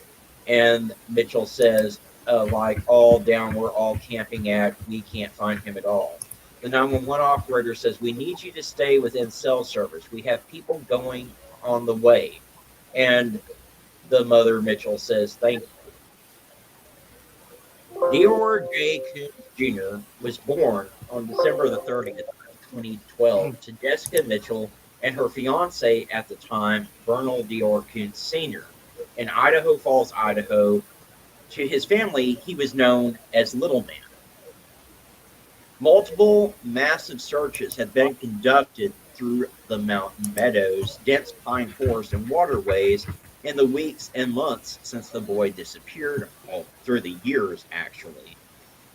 Speaker 19: And Mitchell says, "Like all down we're all camping at, we can't find him at all." The 911 operator says, "We need you to stay within cell service. We have people going on the way." And the mother, Mitchell, says, "Thank you." Dior J. Coombs Jr. was born on December the 30th, 2012, to Jessica Mitchell and her fiance at the time, Vernal Dior Coombs Sr., in Idaho Falls, Idaho. To his family, he was known as Little Man. Multiple massive searches have been conducted through the mountain meadows, dense pine forest, and waterways in the weeks and months since the boy disappeared, all through the years, actually.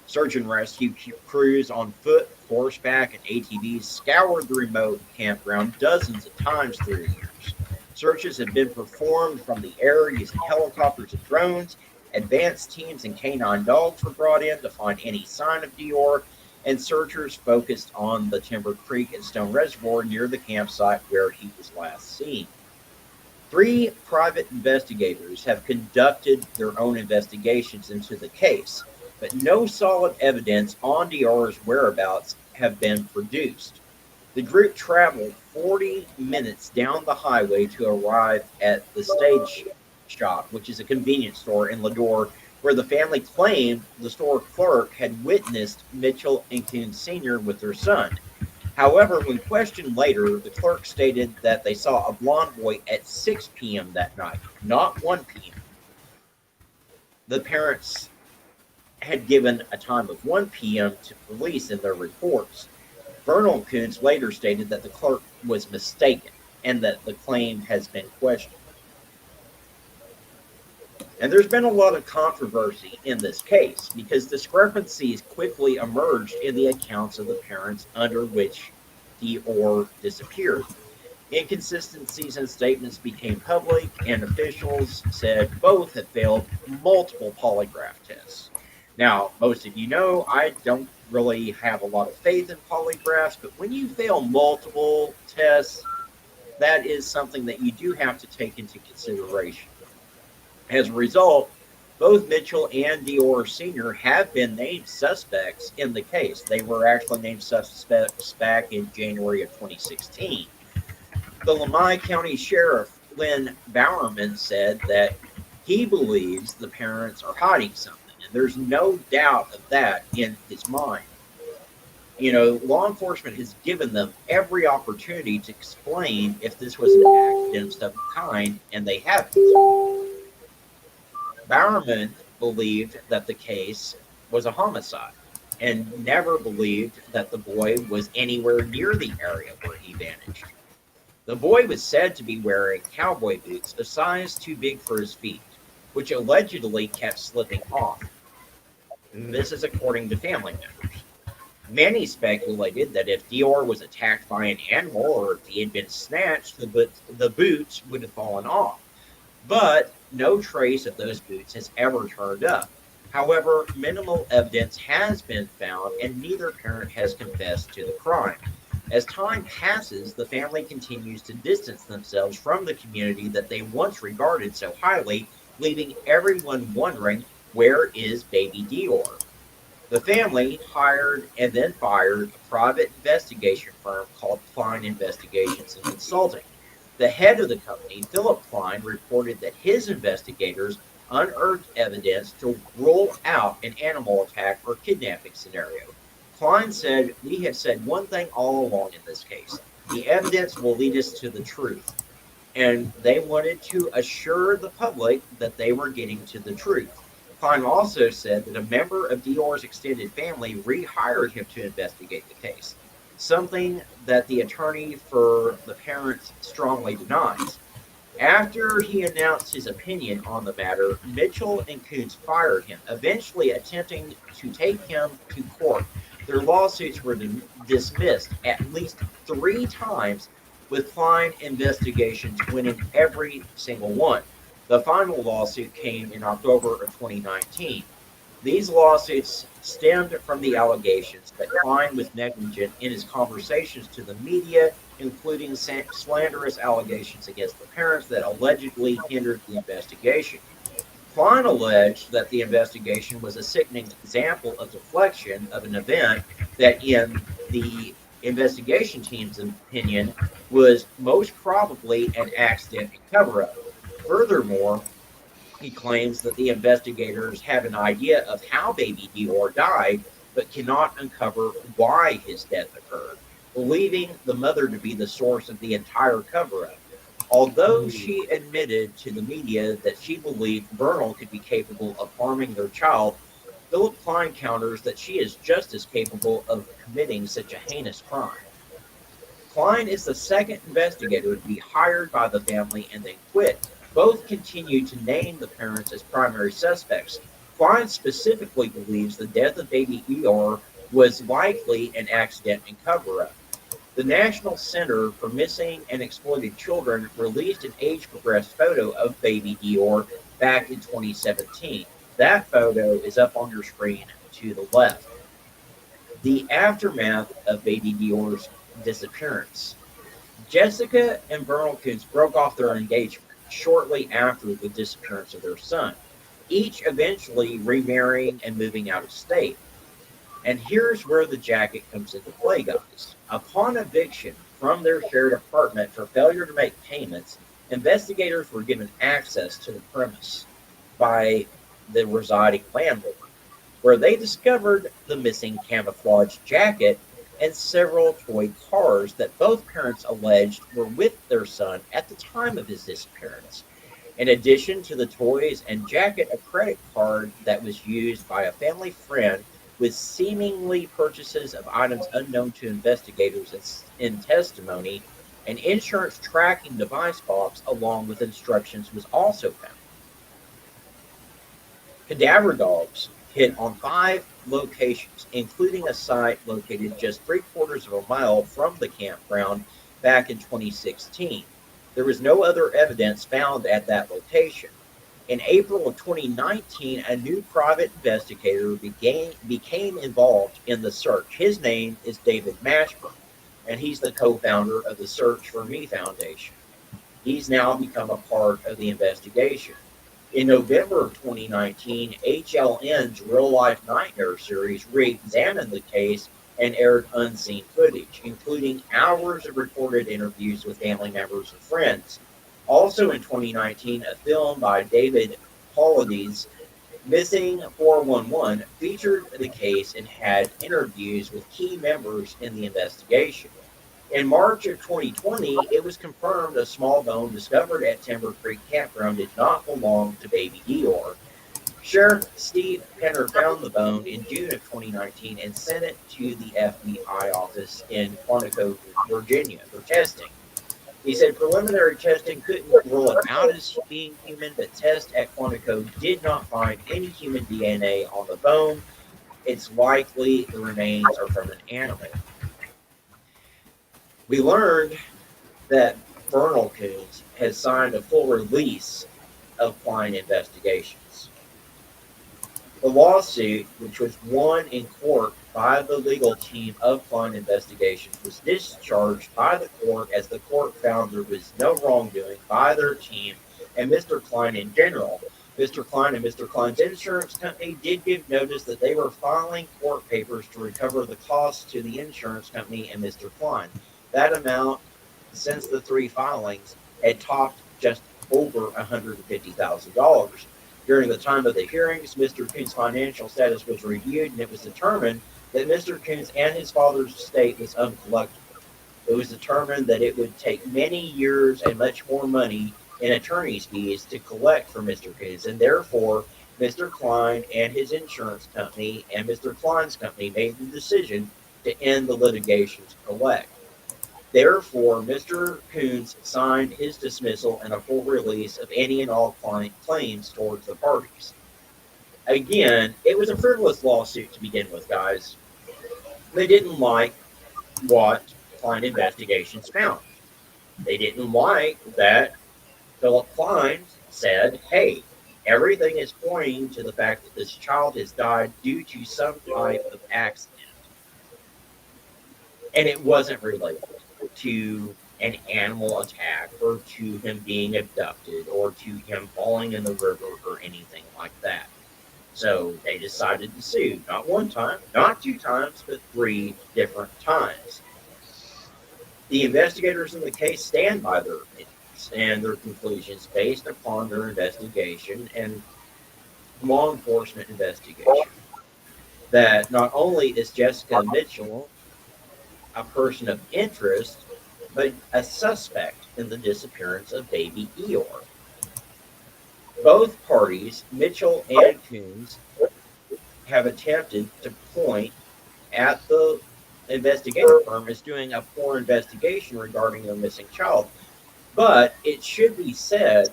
Speaker 19: Search and rescue crews on foot, horseback, and ATVs scoured the remote campground dozens of times through the years. Searches have been performed from the air using helicopters and drones. Advanced teams and canine dogs were brought in to find any sign of Dior, and searchers focused on the Timber Creek and Stone Reservoir near the campsite where he was last seen. 3 private investigators have conducted their own investigations into the case, but no solid evidence on Dior's whereabouts have been produced. The group traveled 40 minutes down the highway to arrive at the Stage Shop, which is a convenience store in Lador, where the family claimed the store clerk had witnessed Mitchell and Coombs Sr. with their son. However, when questioned later, the clerk stated that they saw a blonde boy at 6 p.m. that night, not 1 p.m. The parents had given a time of 1 p.m. to police in their reports. Vernal Coombs later stated that the clerk was mistaken and that the claim has been questioned. And there's been a lot of controversy in this case because discrepancies quickly emerged in the accounts of the parents under which Dior disappeared. Inconsistencies in statements became public, and officials said both had failed multiple polygraph tests. Now, most of you know I don't really have a lot of faith in polygraphs, but when you fail multiple tests, that is something that you do have to take into consideration. As a result, both Mitchell and Dior Sr. have been named suspects in the case. They were actually named suspects back in January of 2016. The Lamai County Sheriff, Lynn Bowerman, said that he believes the parents are hiding something, and there's no doubt of that in his mind. Law enforcement has given them every opportunity to explain if this was an accident of some kind, and they haven't. Bowerman believed that the case was a homicide and never believed that the boy was anywhere near the area where he vanished. The boy was said to be wearing cowboy boots a size too big for his feet, which allegedly kept slipping off. This is according to family members. Many speculated that if Dior was attacked by an animal or if he had been snatched, the boots would have fallen off. But no trace of those boots has ever turned up. However, minimal evidence has been found, and neither parent has confessed to the crime. As time passes, the family continues to distance themselves from the community that they once regarded so highly, leaving everyone wondering, where is baby Dior? The family hired and then fired a private investigation firm called Klein Investigations and Consulting. The head of the company, Philip Klein, reported that his investigators unearthed evidence to rule out an animal attack or kidnapping scenario. Klein said, "We have said one thing all along in this case. The evidence will lead us to the truth." And they wanted to assure the public that they were getting to the truth. Klein also said that a member of Dior's extended family rehired him to investigate the case, something that the attorney for the parents strongly denies. After he announced his opinion on the matter, Mitchell and Coons fired him, eventually attempting to take him to court. Their lawsuits were dismissed at least 3 times, with Klein investigations winning every single one. The final lawsuit came in October of 2019. These lawsuits stemmed from the allegations that Klein was negligent in his conversations to the media, including slanderous allegations against the parents that allegedly hindered the investigation. Klein alleged that the investigation was a sickening example of deflection of an event that, in the investigation team's opinion, was most probably an accident and cover up. Furthermore, he claims that the investigators have an idea of how baby Dior died, but cannot uncover why his death occurred, believing the mother to be the source of the entire cover up. Although she admitted to the media that she believed Vernal could be capable of harming their child, Philip Klein counters that she is just as capable of committing such a heinous crime. Klein is the second investigator to be hired by the family and then quit. Both continue to name the parents as primary suspects. Klein specifically believes the death of baby Eeyore was likely an accident and cover up. The National Center for Missing and Exploited Children released an age progressed photo of baby Dior back in 2017. That photo is up on your screen to the left. The aftermath of baby Dior's disappearance. Jessica and Vernal Coons broke off their engagement shortly after the disappearance of their son, each eventually remarrying and moving out of state. And here's where the jacket comes into play, guys. Upon eviction from their shared apartment for failure to make payments, investigators were given access to the premise by the residing landlord, where they discovered the missing camouflage jacket and several toy cars that both parents alleged were with their son at the time of his disappearance. In addition to the toys and jacket, a credit card that was used by a family friend with seemingly purchases of items unknown to investigators in testimony, an insurance tracking device box along with instructions was also found. Cadaver dogs hit on 5 locations, including a site located just 3/4 of a mile from the campground back in 2016. There was no other evidence found at that location. In April of 2019, a new private investigator became involved in the search. His name is David Mashburn, and he's the co-founder of the Search for Me Foundation. He's now become a part of the investigation. In November of 2019, HLN's Real Life Nightmare series re-examined the case and aired unseen footage, including hours of recorded interviews with family members and friends. Also in 2019, a film by David Paulides Missing 411 featured the case and had interviews with key members in the investigation. In March of 2020, it was confirmed a small bone discovered at Timber Creek Campground did not belong to baby Dior. Sheriff Steve Penner found the bone in June of 2019 and sent it to the FBI office in Quantico, Virginia for testing. He said preliminary testing couldn't rule it out as being human, but tests at Quantico did not find any human DNA on the bone. It's likely the remains are from an animal. We learned that Vernal Coons has signed a full release of Klein Investigations. The lawsuit, which was won in court by the legal team of Klein Investigations, was discharged by the court as the court found there was no wrongdoing by their team and Mr. Klein in general. Mr. Klein and Mr. Klein's insurance company did give notice that they were filing court papers to recover the costs to the insurance company and Mr. Klein. That amount, since the three filings, had topped just over $150,000. During the time of the hearings, Mr. Coon's financial status was reviewed, and it was determined that Mr. Coons and his father's estate was uncollectible. It was determined that it would take many years and much more money in attorney's fees to collect from Mr. Coons, and therefore Mr. Klein and his insurance company and Mr. Klein's company made the decision to end the litigation to collect. Therefore, Mr. Coons signed his dismissal and a full release of any and all claims towards the parties. Again, it was a frivolous lawsuit to begin with, guys. They didn't like what Klein Investigations found. They didn't like that Philip Klein said, hey, everything is pointing to the fact that this child has died due to some type of accident. And it wasn't related to an animal attack or to him being abducted or to him falling in the river or anything like that. So they decided to sue, not one time, not two times, but three different times. The investigators in the case stand by their opinions and their conclusions based upon their investigation and law enforcement investigation. That not only is Jessica Mitchell a person of interest, but a suspect in the disappearance of baby Eeyore. Both parties, Mitchell and Coons, have attempted to point at the investigative firm as doing a poor investigation regarding their missing child. But it should be said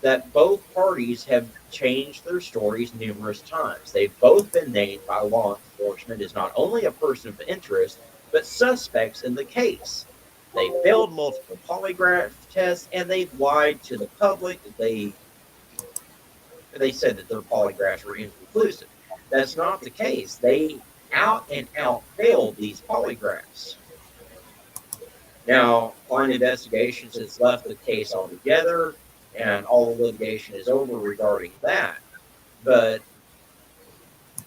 Speaker 19: that both parties have changed their stories numerous times. They've both been named by law enforcement as not only a person of interest, but suspects in the case. They failed multiple polygraph tests and they've lied to the public. They said that their polygraphs were inconclusive. That's not the case. They out and out failed these polygraphs. Now, Klein Investigations has left the case altogether, and all the litigation is over regarding that. But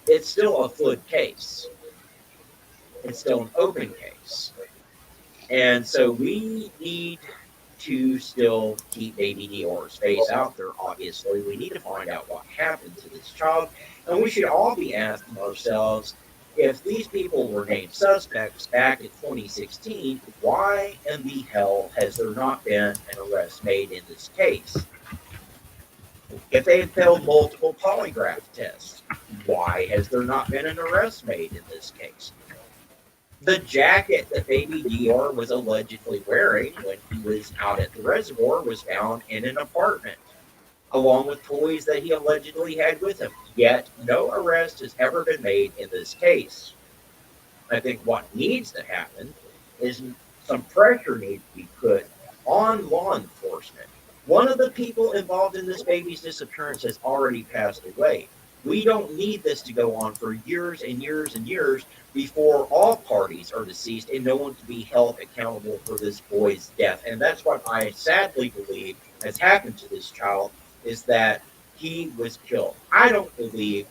Speaker 19: it's still a fluid case. It's still an open case. And so we need to still keep baby Dior's face out there, obviously. We need to find out what happened to this child. And we should all be asking ourselves, if these people were named suspects back in 2016, why in the hell has there not been an arrest made in this case? If they have failed multiple polygraph tests, why has there not been an arrest made in this case? The jacket that baby Dior was allegedly wearing when he was out at the reservoir was found in an apartment, along with toys that he allegedly had with him. Yet, no arrest has ever been made in this case. I think what needs to happen is some pressure needs to be put on law enforcement. One of the people involved in this baby's disappearance has already passed away. We don't need this to go on for years and years and years before all parties are deceased and no one can be held accountable for this boy's death. And that's what I sadly believe has happened to this child, is that he was killed. I don't believe,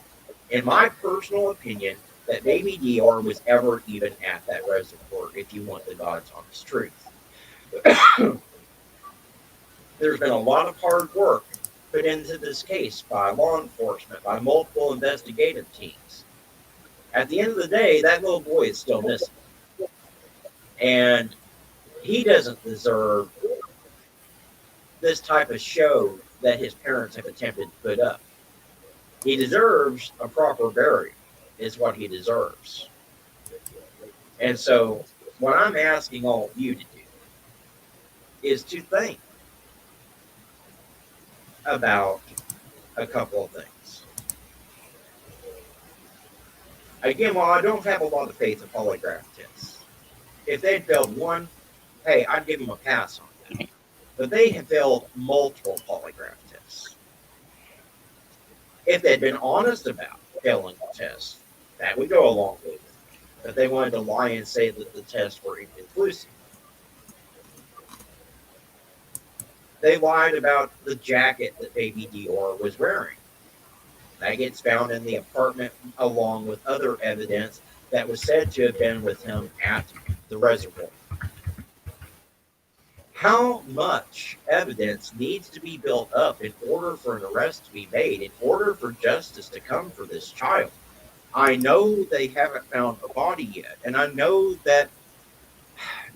Speaker 19: in my personal opinion, that baby Dior was ever even at that reservoir, if you want the God's honest truth. There's been a lot of hard work put into this case by law enforcement, by multiple investigative teams. At the end of the day, that little boy is still missing. And he doesn't deserve this type of show that his parents have attempted to put up. He deserves a proper burial, is what he deserves. And so, what I'm asking all of you to do is to think about a couple of things. Again, while I don't have a lot of faith in polygraph tests, if they'd failed one, hey, I'd give them a pass on that. But they have failed multiple polygraph tests. If they'd been honest about failing the test, that would go along with it. But they wanted to lie and say that the tests were inconclusive. They lied about the jacket that baby Dior was wearing. That gets found in the apartment along with other evidence that was said to have been with him at the reservoir. How much evidence needs to be built up in order for an arrest to be made, in order for justice to come for this child? I know they haven't found a body yet, and I know that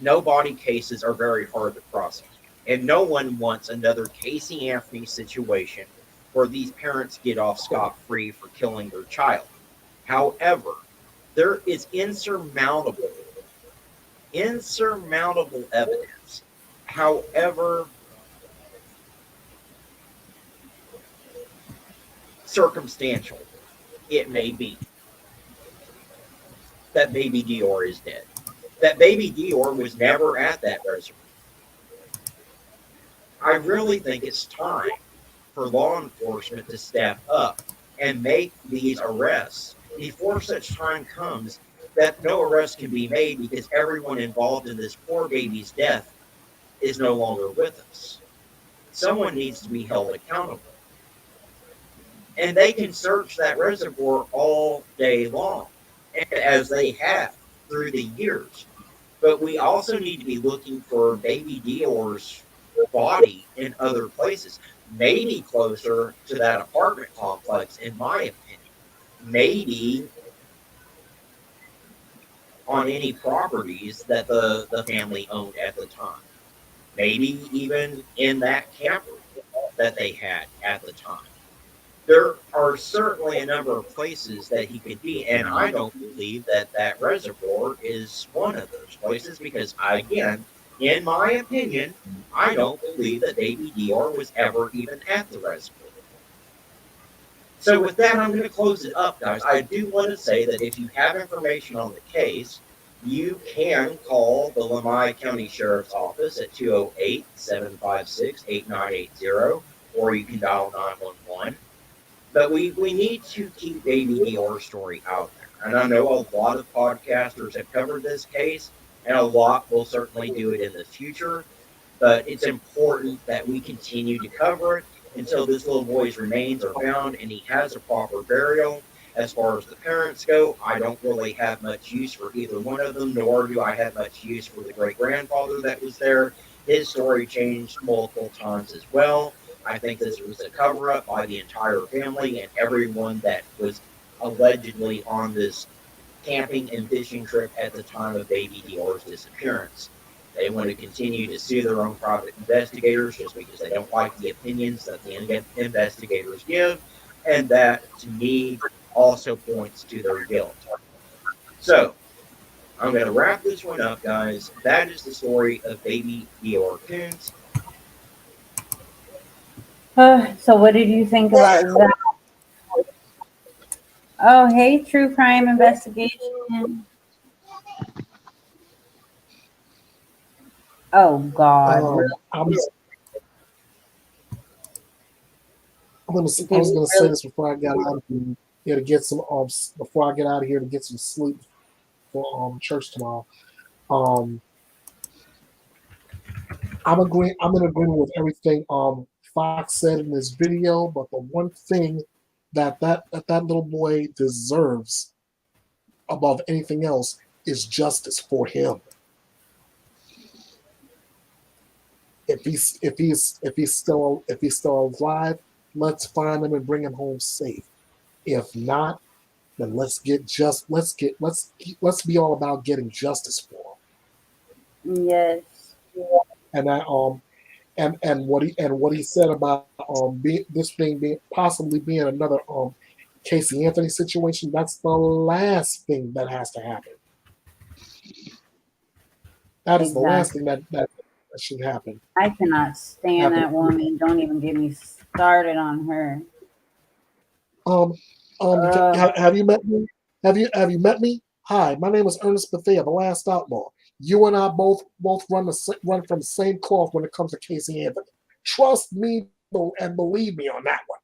Speaker 19: no body cases are very hard to prosecute, and no one wants another Casey Anthony situation where these parents get off scot-free for killing their child. However, there is insurmountable evidence, however circumstantial it may be, that baby Dior is dead. That baby Dior was never at that reservoir. I really think it's time for law enforcement to step up and make these arrests before such time comes that no arrest can be made because everyone involved in this poor baby's death is no longer with us. Someone needs to be held accountable. And they can search that reservoir all day long, as they have through the years. But we also need to be looking for baby Dior's body in other places, maybe closer to that apartment complex, in my opinion. Maybe on any properties that the family owned at the time. Maybe even in that camper that they had at the time. There are certainly a number of places that he could be, and I don't believe that that reservoir is one of those places because, again, in my opinion, I don't believe that baby Dior was ever even at the reservoir. So with that, I'm going to close it up, guys. I do want to say that if you have information on the case, you can call the Lamai County Sheriff's Office at 208-756-8980, or you can dial 911. But we need to keep baby Dior's story out there. And I know a lot of podcasters have covered this case, and a lot will certainly do it in the future. But it's important that we continue to cover it until this little boy's remains are found and he has a proper burial. As far as the parents go, I don't really have much use for either one of them, nor do I have much use for the great-grandfather that was there. His story changed multiple times as well. I think this was a cover-up by the entire family and everyone that was allegedly on this camping and fishing trip at the time of baby Dior's disappearance. They want to continue to sue their own private investigators just because they don't like the opinions that the investigators give, and that, to me, also points to their guilt. So, I'm going to wrap this one up, guys. That is the story of baby Dior Koontz.
Speaker 1: So what did you think about that? Oh, hey, true crime investigation. Oh God.
Speaker 12: I was going to say this before I got out of here to get some before I get out of here to get some sleep for church tomorrow. I'm in agreement with everything Fox said in this video, but the one thing that little boy deserves above anything else is justice for him. If he's still alive, let's find him and bring him home safe. If not, then let's be all about getting justice for
Speaker 1: Yes.
Speaker 12: him. And I what he said about being possibly being another Casey Anthony situation. That's the last thing that has to happen. That is the last
Speaker 1: Exactly.
Speaker 12: thing that should happen.
Speaker 1: I cannot stand
Speaker 12: Happen.
Speaker 1: that woman. Don't even get me started on her.
Speaker 12: Um,
Speaker 1: Ugh.
Speaker 12: have you met me? Have you met me? Hi, my name is Ernest Bethea, the Last Outlaw. You and I both run from the same cloth when it comes to Casey Anthony. Trust me and believe me on that one.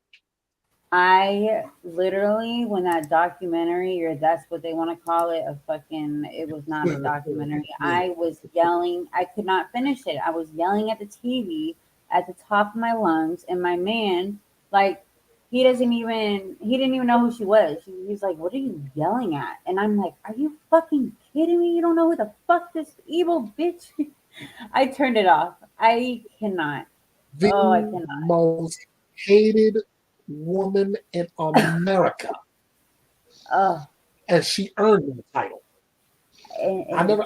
Speaker 1: I literally, when that documentary, or that's what they want to call it, it was not a documentary. I was yelling. I could not finish it. I was yelling at the TV at the top of my lungs, and my man, like, he didn't even know who she was. He's like, "What are you yelling at?" And I'm like, "Are you fucking kidding me? You don't know who the fuck this evil bitch?" I turned it off. I cannot.
Speaker 12: The
Speaker 1: Oh, I cannot.
Speaker 12: most hated woman in America.
Speaker 1: Oh,
Speaker 12: And she earned the title. I never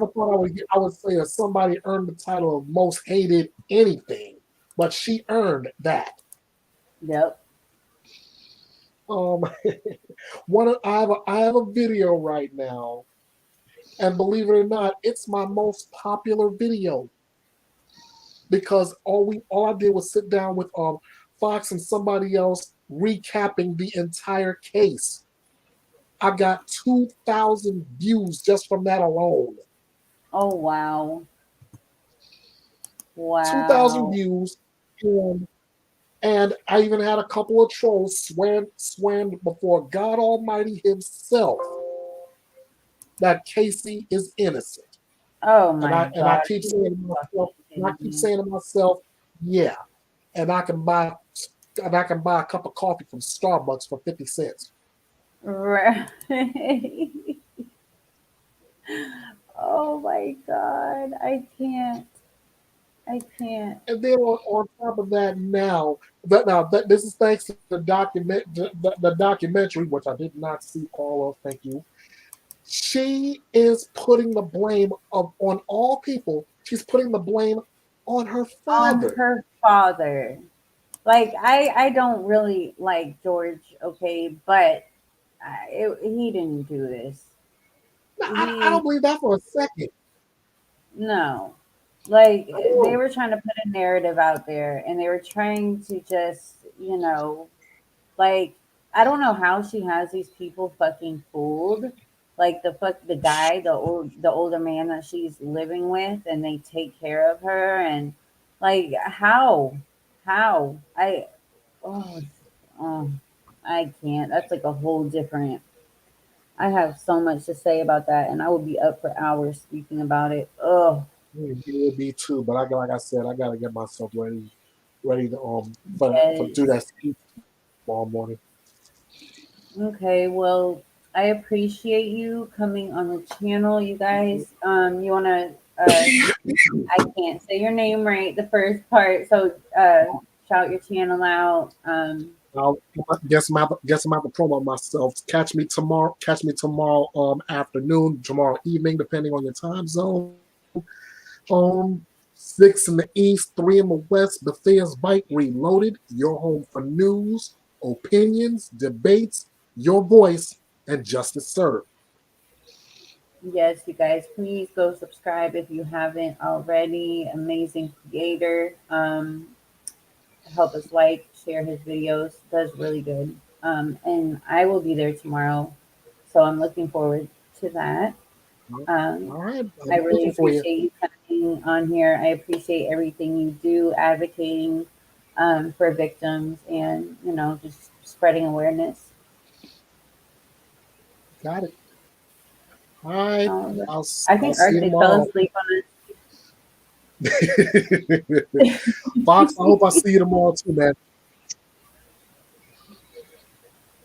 Speaker 12: thought I would say that somebody earned the title of most hated anything, but she earned that.
Speaker 1: Yep.
Speaker 12: I have a video right now, and believe it or not, it's my most popular video because all I did was sit down with Fox and somebody else recapping the entire case. I got 2,000 views just from that alone.
Speaker 1: Oh wow.
Speaker 12: 2,000
Speaker 1: Wow.
Speaker 12: views, and I even had a couple of trolls swear before God Almighty Himself that Casey is innocent.
Speaker 1: Oh
Speaker 12: And
Speaker 1: my
Speaker 12: I
Speaker 1: God.
Speaker 12: keep
Speaker 1: Are
Speaker 12: saying
Speaker 1: you
Speaker 12: to myself,
Speaker 1: fucking
Speaker 12: and I
Speaker 1: kidding
Speaker 12: keep
Speaker 1: me?
Speaker 12: saying to myself, yeah, and I can buy a cup of coffee from Starbucks for 50 cents.
Speaker 1: Right. Oh my God. I can't. I can't.
Speaker 12: And then on top of that, this is thanks to the documentary, which I did not see all of. Thank you. She is putting the blame on all people. She's putting the blame on her
Speaker 1: On
Speaker 12: father.
Speaker 1: her father. Like I don't really like George, okay, but he didn't do this.
Speaker 12: No, I
Speaker 1: He
Speaker 12: don't believe that for a second.
Speaker 1: No. Like they
Speaker 12: Oh,
Speaker 1: were trying to put a narrative out there and they were trying to just, like I don't know how she has these people fucking fooled. Like the guy, the older man that she's living with and they take care of her and like how? How? Oh, oh I can't. That's like a whole different I have so much to say about that and I would be up for hours speaking about it. Oh.
Speaker 12: it would be too, but like I said, I gotta get myself ready to for do
Speaker 1: Yes.
Speaker 12: that speech tomorrow morning.
Speaker 1: Okay, well, I appreciate you coming on the channel, you guys. You wanna I can't say your name right the first part, so shout your channel out.
Speaker 12: I'll guess I'm out to promo myself. Catch me tomorrow afternoon, tomorrow evening, depending on your time zone. 6 in the east, 3 in the west. Bethea's Bite Reloaded. Your home for news, opinions, debates, your voice, and justice served.
Speaker 1: Yes, you guys, please go subscribe if you haven't already. Amazing creator. Help us like, share his videos. Does really good. And I will be there tomorrow, so I'm looking forward to that.
Speaker 12: All right, I'll
Speaker 1: I
Speaker 12: be
Speaker 1: really
Speaker 12: looking for you.
Speaker 1: appreciate you coming on here. I appreciate everything you do, advocating for victims, and just spreading awareness.
Speaker 12: Got it. All right,
Speaker 1: All right.
Speaker 12: I'll
Speaker 1: I
Speaker 12: I'll
Speaker 1: think
Speaker 12: see you
Speaker 1: RJ fell
Speaker 12: tomorrow.
Speaker 1: asleep on
Speaker 12: Fox, I hope I
Speaker 1: us.
Speaker 12: see you tomorrow too, man.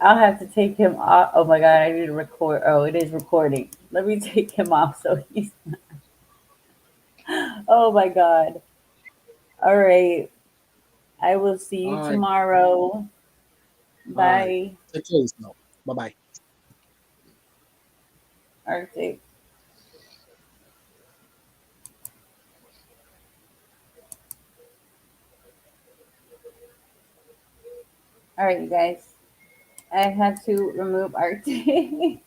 Speaker 1: I'll have to take him off. Oh my god, I need to record. Oh, it is recording. Let me take him off so he's. Oh my god. All right. I will see you
Speaker 12: All right.
Speaker 1: tomorrow.
Speaker 12: All
Speaker 1: Bye.
Speaker 12: right. Take care of yourself. Bye bye.
Speaker 1: Arctic. All right, you guys. I had to remove Arctic.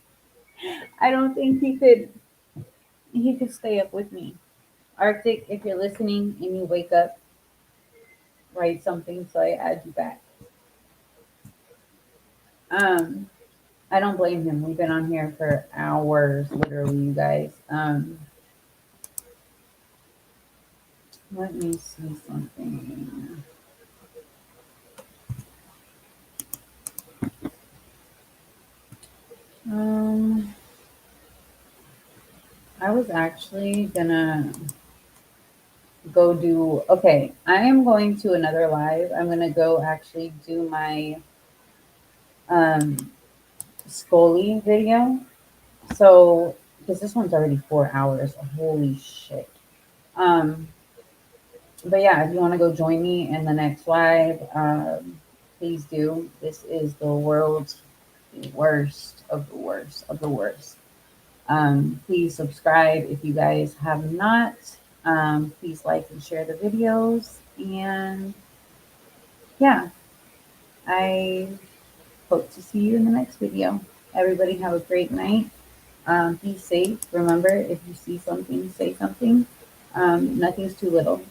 Speaker 1: I don't think he could stay up with me. Arctic, if you're listening and you wake up, write something so I add you back. I don't blame him. We've been on here for hours, literally, you guys. Let me see something. I was actually gonna go do. Okay, I am going to another live. I'm gonna go actually do my Scully video. So, because this one's already 4 hours. Holy shit. Um, but yeah, if you want to go join me in the next live, please do. This is the world's worst of the worst of the worst. Please subscribe if you guys have not. Please like and share the videos. And yeah, I hope to see you in the next video. Everybody have a great night. Be safe. Remember, if you see something, say something. Nothing's too little.